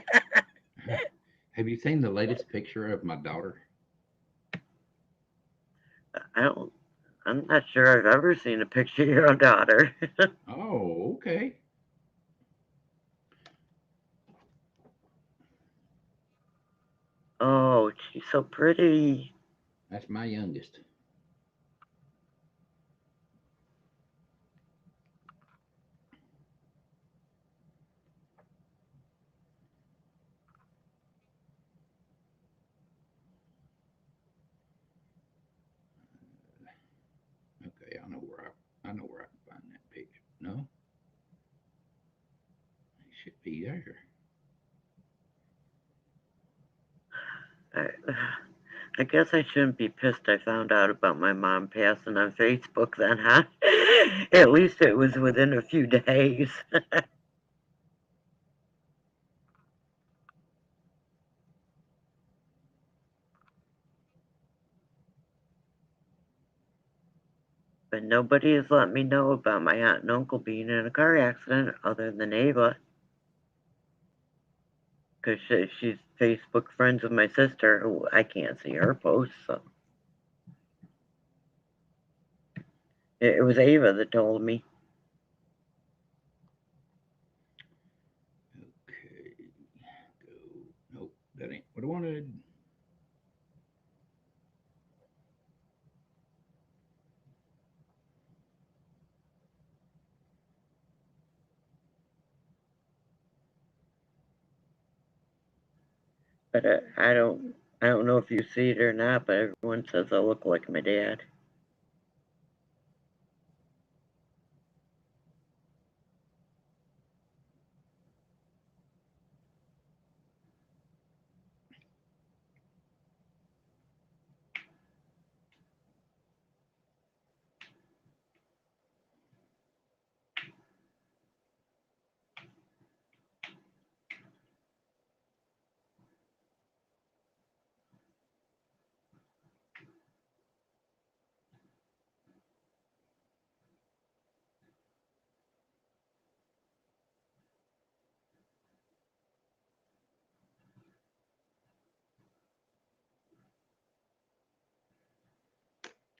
Have you seen the latest picture of my daughter? I'm not sure I've ever seen a picture of your daughter. Oh, okay. Oh, she's so pretty. That's my youngest. Okay, I know where I can find that picture. No, it should be there. I guess I shouldn't be pissed I found out about my mom passing on Facebook then, huh? At least it was within a few days. But nobody has let me know about my aunt and uncle being in a car accident other than Ava. Because she's Facebook friends with my sister, who I can't see her posts. So it was Ava that told me. Okay. Go. Nope, that ain't what I wanted. But I don't know if you see it or not, but everyone says I look like my dad.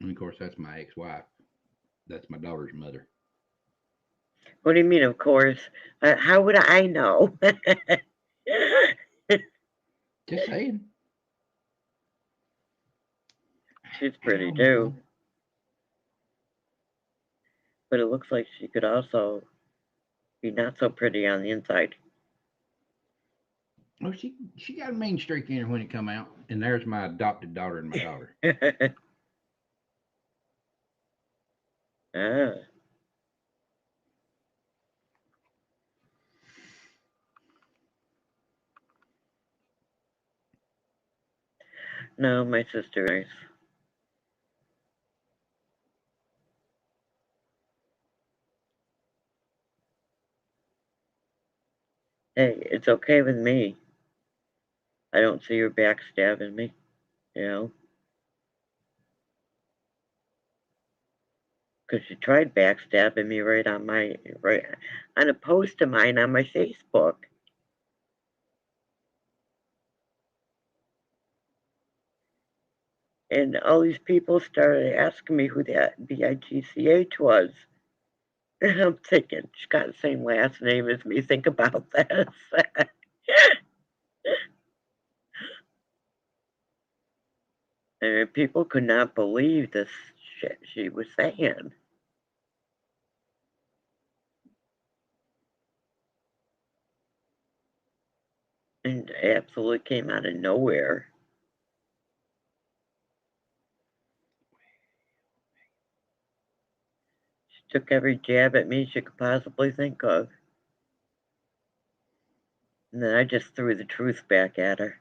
And of course, that's my ex-wife. That's my daughter's mother. What do you mean, of course? How would I know? Just saying. She's pretty Ow, too. Mom. But it looks like she could also be not so pretty on the inside. Oh, she got a mean streak in her when it come out. And there's my adopted daughter and my daughter. Ah. No, my sister is. Hey, it's okay with me. I don't see her backstabbing me, you know? Because she tried backstabbing me right on a post of mine on my Facebook. And all these people started asking me who that BIGCH was. And I'm thinking, she's got the same last name as me. Think about this. And people could not believe this shit she was saying. And it absolutely came out of nowhere. She took every jab at me she could possibly think of. And then I just threw the truth back at her.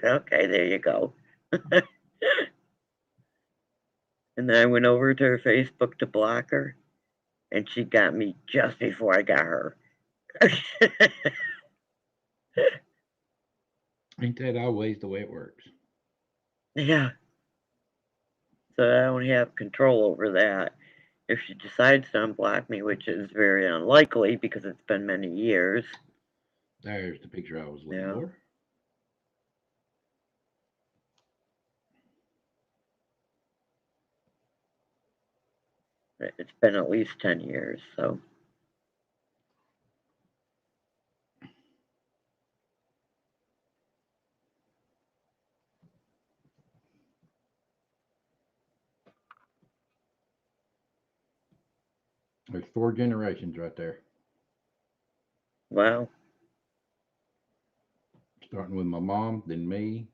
Okay, there you go. And then I went over to her Facebook to block her, and she got me just before I got her. Ain't that always the way it works? Yeah. So I don't have control over that. If she decides to unblock me, which is very unlikely because it's been many years. There's the picture I was looking Yeah. for. It's been at least 10 years, so. There's 4 generations right there. Wow. Starting with my mom, then me,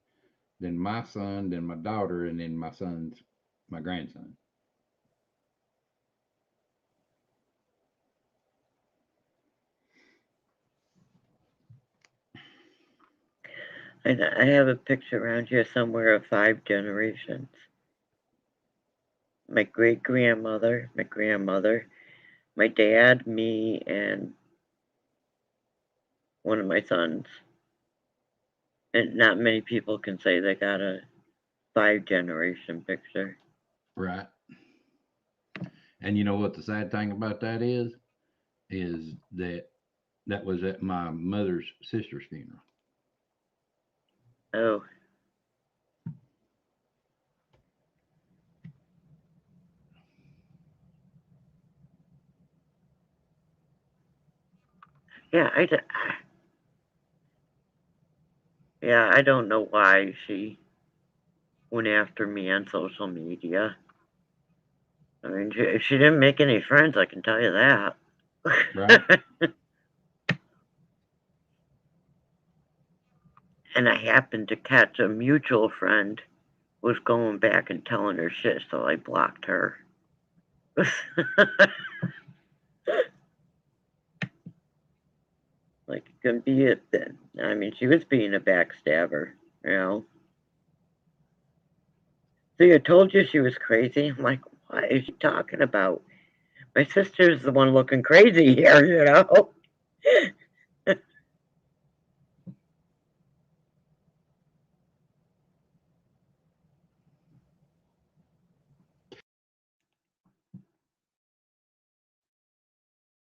then my son, then my daughter, and then my grandson. And I have a picture around here somewhere of 5 generations. My great-grandmother, my grandmother, my dad, me, and one of my sons. And not many people can say they got a 5-generation picture. Right. And you know what the sad thing about that is that was at my mother's sister's funeral. Oh. Yeah, yeah, I don't know why she went after me on social media. I mean, she didn't make any friends, I can tell you that. Right. And I happened to catch a mutual friend was going back and telling her shit, so I blocked her. Like, it couldn't be it then. I mean, she was being a backstabber, you know. See, I told you she was crazy. I'm like, what is she talking about? My sister's the one looking crazy here, you know.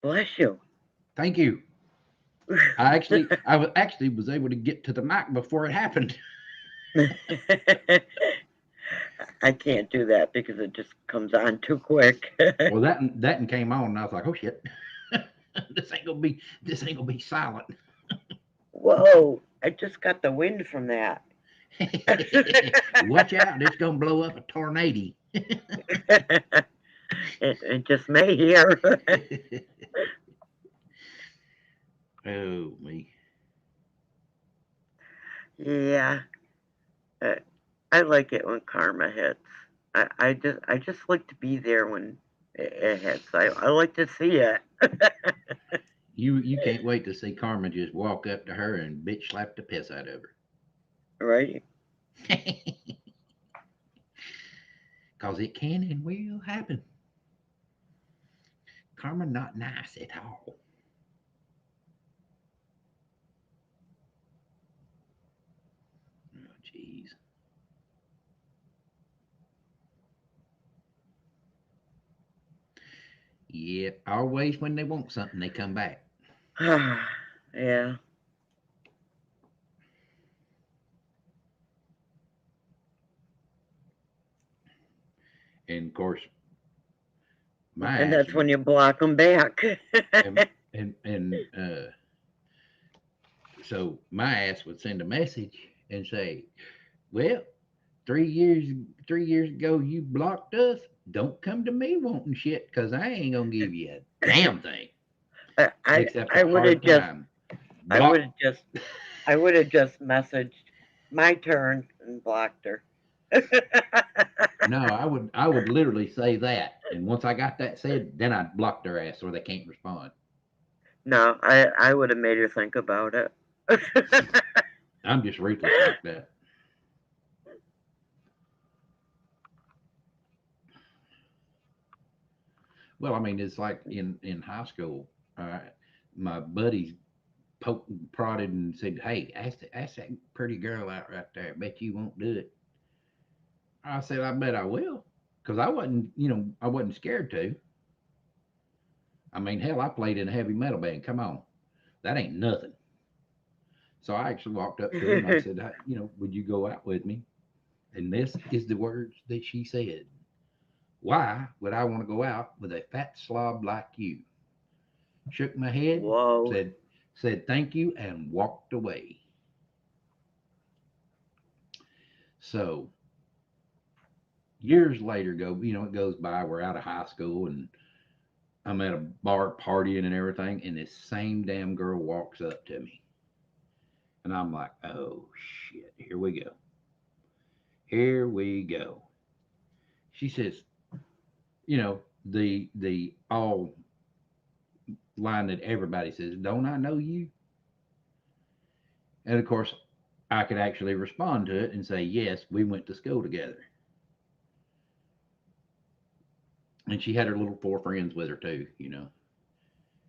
Bless you. Thank you. I was able to get to the mic before it happened. I can't do that because it just comes on too quick. Well, that came on, and I was like, oh shit, this ain't gonna be silent. Whoa! I just got the wind from that. Watch out, it's gonna blow up a tornado. It just may here. Oh me. Yeah, I like it when karma hits. I just like to be there when it hits. I like to see it. You can't wait to see Carmen just walk up to her and bitch slap the piss out of her. Right? Cause it can and will happen. Carmen not nice at all. Oh jeez. Yep, always when they want something, they come back. Yeah. And of course, And my ass, that's when you block them back. and so my ass would send a message and say, "Well, 3 years ago you blocked us. Don't come to me wanting shit, cause I ain't gonna give you a damn thing except a I would have hard just time." I would Block. have just messaged my turn and blocked her. No, I would literally say that, and once I got that said, then I'd block their ass so they can't respond. No, I would have made her think about it. I'm just ruthless like that. Well, I mean, it's like in high school. My buddies poked and prodded and said, "Hey, ask that pretty girl out right there. I bet you won't do it." I said, "I bet I will," because I wasn't scared to. I mean, hell, I played in a heavy metal band. Come on, that ain't nothing. So I actually walked up to her and I said, "Would you go out with me?" And this is the words that she said: "Why would I want to go out with a fat slob like you?" Shook my head, Whoa. said thank you, and walked away. So years later, it goes by. We're out of high school, and I'm at a bar partying and everything, and this same damn girl walks up to me, and I'm like, oh shit, here we go, here we go. She says, the all line that everybody says, "Don't I know you?" And of course, I could actually respond to it and say, "Yes, we went to school together." And she had her little four friends with her too.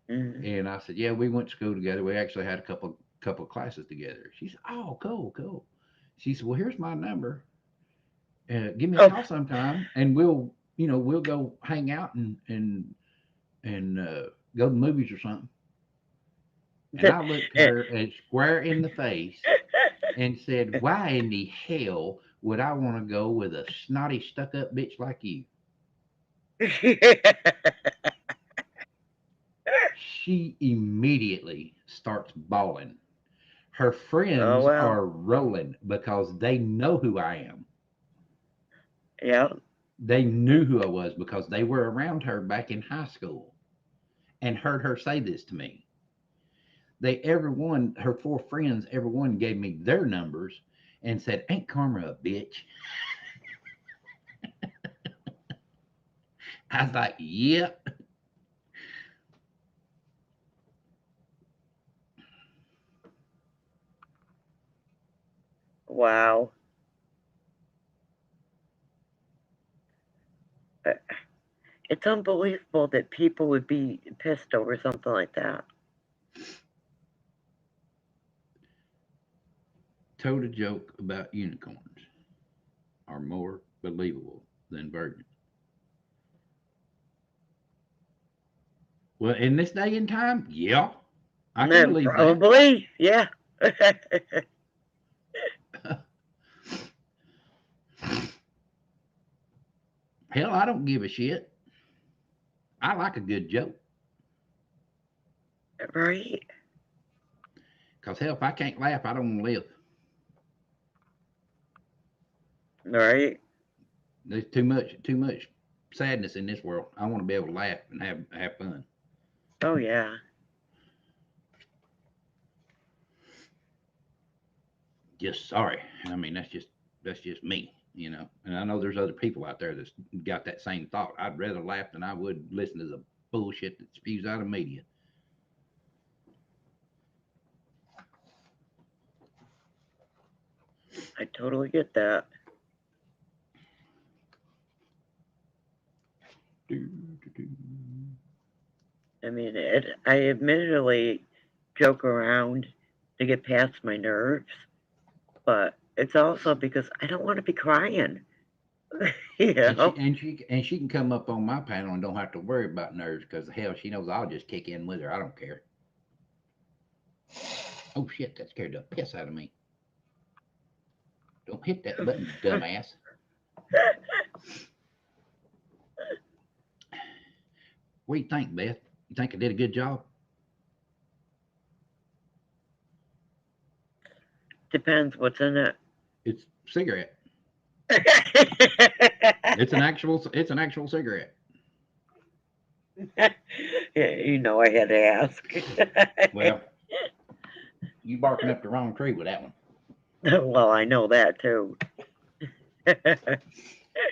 Mm. And I said, "Yeah, we went to school together. We actually had a couple of classes together." She said, "Oh, cool, cool." She said, "Well, here's my number. Give me a Oh, call sometime, and we'll we'll go hang out and go to the movies or something. And I looked her as square in the face and said, "Why in the hell would I want to go with a snotty, stuck-up bitch like you?" She immediately starts bawling. Her Oh friends well. are rolling because they know who I am. Yeah. They knew who I was because they were around her back in high school and heard her say this to me. Her four friends, everyone gave me their numbers and said, "Ain't Karma a bitch?" I was like, "Yep." Wow. Uh, It's unbelievable that people would be pissed over something like that. Told a joke about unicorns are more believable than virgins. Well, in this day and time, yeah, I can Then believe that. probably, yeah. Hell, I don't give a shit. I like a good joke. Right. Because hell, if I can't laugh, I don't want to live. Right. There's too much sadness in this world. I want to be able to laugh and have fun. Oh yeah. Just sorry. I mean, that's just me. And I know there's other people out there that's got that same thought. I'd rather laugh than I would listen to the bullshit that spews out of media. I totally get that. Do, do, do. I mean, I admittedly joke around to get past my nerves, but it's also because I don't want to be crying. you And she know? and she and she can come up on my panel and don't have to worry about nerves because hell, she knows I'll just kick in with her. I don't care. Oh shit, that scared the piss out of me. Don't hit that button, dumbass. What do you think, Beth? You think I did a good job? Depends what's in it. It's cigarette. It's an actual cigarette. yeah, you know I had to ask. Well, you barking up the wrong tree with that one. well, I know that too.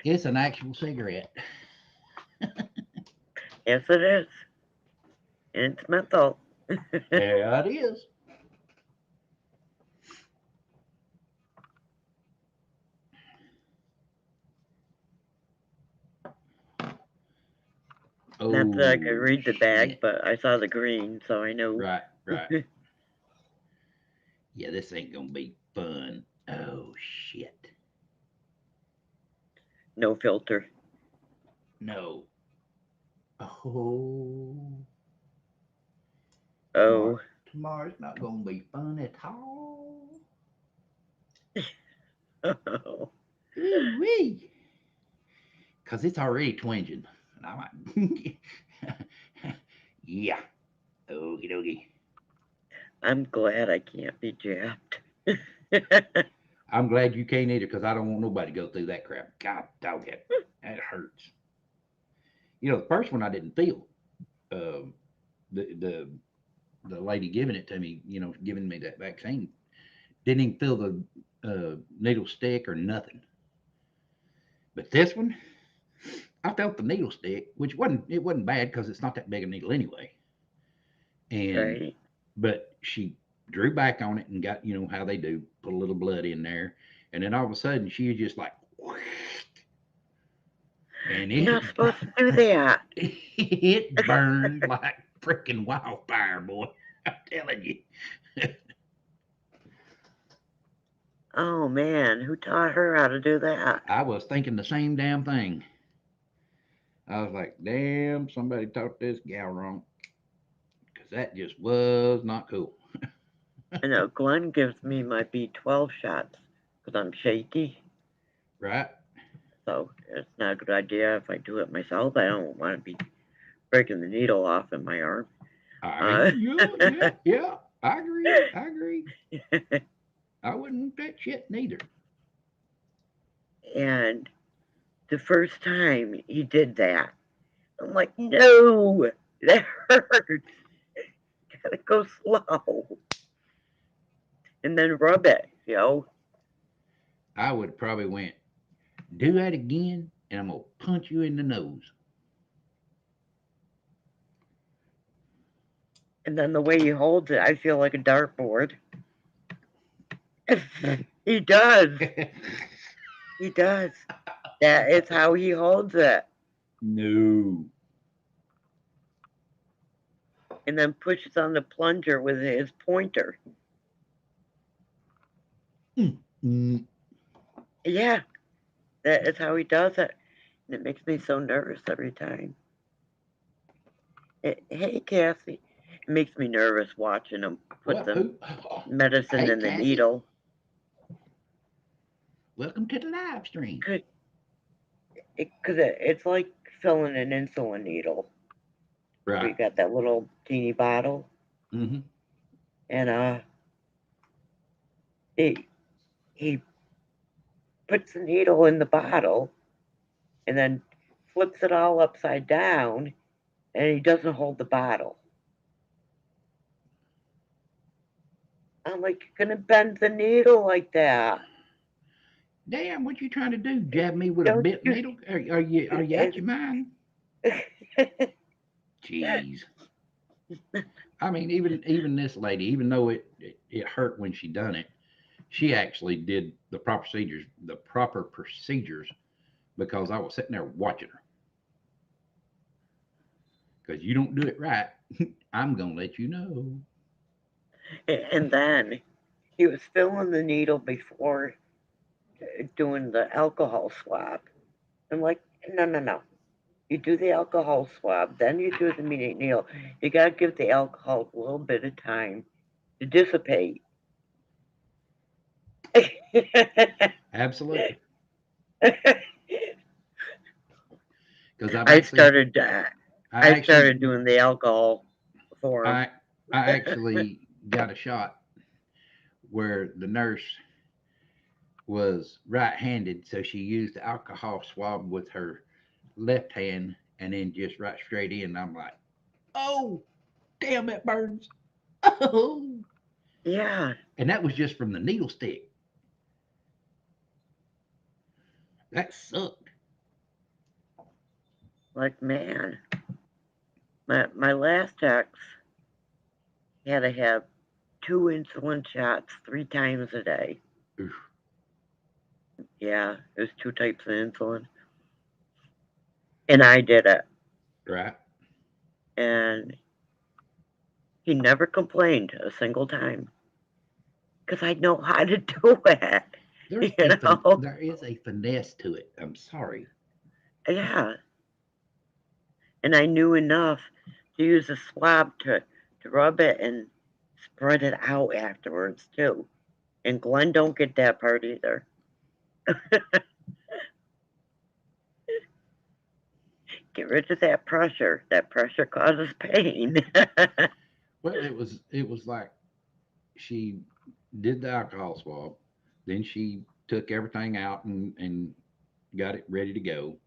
It's an actual cigarette. yes, it is. And it's menthol. Yeah, it is. Not that I could Oh read the bag, shit. but I saw the green, so I knew. Right, right. Yeah, this ain't gonna be fun. Oh shit. no filter. No. Oh, tomorrow. Oh. Tomorrow's not gonna be fun at all. Ooh wee. Cause it's already twinging, and I'm like, yeah. Okie dokie. I'm glad I can't be jabbed. I'm glad you can't either, cause I don't want nobody to go through that crap. God dog it, that hurts. The first one I didn't feel. Um, the lady giving it to me, giving me that vaccine, didn't even feel the needle stick or nothing. But this one, I felt the needle stick, which wasn't bad because it's not that big a needle anyway. And right? but she drew back on it and got how they do, put a little blood in there, and then all of a sudden she was just like, and You're not it supposed to do that. it burned like freaking wildfire, boy. I'm telling you. oh man, who taught her how to do that? I was thinking the same damn thing. I was like, damn, somebody taught this gal wrong. Because that just was not cool. I know Glenn gives me my B12 shots because I'm shaky. Right? So it's not a good idea if I do it myself. I don't want to be breaking the needle off in my arm. Yeah. I agree. I wouldn't want that shit neither. And the first time he did that, I'm like, no, that hurts. Gotta go slow. And then rub it, I would probably went, do that again, and I'm gonna punch you in the nose. And then the way he holds it, I feel like a dartboard. He does. He does. That is how he holds it. No. And then pushes on the plunger with his pointer. Mm. Yeah, that is how he does it. And it makes me so nervous every time. Hey, Cassie. It makes me nervous watching him put the medicine Hey, in the Cassie. needle. Welcome to the live stream. Because it's like filling an insulin needle. Right. We got that little teeny bottle. Mm-hmm. And he puts the needle in the bottle and then flips it all upside down, and he doesn't hold the bottle. I'm like, you're gonna bend the needle like that. Damn, what you trying to do? Jab me with a bit needle? Are you out your mind? Jeez. I mean, even this lady, even though it hurt when she done it, she actually did the proper procedures, because I was sitting there watching her. Because you don't do it right, I'm gonna let you know. And then he was filling the needle before doing the alcohol swab. I'm like, no. You do the alcohol swab, then you do the needle. You gotta give the alcohol a little bit of time to dissipate. Absolutely. Because I started doing the alcohol for him. I actually got a shot where the nurse was right-handed, so she used the alcohol swab with her left hand and then just right straight in. I'm like, oh, damn, that burns. Oh. Yeah. And that was just from the needle stick. That sucked. Like, man, my last ex had to have 2 insulin shots 3 times a day. Oof. Yeah, there's 2 types of insulin. And I did it. Right. And he never complained a single time. Because I know how to do it. There is a finesse to it. I'm sorry. Yeah. And I knew enough to use a swab to rub it and spread it out afterwards, too. And Glenn don't get that part either. Get rid of that pressure. That pressure causes pain. Well, it was like she did the alcohol swab, then she took everything out and got it ready to go,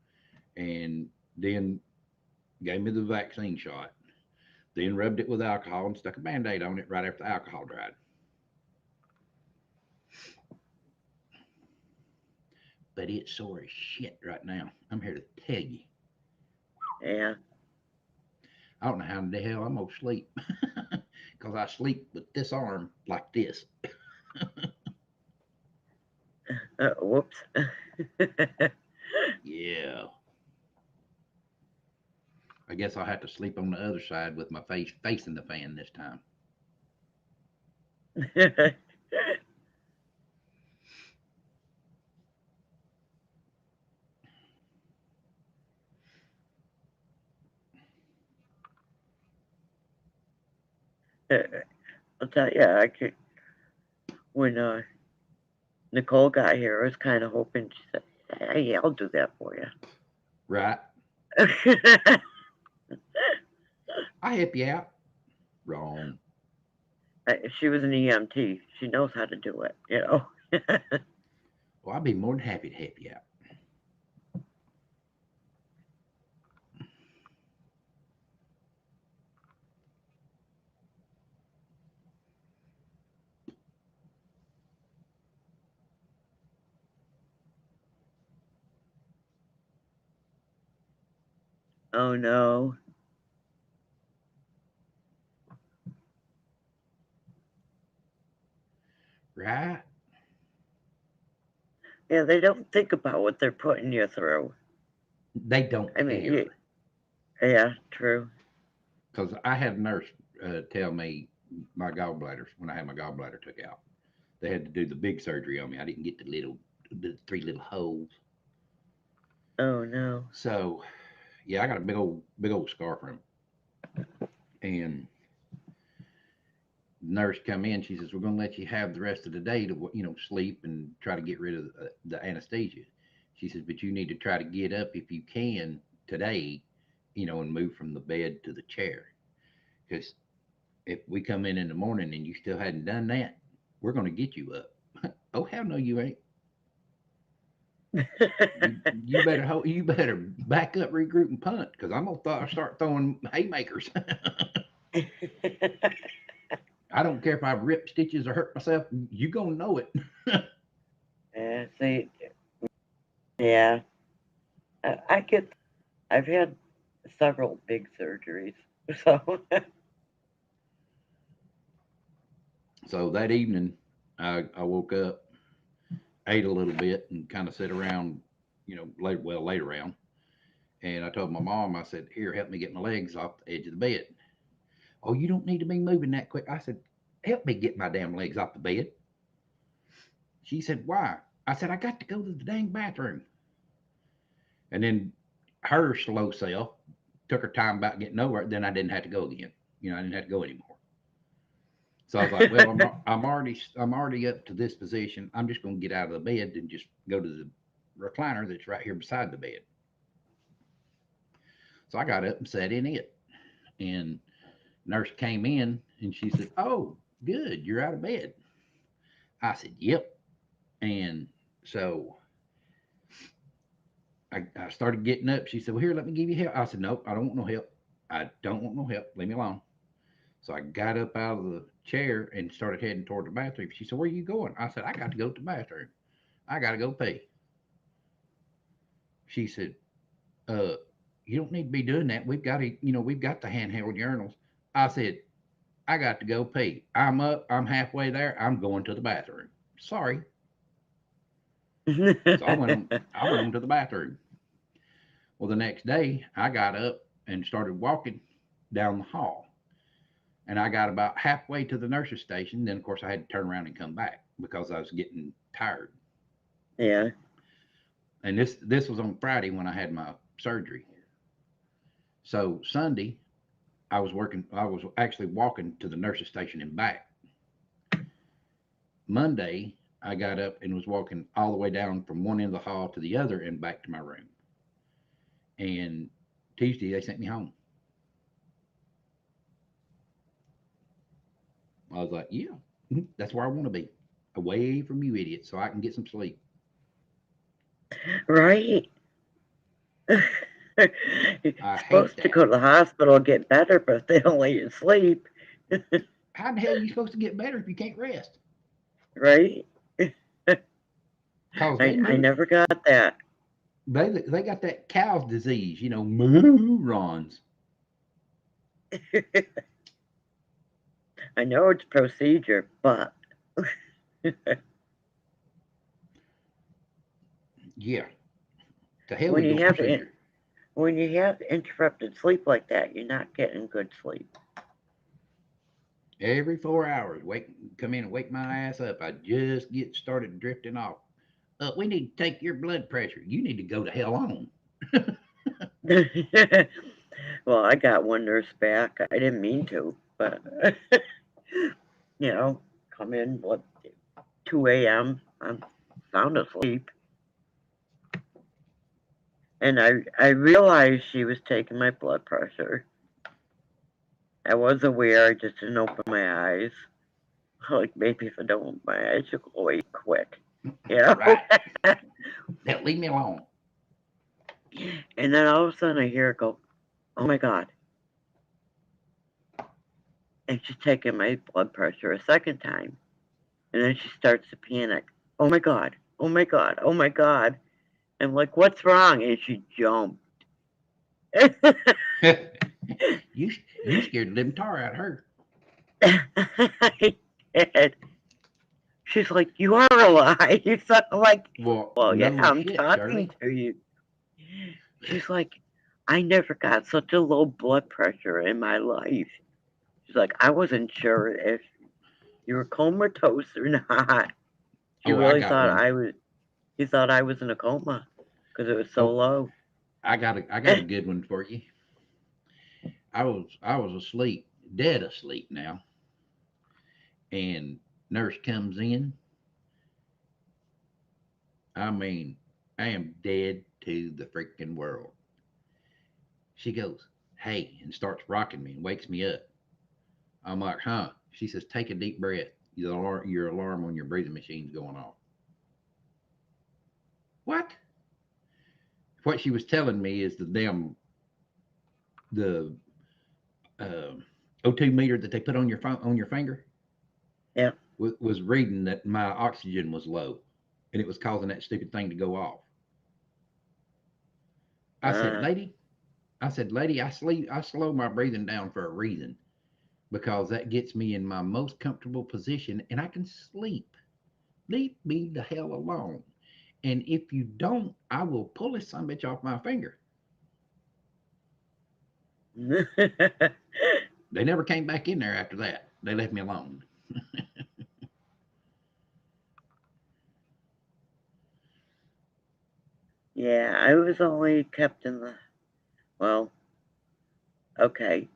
and then gave me the vaccine shot, then rubbed it with alcohol and stuck a band-aid on it right after the alcohol dried. But it's sore as shit right now. I'm here to tell you. Yeah. I don't know how in the hell I'm gonna sleep. Because I sleep with this arm like this. Whoops. Yeah. I guess I'll have to sleep on the other side with my face facing the fan this time. tell you, I could. When Nicole got here, I was kind of hoping she said, "Hey, I'll do that for you." Right. I help you out. Wrong. She was an EMT. She knows how to do it, you know. Well, I'd be more than happy to help you out. Oh no. Right? Yeah, they don't think about what they're putting you through. They don't I mean, care. yeah, true. Because I had a nurse tell me my gallbladders, when I had my gallbladder took out, they had to do the big surgery on me. I didn't get the 3 little holes. Oh no. So, yeah, I got a big old scar from it. And the nurse come in, she says, we're going to let you have the rest of the day to, sleep and try to get rid of the anesthesia. She says, but you need to try to get up if you can today, and move from the bed to the chair. Because if we come in the morning and you still hadn't done that, we're going to get you up. Oh, hell no, you ain't. You better back up, regroup, and punt, because I'm gonna start throwing haymakers. I don't care if I rip stitches or hurt myself. You gonna know it. See, yeah, I get. I've had several big surgeries, so. So that evening, I woke up, ate a little bit, and kind of sat around, laid around. And I told my mom, I said, "Here, help me get my legs off the edge of the bed." "Oh, you don't need to be moving that quick." I said, "Help me get my damn legs off the bed." She said, "Why?" I said, "I got to go to the dang bathroom." And then her slow self took her time about getting over it. Then I didn't have to go again. I didn't have to go anymore. So I was like, "Well, I'm already up to this position. I'm just going to get out of the bed and just go to the recliner that's right here beside the bed." So I got up and sat in it. And nurse came in and she said, "Oh, good, you're out of bed." I said, "Yep." And so I started getting up. She said, "Well, here, let me give you help." I said, "Nope, I don't want no help. I don't want no help. Leave me alone." So I got up out of the chair and started heading toward the bathroom. She said, "Where are you going?" I said, "I got to go to the bathroom. I got to go pee." She said, "Uh, you don't need to be doing that. We've got the handheld urinals." I said, "I got to go pee. I'm up. I'm halfway there. I'm going to the bathroom. Sorry." So I went on to the bathroom. Well, the next day I got up and started walking down the hall. And I got about halfway to the nurse's station. Then, of course, I had to turn around and come back because I was getting tired. Yeah. And this was on Friday when I had my surgery. So Sunday, I was actually walking to the nurse's station and back. Monday, I got up and was walking all the way down from one end of the hall to the other and back to my room. And Tuesday, they sent me home. I was like, yeah, that's where I want to be, away from you idiots, so I can get some sleep. Right. You're I hate supposed to that. go to the hospital and get better, but if they don't let you sleep. How the hell are you supposed to get better if you can't rest? Right? Cause they I move. never got that. They got that cow's disease, morons. I know it's procedure, but Yeah, to hell when with you your have procedure. when you have interrupted sleep like that, you're not getting good sleep. Every 4 hours, come in and wake my ass up. I just get started drifting off. We need to take your blood pressure. You need to go to hell on. Well, I got one nurse back. I didn't mean to, but you know, come in, 2 a.m. I'm sound asleep. And I realized she was taking my blood pressure. I was aware, I just didn't open my eyes. Like, maybe if I don't open my eyes, she'll go away quick. You know? Right. Now leave me alone. And then all of a sudden I hear her go, oh my God. And she's taking my blood pressure a second time. And then she starts to panic. Oh my God, oh my God, oh my God. I'm like, what's wrong? And she jumped. you scared the living tar out of her. I did. She's like, you are alive. So I'm like, well, yeah, no I'm shit, talking Shirley. to you. She's like, I never got such a low blood pressure in my life. She's like, I wasn't sure if you were comatose or not. She Oh, I really got thought one. I was. He thought I was in a coma because it was so Oh, low. I got a good one for you. I was asleep, dead asleep now, and nurse comes in. I mean, I am dead to the freaking world. She goes, "Hey," and starts rocking me and wakes me up. I'm like, "Huh?" She says, "Take a deep breath. Your alarm on your breathing machine's going off." What? What she was telling me is the uh, O2 meter that they put on your phone on your finger. Yeah. Was reading that my oxygen was low, and it was causing that stupid thing to go off. I said, Uh, "Lady," I slow my breathing down for a reason because that gets me in my most comfortable position and I can sleep. Leave me the hell alone. And if you don't, I will pull this son bitch off my finger. They never came back in there after that. They left me alone. yeah, I was only kept in the. Well, okay.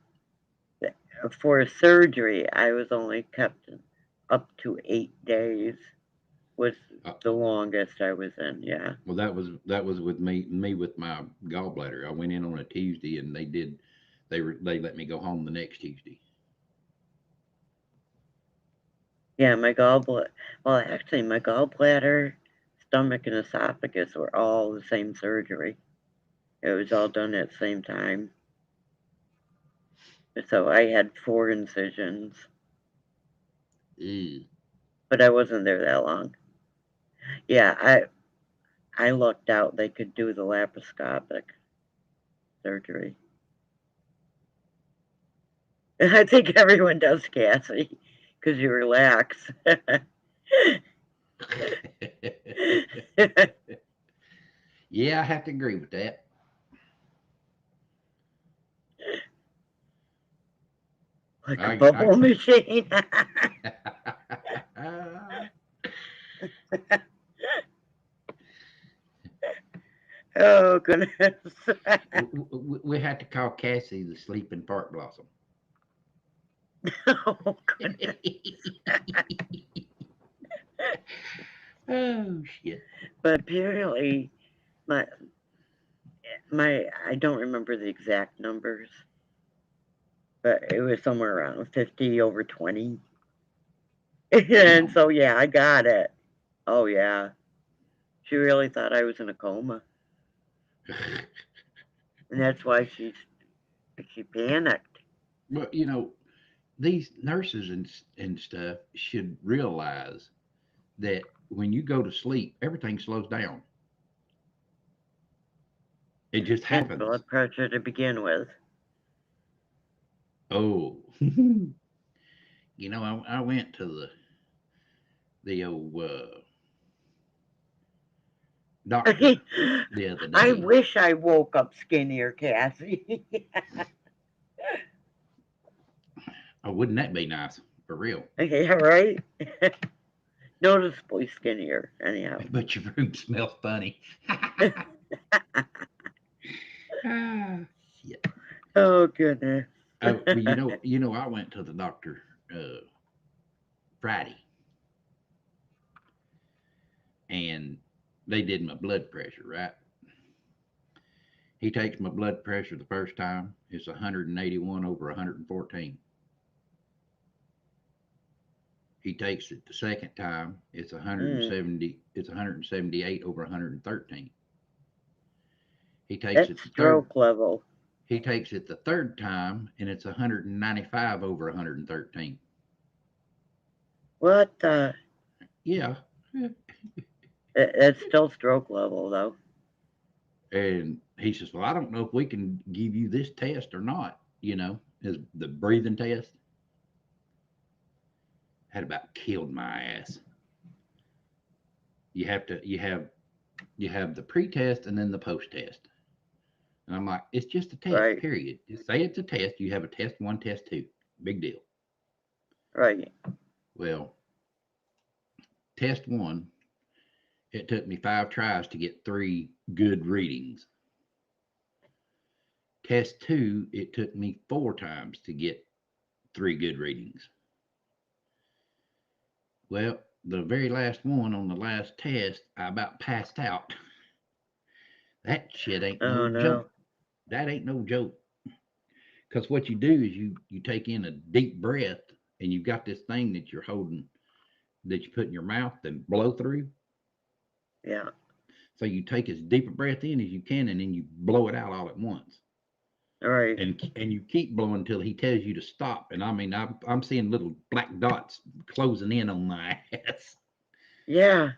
For surgery, I was only kept up to 8 days. Was Uh, the longest I was in. Yeah. well, that was with me with my gallbladder. I went in on a Tuesday, and they let me go home the next Tuesday. Yeah, my gallbladder. Well, actually, my gallbladder, stomach, and esophagus were all the same surgery. It was all done at the same time. So I had 4 incisions, Ew. but I wasn't there that long. Yeah, I lucked out. They could do the laparoscopic surgery. I think everyone does, Cassie, because you relax. Yeah, I have to agree with that. Like a I bubble machine. Oh, goodness. we had to call Cassie the sleeping park blossom. Oh, goodness. Oh shit. But apparently, my I don't remember the exact numbers, but it was somewhere around 50 over 20. And Damn. so, yeah, I got it. Oh, yeah. She really thought I was in a coma. And that's why she panicked. But these nurses and stuff should realize that when you go to sleep, everything slows down. It just And happens. blood pressure to begin with. Oh, I went to the old doctor the other I day. wish I woke up skinnier, Cassie. Oh, wouldn't that be nice? For real. Yeah, right? Noticeably skinnier, anyhow. But your room smells funny. Ah, shit. Oh, goodness. Oh, well, I went to the doctor Friday. And they did my blood pressure, right? He takes my blood pressure the first time. It's 181 over 114. He takes it the second time. It's 170. It's 178 over 113. He takes That's it the third. stroke level. He takes it the third time, and it's 195 over 113. What the? Yeah. It's still stroke level, though. And he says, "Well, I don't know if we can give you this test or not. You know, is the breathing test." Had about killed my ass. You have the pre-test and then the post-test. And I'm like, it's just a test, Right. period. Just say it's a test. You have a test 1, test 2. Big deal. Right. Well, test 1, it took me 5 tries to get 3 good readings. Test 2, it took me 4 times to get 3 good readings. Well, the very last one on the last test, I about passed out. That shit ain't Oh, no no. joke. That ain't no joke. Because what you do is you take in a deep breath, and you've got this thing that you're holding, that you put in your mouth and blow through. Yeah. So you take as deep a breath in as you can, and then you blow it out all at once. Right. And you keep blowing until he tells you to stop. And I mean, I'm seeing little black dots closing in on my ass. Yeah.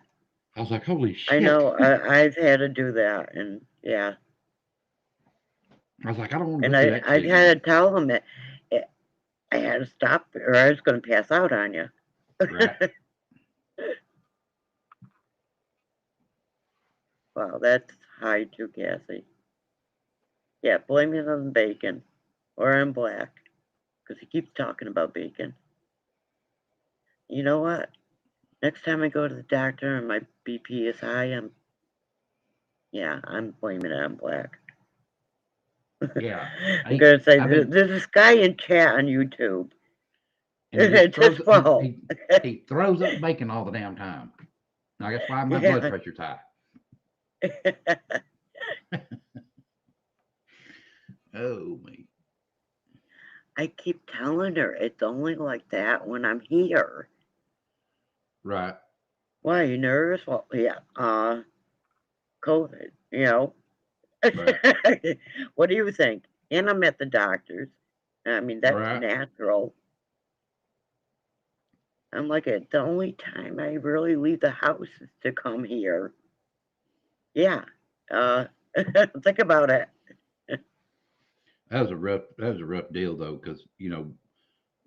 I was like, holy shit. I know. I've had to do that, and yeah. I was like, I don't want to And go through that I shit had again. to tell him that I had to stop, or I was going to pass out on you. Right. Wow, that's high too, Cassie. Yeah, blame it on bacon or on Black, because he keeps talking about bacon. You know what? Next time I go to the doctor and my BP is high, I'm blaming it on Black. Yeah. I'm going to say, I've been, there's this guy in chat on YouTube. and he just It's his fault. he throws up bacon all the damn time. Now, that's why my Yeah. blood pressure's high. Oh, me. I keep telling her it's only like that when I'm here. Right. Why, you nervous? Well, yeah, COVID, you know. Right. What do you think? And I'm at the doctor's. I mean, that's Right. natural. I'm like, the only time I really leave the house is to come here. Yeah. Think about it. That was a rough deal though, because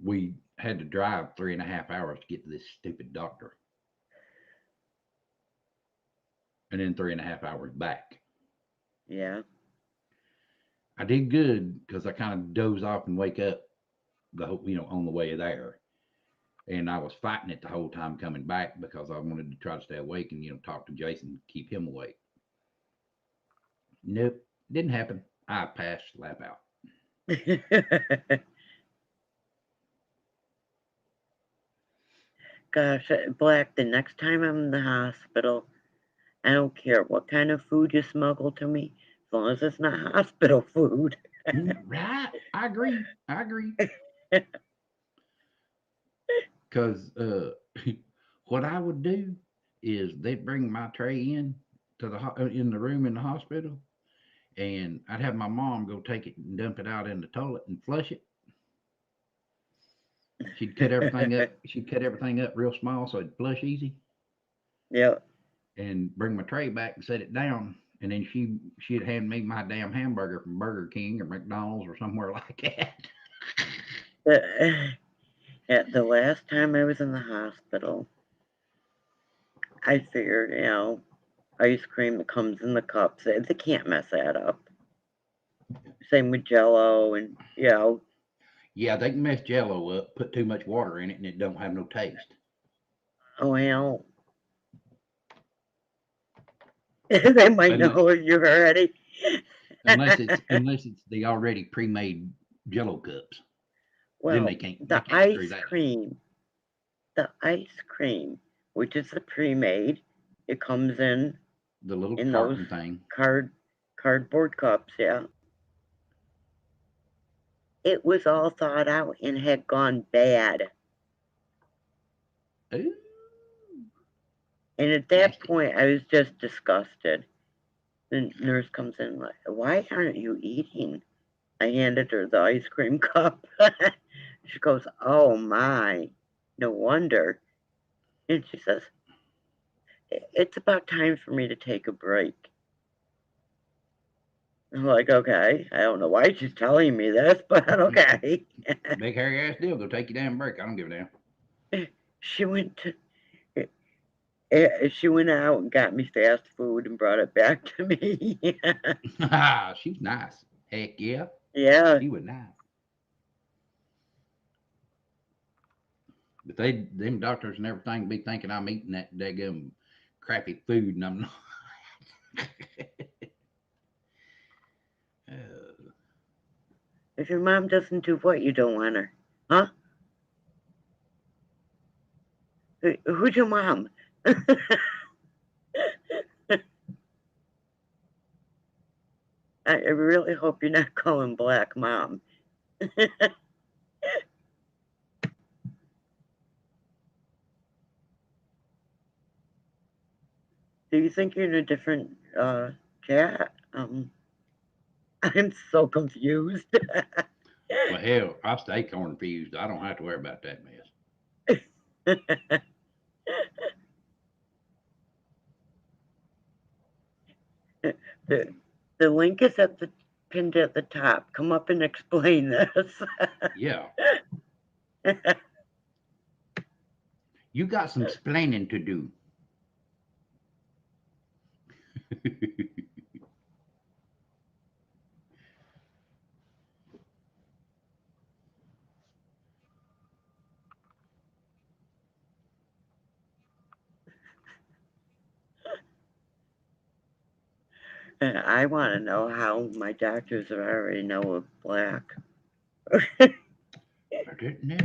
we had to drive 3.5 hours to get to this stupid doctor, and then 3.5 hours back. Yeah. I did good because I kind of doze off and wake up on the way there, and I was fighting it the whole time coming back because I wanted to try to stay awake and talk to Jason, keep him awake. Nope, didn't happen. I passed, slap out. Gosh, Black, the next time I'm in the hospital, I don't care what kind of food you smuggle to me, as long as it's not hospital food. Right. I agree. Because what I would do is they'd bring my tray in in the room in the hospital, and I'd have my mom go take it and dump it out in the toilet and flush it. She'd cut everything up. She'd cut everything up real small so it'd flush easy. Yep. And bring my tray back and set it down. And then she'd hand me my damn hamburger from Burger King or McDonald's or somewhere like that. The last time I was in the hospital, I figured, ice cream that comes in the cups, they can't mess that up. Same with Jell-O and, Yeah, they can mess Jell-O up, put too much water in it, and it don't have no taste. Well, they might know you already. unless it's the already pre-made Jell-O cups. Well, Then they can't the screw ice that. cream the ice cream, which is the pre-made. It comes in The little in those carton thing. cardboard cups, yeah. It was all thawed out and had gone bad. Ooh. And at that Nasty. point, I was just disgusted. The nurse comes in like, "Why aren't you eating?" I handed her the ice cream cup. She goes, "Oh my, no wonder." And she says, "It's about time for me to take a break." I'm like, okay, I don't know why she's telling me this, but okay. Big hairy ass deal. Go take your damn break. I don't give a damn. She went out and got me fast food and brought it back to me. She's nice. Heck yeah. Yeah. She was nice. But them doctors and everything be thinking I'm eating that daggum crappy food and I'm not. If your mom doesn't do what, you don't want her. Huh? Who's your mom? I really hope you're not calling Black mom. Do you think you're in a different chat? I'm so confused. Well, hell, I stay confused. I don't have to worry about that mess. the, the link is pinned at the top. Come up and explain this. Yeah. You got some explaining to do. I want to know how my doctors already know of Black. I didn't know.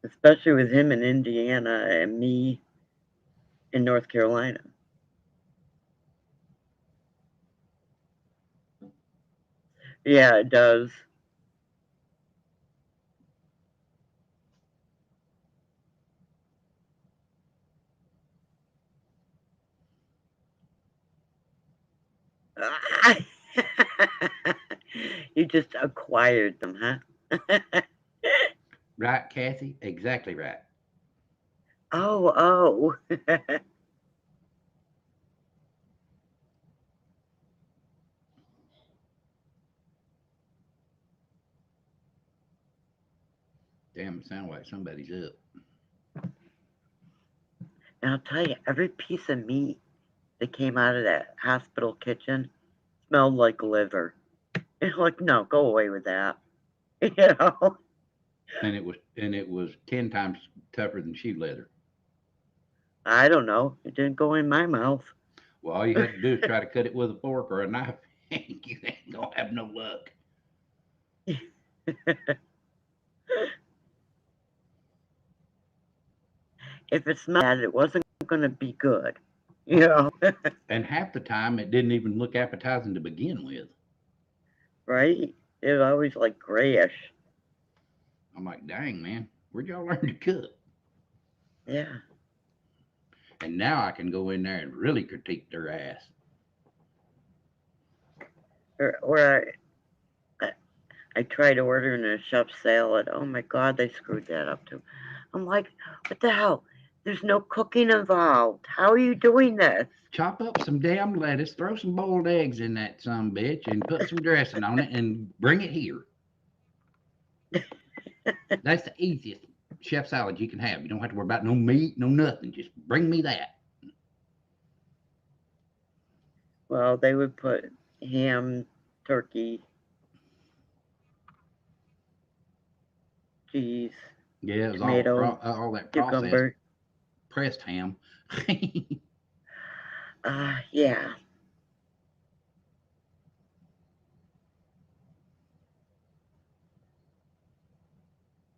Especially with him in Indiana and me in North Carolina. Yeah, it does. You just acquired them, huh? Right, Kathy? Exactly right. Oh. Damn, it sounds like somebody's up. And I'll tell you, every piece of meat that came out of that hospital kitchen smelled like liver. It's like, no, go away with that. You know? And it was 10 times tougher than shoe leather. I don't know. It didn't go in my mouth. Well, all you had to do is try to cut it with a fork or a knife. You ain't gonna have no luck. If it smelled bad, it wasn't going to be good. You know? And half the time, it didn't even look appetizing to begin with. Right? It was always like grayish. I'm like, dang, man, where'd y'all learn to cook? Yeah. And now I can go in there and really critique their ass. Or I tried ordering a chef salad. Oh my God, they screwed that up too. I'm like, what the hell? There's no cooking involved. How are you doing this? Chop up some damn lettuce, throw some boiled eggs in that son bitch, and put some dressing on it and bring it here. That's the easiest chef salad you can have. You don't have to worry about no meat, no nothing. Just bring me that. Well, they would put ham, turkey, cheese, Yeah, it was tomato, all that processed cucumber. pressed ham. Yeah.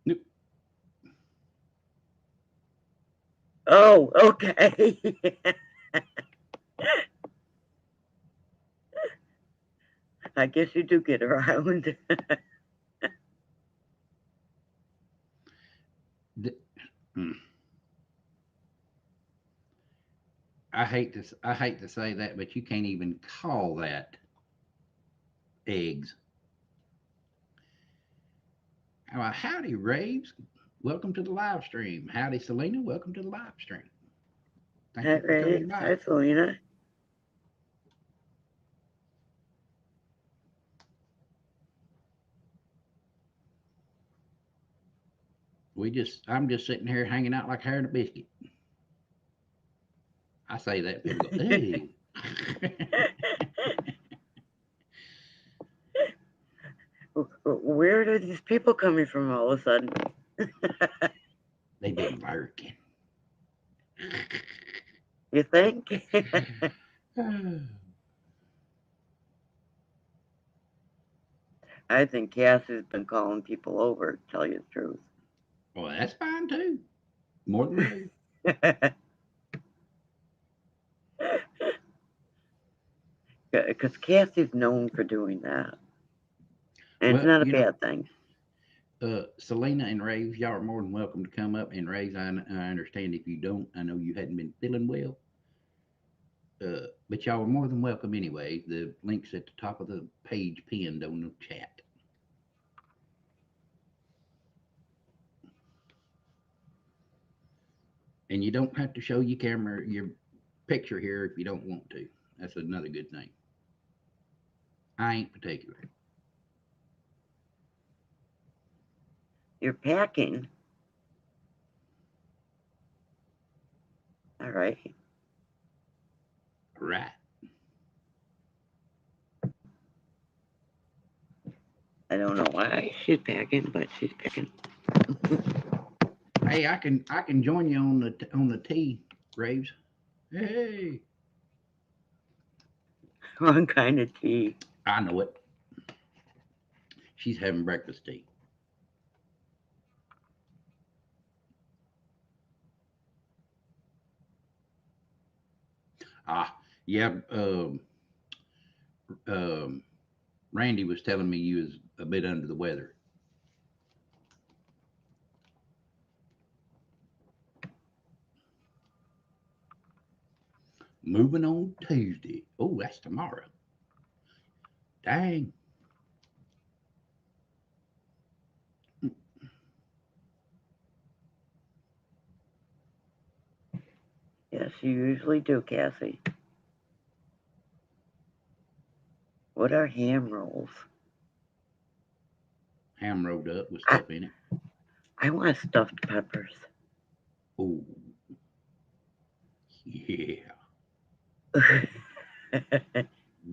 Nope. Oh, okay. I guess you do get around. Mm. I hate to say that, but you can't even call that eggs. Howdy, Raves. Welcome to the live stream. Howdy, Selena. Welcome to the live stream. Thank Hi, you for coming by. Hi, Selena. I'm just sitting here hanging out like hair in a biscuit. I say that, people go, hey. Where are these people coming from all of a sudden? They've been lurking. You think? I think Cassie's been calling people over, to tell you the truth. Well, that's fine too. More than me. Because Cassie's known for doing that. And Well, it's not a bad thing. Selena and Raves, y'all are more than welcome to come up. And Raves, I understand if you don't. I know you hadn't been feeling well. But y'all are more than welcome anyway. The link's at the top of the page pinned on the chat. And you don't have to show your picture here if you don't want to. That's another good thing. I ain't particular. You're packing. All right. Right. I don't know why she's packing, but she's packing. Hey, I can join you on the tea, Raves. Hey. Wrong kind of tea. I know it. She's having breakfast tea. Yeah. Randy was telling me you was a bit under the weather. Moving on Tuesday. Oh, that's tomorrow. Dang. Yes, you usually do, Cassie. What are ham rolls? Ham rolled up with stuff in it. I want stuffed peppers. Oh. Yeah.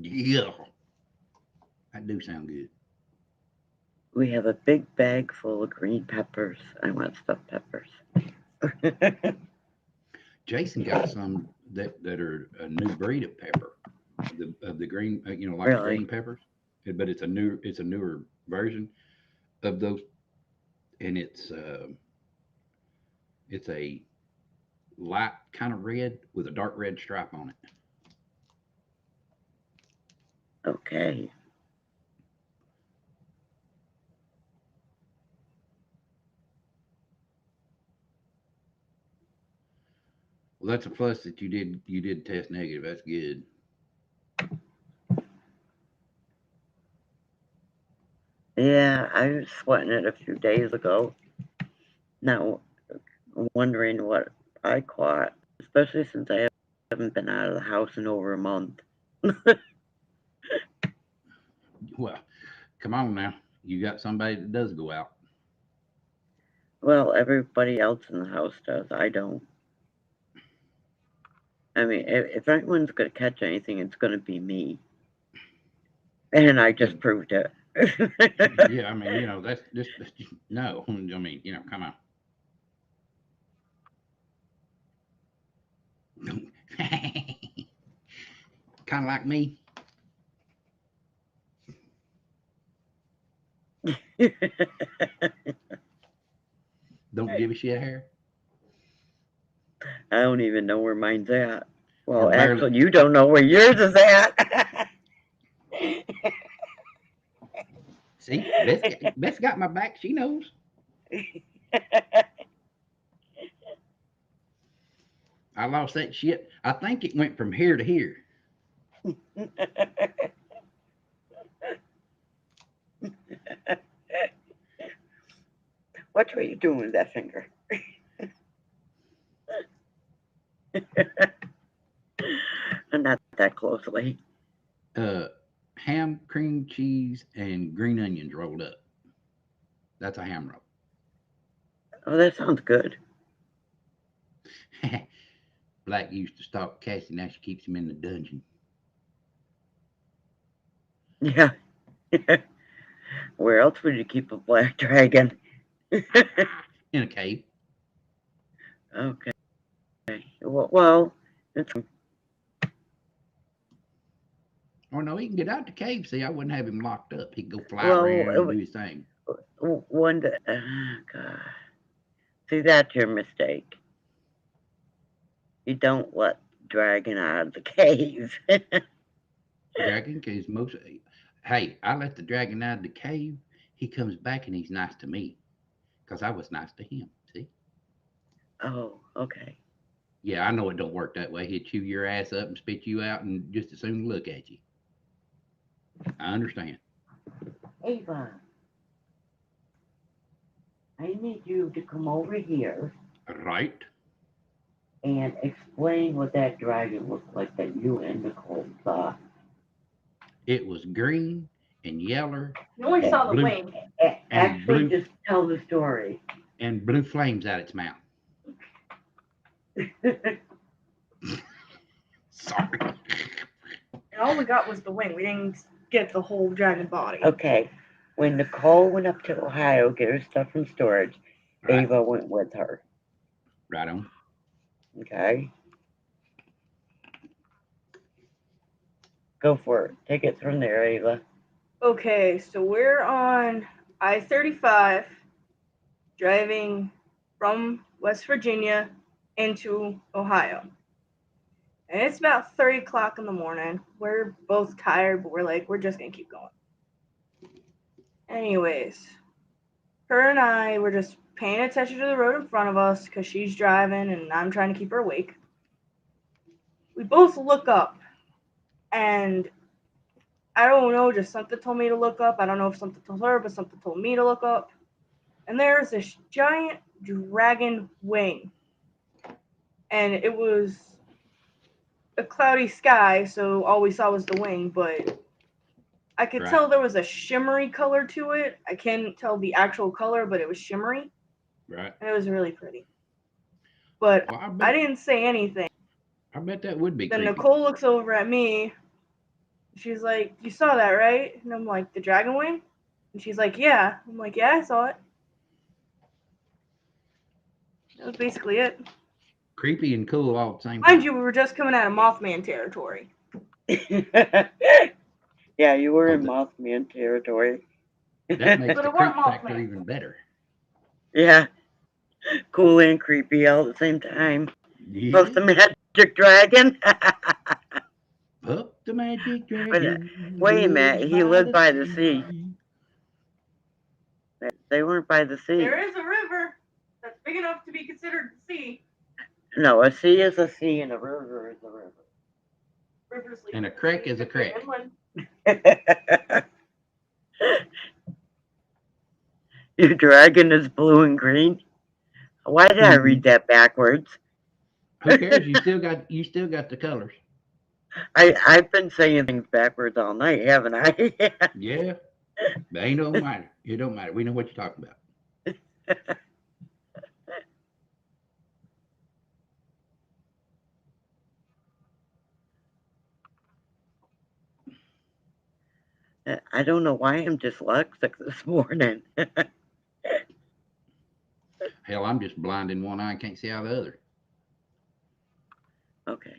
Yeah. That do sound good. We have a big bag full of green peppers. I want stuffed peppers. Jason got some that are a new breed of pepper, of the green, like the Really? green peppers, but it's a newer version of those, and it's a light kind of red with a dark red stripe on it. Okay. Well, that's a plus that you did test negative. That's good. Yeah, I was sweating it a few days ago. Now, wondering what I caught, especially since I haven't been out of the house in over a month. Well, come on now. You got somebody that does go out. Well, everybody else in the house does. I don't. I mean, if anyone's going to catch anything, it's going to be me. And I just proved it. Yeah, I mean, that's just no. I mean, come on. Kind of like me. Don't give a shit hair. I don't even know where mine's at. Well, Or barely- actually, you don't know where yours is at. See, Beth's got my back. She knows. I lost that shit. I think it went from here to here. What were you doing with that finger? Not that closely. Ham, cream cheese, and green onions rolled up. That's a ham roll. Oh, that sounds good. Black used to stalk Cassie. Now she keeps him in the dungeon. Yeah. Where else would you keep a black dragon? In a cave. Okay. Well, it's Oh no, he can get out the cave. See, I wouldn't have him locked up. He'd go fly Well, around and do his thing. one day. God. See, that's your mistake. You don't let dragon out of the cave. Dragon caves most. Hey, I let the dragon out of the cave. He comes back and he's nice to me, cause I was nice to him. See? Oh, okay. Yeah, I know it don't work that way. He'd chew your ass up and spit you out, and just as soon look at you. I understand. Ava, I need you to come over here Right? and explain what that dragon looked like that you and Nicole saw. It was green and yellow. You only saw the Blue. wing. Actually, blue. just tell the story. And blue flames out its mouth. Sorry. And all we got was the wing. We didn't get the whole dragon body. Okay. When Nicole went up to Ohio to get her stuff from storage, Right. Ava went with her. Right on. Okay. Go for it. Take it from there, Ava. Okay, so we're on I-35 driving from West Virginia into Ohio. And it's about 3 o'clock in the morning. We're both tired, but we're just going to keep going. Anyways, her and I were just paying attention to the road in front of us because she's driving and I'm trying to keep her awake. We both look up, and I don't know, just something told me to look up. I don't know if something told her, but something told me to look up. And there's this giant dragon wing. And it was a cloudy sky, so all we saw was the wing, but I could tell there was a shimmery color to it. I can't tell the actual color, but it was shimmery. Right. And it was really pretty. But Well, I didn't say anything. I bet that would be Then creepy. Nicole looks over at me. She's like, "You saw that, right?" And I'm like, "The dragon wing?" And she's like, "Yeah." I'm like, "Yeah, I saw it." That was basically it. Creepy and cool all at the same time. Mind you, we were just coming out of Mothman territory. Yeah, you were in Mothman territory. That makes But the it weren't creep factor Mothman. even better. Yeah. Cool and creepy all at the same time. Yeah. Both the magic dragon. Up the magic dragon. Wait a minute, he lived by the sea. They weren't by the sea. There is a river that's big enough to be considered the sea. No, a sea is a sea and a river is a river. Rivers lead And a to the creek sea, is a creek. inland. Your dragon is blue and green. Why did I read that backwards? Who cares? You still got the colors. I've been saying things backwards all night, haven't I? Yeah. But ain't no matter. It don't matter. We know what you're talking about. I don't know why I'm dyslexic this morning. Hell, I'm just blind in one eye and can't see out the other. Okay.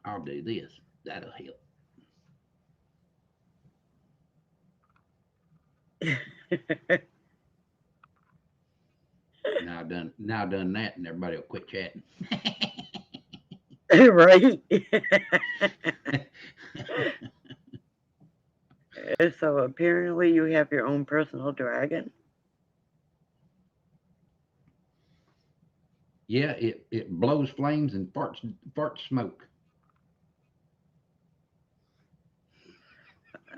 I'll do this. That'll help. Now done that, and everybody will quit chatting. Right? So apparently you have your own personal dragon. Yeah, it blows flames and farts smoke.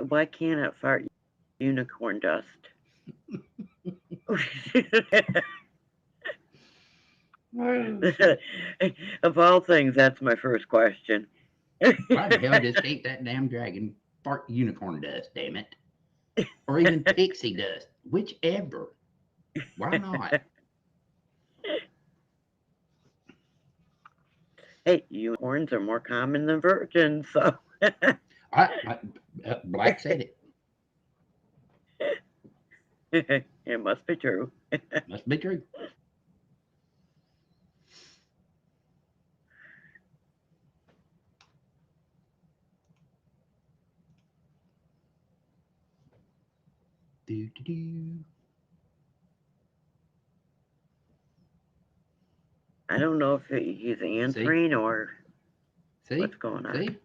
Why can't it fart unicorn dust? Of all things, that's my first question. Why the hell just ain't that damn dragon fart unicorn dust, damn it? Or even pixie dust, whichever. Why not? Hey, unicorns are more common than virgins, so. Black said it. It must be true. Must be true. Do, do, do. I don't know if he's answering or See? what's going on. See?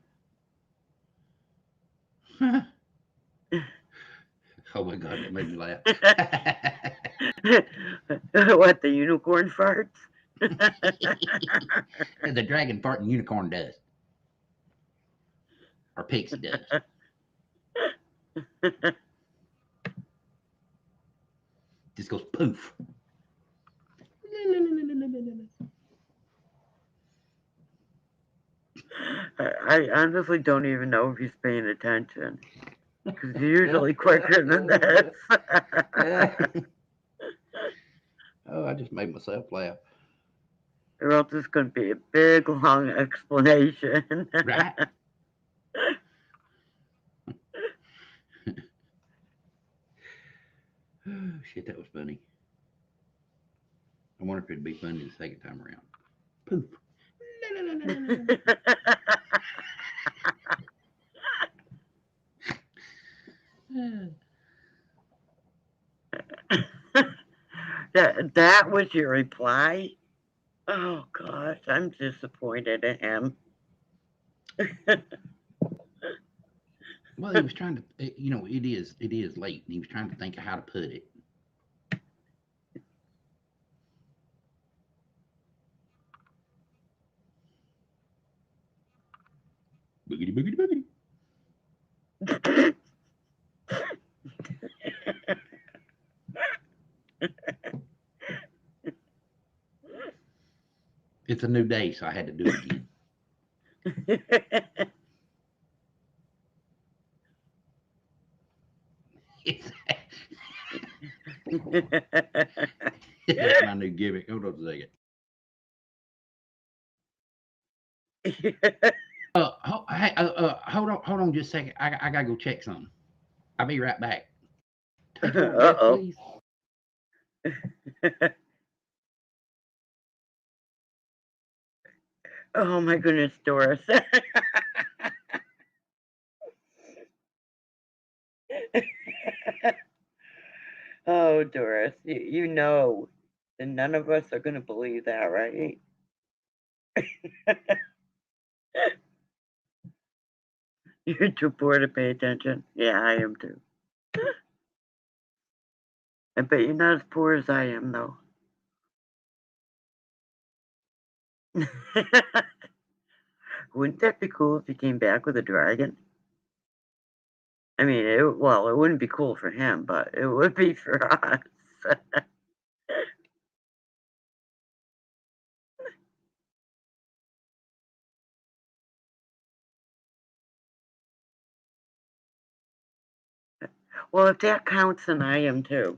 Oh my God, that made me laugh. What, the unicorn farts? The dragon farting unicorn dust. Or pixie dust. Just goes poof. I honestly don't even know if he's paying attention. Because he's usually quicker than this. Oh, I just made myself laugh. Or else it's going to be a big, long explanation. Right? Oh, shit, that was funny. I wonder if it'd be funny the second time around. Poof. That was your reply? Oh, gosh, I'm disappointed in him. Well, he was trying to, it is late, and he was trying to think of how to put it. Boogity, boogity, boogity. It's a new day, so I had to do it again. That's my new gimmick. Hold on a second. Hold on just a second. I gotta go check something. I'll be right back. Take a breath, please. Oh my goodness, Doris. Oh, Doris, you know that none of us are going to believe that, right? You're too poor to pay attention. Yeah, I am too. I bet you're not as poor as I am, though. Wouldn't that be cool if he came back with a dragon? I mean, it wouldn't be cool for him, but it would be for us. Well, if that counts, then I am too.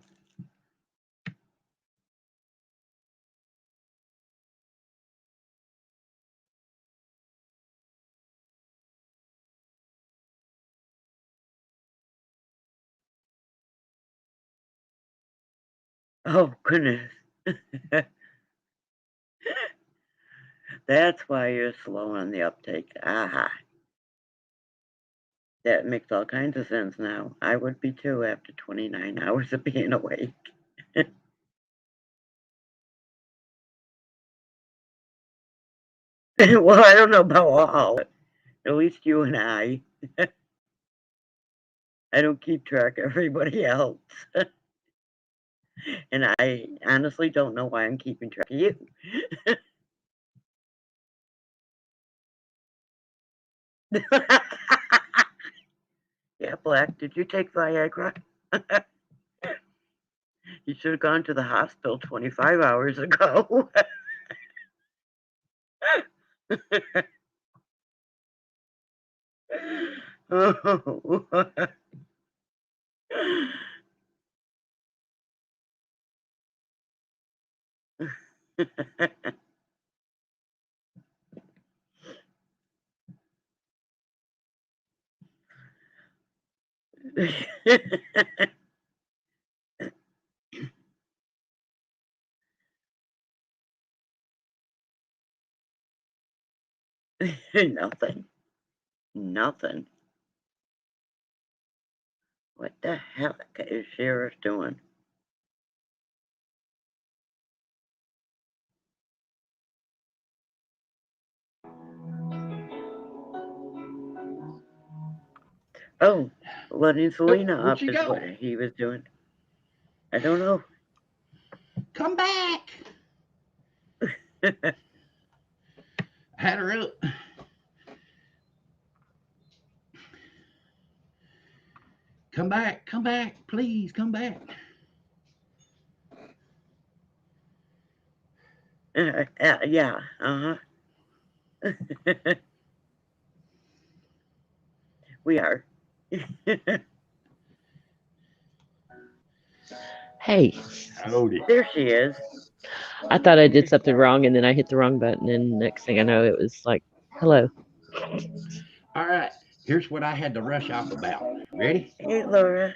Oh, goodness. That's why you're slow on the uptake. Aha. That makes all kinds of sense now. I would be too after 29 hours of being awake. Well, I don't know about all, but at least you and I. I don't keep track of everybody else. And I honestly don't know why I'm keeping track of you. Yeah, Black, did you take Viagra? You should have gone to the hospital 25 hours ago. Oh. Nothing. Nothing. What the heck is Sheriff doing? Oh, letting Selena where'd up she is go? what he was doing. I don't know. Come back. I had her up. Come back, please, come back. Yeah, uh-huh. We are. Hey, Howdy. There she is. I thought I did something wrong and then I hit the wrong button, and next thing I know, it was like, hello. All right, here's what I had to rush off about. Ready? Hey, Laura.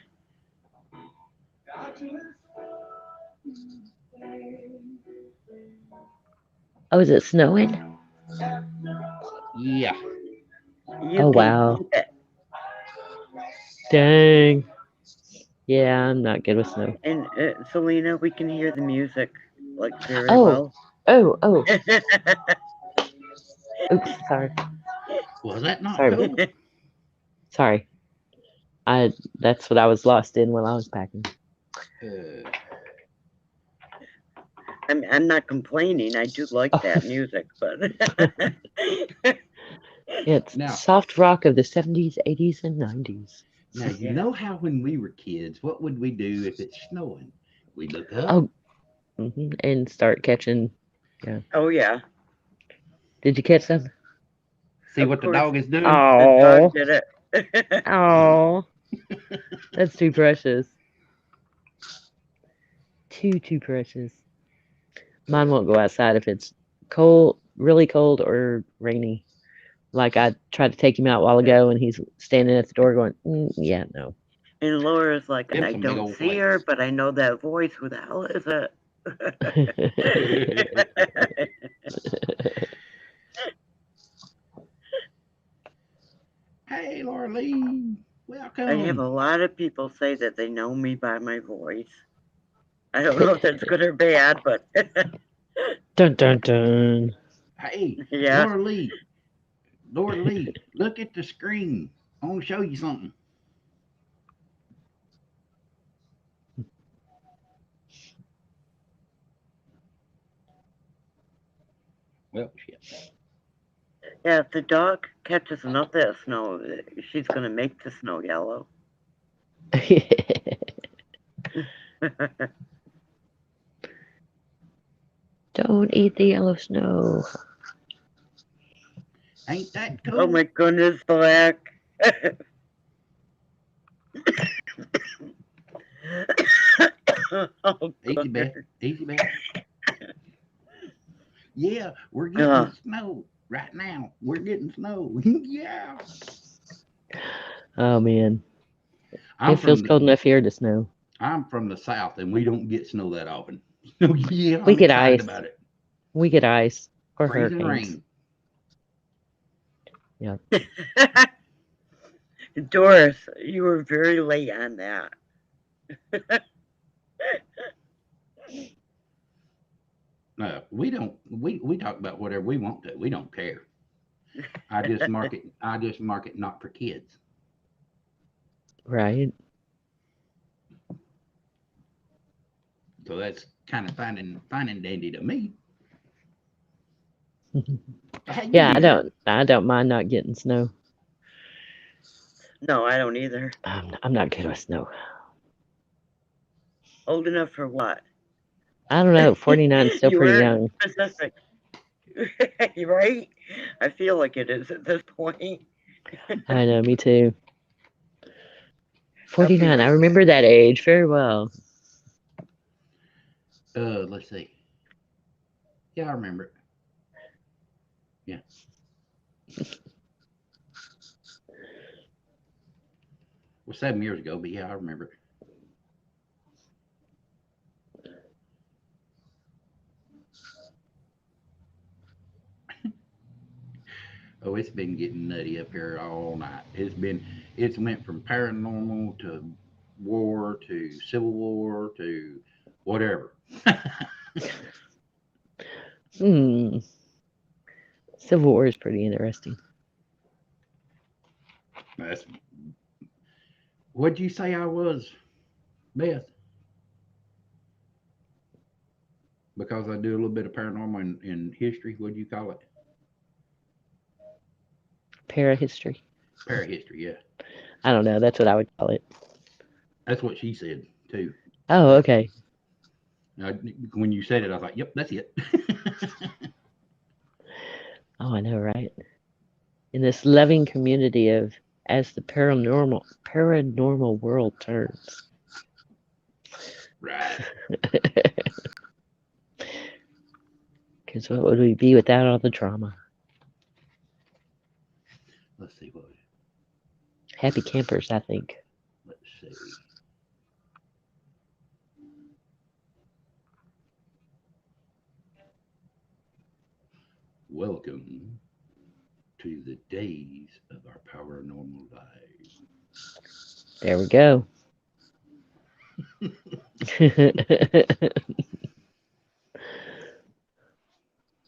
Oh, is it snowing? Yeah. You Oh, can wow. keep it. Dang. Yeah, I'm not good with snow. And Selena, we can hear the music like very Oh, well. oh. Oops, sorry. Was that not Sorry. cool? Sorry. That's what I was lost in while I was packing. I'm not complaining. I do like that music, but It's Now- soft rock of the 70s, 80s, and 90s. Now, you know how when we were kids, what would we do if it's snowing? We'd look up. Oh, and start catching. Yeah. oh yeah, Did you catch them? See of what the course. dog is doing? The Oh, dog did it. oh, that's too precious. Too precious. Mine won't go outside if it's cold, really cold, or rainy. Like I tried to take him out a while ago, and he's standing at the door going, "Yeah, no." And Laura's like, Them I some big don't old see her, flakes. but I know that voice. Who the hell is it? Hey, Laura Lee, welcome. I have a lot of people say that they know me by my voice. I don't know if that's good or bad, but Dun dun dun. Hey, yeah. Laura Lee, look at the screen. I want to show you something. Well, shit. Yeah, if the dog catches enough of that snow, she's going to make the snow yellow. Don't eat the yellow snow. Ain't that cool? Oh my goodness, Black. Oh, Easy, Beth. goodness. Easy, Beth. Yeah, we're getting snow right now. We're getting snow. Yeah. Oh man, I'm it feels from cold enough here to snow. I'm from the south, and we don't get snow that often. So yeah, We I'm get excited ice. about it. We get ice or Freezing hurricanes. rain. Yeah. Doris, you were very late on that. No, we don't. We talk about whatever we want to. We don't care. I just mark it. I just mark it not for kids. Right. So that's kind of fine and dandy to me. How you Yeah, doing? I don't mind not getting snow. No, I don't either. I'm not good with snow. Old enough for what? I don't know. 49 is still You pretty weren't young. specific. You're right? I feel like it is at this point. I know, me too. Okay. 49. I remember that age very well. Let's see. Yeah, I remember it. Yeah. Well, 7 years ago, but yeah, I remember it. Oh, it's been getting nutty up here all night. It's went from paranormal to war to civil war to whatever. Hmm. Civil War is pretty interesting. That's what'd you say I was, Beth? Because I do a little bit of paranormal in history. What'd you call it? Parahistory. Parahistory, yeah. I don't know. That's what I would call it. That's what she said too. Oh, okay. When you said it, I was like, "Yep, that's it." Oh, I know, right? In this loving community of as the paranormal world turns. Right. Because what would we be without all the drama? Let's see what. Happy campers, I think. Let's see. Welcome to the days of our paranormal lives. There we go.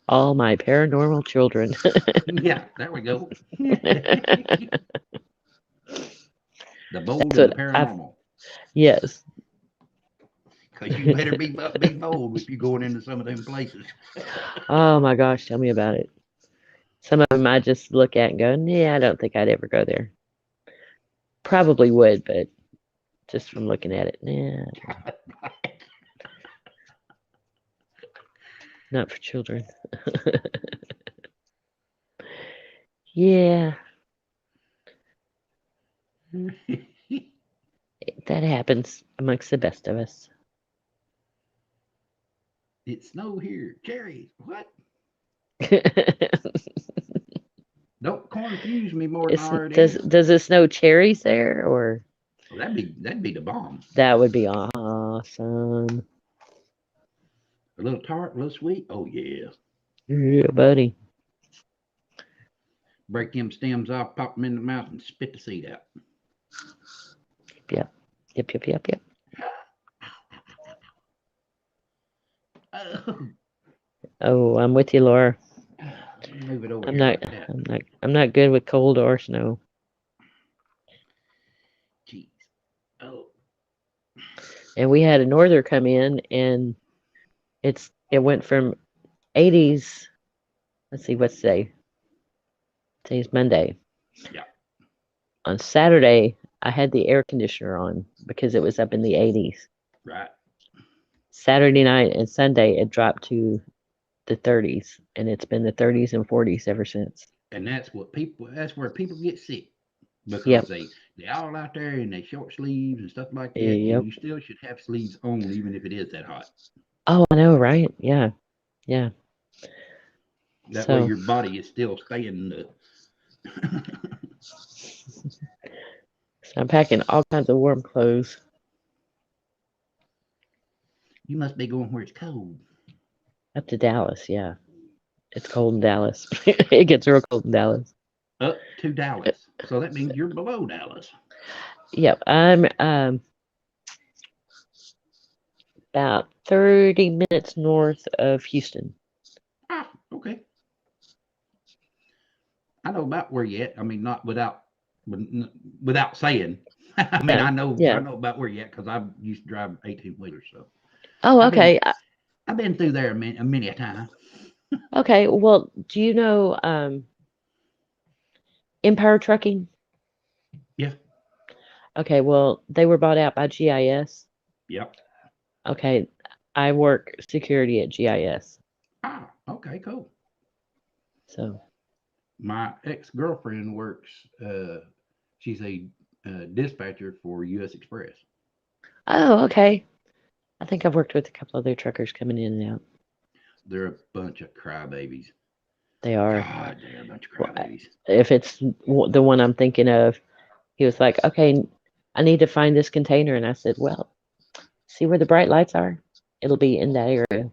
All my paranormal children. Yeah, there we go. The bold That's and the what paranormal. yes. Because you better be bold if you're going into some of them places. Oh my gosh, tell me about it. Some of them I just look at and go, yeah, I don't think I'd ever go there. Probably would, but just from looking at it, yeah. Not for children. Yeah, that happens amongst the best of us. It snowed here. Cherries. What? Don't confuse me more than I already am. Does it snow cherries there, or Well, that'd be the bomb. that would be awesome? A little tart, a little sweet. Oh yeah. Yeah, buddy. Break them stems off, pop them in the mouth, and spit the seed out. Yep. Yep. Oh, Oh, I'm with you, Laura. move it over I'm here not. like that. I'm not good with cold or snow. Jeez. Oh. And we had a norther come in, and it went from 80s. Let's see, what's today? Today's Monday. Yeah. On Saturday, I had the air conditioner on because it was up in the 80s. Right. Saturday night and Sunday, it dropped to the 30s, and it's been the 30s and 40s ever since. And that's where people get sick. Because Yep. they all out there in their short sleeves and stuff like that. Yep. And you still should have sleeves on even if it is that hot. Oh, I know, right? Yeah. That So- way your body is still staying the So I'm packing all kinds of warm clothes. You must be going where it's cold. Up to Dallas, yeah. It's cold in Dallas. It gets real cold in Dallas. Up to Dallas. So that means you're below Dallas. Yep, I'm about 30 minutes north of Houston. Ah, okay. I know about where you at. I mean, not without saying. I mean, Yeah, I know yeah. about where you at because I used to drive 18 wheelers. So Oh, I've been okay. I've been through there many a time. Okay. Well, do you know Empire Trucking? Yeah. Okay. Well, they were bought out by GIS. Yep. Okay. I work security at GIS. Ah, okay, cool. So, My ex-girlfriend works. She's a dispatcher for U.S. Express. oh, okay. I think I've worked with a couple other truckers coming in and out. They're a bunch of crybabies. They are. God, they're a bunch of Well, crybabies. if it's the one I'm thinking of, he was like, okay, I need to find this container. And I said, well, see where the bright lights are? It'll be in that area. And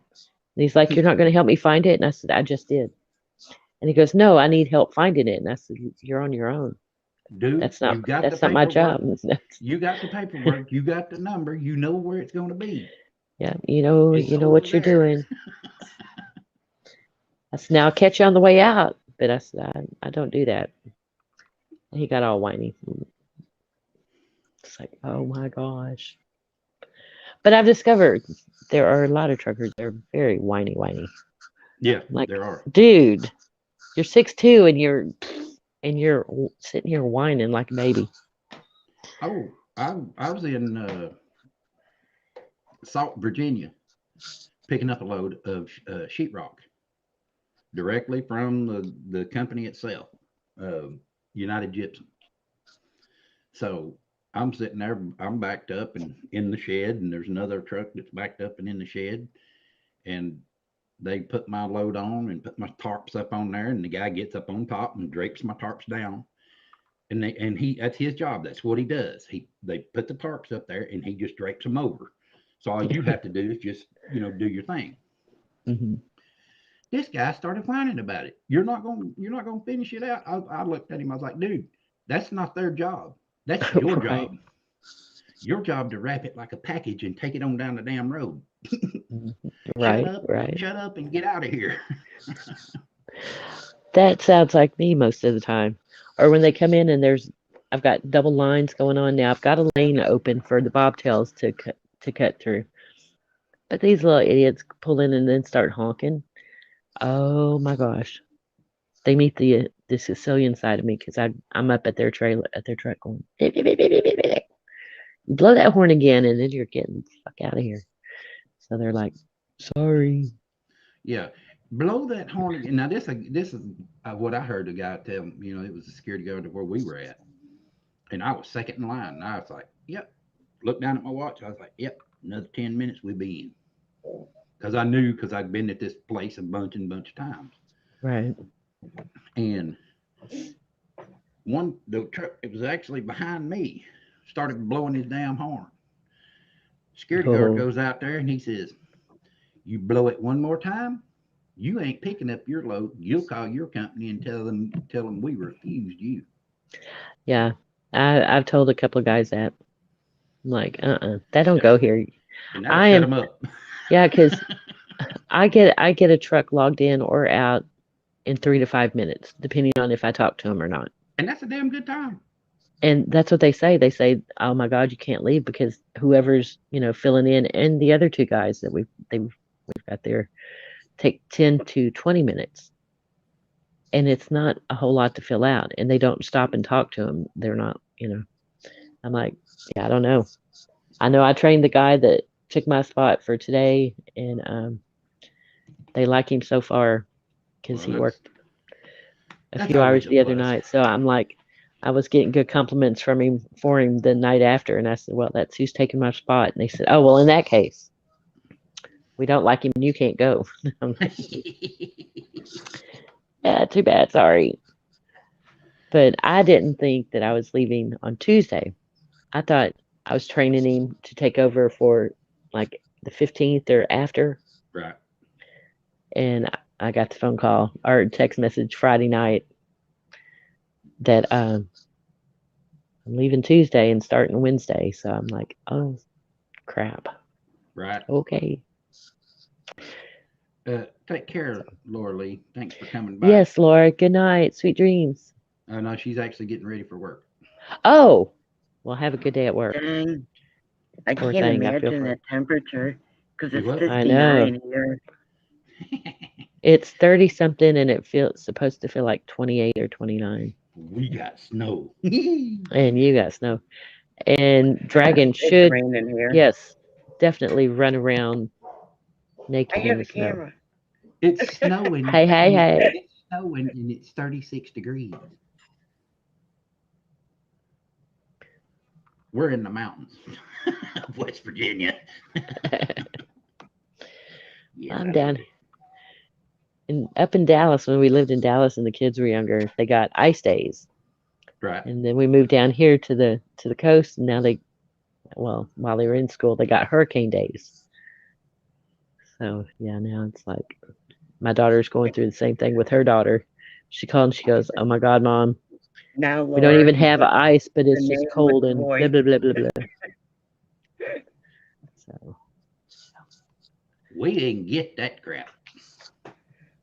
he's like, you're not going to help me find it? And I said, I just did. And he goes, no, I need help finding it. And I said, you're on your own. Dude, That's you not got the my paperwork. job. You got the paperwork. You got the number. You know where it's going to be. Yeah, you know It's over what you're there. doing. I said, now I'll catch you on the way out. But I said, I don't do that. And he got all whiny. It's like, oh my gosh. But I've discovered there are a lot of truckers that are very whiny. Yeah, Like, there are. dude, you're 6'2" and you're sitting here whining like a baby. Oh, I was in Salt, Virginia, picking up a load of sheetrock directly from the company itself, uh, United Gypsum. So I'm sitting there, I'm backed up and in the shed, and there's another truck that's backed up and in the shed, and they put my load on and put my tarps up on there, and the guy gets up on top and drapes my tarps down. And he that's his job. That's what he does. They put the tarps up there and he just drapes them over. So all you have to do is just do your thing. Hmm. This guy started whining about it. You're not gonna finish it out. I looked at him. I was like, dude, that's not their job. That's your Right. job. Your job to wrap it like a package and take it on down the damn road. Mhm. Right. Right. Shut up and get out of here. That sounds like me most of the time. Or when they come in and I've got double lines going on now. I've got a lane open for the bobtails to cut through. But these little idiots pull in and then start honking. Oh my gosh. They meet the Sicilian side of me because I'm up at their trailer at their truck going beep, beep, beep, beep, beep, beep, beep. Blow that horn again and then you're getting the fuck out of here. So they're like, sorry. Yeah, blow that horn again. Now this is what I heard the guy tell me. It was a security guard where we were at, and I was second in line. And I was like, "Yep." Looked down at my watch. I was like, "Yep, another 10 minutes, we'll be in." Because I knew because I'd been at this place a bunch of times. Right. And the truck, it was actually behind me, started blowing his damn horn. Security guard Oh, goes out there and he says, "You blow it one more time, you ain't picking up your load. You'll call your company and tell them we refused you." yeah. I've told a couple of guys that. I'm like, that don't Yeah, go here. and that'll I shut am, them up. yeah, because I get a truck logged in or out in 3 to 5 minutes, depending on if I talk to them or not. And that's a damn good time. And that's what they say. They say, "Oh my God, you can't leave because whoever's filling in, and the other two guys that we've got there take 10 to 20 minutes, and it's not a whole lot to fill out, and they don't stop and talk to them. They're not. I'm like, yeah, I don't know. I know I trained the guy that took my spot for today, and they like him so far because Well, he worked a that's few always hours a the other plus. night. So I'm like, I was getting good compliments from him for him the night after, and I said, well, that's who's taking my spot. And they said, oh, well, in that case, we don't like him, and you can't go. I'm like, yeah, too bad, sorry. But I didn't think that I was leaving on Tuesday. I thought I was training him to take over for like the 15th or after. Right. And I got the phone call or text message Friday night. that I'm leaving Tuesday and starting Wednesday. So I'm like, oh crap. Right. Okay. Take care, Laura Lee. Thanks for coming by. Yes, Laura. Good night. Sweet dreams. No, she's actually getting ready for work. Oh, well, have a good day at work. Dang. I Poor can't thing, I feel imagine for that temperature because You it's what? I know. 59 here. It's 30 something and it feels supposed to feel like 28 or 29. We got snow. And you guys know. And Dragon It's should, raining here. yes, definitely run around I naked in have the a snow. camera. It's snowing. Hey, hey, hey. It's snowing and it's 36 degrees. We're in the mountains of West Virginia. Yeah, I'm down up in Dallas when we lived in Dallas and the kids were younger. They got ice days. Right. And then we moved down here to the coast and now while they were in school, they got hurricane days. So yeah, now it's like my daughter's going through the same thing with her daughter. She called and she goes, "Oh my God, Mom, Now, we don't Laura, even you have put ice, but the it's just name cold with the and blah voice. blah blah blah blah." So We didn't get that crap.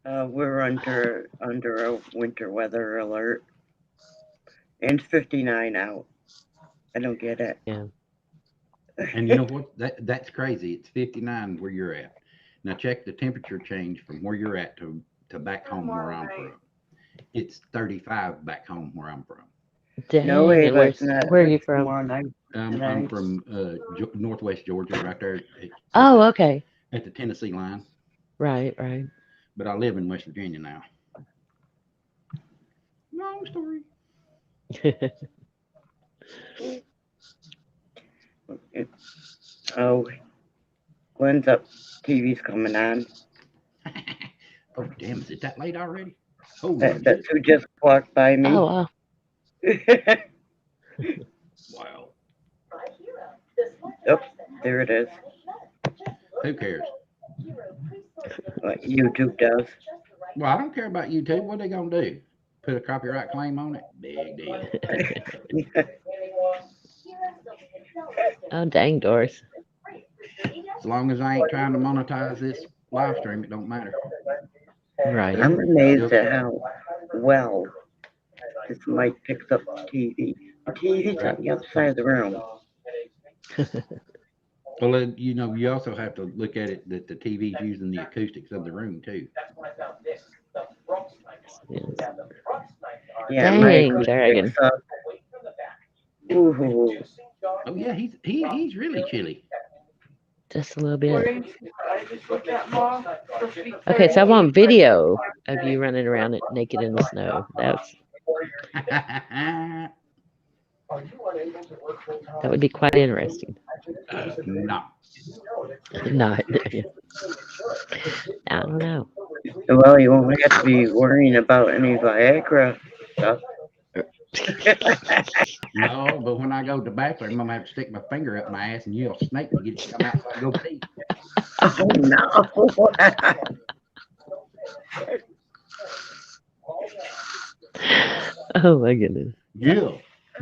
We're under a winter weather alert. And it's 59 out. I don't get it. yeah, And you know what? That's crazy. It's 59 where you're at. Now check the temperature change from where you're at to back home where I'm from. It's 35 back home where I'm from. dang. No, And Ava, it's not. where are you Come from? on, I'm from Northwest Georgia, right there Oh, okay. at the Tennessee line. Right, right. But I live in West Virginia now. Long story. Oh, Glenn's up. TV's coming on. Oh, damn, is it that late already? Oh, That's who just walked by me. Oh, wow. Wow. Oh, there it is. Who cares? What YouTube does. Well, I don't care about YouTube. What are they going to do? Put a copyright claim on it? Big deal. Oh, dang, Doris. As long as I ain't trying to monetize this live stream, it don't matter. Right. I'm amazed at how well this mic picks up the TV. The TV's on the other side of the room. Well, you also have to look at it that the TV's using the acoustics of the room, too. Yeah, Dang, my Dragon. picks up. Ooh. Oh, yeah, he's really chilly. Just a little bit. I just looked at Mom. Okay, so I want video of you running around naked in the snow. That would be quite interesting. No. Not. I don't know. Well, you won't have to be worrying about any Viagra stuff. No, but when I go to the bathroom, I'm going to have to stick my finger up my ass and yell snake to get it to come out so I can go pee. Oh, no. Oh, my goodness. Yeah.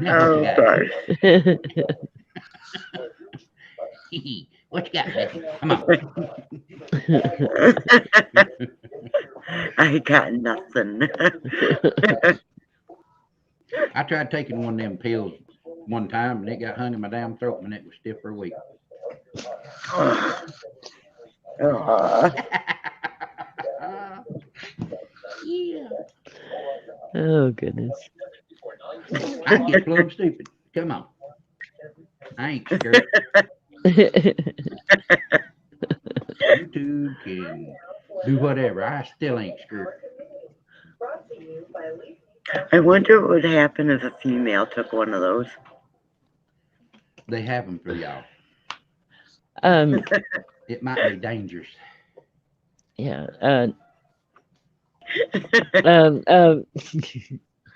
Oh, gosh. What you got, Betty? Come on. I got nothing. I tried taking one of them pills one time and it got hung in my damn throat and it was stiff for a week. Yeah. Oh, goodness. I can get plumb stupid. Come on. I ain't scared. YouTube can do whatever. I still ain't scared. I wonder what would happen if a female took one of those. They have them for y'all. It might be dangerous. Yeah.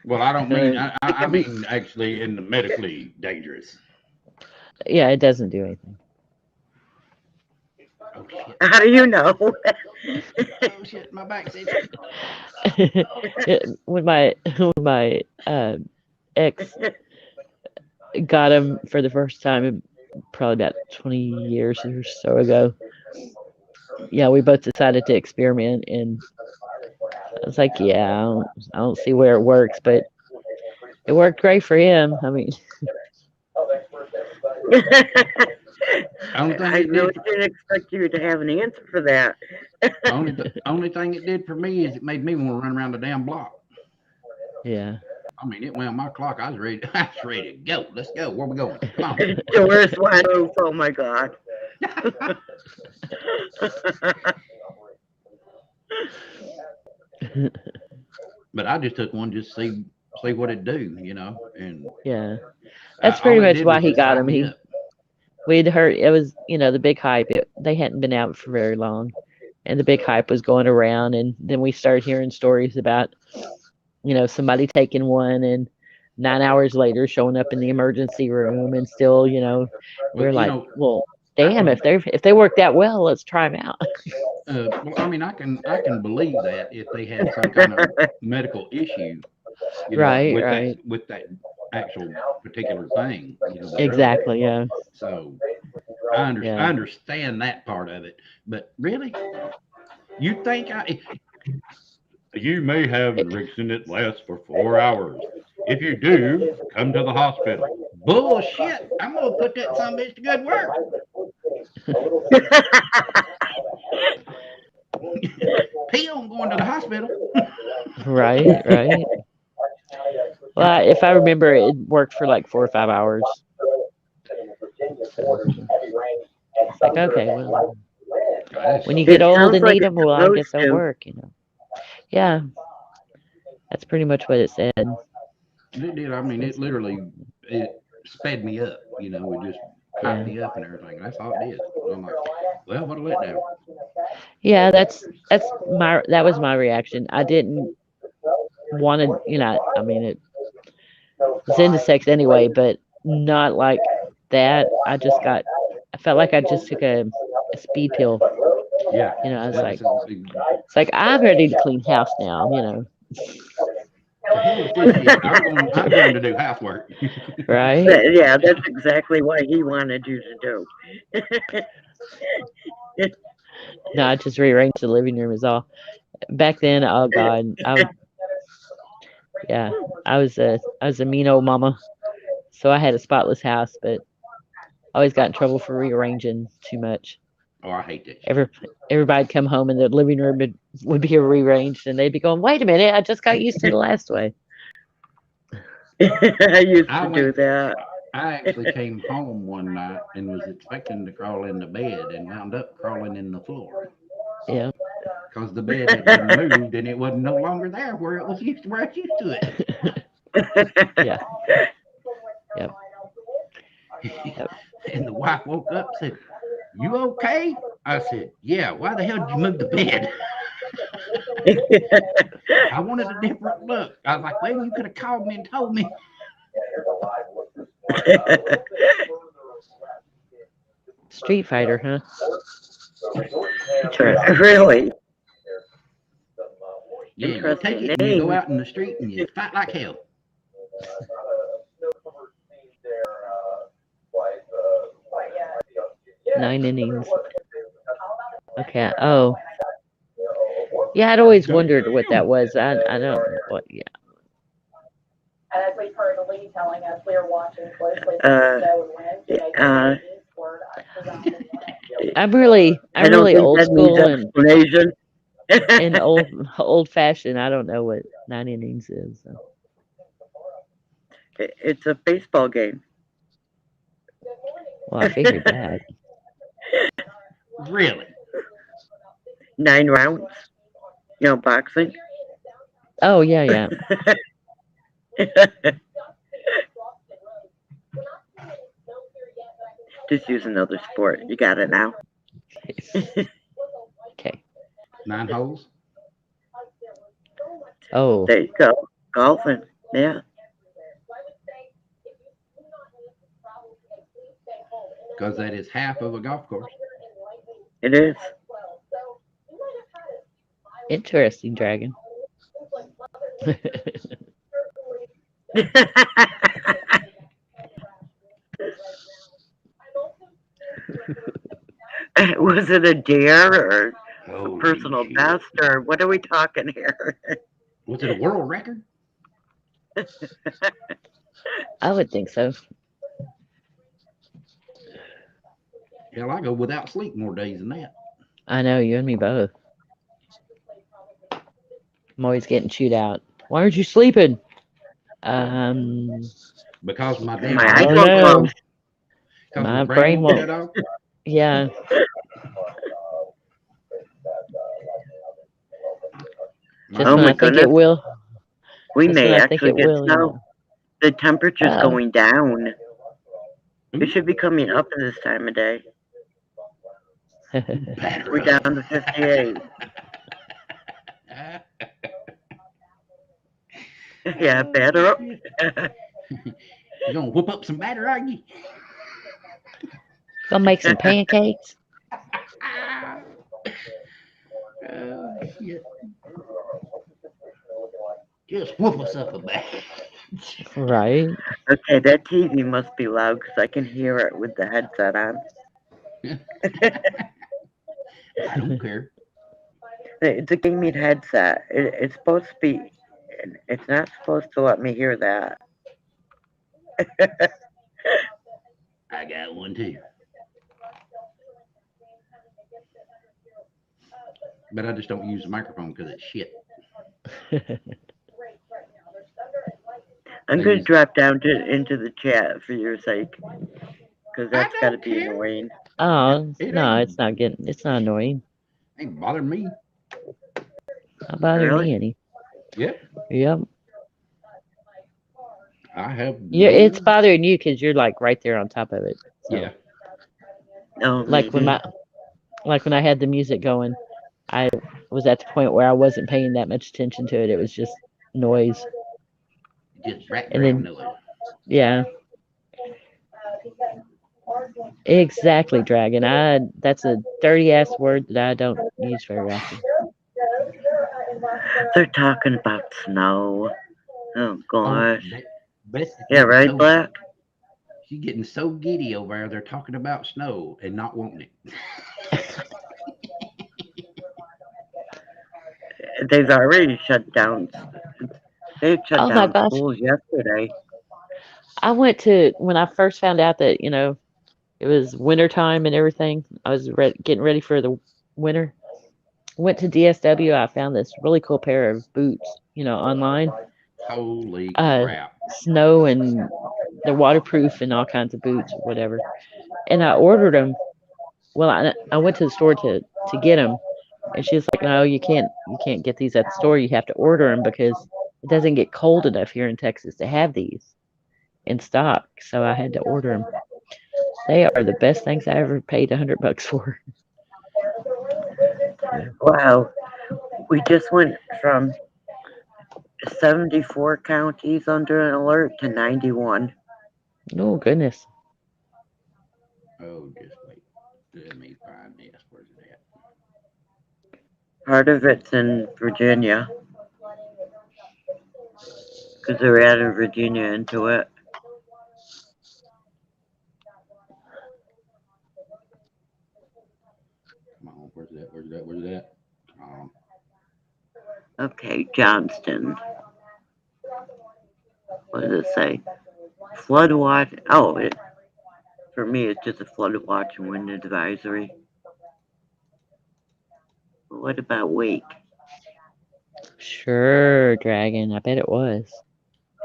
Well, I don't mean. I mean actually in the medically dangerous. Yeah, it doesn't do anything. Oh shit! How do you know? Oh shit! My back's itching. when my ex got him for the first time, probably about 20 years or so ago. Yeah, we both decided to experiment, and I was like, yeah, I don't see where it works, but it worked great for him. I mean, Only thing I it really did. didn't expect you to have an answer for that. Only thing it did for me is it made me want to run around the damn block. yeah. I mean, it wound my clock. I was ready. I was ready to go. Let's go. Where we going? Come on. Doors wide open. Oh my God. But I just took one just to see what it do, and Yeah. That's all pretty it much did why was he just got hype him. me up. We'd heard it was, the big hype. They hadn't been out for very long, and the big hype was going around. And then we started hearing stories about, somebody taking one and 9 hours later showing up in the emergency room and still, Well, we're like, well, I damn, can. if they work that well, let's try them out. Well, I mean, I can believe that if they had some kind of medical issue, Right, with that right. actual particular thing, the drug. Exactly, yeah. So I Yeah. understand that part of it, but really, you think you may have an erection that lasts for 4 hours. If you do, come to the hospital. Bullshit! I'm gonna put that son of a bitch to good work. Peel, I'm going to the hospital. Right, right. Well, if I remember, it worked for like 4 or 5 hours. So, it's like, okay, well, when you get It old sounds and like need it's them, well, I supposed guess they'll to. work. Yeah, that's pretty much what it said. It did. I mean, it literally it sped me up. It just hyped Yeah. me up and everything. That's all it did. I'm like, well, what a letdown. Yeah, that was my reaction. I didn't want to, I mean, it was into sex anyway, but not like that. I felt like I just took a speed pill. Yeah, I was yeah. like, it's like I'm ready to clean house now. To hell with this shit. I'm going to do housework. Right? Yeah, that's exactly what he wanted you to do. No, I just rearranged the living room is all. Back then, oh God, yeah, I was a mean old mama. So I had a spotless house, but I always got in trouble for rearranging too much. Oh, I hate that shit. Every everybody'd come home and the living room would be rearranged, and they'd be going, "Wait a minute, I just got used to the last way." I used I to do went. that. I actually came home one night and was expecting to crawl in the bed and wound up crawling in the floor Yeah, because the bed had been moved and it wasn't no longer there where where I was used to it. yeah, yep, yep. And the wife woke up and said, "You okay?" I said, "Yeah. Why the hell did you move the bed?" I wanted a different look. I was like, "Well, you could have called me and told me." Street Fighter, huh? Really Yeah, you take interesting it and you go name. out in the street and you fight like hell. 9 innings. Okay. Oh, yeah. I'd always wondered what that was. I don't. What? Yeah. Uh, I'm I don't really think old that needs school and explanation. old fashioned. I don't know what 9 innings is. So. It's a baseball game. Well, I figured that. Really? 9 rounds. Boxing. Oh yeah, yeah. Just use another sport. You got it now. Okay. 9 holes? Oh. There you go. Golfing. Yeah. Because that is half of a golf course. It is. Interesting, Dragon. Was it a dare or a Holy personal shit. best, or what are we talking here? Was it a world record? I would think so. Hell, I go without sleep more days than that. I know, you and me both. I'm always getting chewed out. Why aren't you sleeping? Because my damn My I eyes don't were brain know. closed. because My my brain brain won't won't. shut off. Yeah. Just Oh when my I think it goodness. will. We Just when may I think actually it get will, snow. The temperature's Oh, going down. It Ooh, should be coming up at this time of day. batter We're up. down to 58. Yeah, batter up. You gonna whip up some batter, are you? Gonna make some pancakes. Oh, shit. Just whoop us up a bit. Right. Okay, that TV must be loud because I can hear it with the headset on. I don't care. It's a gaming headset. It's supposed to be. It's not supposed to let me hear that. I got one too. But I just don't use the microphone because it's shit. I'm They gonna use- drop down into the chat for your sake because I that's got to don't be care. annoying. Oh, It no, ain't it's not annoying. ain't bothering me. Not bothering Really? me any. Yep. Yep. I have Yeah, it's no. bothering you because you're like right there on top of it. So, Yeah. Oh, like when maybe. when I had the music going, I was at the point where I wasn't paying that much attention to it. It was just noise. Just And background then, noise. yeah, exactly, Dragon. That's a dirty ass word that I don't use very often. They're talking about snow. Oh Oh, gosh. Beth is Yeah, getting right, so Black? she's getting so giddy over there. They're talking about snow and not wanting it. They've already shut down. They shut Oh my down gosh. schools yesterday. I went to, when I first found out that, it was winter time and everything, I was getting ready for the winter. Went to DSW. I found this really cool pair of boots, online. Holy Uh, crap. Snow, and they're waterproof and all kinds of boots, whatever. And I ordered them. Well, I went to the store to get them, and she's like, "No, you can't get these at the store. You have to order them because it doesn't get cold enough here in Texas to have these in stock." So I had to order them. They are the best things I ever paid $100 for. Wow. We just went from 74 counties under an alert to 91. Oh goodness. Oh, just wait. Let me find this. Where's it at? Part of it's in Virginia because they're adding Virginia into it. Come on, where's that? Where's that? Where's that? Okay, Johnston. What does it say? Flood watch. Oh, for me, it's just a flood watch and wind advisory. What about Wake? Sure, Dragon. I bet it was.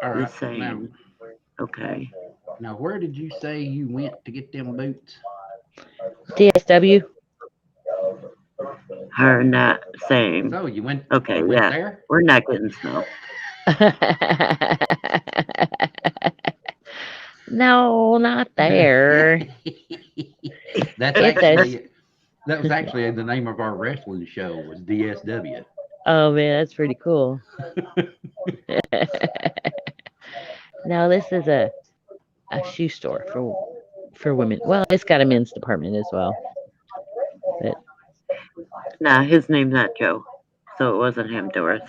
All The right. same. Okay. Now, where did you say you went to get them boots? DSW. Her not same. So you went. Okay, You went yeah. there. We're not getting snow. No, not there. That's It's a. actually that was actually the name of our wrestling show was DSW. Oh man, that's pretty cool. No, this is a shoe store for women. Well, it's got a men's department as well. But Nah, his name's not Joe, so it wasn't him, Doris.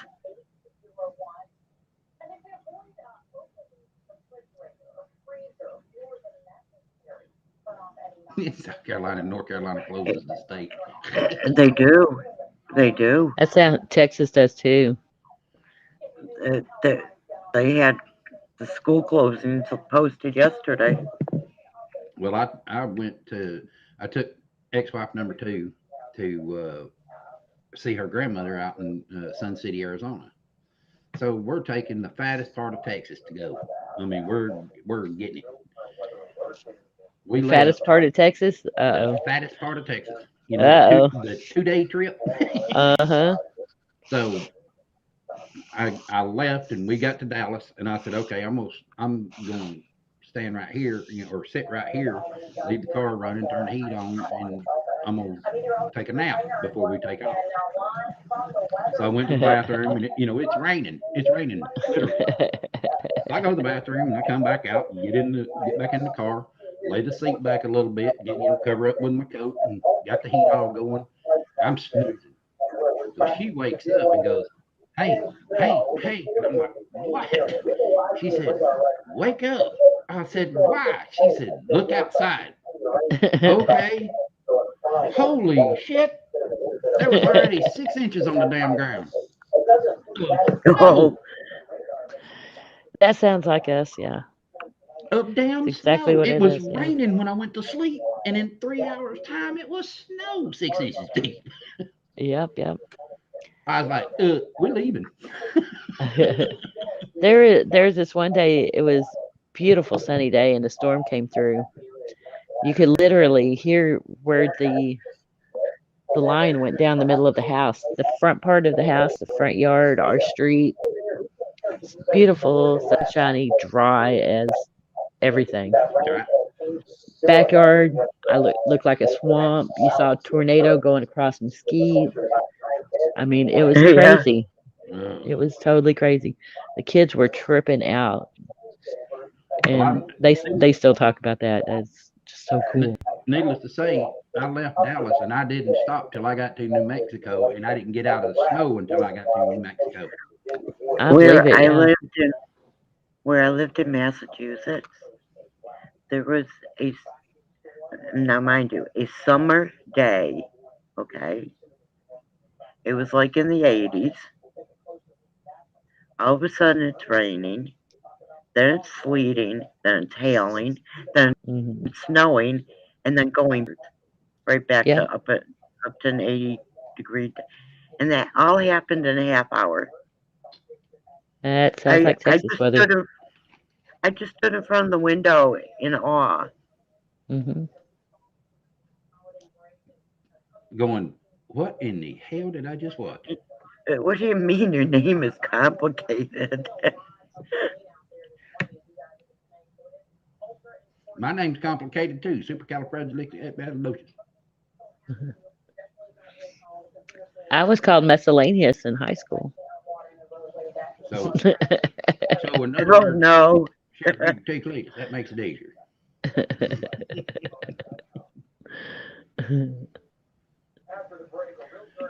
South Carolina and North Carolina closes the state. They do. They do. That's how Texas does too. They had the school closings posted yesterday. Well, I took ex-wife number 2 to see her grandmother out in Sun City, Arizona. So we're taking the fattest part of Texas to go. I mean, we're getting it. We Fattest part of Texas? the Uh-oh. fattest part of Texas. You know, Uh-oh. the 2-day trip. Uh-huh. So I left and we got to Dallas and I said, okay, I'm going to stand right here, or sit right here, leave the car running, turn the heat on, and I'm going to take a nap before we take off. So I went to the bathroom and it's raining. It's raining literally. So I go to the bathroom and I come back out and get back in the car, lay the seat back a little bit, cover up with my coat and got the heat all going. I'm snoozing. So she wakes up and goes, hey, hey, hey. And I'm like, what? She said, wake up. I said, why? She said, look outside. Okay. Holy shit. There was already 6 inches on the damn ground. Oh, That sounds like us, yeah. Of damn That's exactly snow. what It it was is, yeah. raining when I went to sleep, and in 3 hours' time, it was snow 6 inches deep. Yep. I was like, we're leaving. There's this one day, it was beautiful sunny day and the storm came through. You could literally hear where the line went down the middle of the house, the front part of the house, the front yard, our street. It's beautiful, sunshiny, dry as everything. Right. Backyard, looked like a swamp. You saw a tornado going across Mesquite. I mean, it was yeah. crazy. It was totally crazy. The kids were tripping out, and they still talk about that. That's just so cool. Needless to say, I left Dallas and I didn't stop till I got to New Mexico, and I didn't get out of the snow until I got to New Mexico. I believe it. Yeah. Where I lived in Massachusetts, there was now mind you, a summer day. Okay, it was like in the 80s. All of a sudden, it's raining. Then it's sleeting. Then it's hailing. Then Mhm. it's snowing, and then going right back Yeah. to up to an 80-degree, and that all happened in a half hour. That sounds like Texas weather. I just stood in front of the window in awe. Mhm. Going, what in the hell did I just watch? What do you mean your name is complicated? My name's complicated too. Supercalifragilisticexpialidocious. I was called miscellaneous in high school. So in other Oh words, no. Sheriff Buford T. Cletus, that makes it easier.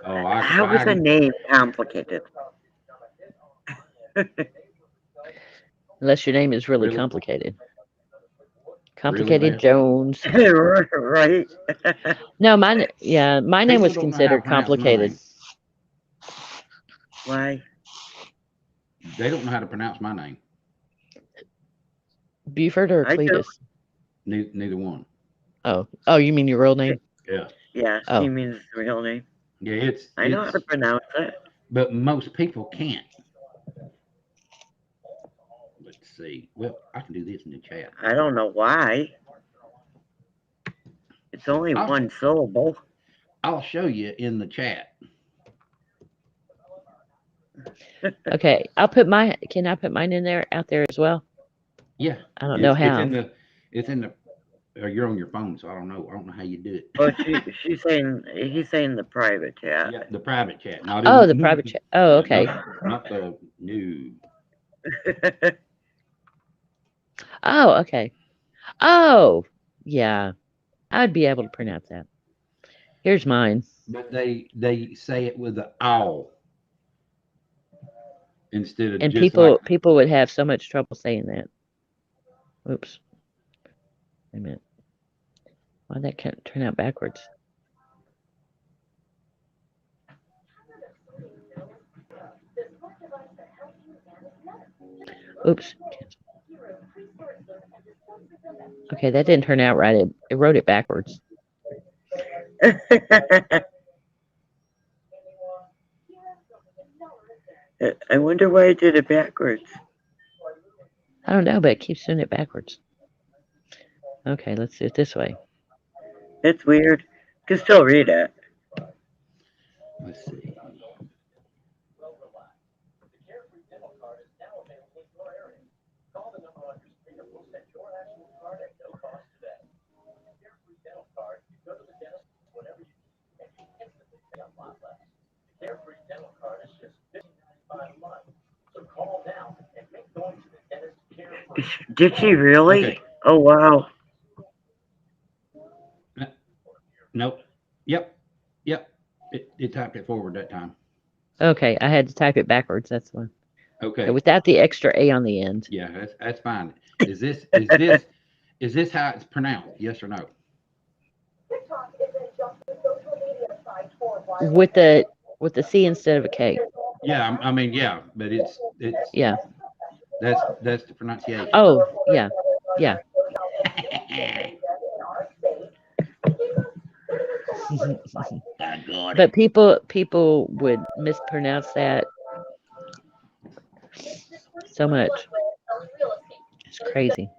How was the name complicated? Unless your name is really complicated. Complicated Really, Jones. Right. No, my name was considered complicated. Why? They don't know how to pronounce my name. Buford or Cletus? Neither one. Oh, you mean your real name? Yeah. Yeah, Oh. he means his real name. Yeah, I know how to pronounce it. But most people can't. Let's see. Well, I can do this in the chat. I don't know why. It's only one syllable. I'll show you in the chat. Okay, can I put mine out there as well? Yeah. I don't know how. It's in the you're on your phone, so I don't know how you do it. Well, he's saying the private chat. Yeah, the private chat. The private chat. Oh, okay. Not the new. Oh, okay. Oh, yeah. I'd be able to pronounce that. Here's mine. but they say it with the ow instead of And just like people would have so much trouble saying that. Oops. Wait a minute. Why'd that turn out backwards? Oops. Okay, that didn't turn out right. It wrote it backwards. I wonder why I did it backwards. I don't know, but it keeps doing it backwards. Okay, let's do it this way. It's weird. You can still read it. let's see. Did she really? Okay. Oh, wow. Nope. Yep. It typed it forward that time. Okay, I had to type it backwards. That's one. Okay. Without the extra A on the end. Yeah, that's fine. Is this how it's pronounced? Yes or no? With the C instead of a K. Yeah, I mean, yeah, but it's Yeah. that's the pronunciation. Oh, yeah. Yeah. I got But it. people would mispronounce that so much. It's crazy.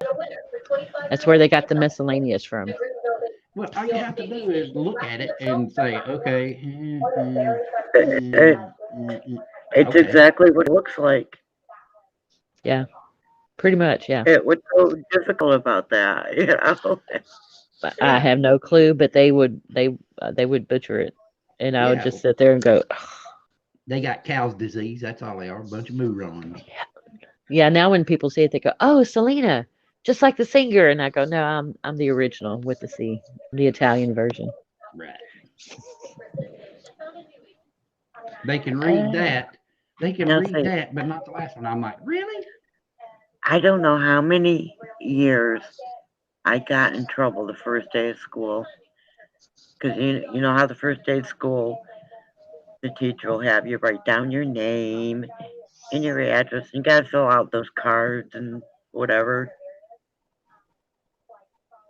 That's where they got the miscellaneous from. Well, all you have to do is look at it and say, okay, It, it's okay. exactly what it looks like. Yeah. Pretty much, yeah. What's so difficult about that? You know? I have no clue, but they would butcher it, and I would Yeah, just sit there and go, they got cow's disease. That's all they are. A bunch of moorons. yeah. Now when people see it, they go, "Oh, Selena, just like the singer," and I go, "No, I'm the original with the C, the Italian version." Right. They can read that. They can Now, read see, that, but not the last one. I'm like, really? I don't know how many years I got in trouble the first day of school. Because you know how the first day of school, the teacher will have you write down your name and your address. And you got to fill out those cards and whatever.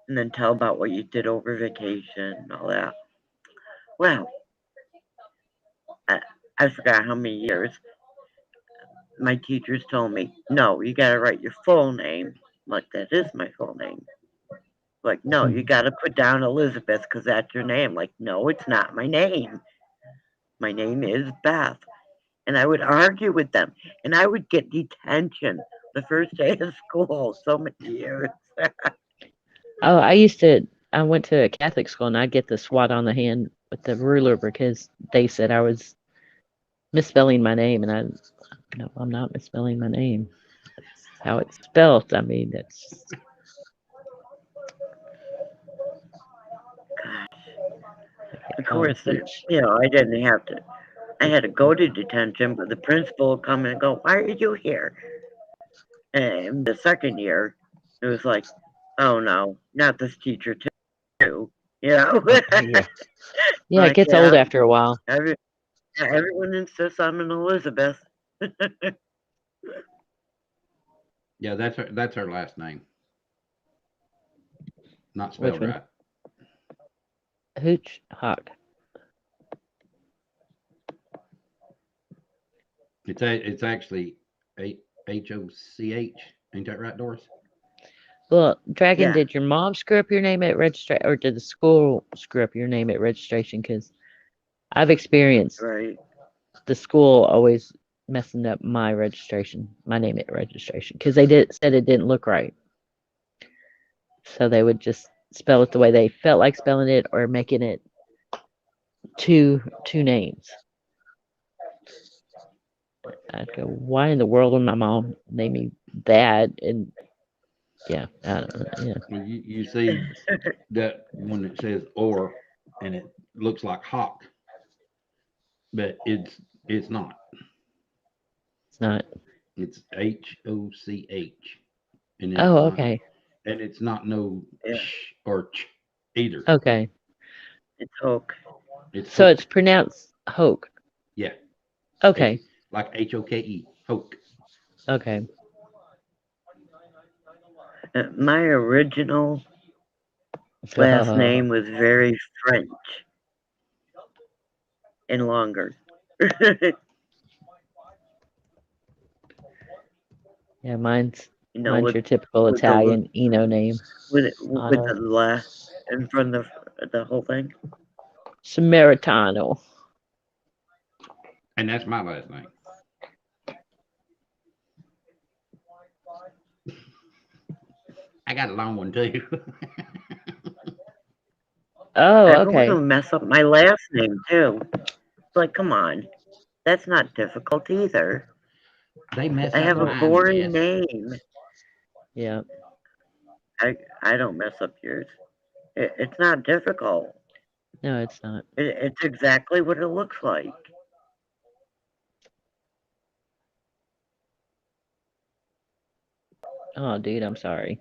And then tell about what you did over vacation and all that. Well, I forgot how many years. My teachers told me, no, you got to write your full name. Like, that is my full name. Like, no, you got to put down Elizabeth because that's your name. Like, no, it's not my name. My name is Beth. And I would argue with them. And I would get detention the first day of school so many years. Oh, I went to a Catholic school, and I'd get the swat on the hand with the ruler because they said I was misspelling my name, and no, I'm not misspelling my name. That's how it's spelled. I mean, that's Of course, I didn't have to. I had to go to detention, but the principal would come and go, why are you here? And the second year, it was like, oh no, not this teacher too. yeah. Yeah, it Like, gets old yeah, after a while. everyone insists I'm an Elizabeth. Yeah, that's her last name. Not Which spelled one? right. Hooch Hawk. It's actually Hoch. Ain't that right, Doris? Well, Dragon, Yeah. did your mom screw up your name at registration, or did the school screw up your name at registration? Because I've experienced Right. the school always messing up my registration, my name at registration, because they said it didn't look right. So they would just spell it the way they felt like spelling it, or making it two names. I'd go, why in the world would my mom name me that? And yeah, I don't know. Yeah. Well, you see that when it says or and it looks like hawk, but it's not. It's not. It's Hoch, and it's Oh, not, okay. and it's not no Yeah. sh or ch either. Okay. It's Hoke. It's So Hoke. it's pronounced Hoke. Yeah, Okay. like Hoke, Hoke. Okay. My original last name was very French and longer. Yeah, mine's With your typical with the Italian Eno name. with Otto. the la in front of the whole thing. Samaritano. And that's my last name. I got a long one too. Oh, I don't want okay. to mess up my last name too. It's like, come on, that's not difficult either. They mess I up have a mine, boring Jess. name. Yeah. I don't mess up yours. It's not difficult. No, it's not. It's exactly what it looks like. Oh, dude, I'm sorry.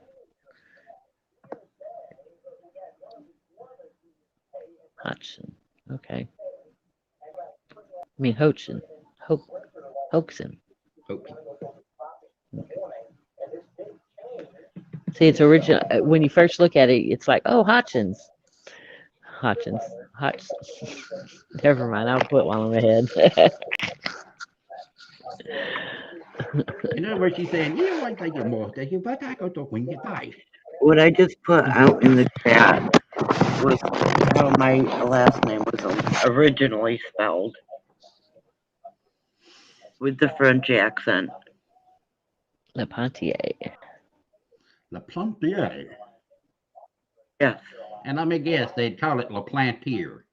Hodgson. Okay. I mean Hodgson. Hoaxson. Hoke. See, it's original. When you first look at it, it's like, oh, Hodgins. Hodgins. Never mind. I'll put one on my head. In other words, she's saying, you want to get more, that you but I go to when you die. What I just put out in the chat was how my last name was originally spelled with the French accent. Lepontier. La Plantier. Yes. And let me guess, they'd call it La Plantier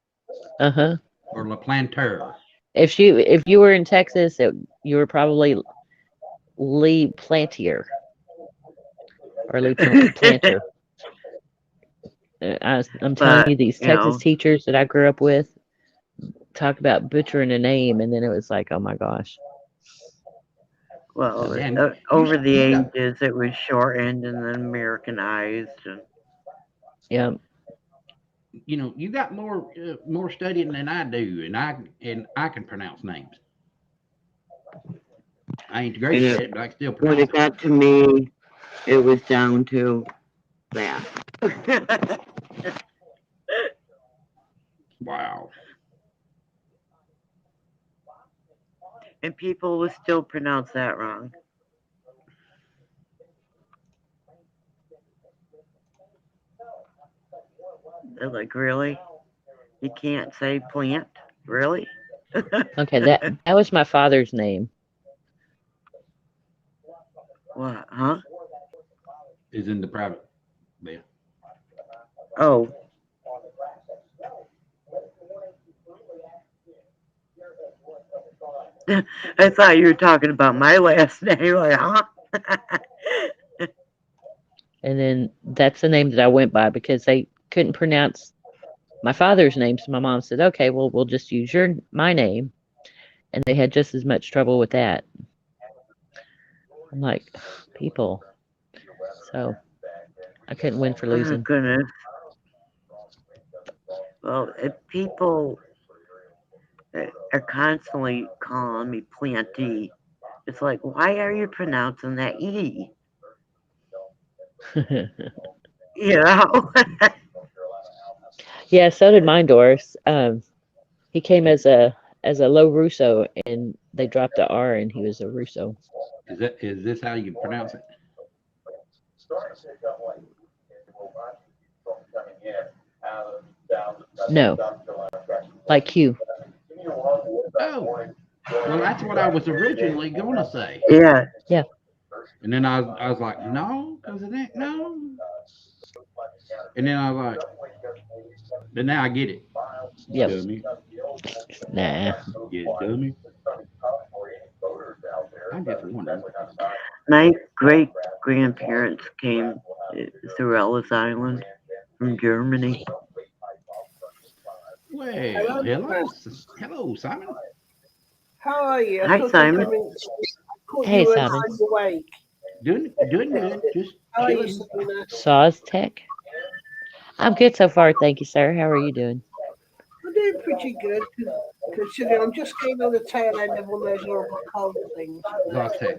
Uh-huh. or La Planter. If you were in Texas, you were probably Lee Plantier or Lee Planter. I'm telling But, you, these Texas teachers that I grew up with talk about butchering a name, and then it was like, oh my gosh. Well, Yeah, over the ages, it was shortened and then Americanized. And Yeah. you know, you got more studying than I do, and I can pronounce names. I ain't great at it, but I can still when pronounce it got to me, it was down to that. Wow. And people will still pronounce that wrong. They're like, really? You can't say plant? Really? Okay, that was my father's name. What? Huh? Is in the private there. Oh. I thought you were talking about my last name. Like, huh? And then that's the name that I went by because they couldn't pronounce my father's name. So my mom said, okay, well, we'll just use my name. And they had just as much trouble with that. I'm like, people. So I couldn't win for losing. Oh, goodness. Well, if people are constantly calling me Planty, it's like, why are you pronouncing that E? You know? Yeah, so did mine, Doris. He came as a low Russo, and they dropped the R, and he was a Russo. Is this how you pronounce it? No, like Q. Oh, well, that's what I was originally going to say. Yeah. Yeah. And then I was like, no, because it ain't no. And then I was like, but now I get it. Yep. Dummy. Nah. Yeah, dummy. I'm just wondering. My great grandparents came through Ellis Island from Germany. Well, hello, Simon. How are you? I Hi, thought Simon. caught Hey, you Simon. wide awake. Doing good. Just How are you, chilling. Selena? Saws Tech. I'm good so far, thank you, sir. How are you doing? I'm doing pretty good, considering I'm just getting on the tail end of all those horrible cold things. Zatek.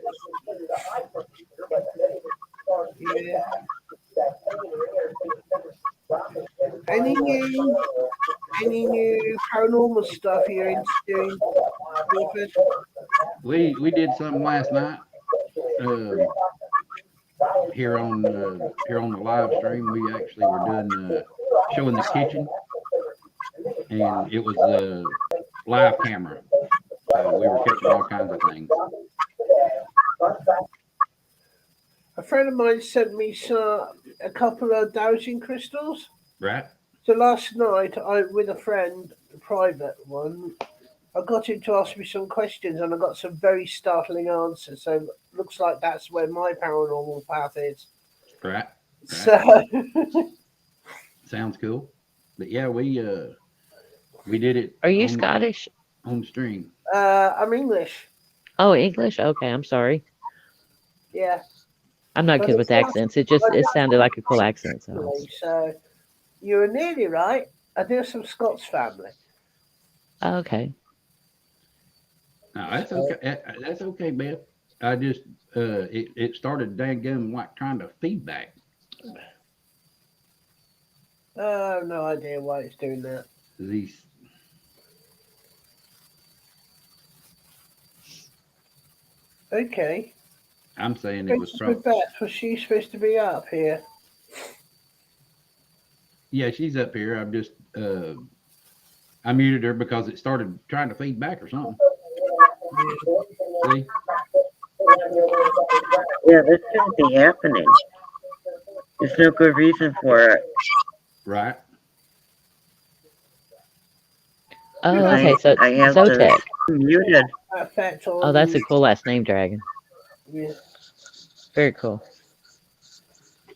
Yeah. Any new, any new paranormal stuff you're into doing, Buford? We did something last night. Um, here on the live stream, we actually were doing showing the kitchen, and it was live camera, so we were catching all kinds of things. A friend of mine sent me a couple of dowsing crystals. Right? So last night, with a friend, a private one, I got him to ask me some questions, and I got some very startling answers. So looks like that's where my paranormal path is. Right. So Sounds cool. But yeah, we did it Are you Scottish? on stream. I'm English. Oh, English? Okay, I'm sorry. Yeah. I'm not But good with accents. It sounded like a cool accent, so. family, so you were nearly right. I do have some Scots family. Okay. No, that's okay. That's okay, Beth. I just it started dang like trying to feedback. I have no idea why it's doing that. These Okay. I'm saying it was Princess probably Beth, was she supposed to be up here? yeah, she's up here. I'm just I muted her because it started trying to feed back or something. See? Yeah, this shouldn't be happening. There's no good reason for it. Right. Oh, okay. So I have Zotek. to muted. Effect on. Oh, that's a cool last name, Dragon. Yeah. Very cool.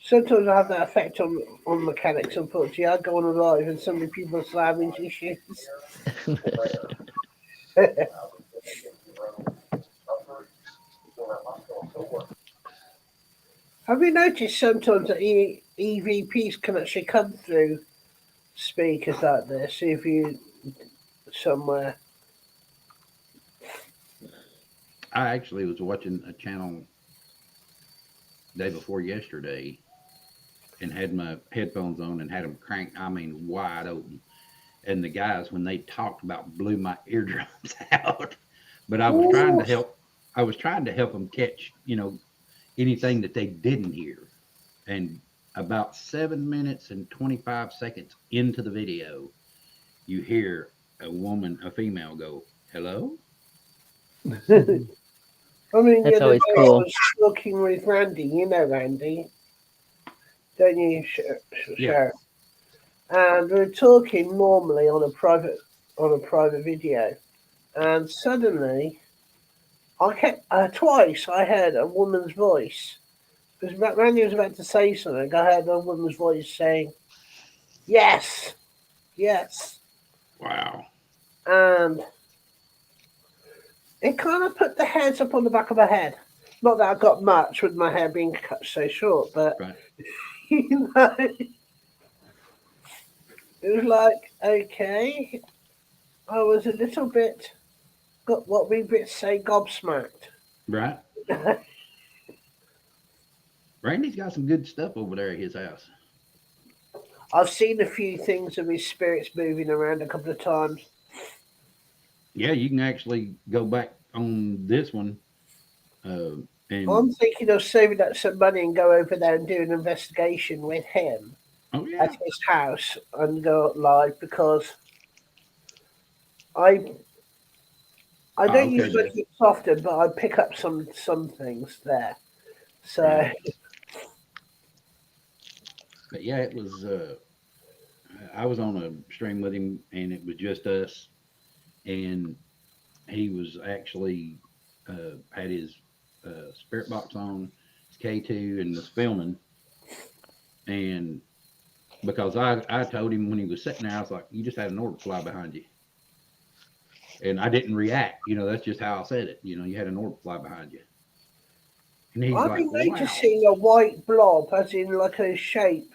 Sometimes I have that effect on mechanics, unfortunately. I go on a live and so many people are slamming issues. Have you noticed sometimes that EVPs can actually come through speakers like this if you somewhere? I actually was watching a channel day before yesterday and had my headphones on and had them cranked, I mean, wide open. And the guys, when they talked about, blew my eardrums out. But I was trying to help. I was trying to help them catch, anything that they didn't hear. And about 7 minutes and 25 seconds into the video, you hear a female go, "Hello." I mean, That's the other always day cool. I was talking with Randy. You know Randy, don't you, Yeah. Sheriff? And we were talking normally on a private video, and suddenly twice I heard a woman's voice. Because Randy was about to say something, I heard a woman's voice saying, "Yes, yes," Wow. and it kind of put the hairs up on the back of my head. Not that I got much with my hair being cut so short, but Right. you know, it was like, okay, I was a little bit, got what we Brits say, gobsmacked. Right. Randy's got some good stuff over there at his house. I've seen a few things of his spirits moving around a couple of times. Yeah, you can actually go back on this one. And I'm thinking of saving up some money and go over there and do an investigation with him oh yeah, at his house and go live because I don't okay, use man. it often, but I pick up some things there. So Right. But yeah, it was. I was on a stream with him, and it was just us, and he was actually had his spirit box on, his K2, and was filming. And because I told him when he was sitting there, I was like, "You just had an order fly behind you," And I didn't react. That's just how I said it. You had an orb fly behind you. And he's I've like, been wow. noticing a white blob, as in like a shape,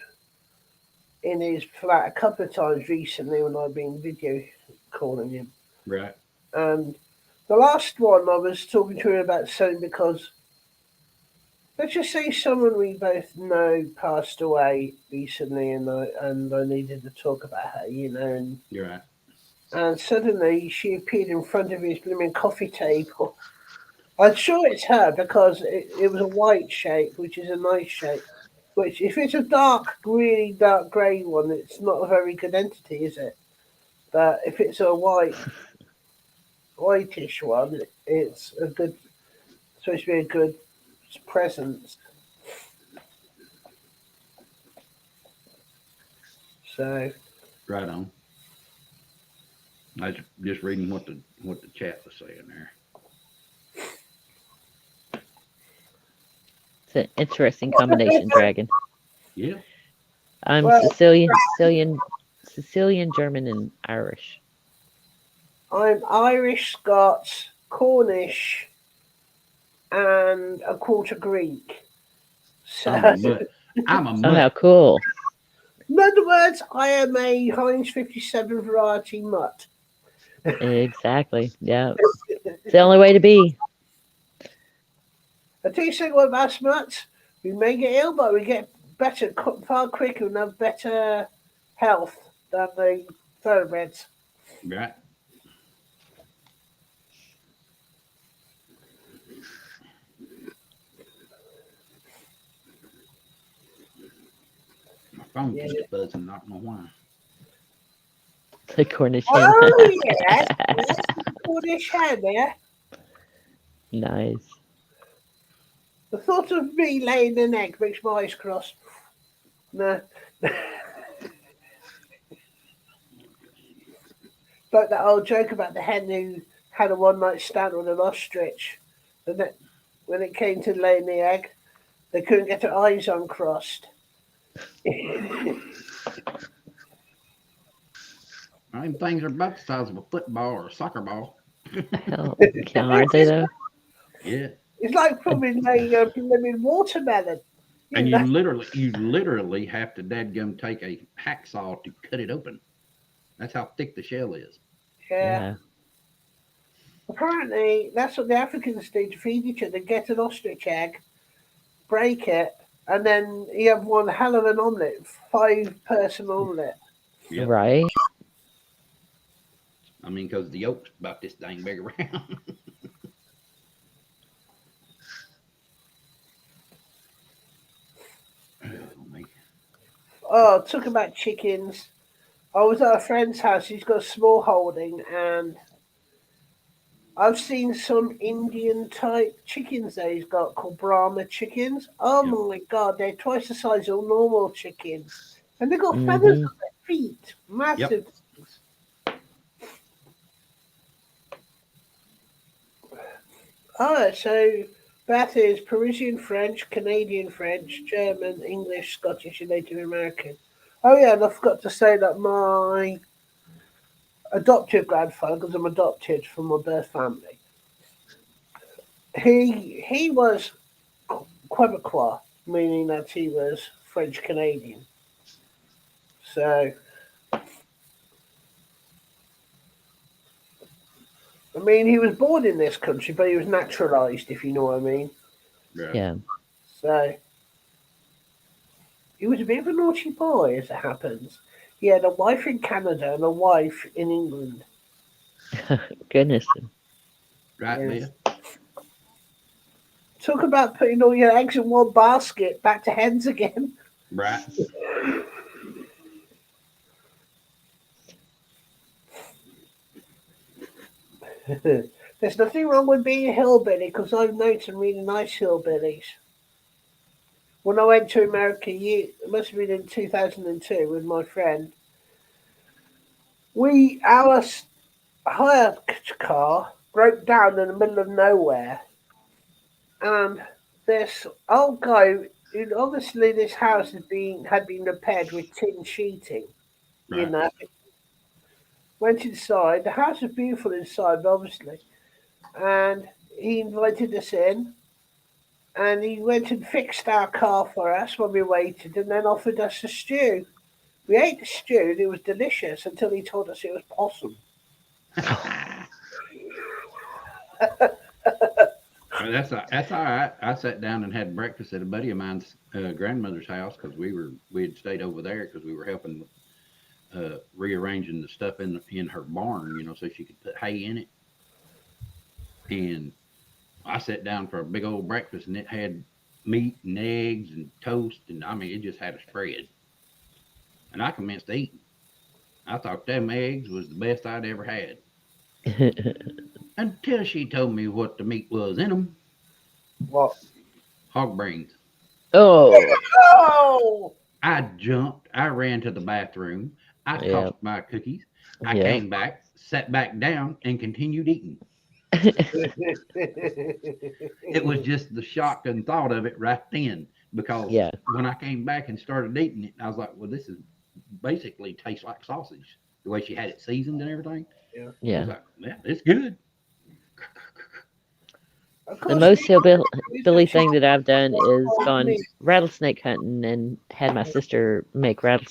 in his flat a couple of times recently when I've been video calling him. Right. And the last one I was talking to him about something because let's just say someone we both know passed away recently, and I needed to talk about her, and You're right. and suddenly she appeared in front of his blooming coffee table. I'm sure it's her because it was a white shape, which is a nice shape. Which, if it's a really dark grey one, it's not a very good entity, is it? But if it's a whitish one, it's supposed to be a good presence. So, Right on. I was just reading what the chat was saying there. It's an interesting combination, Dragon. Yeah. I'm Well- Sicilian, German, and Irish. I'm Irish, Scots, Cornish, and a quarter Greek. So, I'm a mutt. I'm a Oh, mutt. how cool! in other words, I am a Heinz 57 variety mutt. Exactly. Yeah, it's the only way to be. I tell you something about us mutts. We may get ill, but we get better far quicker and have better health than the thoroughbreds. Right. My phone keeps buzzing. I don't know why. The Cornish hen. Oh, yeah. That's the Cornish hen there. Nice. The thought of me laying an egg makes my eyes cross. No. Like that old joke about the hen who had a one night stand with an ostrich. And that when it came to laying the egg, they couldn't get her eyes uncrossed. Them things are about the size of a football or a soccer ball. Hell, aren't they though? Yeah. It's like probably a blooming watermelon. And you literally have to dadgum take a hacksaw to cut it open. That's how thick the shell is. Yeah. Apparently, that's what the Africans do to feed each other. Get an ostrich egg, break it, and then you have one hell of an omelette, 5-person omelette. Yep. Right. I mean, because the yolk's about this dang big around. Oh, talk about chickens. I was at a friend's house. He's got a small holding, and I've seen some Indian type chickens that he's got called Brahma chickens. Oh my god, they're twice the size of normal chickens. And they've got feathers on their feet. Massive things. Oh, so that is Parisian French, Canadian French, German, English, Scottish, and Native American. Oh yeah, and I forgot to say that my adoptive grandfather, because I'm adopted from my birth family, he was Quebecois, meaning that he was French Canadian. So, I mean, he was born in this country, but he was naturalised, if you know what I mean. Yeah. So, he was a bit of a naughty boy, as it happens. He had a wife in Canada and a wife in England. Goodness. Right, Yes. Leah? Talk about putting all your eggs in one basket, back to hens again. Right. There's nothing wrong with being a hillbilly, because I've known some really nice hillbillies. When I went to America, it must have been in 2002 with my friend. Our hire car broke down in the middle of nowhere, and this old guy, obviously this house had been repaired with tin sheeting, you Right. know, Went inside. The house was beautiful inside, obviously. And he invited us in. And he went and fixed our car for us when we waited and then offered us a stew. We ate the stew and it was delicious until he told us it was possum. Well, that's all right. I sat down and had breakfast at a buddy of mine's grandmother's house because we had stayed over there because we were helping rearranging the stuff in her barn, so she could put hay in it. And I sat down for a big old breakfast and it had meat and eggs and toast, and I mean it just had a spread. And I commenced eating. I thought them eggs was the best I'd ever had until she told me what the meat was in them. What? Hog brains. Oh, Oh! I jumped. I ran to the bathroom. I Yep. tossed my cookies. I Yep. came back, sat back down, and continued eating. It was just the shock and thought of it right then, because Yeah. when I came back and started eating it, I was like, well, this is basically tastes like sausage. The way she had it seasoned and everything. I was Yeah. like, yeah, it's good. Of The course, most we- hillbilly thing that I've done is Oh, gone me. rattlesnake hunting and had my sister make fried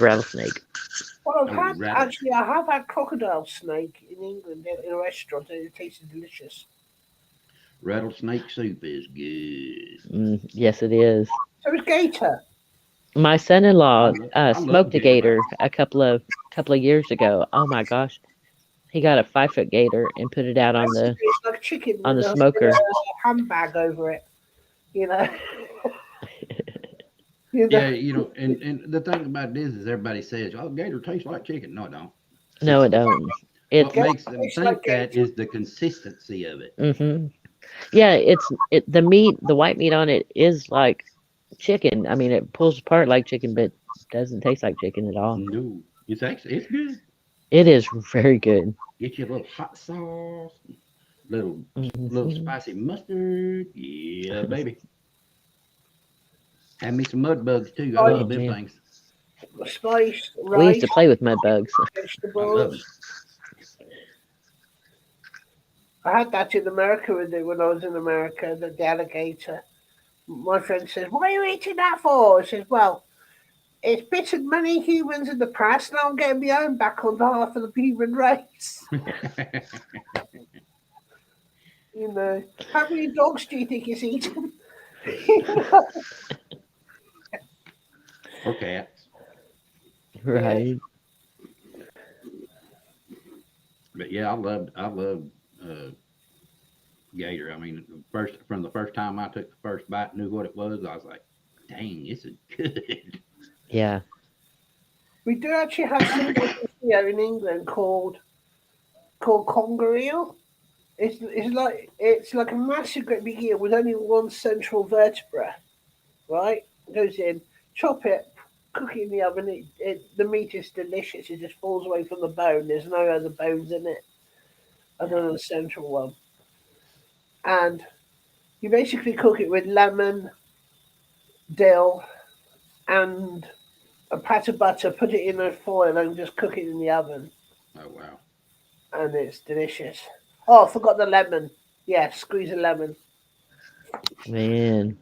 rattlesnake. Well, Oh, rattle. I have had crocodile snake in England in a restaurant and it tasted delicious. Rattlesnake soup is good. Yes, it is. So is gator. My son-in-law I love smoked a gator. gator a couple of years ago. Oh my gosh, he got a 5-foot gator and put it out on the It's like chicken on with the a smoker. handbag over it. You know. Yeah, and the thing about this is everybody says, "Oh, gator tastes like chicken." No, it don't. No, it don't. What It's makes them tastes think like that gator. is the consistency of it. Yeah, the meat, the white meat on it is like chicken. I mean, it pulls apart like chicken, but doesn't taste like chicken at all. No, it's good. It is very good. Get you a little hot sauce, little Mhm. spicy mustard. Yeah, baby. Have me some mud bugs too. I Oh, love them yeah. things. Spiced We used rice, to play with mud bugs. I love vegetables. them. I had that in America when I was in America, the alligator. My friend says, "Why are you eating that for?" I says, "Well, it's bitten many humans in the past, and I'm getting my own back on behalf of the human race." You know, how many dogs do you think he's eaten? Or cats. Right. But yeah, I love gator. I mean, from the first time I took the first bite, knew what it was. I was like, "Dang, this is good." Yeah. We do actually have something here in England called conger eel. It's like a massive great big eel with only one central vertebra, right? Goes in, chop it, cook it in the oven. The meat is delicious. It just falls away from the bone. There's no other bones in it other than the central one. And you basically cook it with lemon, dill, and a pat of butter. Put it in a foil and just cook it in the oven, Oh wow. and it's delicious. Oh, I forgot the lemon. Yeah, squeeze a lemon. Man,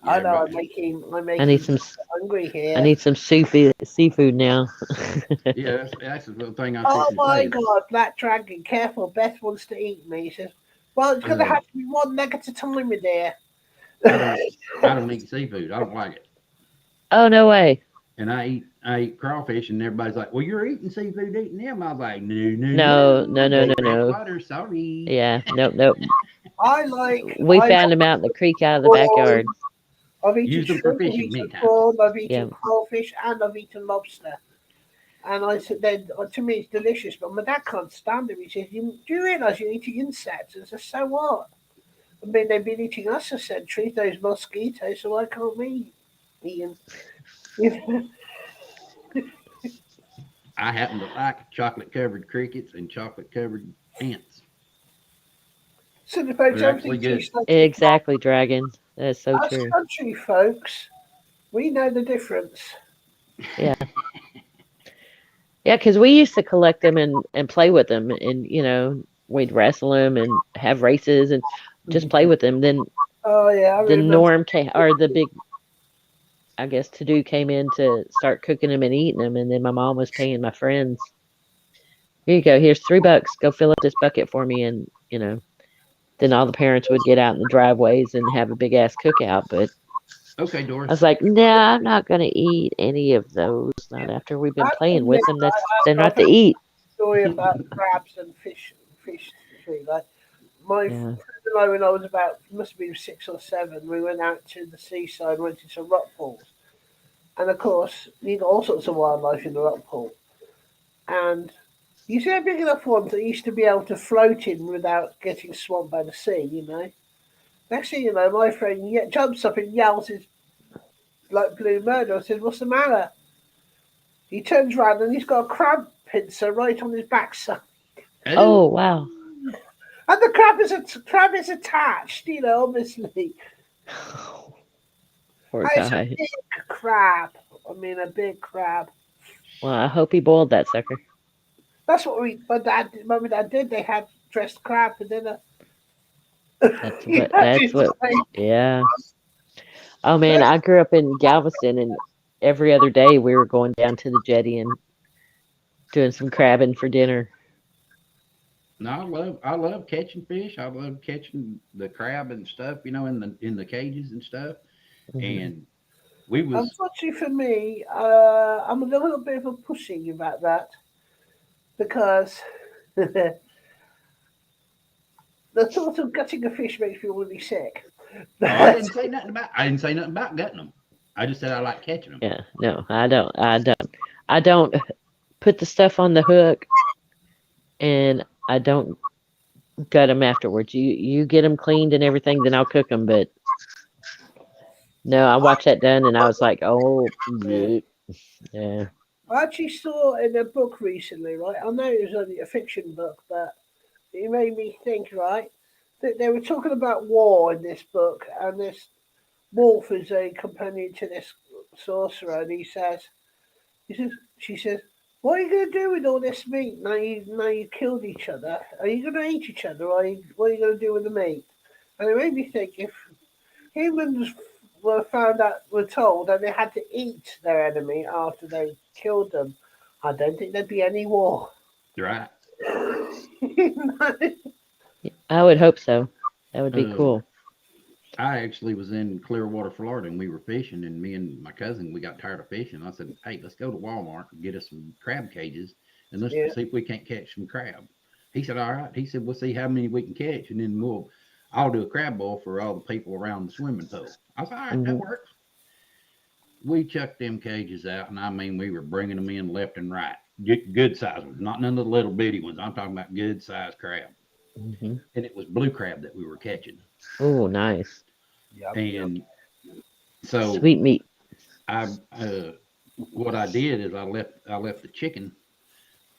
Yeah, I know everybody- I'm I making need some hungry here. I need some soupy seafood now. Yeah, that's the thing I'm Oh fixing to my say. God, Black Dragon, careful, Beth wants to eat me. She says, "Well, it's gonna Uh, have to be one leg at a time, my dear." I don't eat seafood. I don't like it. Oh, no way. And I eat crawfish, and everybody's like, "Well, you're eating seafood, eating them." I was like, No, no, no, they no, no. water. Sorry. Yeah, nope. I like. We I found them out in the creek out of the backyard. I've eaten Use them for shrimp, I've fishing eaten many times. prawn, I've eaten Yeah. crawfish, and I've eaten lobster. And I said, then to me, it's delicious. But my dad can't stand it. He says, "Do you realise you're eating insects?" I said, "So what? I mean, they've been eating us for centuries, those mosquitoes. So why can't we eat them?" I happen to like chocolate covered crickets and chocolate covered ants. So the folks, They're actually everything good. tastes like Exactly, Dragon. That's so us true. country folks. We know the difference. Yeah. Yeah, because we used to collect them and play with them, and we'd wrestle them and have races and just play with them. Then Oh yeah, I the remember. norm came, or the big, I guess, to do came in to start cooking them and eating them, and then my mom was paying my friends. Here you go. Here's $3. Go fill up this bucket for me, and then all the parents would get out in the driveways and have a big ass cookout. But Okay, I Doris. was like, nah, I'm not gonna eat any of those. Not after we've I been have to playing with admit, them. They're I've not to heard eat. a story about crabs and fish tree. Like my Yeah. friend and I, when I was about, must have been 6 or 7, we went out to the seaside, went to some rock pools, and of course you got all sorts of wildlife in the rock pool. And you see a big enough ones that used to be able to float in without getting swamped by the sea. Next thing you know, my friend jumps up and yells his like blue murder. I said, "What's the matter?" He turns round and he's got a crab pincer right on his backside. Oh Oh, wow. And the crab is attached, obviously. Poor And it's a guy. big crab. I mean, a big crab. Well, I hope he boiled that sucker. That's what mum and dad did. They had dressed crab for dinner. That's You what. know, That's it's what. like, Yeah. Oh man, that's I grew up in Galveston, and every other day we were going down to the jetty and doing some crabbing for dinner. no, I love catching fish. I love catching the crab and stuff, in the cages and stuff. Hmm. And we was unfortunately for me. I'm a little bit of a pussy about that because the thought of gutting a fish makes me really sick. oh, I But didn't say nothing about I didn't say nothing about gutting them. I just said I like catching them. Yeah. No, I don't. I don't. I don't put the stuff on the hook, and I don't gut them afterwards. You get them cleaned and everything, then I'll cook them. But no, I watched that done, and I was like, oh, bleh. Yeah. I actually saw in a book recently, right? I know it was only a fiction book, but it made me think, right? That they were talking about war in this book, and this wolf is a companion to this sorcerer, and he says, she says, "What are you going to do with all this meat now you killed each other? Are you going to eat each other, or what are you going to do with the meat?" And it made me think if humans were told that they had to eat their enemy after they killed them, I don't think there'd be any war. Right. I would hope so. That would be Um, cool. I actually was in Clearwater, Florida, and we were fishing, and me and my cousin, we got tired of fishing. I said, "Hey, let's go to Walmart and get us some crab cages, and let's Yeah. see if we can't catch some crab." He said, "All right." He said, "We'll see how many we can catch, and then I'll do a crab boil for all the people around the swimming pool." I said, "All right, that Hmm. works." We chucked them cages out, and I mean, we were bringing them in left and right. Good size ones, not none of the little bitty ones. I'm talking about good size crab, Hmm. and it was blue crab that we were catching. Oh, nice. Yum, yum. And so Sweet meat. I what I did is I left the chicken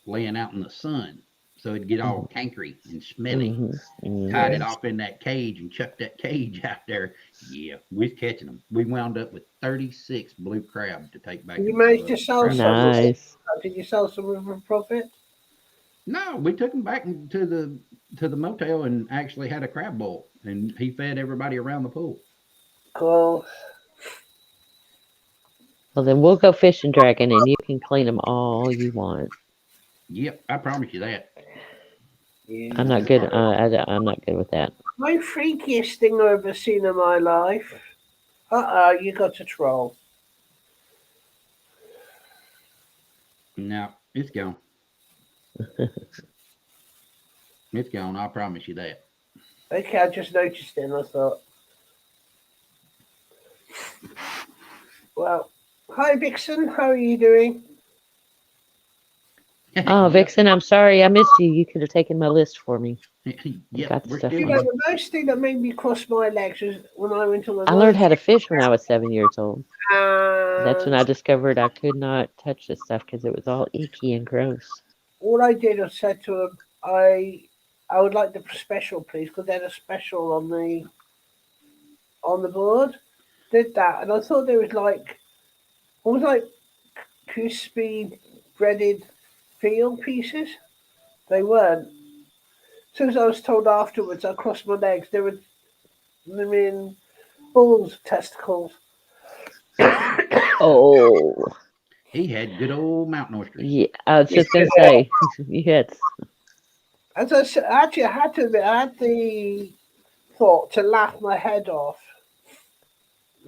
laying out in the sun so it'd get all cankery and smelly. Hmm. Tied it Hmm. off in that cage and chucked that cage out there. Yeah, we was catching them. We wound up with 36 blue crab to take back You into managed the to sell crab some. boil. Nice. Did you sell some of a profit? No, we took them back to the motel and actually had a crab boil, and he fed everybody around the pool. Cool. Well, then we'll go fishing, Dragon, and you can clean them all you want. Yep, I promise you that. I'm Yeah. not good. I'm not good with that. My freakiest thing I've ever seen in my life. You got a troll. No, it's gone. It's gone. I promise you that. Okay, I just noticed it and I thought, well, hi Vixen, how are you doing? Oh, Yep. Vixen, I'm sorry I missed you. You could have taken my list for me. I Yep, got the we're stuff still You for know, you. here. the most thing that made me cross my legs was when I went on the I learned how military. to fish when I was 7 years old. That's when And I discovered I could not touch this stuff because it was all icky and gross. all I did was said to him, I would like the special, please, because they had a special on the board. Did that, and I thought there was like almost like crispy breaded field pieces. They weren't. As soon as I was told afterwards, I crossed my legs. They were, I mean, bull's testicles. Oh, He had good old mountain oysters. yeah. I was just gonna say, yes. As I said, actually, I had to admit, I had the thought to laugh my head off,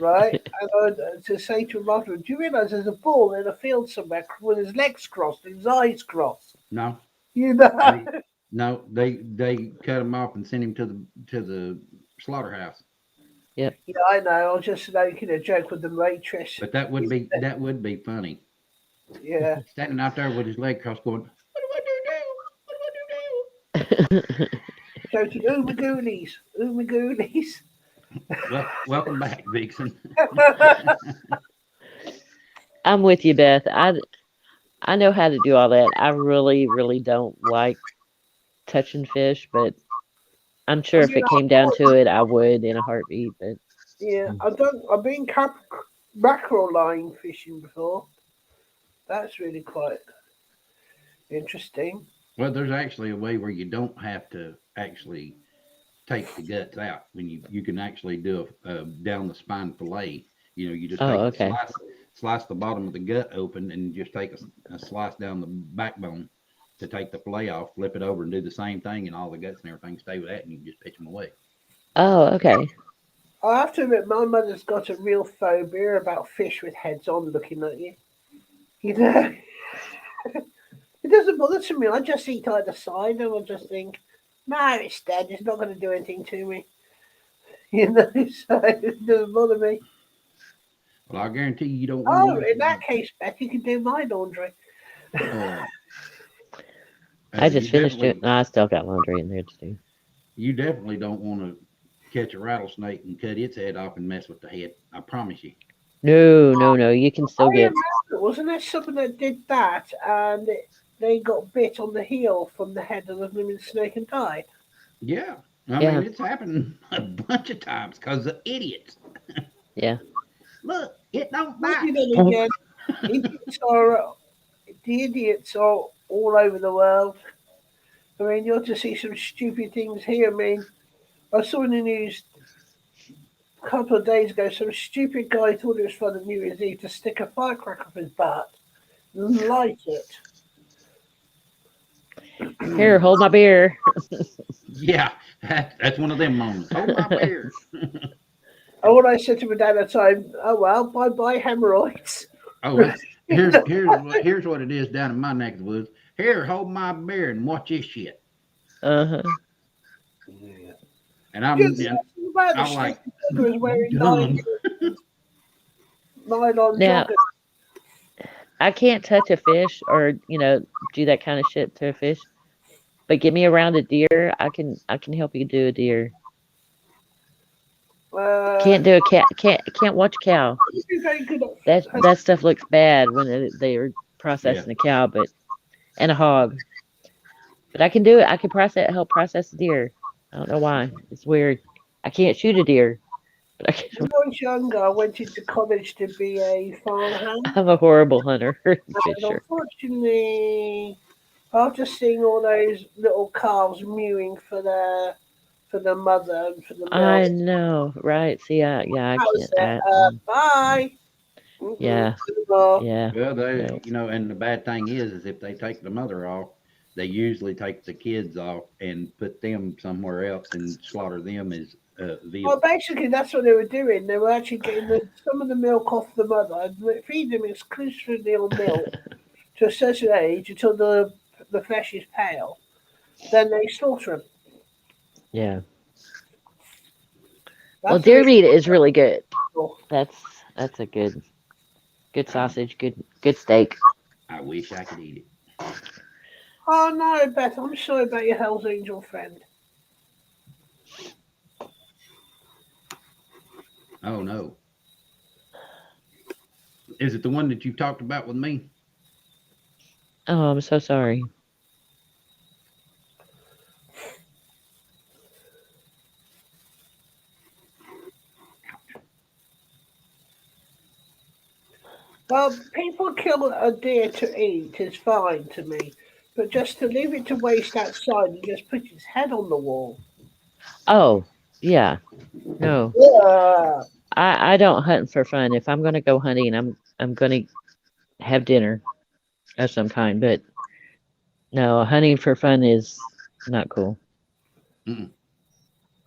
right? And to say to Martha, do you realise there's a bull in a field somewhere with his legs crossed and his eyes crossed? No, You know? they, no, they cut him off and sent him to the slaughterhouse. Yeah, I know. I was just making a joke with the waitress. But that would be funny. Yeah. Standing out there with his leg crossed, going, "What do I do now? What do I do now?" Shouting, "Oh my goonies! Oh my goonies!" Well, welcome back, Vixen. I'm with you, Beth. I know how to do all that. I really, really don't like touching fish, but I'm sure I if mean, it came down to it, I would in a heartbeat. But yeah, I've been mackerel line fishing before. That's really quite interesting. Well, there's actually a way where you don't have to actually take the guts out. When you can actually do a down the spine fillet. You know, you just take oh, a okay. slice the bottom of the gut open, and just take a slice down the backbone to take the fillet off. Flip it over and do the same thing, and all the guts and everything stay with that, and you can just pitch them away. Oh, okay. I have to admit, my mother's got a real phobia about fish with heads on looking at you. You know, it doesn't bother to me. I just eat either side, and I just think, no, it's dead. It's not going to do anything to me. You know, so it doesn't bother me. Well, I guarantee you don't want Oh, to in that case, Beth, you can do my laundry. I you just finished it. definitely No, I still got laundry in there to do. you definitely don't want to catch a rattlesnake and cut its head off and mess with the head. I promise you. No, no, no. You can still I get. remember, wasn't there something that did that, and they got bit on the heel from the head of the blooming snake and died? Yeah. I Yeah, mean, it's happened a bunch of times because of idiots. yeah. Look, it don't But bite. you know, again, idiots are the idiots are all over the world. I mean, you ought to see some stupid things here. I mean, I saw in the news a couple of days ago some stupid guy thought it was fun at New Year's Eve to stick a firecracker up his butt and light it. Here, hold my beer. Yeah, that's one of them moments. Hold my beer. And what I said to my dad at the time, oh well, bye bye hemorrhoids. Oh, here's what it is down in my neck of the woods. Here, hold my beer and watch this shit. Uh-huh. And I'm Just and about the I'm like, stupid fuckers you wearing dumb. nylon Now, joggers. I can't touch a fish or, do that kind of shit to a fish. But get me around a deer, I can help you do a deer. Can't do a cat. Can't watch a cow. You're very good at That stuff looks bad when they are Yeah. processing a cow, and a hog. But I can do it. I can help process a deer. I don't know why. It's weird. I can't shoot a deer, but When I was younger, I went into college to be a farmhand, I'm a horrible hunter and and fisher. unfortunately, after seeing all those little calves mewing for their mother and for the I milk, know, right? See, I that was can't. it. Bye. Yeah, Anymore. yeah. Well, No. and the bad thing is if they take the mother off, they usually take the kids off and put them somewhere else and slaughter them as Well, veal. basically, that's what they were doing. They were actually getting some of the milk off the mother and feed them exclusively on milk to a certain age until the flesh is pale. Then they slaughter them. Yeah. Well, That's the deer way. meat is really good. That's a good sausage, good steak. I wish I could eat it. Oh no, Beth, I'm sorry about your Hell's Angel friend. Oh no. Is it the one that you talked about with me? Oh, I'm so sorry. Well, people kill a deer to eat is fine to me. But just to leave it to waste outside and just put its head on the wall. Oh, yeah. No. Yeah. I don't hunt for fun. If I'm gonna go hunting, I'm gonna have dinner of some kind. But no, hunting for fun is not cool. Mm-mm.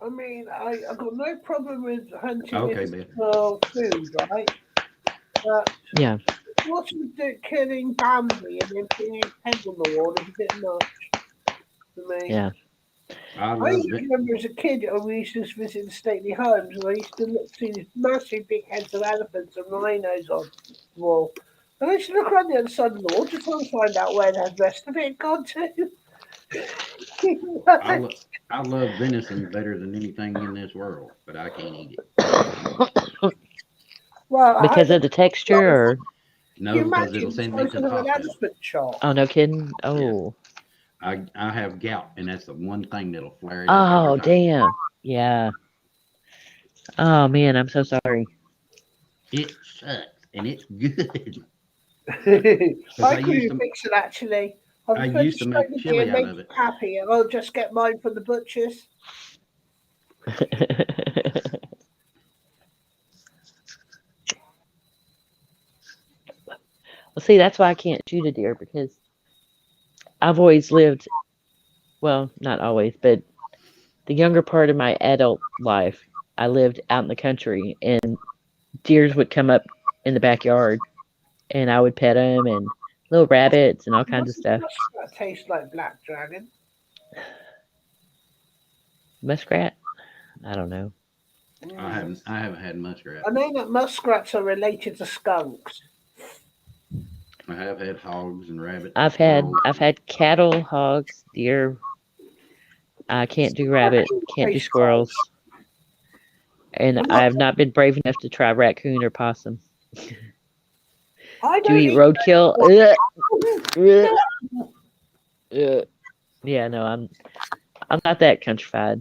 I mean, I got no problem with hunting if Okay, it's Ben. for food, right? But Yeah. what's with the killing Bambi and then putting his head on the wall is a bit much for me. Yeah. I I love used to it. remember as a kid, we used to visit the stately homes, and I used to see these massive big heads of elephants and rhinos on the wall. And I used to look around the other side of the wall to try and find out where the rest of it had gone to. I, lo- I love venison better than anything in this world, but I can't eat it. Well, I Because hope of the texture, or can No, you because it'll imagine the send me size to the of an hospital. elephant chop? oh, no kidding. Yeah, Oh. I have gout, and that's the one thing that'll flare it up every Oh, time. damn. Yeah. Oh man, I'm so sorry. It sucks, and it's good. Because I couldn't fix it actually. I I prefer to used to strike make the deer chili and out make of it it. happy, and I'll just get mine from the butchers. Well, see, that's why I can't shoot a deer because I've always lived, well, not always, but the younger part of my adult life, I lived out in the country and deers would come up in the backyard and I would pet them and little rabbits and all kinds of Doesn't stuff. that taste like black dragon? Muskrat? I don't know. I haven't had muskrat. I know that muskrats are related to skunks. I have had hogs and rabbits, I've had squirrels. I've had cattle, hogs, deer. I can't do rabbit, can't do Taste cold. squirrels, and I'm I not, have not been brave enough to try raccoon or possum. I Do you don't eat eat roadkill? Ugh, ugh. Yeah, no, I'm not that countrified.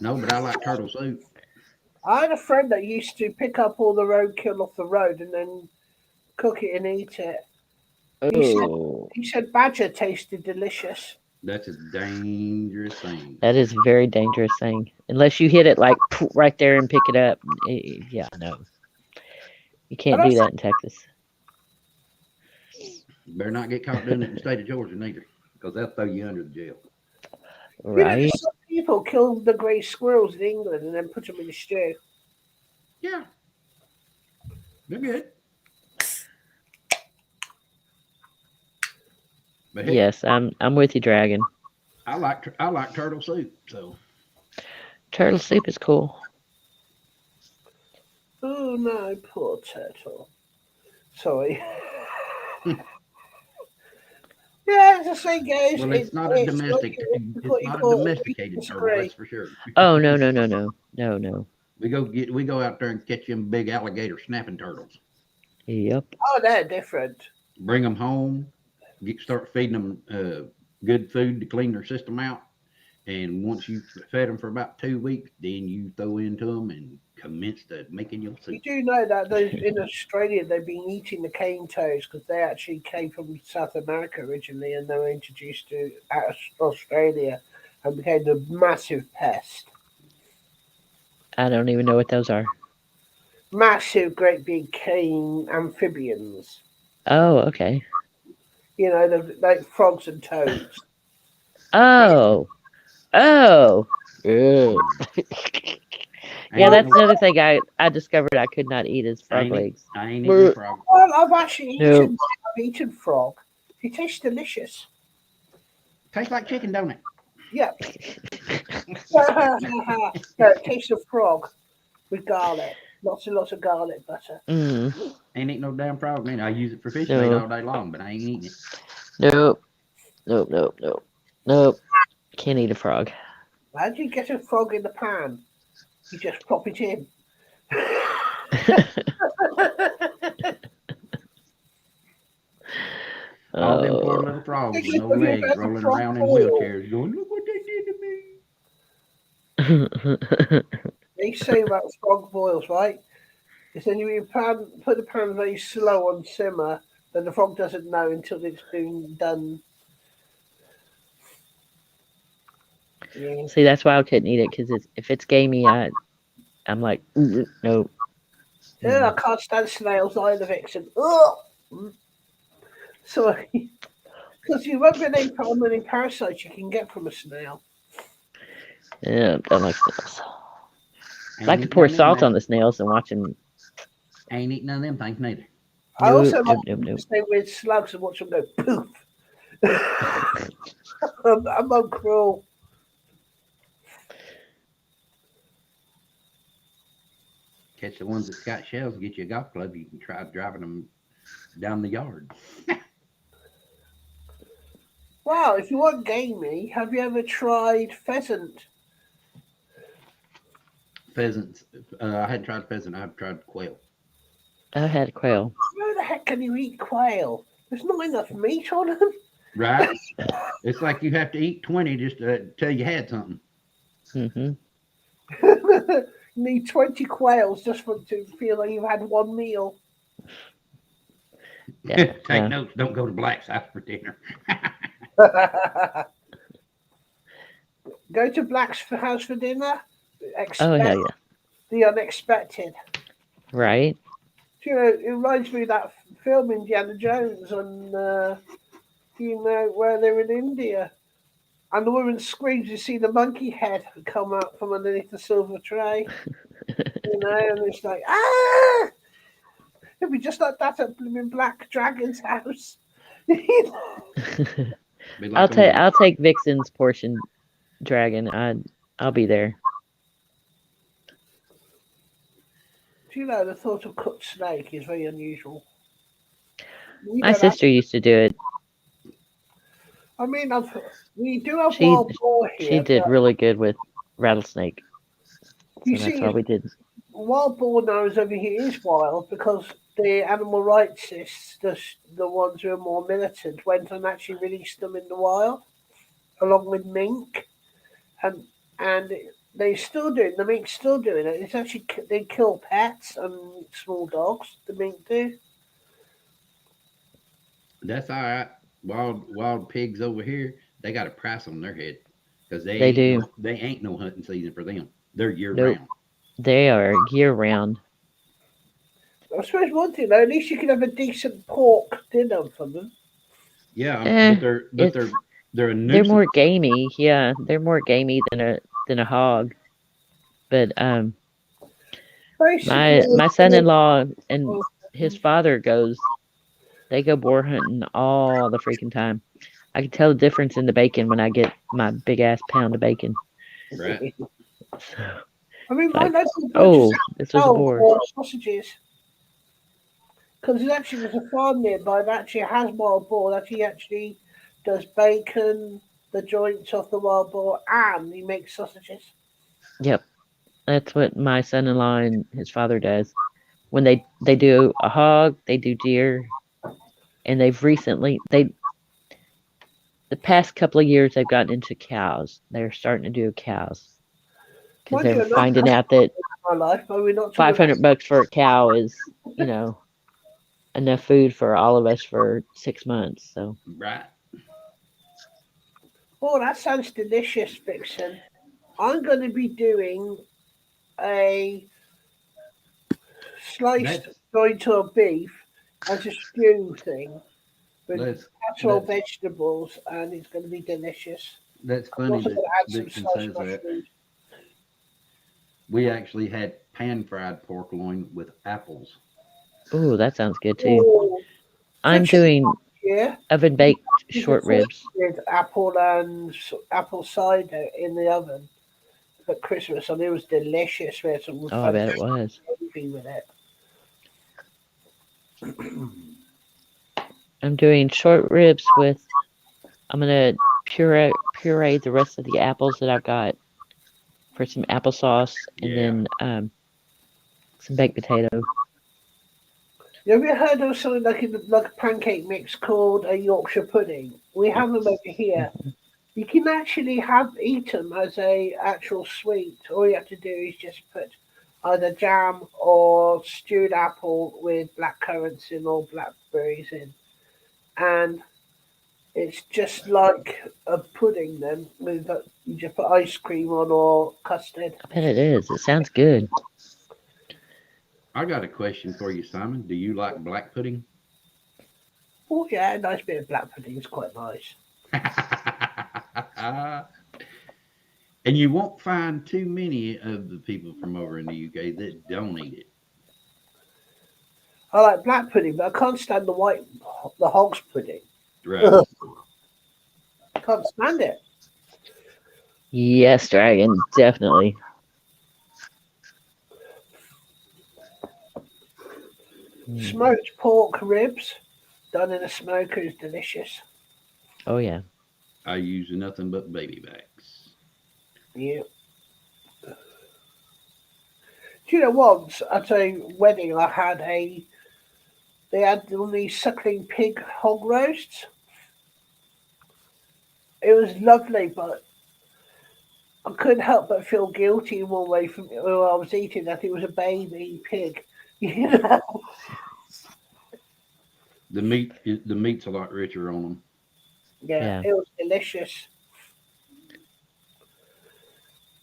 No, but I like turtle soup. I had a friend that used to pick up all the roadkill off the road and then cook it and eat it. He said Oh, he said badger tasted delicious. That's a dangerous thing. that is a very dangerous thing. Unless you hit it like right there and pick it up. Yeah, no, you But can't I do thought, that in Texas. Better not get caught doing it in the state of Georgia neither, because they'll throw you under the jail. Right? some people kill the grey squirrels in England and then put them in a stew. Yeah, they're good. But heck, Yes, I'm with you, Dragon. I like turtle soup. So Turtle soup is cool. Oh no, poor turtle. Sorry. Yeah, it's the same goes. well, it's not a It's what domestic. you, It's what you not a call domesticated turtle. disagree. That's for sure. Oh no no no no no no. We go out there and catch them big alligator snapping turtles. Yep. Oh, they're different. Bring them home. Start feeding them good food to clean their system out. And once you've fed them for about 2 weeks, then you throw into them and commence to making your You soup. do know that those in Australia they've been eating the cane toads because they actually came from South America originally and they were introduced to Australia and became a massive pest. I don't even know what those are. Massive, great big cane amphibians. Oh, okay. You know, like frogs and toads. Oh. Oh. Ugh. Yeah, Ain't eat that's no, another thing I discovered I could not eat is frog legs. I ain't eating no Brr. frog. Well, No. I've eaten frog. It tastes delicious. Tastes like chicken, don't it? Yeah. No, it tastes of frog with garlic. Lots and lots of garlic butter. Mm. Ain't eat no damn frog, man. I use it for fish bait No. all day long, but I ain't eating it. Nope. Nope. Nope. Nope. Nope. Can't eat a frog. How do you get a frog in the pan? You just pop it in. All them poor Oh. little frogs with Have no you legs ever had a rolling frog around in boil? wheelchairs going, look what they did to me. They say about frog boils, right? Is then you put the pan very slow on simmer, then the frog doesn't know until it's been done Yeah. See, that's why I couldn't eat it because if it's gamey, I'm like, no. Yeah, I can't stand snails either, Vixen. Ugh! Sorry. Because you won't believe how many parasites you can get from a snail. Yeah, don't like snails. I Ain't like to eating pour none of them salt on neither. the snails and watch them. Ain't eating none of them things neither. I also like Nope. to stay with slugs and watch them go poof. I'm on cruel. Catch the ones that's got shells and get you a golf club. You can try driving them down the yard. Wow, if you want gamey, have you ever tried pheasant? Pheasants. I hadn't tried pheasant. I've tried quail. I had quail. How the heck can you eat quail? There's not enough meat on them. Right? It's like you have to eat 20 just to tell you had something. Hmm. You need 20 quails just to feel like you've had one meal. Yeah. Take notes. Don't go to Black's house for dinner. Go to Black's house for dinner. Oh, Expect hell yeah. the unexpected. Right? You know, it reminds me of that film Indiana Jones on, where they're in India. And the woman screams, you see the monkey head come out from underneath the silver tray. And it's like, ah! It'd be just like that at Blooming Black Dragon's house. Be like on I'll take Vixen's portion, dragon. I'll be there. Do you know the thought of cooked snake is very unusual? My sister used to do it. I mean, we do have She wild boar here. she did but really good with rattlesnake. you So that's see, all we did. wild boar nose over here is wild because the animal rightsists, the ones who are more militant, went and actually released them in the wild, along with mink, and they still doing the mink's still doing it. It's actually they kill pets and small dogs. The mink do. That's all right. Wild pigs over here, they got a price on their head because They do. they ain't no hunting season for them. They're year Nope. round. They are year round. I suppose one thing though, at least you can have a decent pork dinner from them. Yeah, Eh, but it's they're a they're nuisance. more gamey. Yeah, they're more gamey than a hog. But Basically, my son-in-law and his father they go boar hunting all the freaking time. I can tell the difference in the bacon when I get my big ass pound of bacon. Right. I mean, my Like, local oh, butcher's this was a boar. sausages. Because there's a farm nearby that actually has wild boar. That he actually does bacon, the joints of the wild boar, and he makes sausages. Yep, that's what my son-in-law and his father does. When they do a hog, they do deer, and the past couple of years they've gotten into cows. They're starting to do cows because Mind you, they're enough finding has out that my life, but we're not talking about. $500 for a cow is, enough food for all of us for 6 months. So Right. Oh, that sounds delicious, Vixen. I'm going to be doing a sliced That's joint of beef as a stew thing with that's natural that's vegetables, and it's going to be delicious. that's I'm funny also that going to add some Vixen sliced says that. mushrooms. We actually had pan fried pork loin with apples. ooh, that sounds good too. Oh, I'm Vixen, doing yeah. oven baked She's a short ribs. with apple and apple cider in the oven at Christmas, and it was delicious. We had some Oh, I bet it fantastic was. gravy with it. I'm doing short ribs with. I'm gonna puree the rest of the apples that I've got for some applesauce, and Yeah. then some baked potato. Have you heard of something like a pancake mix called a Yorkshire pudding? We have them over here. Mhm. You can actually eat them as a actual sweet. All you have to do is just put either jam or stewed apple with black currants in or blackberries in, and It's just like a pudding then. You just put ice cream on or custard. I bet it is. It sounds good. I got a question for you, Simon. Do you like black pudding? Oh yeah, a nice bit of black pudding is quite nice. And you won't find too many of the people from over in the UK that don't eat it. I like black pudding, but I can't stand the hog's pudding. Right. Ugh, can't stand it. Yes, dragon, definitely. Smoked pork ribs done in a smoker is delicious. Oh yeah. I use nothing but baby backs. Yeah. Do you know once at a wedding they had one of these suckling pig hog roasts. It was lovely, but I couldn't help but feel guilty in one way from when I was eating that it was a baby pig. You know? The meat's a lot richer on them. Yeah, it was delicious.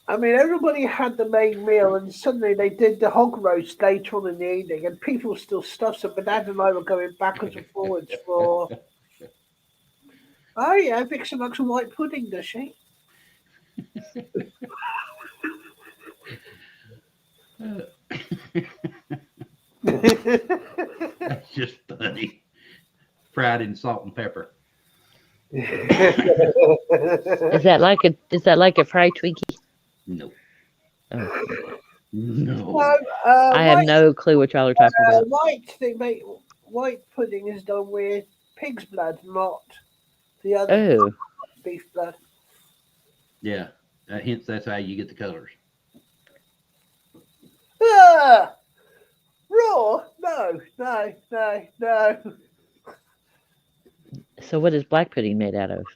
I mean, everybody had the main meal, and suddenly they did the hog roast later on in the evening, and people still stuffed them. But Dad and I were going backwards and forwards for. Oh yeah, Vixen likes some white pudding, does she? That's just funny. Fried in salt and pepper. Is that like a fried Twinkie? No. Oh. No. I have no clue what y'all are talking about. White pudding is done with pig's blood, not the other beef blood. Yeah. Hence, that's how you get the colors. Raw? No. So what is black pudding made out of?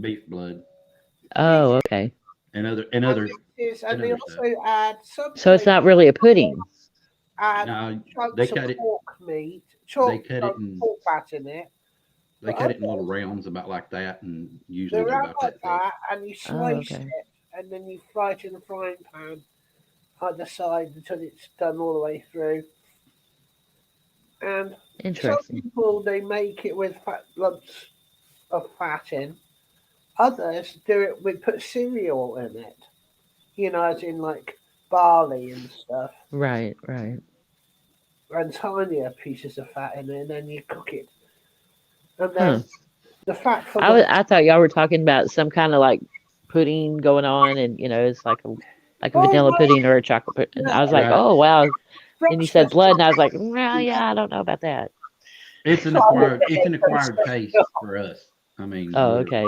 Beef blood. Oh, okay. And other and they also add some. So it's not really a pudding. Add chunks of pork meat. They cut it in pork fat in it. They cut it in little rounds about like that, and usually they're about like that. And you slice it, and then you fry it in a frying pan on the side until it's done all the way through. And some people, they make it with lumps of fat in. Others do it with put cereal in it. You know, as in like barley and stuff. Right. And tinier pieces of fat in it, and then you cook it. And then the fat from I thought y'all were talking about some kind of like pudding going on, and it's like a vanilla pudding or a chocolate pudding. And I was like, oh wow. And you said blood, and I was like, well, yeah, I don't know about that. It's an acquired taste for us. I mean, okay.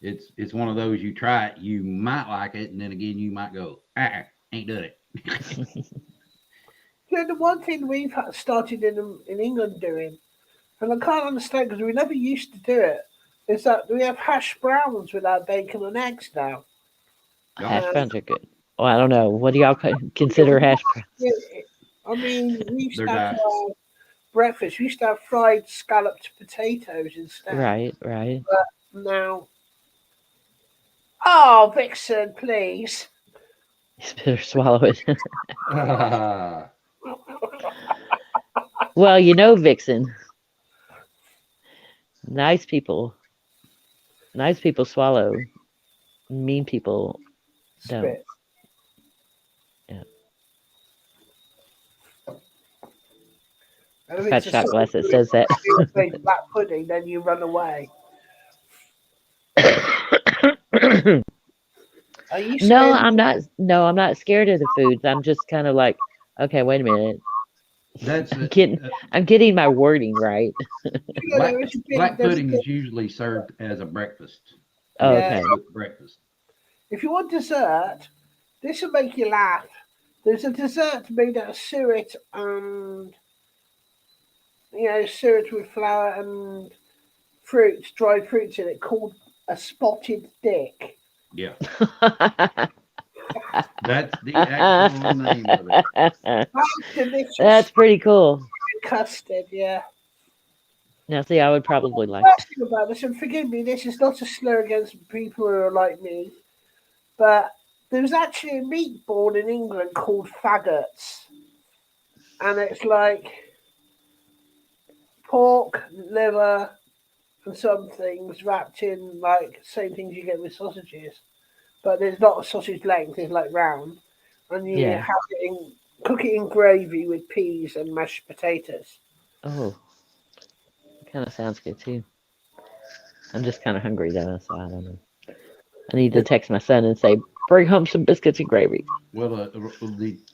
It's one of those, you try it, you might like it, and then again you might go, ain't done it. The one thing we've started in England doing, and I can't understand because we never used to do it, is that we have hash browns with our bacon and eggs now. Hash browns are good. Well, I don't know. What do y'all consider hash browns? I mean, we used to have breakfast. We used to have fried scalloped potatoes instead. Right. But now, oh, Vixen, please. You better swallow it. Well, Vixen. Nice people swallow. Mean people don't. Spit. Yeah. Fat shot glass that says that. Black pudding, then you run away. Are you scared? No, I'm not. No, I'm not scared of the foods. I'm just kind of like, okay, wait a minute. I'm getting my wording right. Black pudding is usually served as a breakfast. Oh, okay. Breakfast. If you want dessert, this will make you laugh. There's a dessert made out of suet and suet with flour and fruits, dried fruits in it, called a spotted dick. Yeah. That's the actual name of it. That's delicious. That's pretty cool. Custard, yeah. Now, see, I would probably like. Worst thing about this, and forgive me, this is not a slur against people who are like me, but there's actually a meat born in England called faggots, and it's like pork, liver, and some things wrapped in like same things you get with sausages, but there's not a sausage length; it's like round, and you Yeah. have it in cook it in gravy with peas and mashed potatoes. Oh, kind of sounds good too. I'm just kind of hungry though, so I don't know. I need to text my son and say, bring home some biscuits and gravy. Well,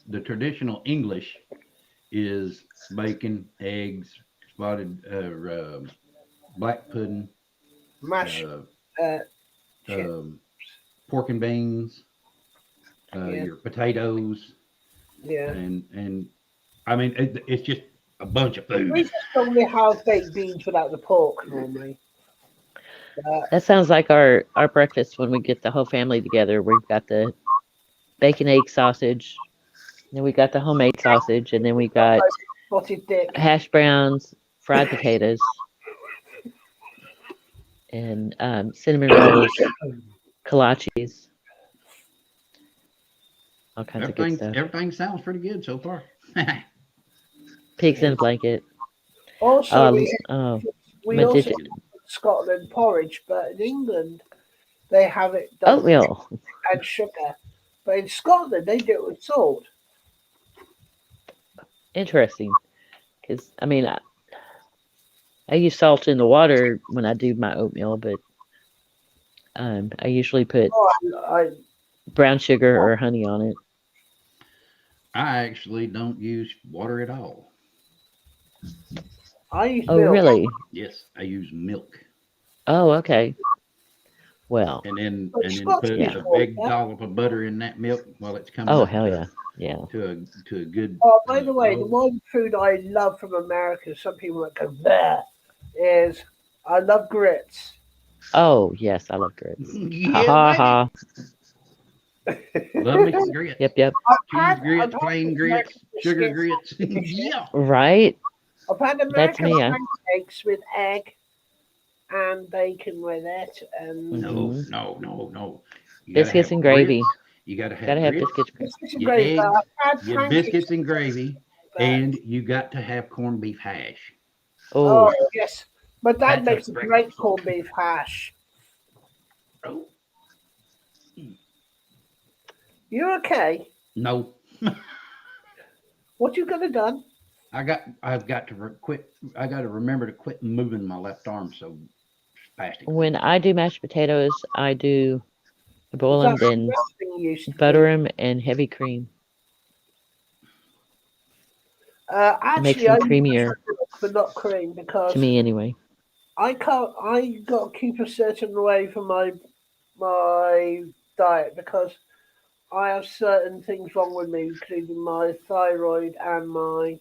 the traditional English is bacon, eggs, spotted black pudding, Mash, uh, chip, pork and beans, yeah, your potatoes, yeah. and I mean it's just a bunch of food. We just normally have baked beans without the pork normally. That sounds like our breakfast when we get the whole family together. We've got the bacon egg sausage, then we got the homemade sausage, and then we got Spotted dick. hash browns, fried potatoes, and cinnamon rolls, kolaches, all kinds of good stuff. Everything sounds pretty good so far. Pigs in a blanket. Also, we my also digit- have Scotland porridge, but in England they have it done with oatmeal. and sugar. But in Scotland they do it with salt. Interesting, because I mean, I use salt in the water when I do my oatmeal, but I usually put I brown sugar or honey on it. I actually don't use water at all. use Oh, milk. really? Yes, I use milk, Oh, okay. Well, and then But Scots put use a water. big dollop of butter in that milk while it's coming oh up hell yeah, yeah. to a good. Oh, by the way, the roll. one food I love from America, some people might go there, is I love grits. Oh yes, I love grits. Yeah, Ha ha baby. ha. Love me some grits. Yep, yep. Cheese grits, I've plain had grits, American sugar biscuits. grits. Yeah. Right. I've had That's American me. pancakes with egg and bacon with it, and No, Mhm. no. You gotta Biscuits have and gravy. grits. You gotta have Gotta have grits, biscuits. biscuits and your gravy. But eggs, I've had your pancakes, biscuits and gravy, but and you got to have corned beef hash. Oh, yes, my dad That's a makes a great breakfast. corned beef hash. Oh, You okay? no. What you gonna done? I've got to quit. I got to remember to quit moving my left arm so spastic. when I do mashed potatoes, I do boil Is them, that then the best thing you used to butter do? them and heavy cream. It makes Actually, I them use creamier milk, but not cream to because me anyway. I can't. I got to keep a certain way from my diet because I have certain things wrong with me, including my thyroid and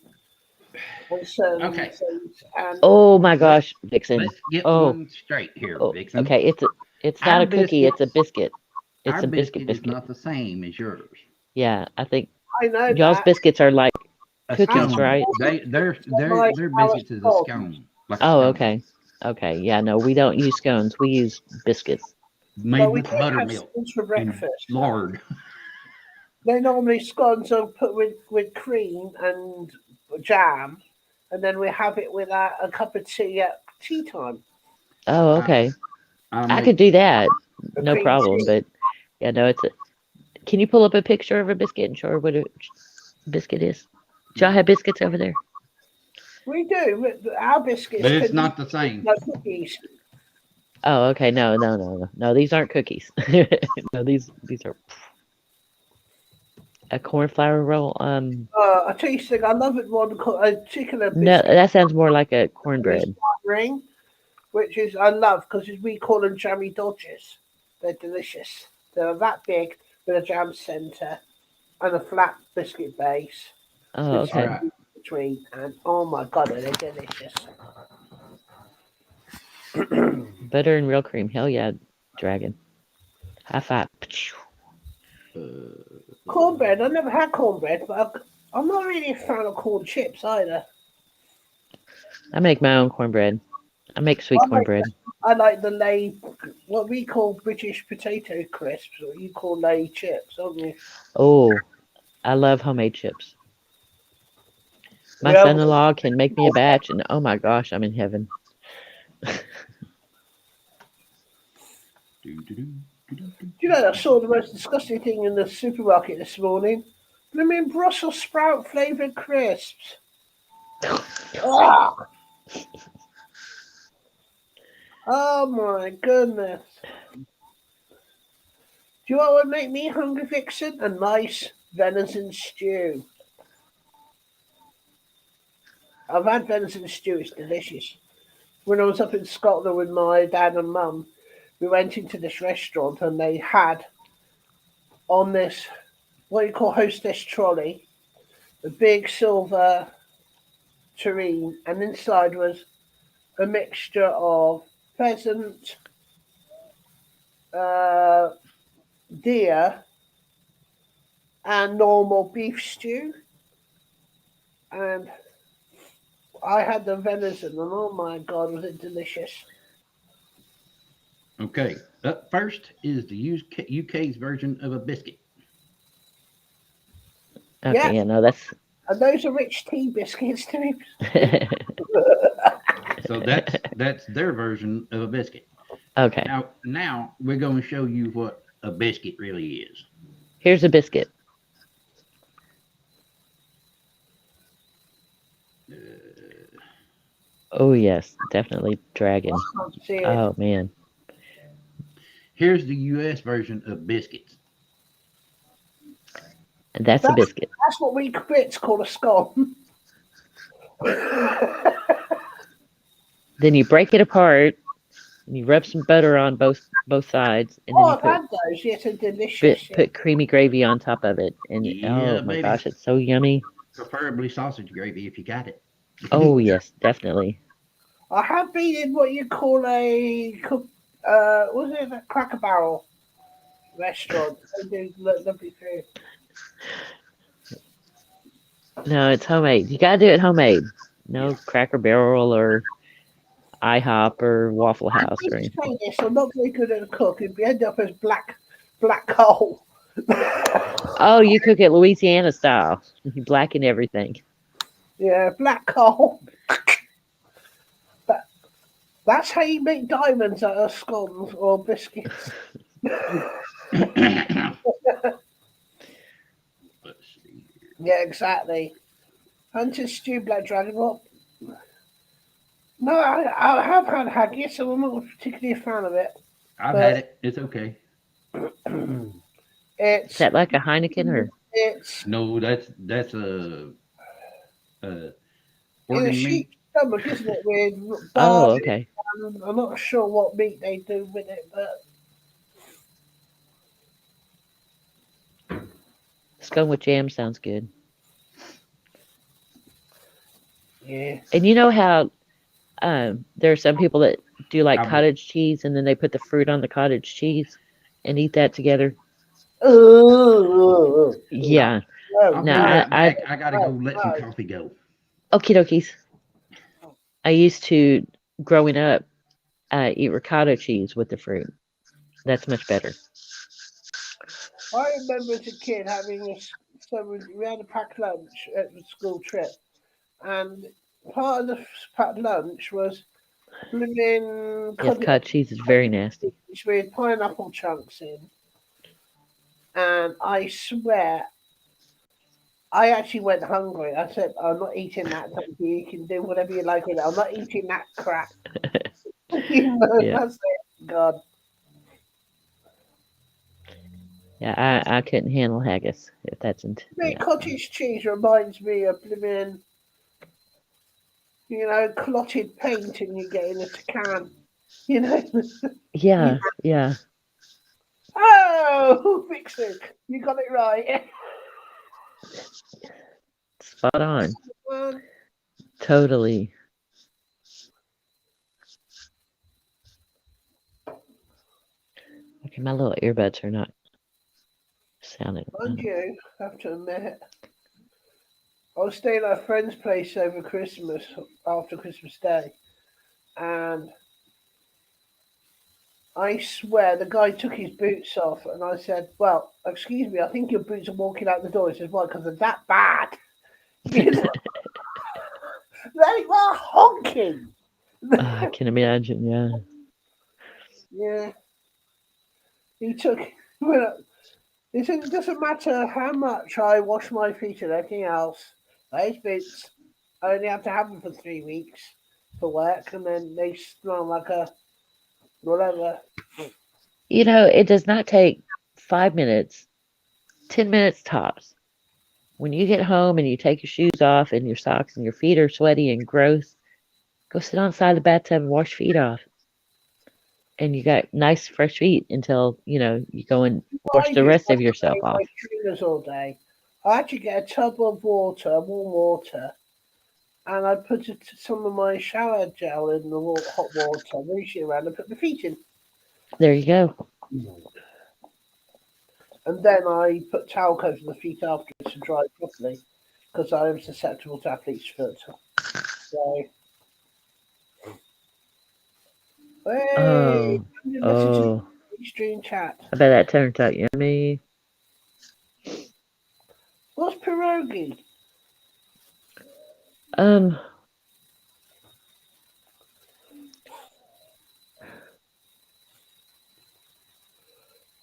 certain Okay. things. And Oh my gosh, Vixen. Let's get Oh, one straight here, oh. Vixen. Okay, it's not Our a cookie. It's a biscuits, biscuit. It's our a biscuit biscuit is biscuit. not the same as yours. Yeah, I think I know y'all's that. biscuits are like A cookies, scone. right? Their biscuits is a scone, like a Oh, scone, okay. Okay. Yeah, no, we don't use scones. We use biscuits. made But we with don't have buttermilk scones for and breakfast. lard. They normally scones are put with cream and jam, and then we have it with a cup of tea at tea time. Oh, I, okay. I I make could do that. A No cream problem. tea. But yeah, no, it's a. Can you pull up a picture of a biscuit and show her what a biscuit is? Do y'all have biscuits over there? We do. Our biscuits but it's can not the same. like cookies. Oh, okay. No. These aren't cookies. No, these are a cornflower roll. I tell you something. I love it one called a chicken and No, biscuit that sounds more like a with cornbread. ring, which is I love because we call them jammy dodgers. They're delicious. They're that big with a jam center and a flat biscuit base Oh, with okay. Right. something in between. And oh my god, are they delicious! Butter and real cream. Hell yeah, dragon. High five. Cornbread. I never had cornbread, but I'm not really a fan of corn chips either. I make my own cornbread. I make sweet cornbread. I like the Lay, what we call British potato crisps, or you call Lay chips, don't you? Oh, I love homemade chips. My Yeah. son-in-law can make me a batch, and oh my gosh, I'm in heaven. You know, I saw the most disgusting thing in the supermarket this morning. Blooming Brussels sprout flavoured crisps. Ah! Oh my goodness. Do you know what would make me hungry, Vixen? A nice venison stew. I've had venison stew, it's delicious. When I was up in Scotland with my dad and mum, we went into this restaurant and they had on this, what you call hostess trolley, a big silver tureen, and inside was a mixture of pheasant, uh, deer, and normal beef stew. And I had the venison, and oh my god, was it delicious! Okay, up first is the UK's version of a biscuit. Okay, yeah, no, that's. And those are rich tea biscuits to me. So that's their version of a biscuit. Okay. Now we're going to show you what a biscuit really is. Here's a biscuit. Oh yes, definitely dragon. Oh man. Here's the US version of biscuits. And that's a biscuit. That's what we Brits call a scone. Then you break it apart and you rub some butter on both sides, and then I've had those. Yes, they're delicious. put creamy gravy on top of it, and oh my gosh, it's so yummy. Preferably sausage gravy if you got it. Oh yes, definitely. I have been in what you call a was it a Cracker Barrel restaurant? They do lovely food. No, it's homemade. You gotta do it homemade. No Cracker Barrel or IHOP or Waffle House or anything. I'm not very good at a cook. It'd end up as black coal. Oh, you cook it Louisiana style. You blacken everything. Yeah, black coal. That's how you make diamonds out of scones or biscuits. Yeah, exactly. Hunter stew, black dragon. What? No, I have had haggis, so I'm not particularly a fan of it. I've had it. It's okay. Is that like a Heineken or? No, that's a organ meat. Stomach, isn't it? With oh, okay. I'm not sure what meat they do with it, but scone with jam sounds good. Yeah. And you know how there are some people that do like cottage cheese, and then they put the fruit on the cottage cheese and eat that together. Yeah. No, I gotta go let some coffee go. Okie dokies. I used to, growing up, eat ricotta cheese with the fruit. That's much better. I remember as a kid having we had a packed lunch at the school trip, and part of the packed lunch was living. Yes, cottage cheese is very nasty. With pineapple chunks in, and I swear, I actually went hungry. I said, "I'm not eating that. Thank you. You can do whatever you like with it. I'm not eating that crap." That's it. God. Yeah, I couldn't handle haggis if that's into. Cottage cheese reminds me of living, clotted paint and you get in a can, Yeah, yeah. Oh, fix it. You got it right. Spot on. Totally. Okay, my little earbuds are not sounding. And you have to admit, I was staying at a friend's place over Christmas, after Christmas Day, and I swear the guy took his boots off, and I said, "Well, excuse me, I think your boots are walking out the door." He says, "Why? Because they're that bad." You know, they were honking. I can imagine. Yeah. Yeah, he took. Well, he said it doesn't matter how much I wash my feet and everything else. Those boots, I only have to have them for 3 weeks for work, and then they smell like a whatever. You know, it does not take 5 minutes, 10 minutes tops. When you get home and you take your shoes off and your socks and your feet are sweaty and gross, go sit on the side of the bathtub and wash your feet off. And you got nice fresh feet until, you go and What wash I the do is rest I of yourself play my off. trainers all day. I actually get a tub of water, warm water, and I put some of my shower gel in the hot water, move it around, and put my feet in. There you go. And then I put towel covers on the feet afterwards to dry properly, because I am susceptible to athlete's foot. So, hey, Oh, listen to oh. the stream chat. I bet that turned out yummy. What's pierogi? Um,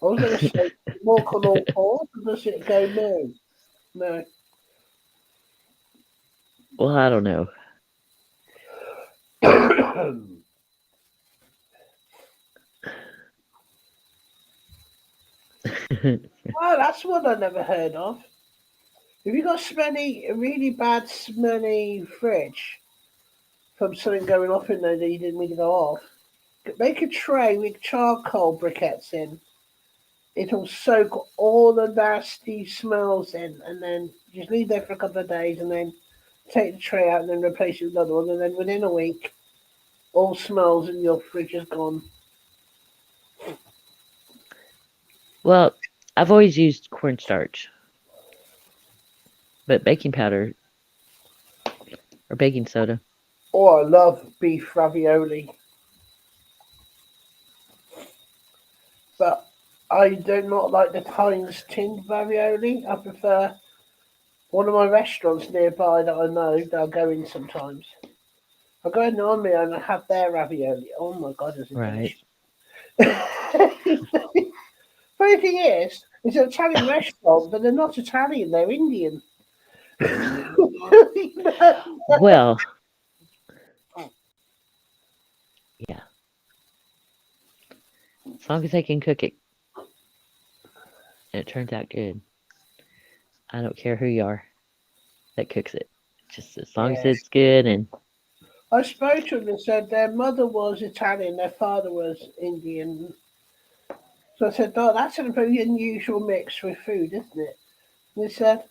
I was going to say walk on all fours, or does it go no? No. well, I don't know. Well, that's one I never heard of. If you got a really bad smelly fridge from something going off in there that you didn't mean to go off, make a tray with charcoal briquettes in. It'll soak all the nasty smells in, and then just leave there for a couple of days, and then take the tray out and then replace it with another one, and then within a week, all smells in your fridge is gone. Well, I've always used cornstarch, but baking powder or baking soda. Oh, I love beef ravioli, but I do not like the Heinz tinned ravioli. I prefer one of my restaurants nearby that I know that I go in sometimes. I go in on my own and have their ravioli. Oh my god, is it Right. delicious? Funny thing is, it's an Italian restaurant, but they're not Italian, they're Indian. Well, yeah. As long as they can cook it and it turns out good, I don't care who you are that cooks it. Just as long as Yes. it's good and I spoke to them and said their mother was Italian, their father was Indian. So I said, "Oh, that's a very unusual mix with food, isn't it?" And they said,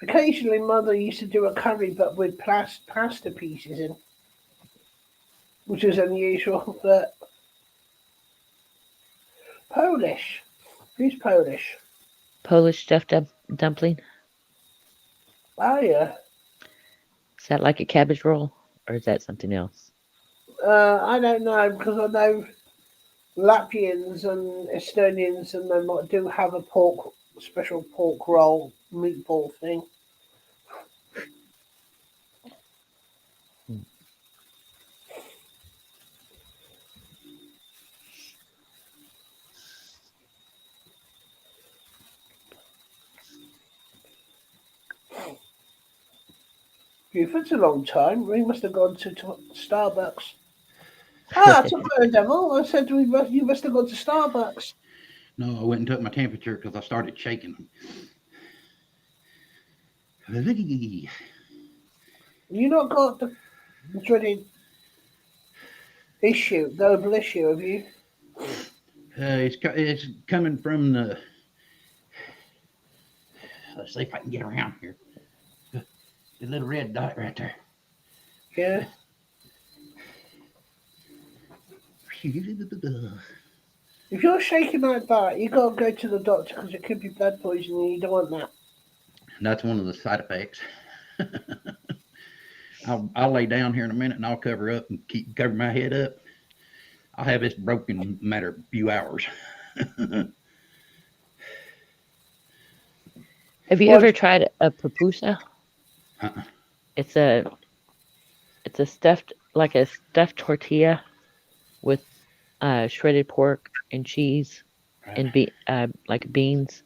occasionally mother used to do a curry but with pasta pieces in, which is unusual, but Polish. Who's Polish? Polish stuffed dumpling. Oh, yeah. Is that like a cabbage roll or is that something else? I don't know, because I know Latvians and Estonians and them do have a special pork roll meatball thing. Buford's a long time. We must have gone to Starbucks. Ah, I took my devil. I said you must have gone to Starbucks. No, I went and took my temperature because I started shaking. You not got the dreaded global issue, have you? It's coming from the. Let's see if I can get around here. The little red dot right there. Yeah. If you're shaking like that, you got to go to the doctor because it could be blood poisoning. You don't want that. That's one of the side effects. I'll lay down here in a minute and I'll cover up and cover my head up. I'll have this broken in a matter of a few hours. Have you ever tried a pupusa? Uh-uh. It's a stuffed tortilla with shredded pork and cheese and like beans,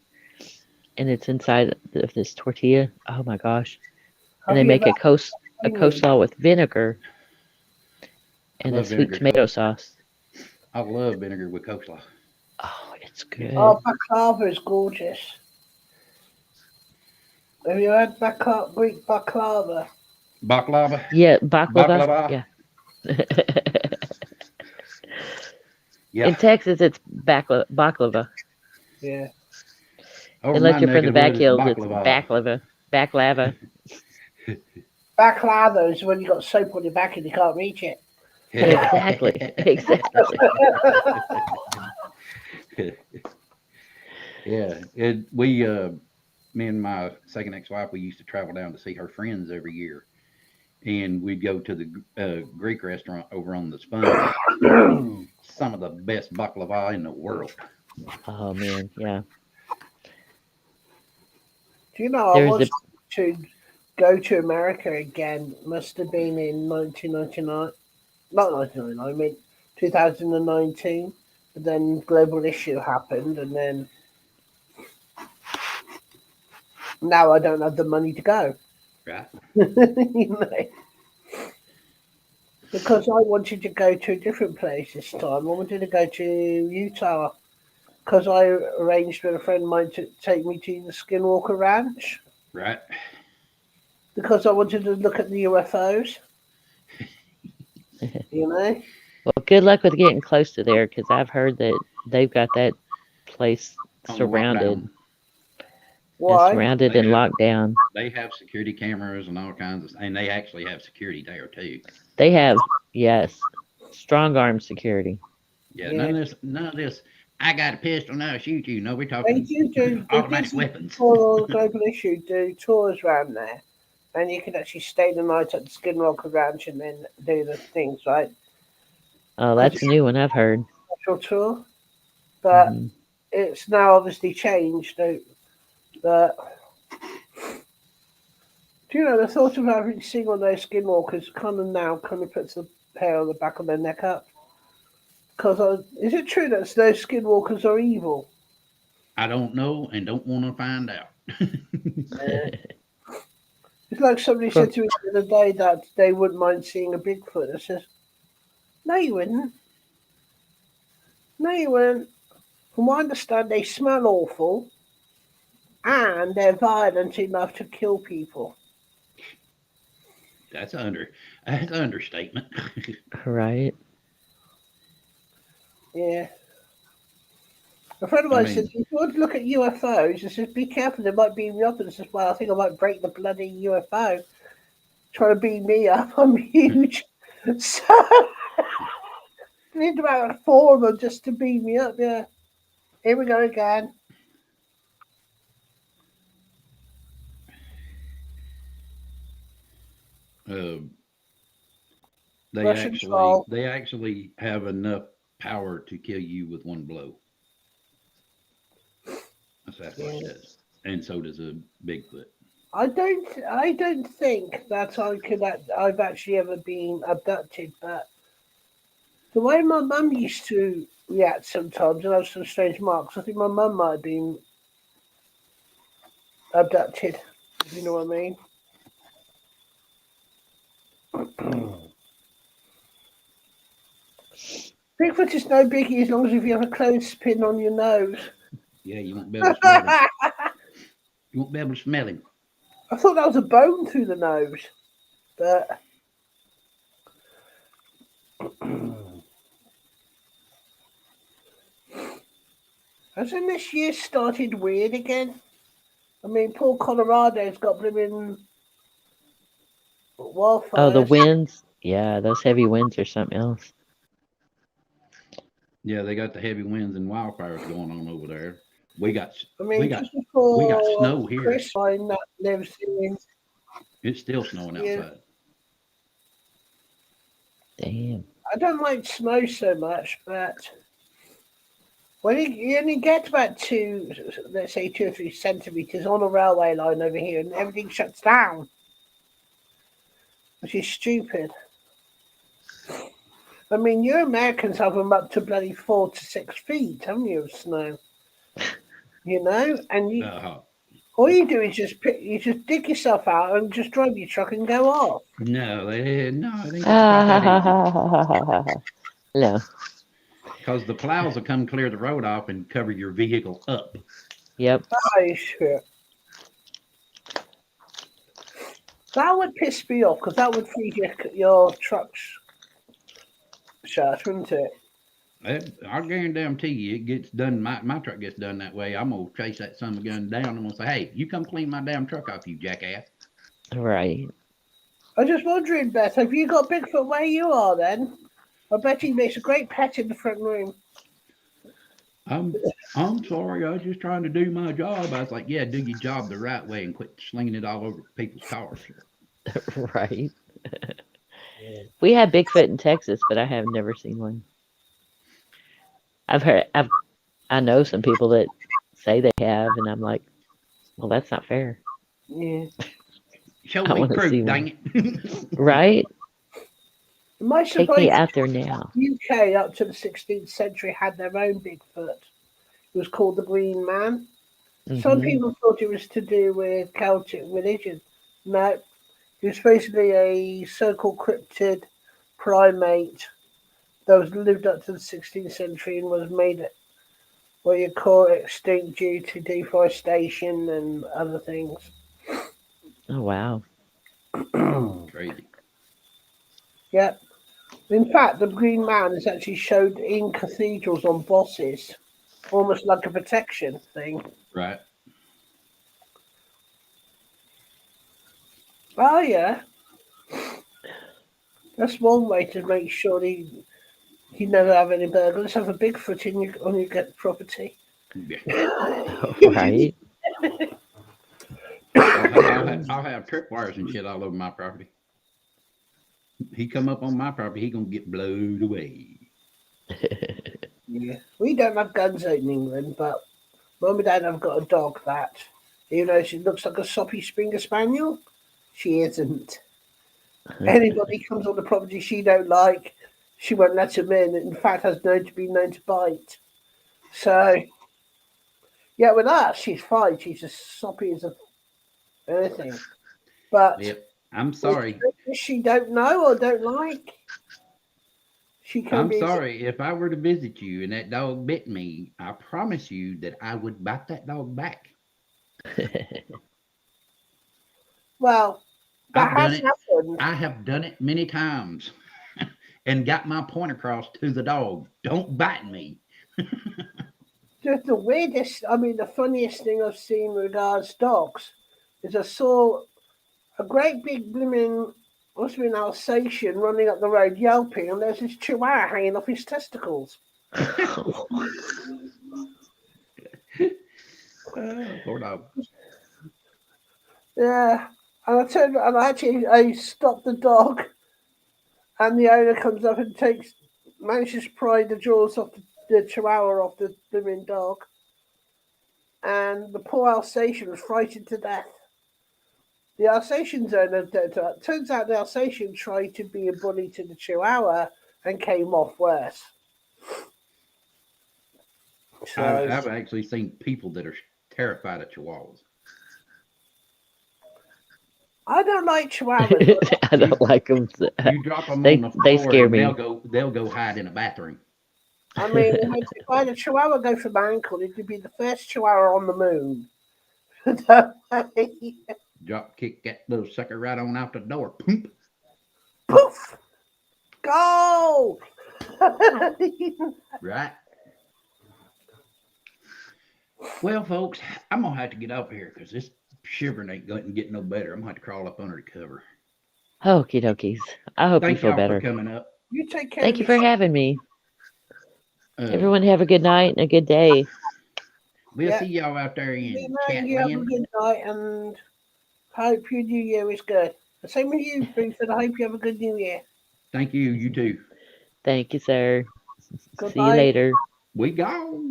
and it's inside of this tortilla. Oh my gosh! And they make a coleslaw with vinegar and a sweet tomato sauce. I love vinegar with coleslaw. Oh, it's good. Oh, baklava is gorgeous. Have you had Greek baklava? Baklava? Yeah, baklava. Yeah. Yeah. In Texas, it's baklava. Yeah. Unless you're from the back hills, it's baklava. Baklava. Baklava is when you got soap on your back and you can't reach it. Exactly. Exactly. Yeah. Me and my second ex-wife, we used to travel down to see her friends every year. And we'd go to the Greek restaurant over on the Sponge. Some of the best baklava in the world. Oh, man. Yeah. Do you know, I was to go to America again. Must have been in 1999. Not 1999, I mean 2019. But then global issue happened, and then now I don't have the money to go. Right. You know? Because I wanted to go to a different place this time. I wanted to go to Utah. Because I arranged with a friend of mine to take me to the Skinwalker Ranch. Right. Because I wanted to look at the UFOs. You know? Well, good luck with getting close to there, because I've heard that they've got that place surrounded. Why? Surrounded and locked down. They have security cameras and all kinds of, and they actually have security there too. They have, yes, strong arm security. Yeah, none of this. I got a pistol now. Shoot you. No, we're talking automatic weapons. For global issue, do tours around there, and you can actually stay the night at the Skinwalker Ranch and then do the things, right? Oh, that's a new one I've heard. Tour, but it's now obviously changed. But do you know the thought of having seen one of those skinwalkers kind of puts the hair on the back of their neck up? Because is it true that those skinwalkers are evil? I don't know and don't want to find out. It's like somebody said to me the other day that they wouldn't mind seeing a Bigfoot. I says, no, you wouldn't. No, you wouldn't. From what I understand, they smell awful and they're violent enough to kill people. That's an understatement. Right. Yeah. A friend of mine said, if you want to look at UFOs, he says, be careful, they might beam you up. And I says, well, I think I might break the bloody UFO. Trying to beam me up. I'm huge. So, I need about 4 of them just to beam me up, yeah. Here we go again. They actually have enough power to kill you with one blow. That's what it says, and so does a Bigfoot. I don't think that I've actually ever been abducted, but the way my mum used to react sometimes, and have some strange marks, I think my mum might have been abducted. If you know what I mean. Bigfoot is no biggie as long as if you have a clothespin on your nose. Yeah, you won't be able to smell him. You won't be able to smell him. I thought that was a bone through the nose, but hasn't this year started weird again? I mean, poor Colorado's got blooming wildfires. Oh, the winds. Yeah, those heavy winds are something else. Yeah, they got the heavy winds and wildfires going on over there. We got snow here. That lives in, it's still snowing outside. Damn. I don't like snow so much, but when you only get about let's say 2 or 3 centimeters on a railway line over here, and everything shuts down, which is stupid. I mean, you Americans have them up to bloody 4 to 6 feet, haven't you, of snow? You know, and all you do is just dig yourself out and just drive your truck and go off. No, it ain't quite that easy. No. Because the plows will come clear the road off and cover your vehicle up. Yep. Oh, shit. That would piss me off because that would freeze your truck's shut, wouldn't it? I guarantee you, it gets done. My truck gets done that way. I'm gonna chase that son of a gun down. I'm gonna say, "Hey, you come clean my damn truck off, you jackass!" Right. I'm just wondering, Beth, have you got Bigfoot where you are then? I bet he makes a great pet in the front room. I'm sorry. I was just trying to do my job. I was like, "Yeah, do your job the right way and quit slinging it all over people's cars." Right. We have Bigfoot in Texas, but I have never seen one. I know some people that say they have, and I'm like, well, that's not fair. Yeah. Show I me want to see proof, dang one. it. Right? My Take me out there now. UK up to the 16th century had their own Bigfoot. It was called the Green Man. Some Mhm. people thought it was to do with Celtic religion. No, it was basically a so-called cryptid primate that was lived up to the 16th century and was made what you call extinct due to deforestation and other things. Oh wow. Crazy. Yeah. In fact, the Green Man is actually showed in cathedrals on bosses, almost like a protection thing. Right. Oh yeah. That's one way to make sure you never have any burglars. Have a Bigfoot on your property. Right. I'll have tripwires and shit all over my property. He come up on my property, he gonna get blowed away. Yeah, we don't have guns out in England, but Mum and Dad have got a dog that, even though she looks like a soppy Springer Spaniel, she isn't. Anybody comes on the property she don't like, she won't let him in. In fact, has known to bite. So, yeah, with us, she's fine. She's as soppy as anything. But Yep. I'm sorry. if she don't know or don't like, she can I'm be. sorry. If I were to visit you and that dog bit me, I promise you that I would bite that dog back. Well, that has happened. I have done it many times and got my point across to the dog. Don't bite me. Just the weirdest, the funniest thing I've seen regards dogs is I saw a great big blooming, must be an Alsatian running up the road yelping, and there's this chihuahua hanging off his testicles. Poor dog. Yeah, and I turned and I stopped the dog, and the owner comes up and manages to pry the jaws off the chihuahua off the blooming dog, and the poor Alsatian was frightened to death. The Alsatian's owner turns out the Alsatian tried to be a bully to the Chihuahua and came off worse. So, I've actually seen people that are terrified of chihuahuas. I don't like Chihuahuas. I don't like them. You drop them They on the floor, they scare and me. they'll go hide in a bathroom. I mean, if I had a Chihuahua go for my ankle, it would be the first Chihuahua on the moon. Drop kick that little sucker right on out the door. Poop. Poof! Go! Right. Well, folks, I'm gonna have to get up here because this shivering ain't going to get no better. I'm gonna have to crawl up under the cover. Okie dokies. I hope you Thank feel y'all better. for coming up. You take care. Thank you for having me. Everyone Everyone have a good night and a good day. We'll see y'all out there in You have a Chatland. good night and hope your new year is good. The same with you, Buford. I hope you have a good new year. Thank you. You too. Thank you, sir. See you Goodbye. later. We go.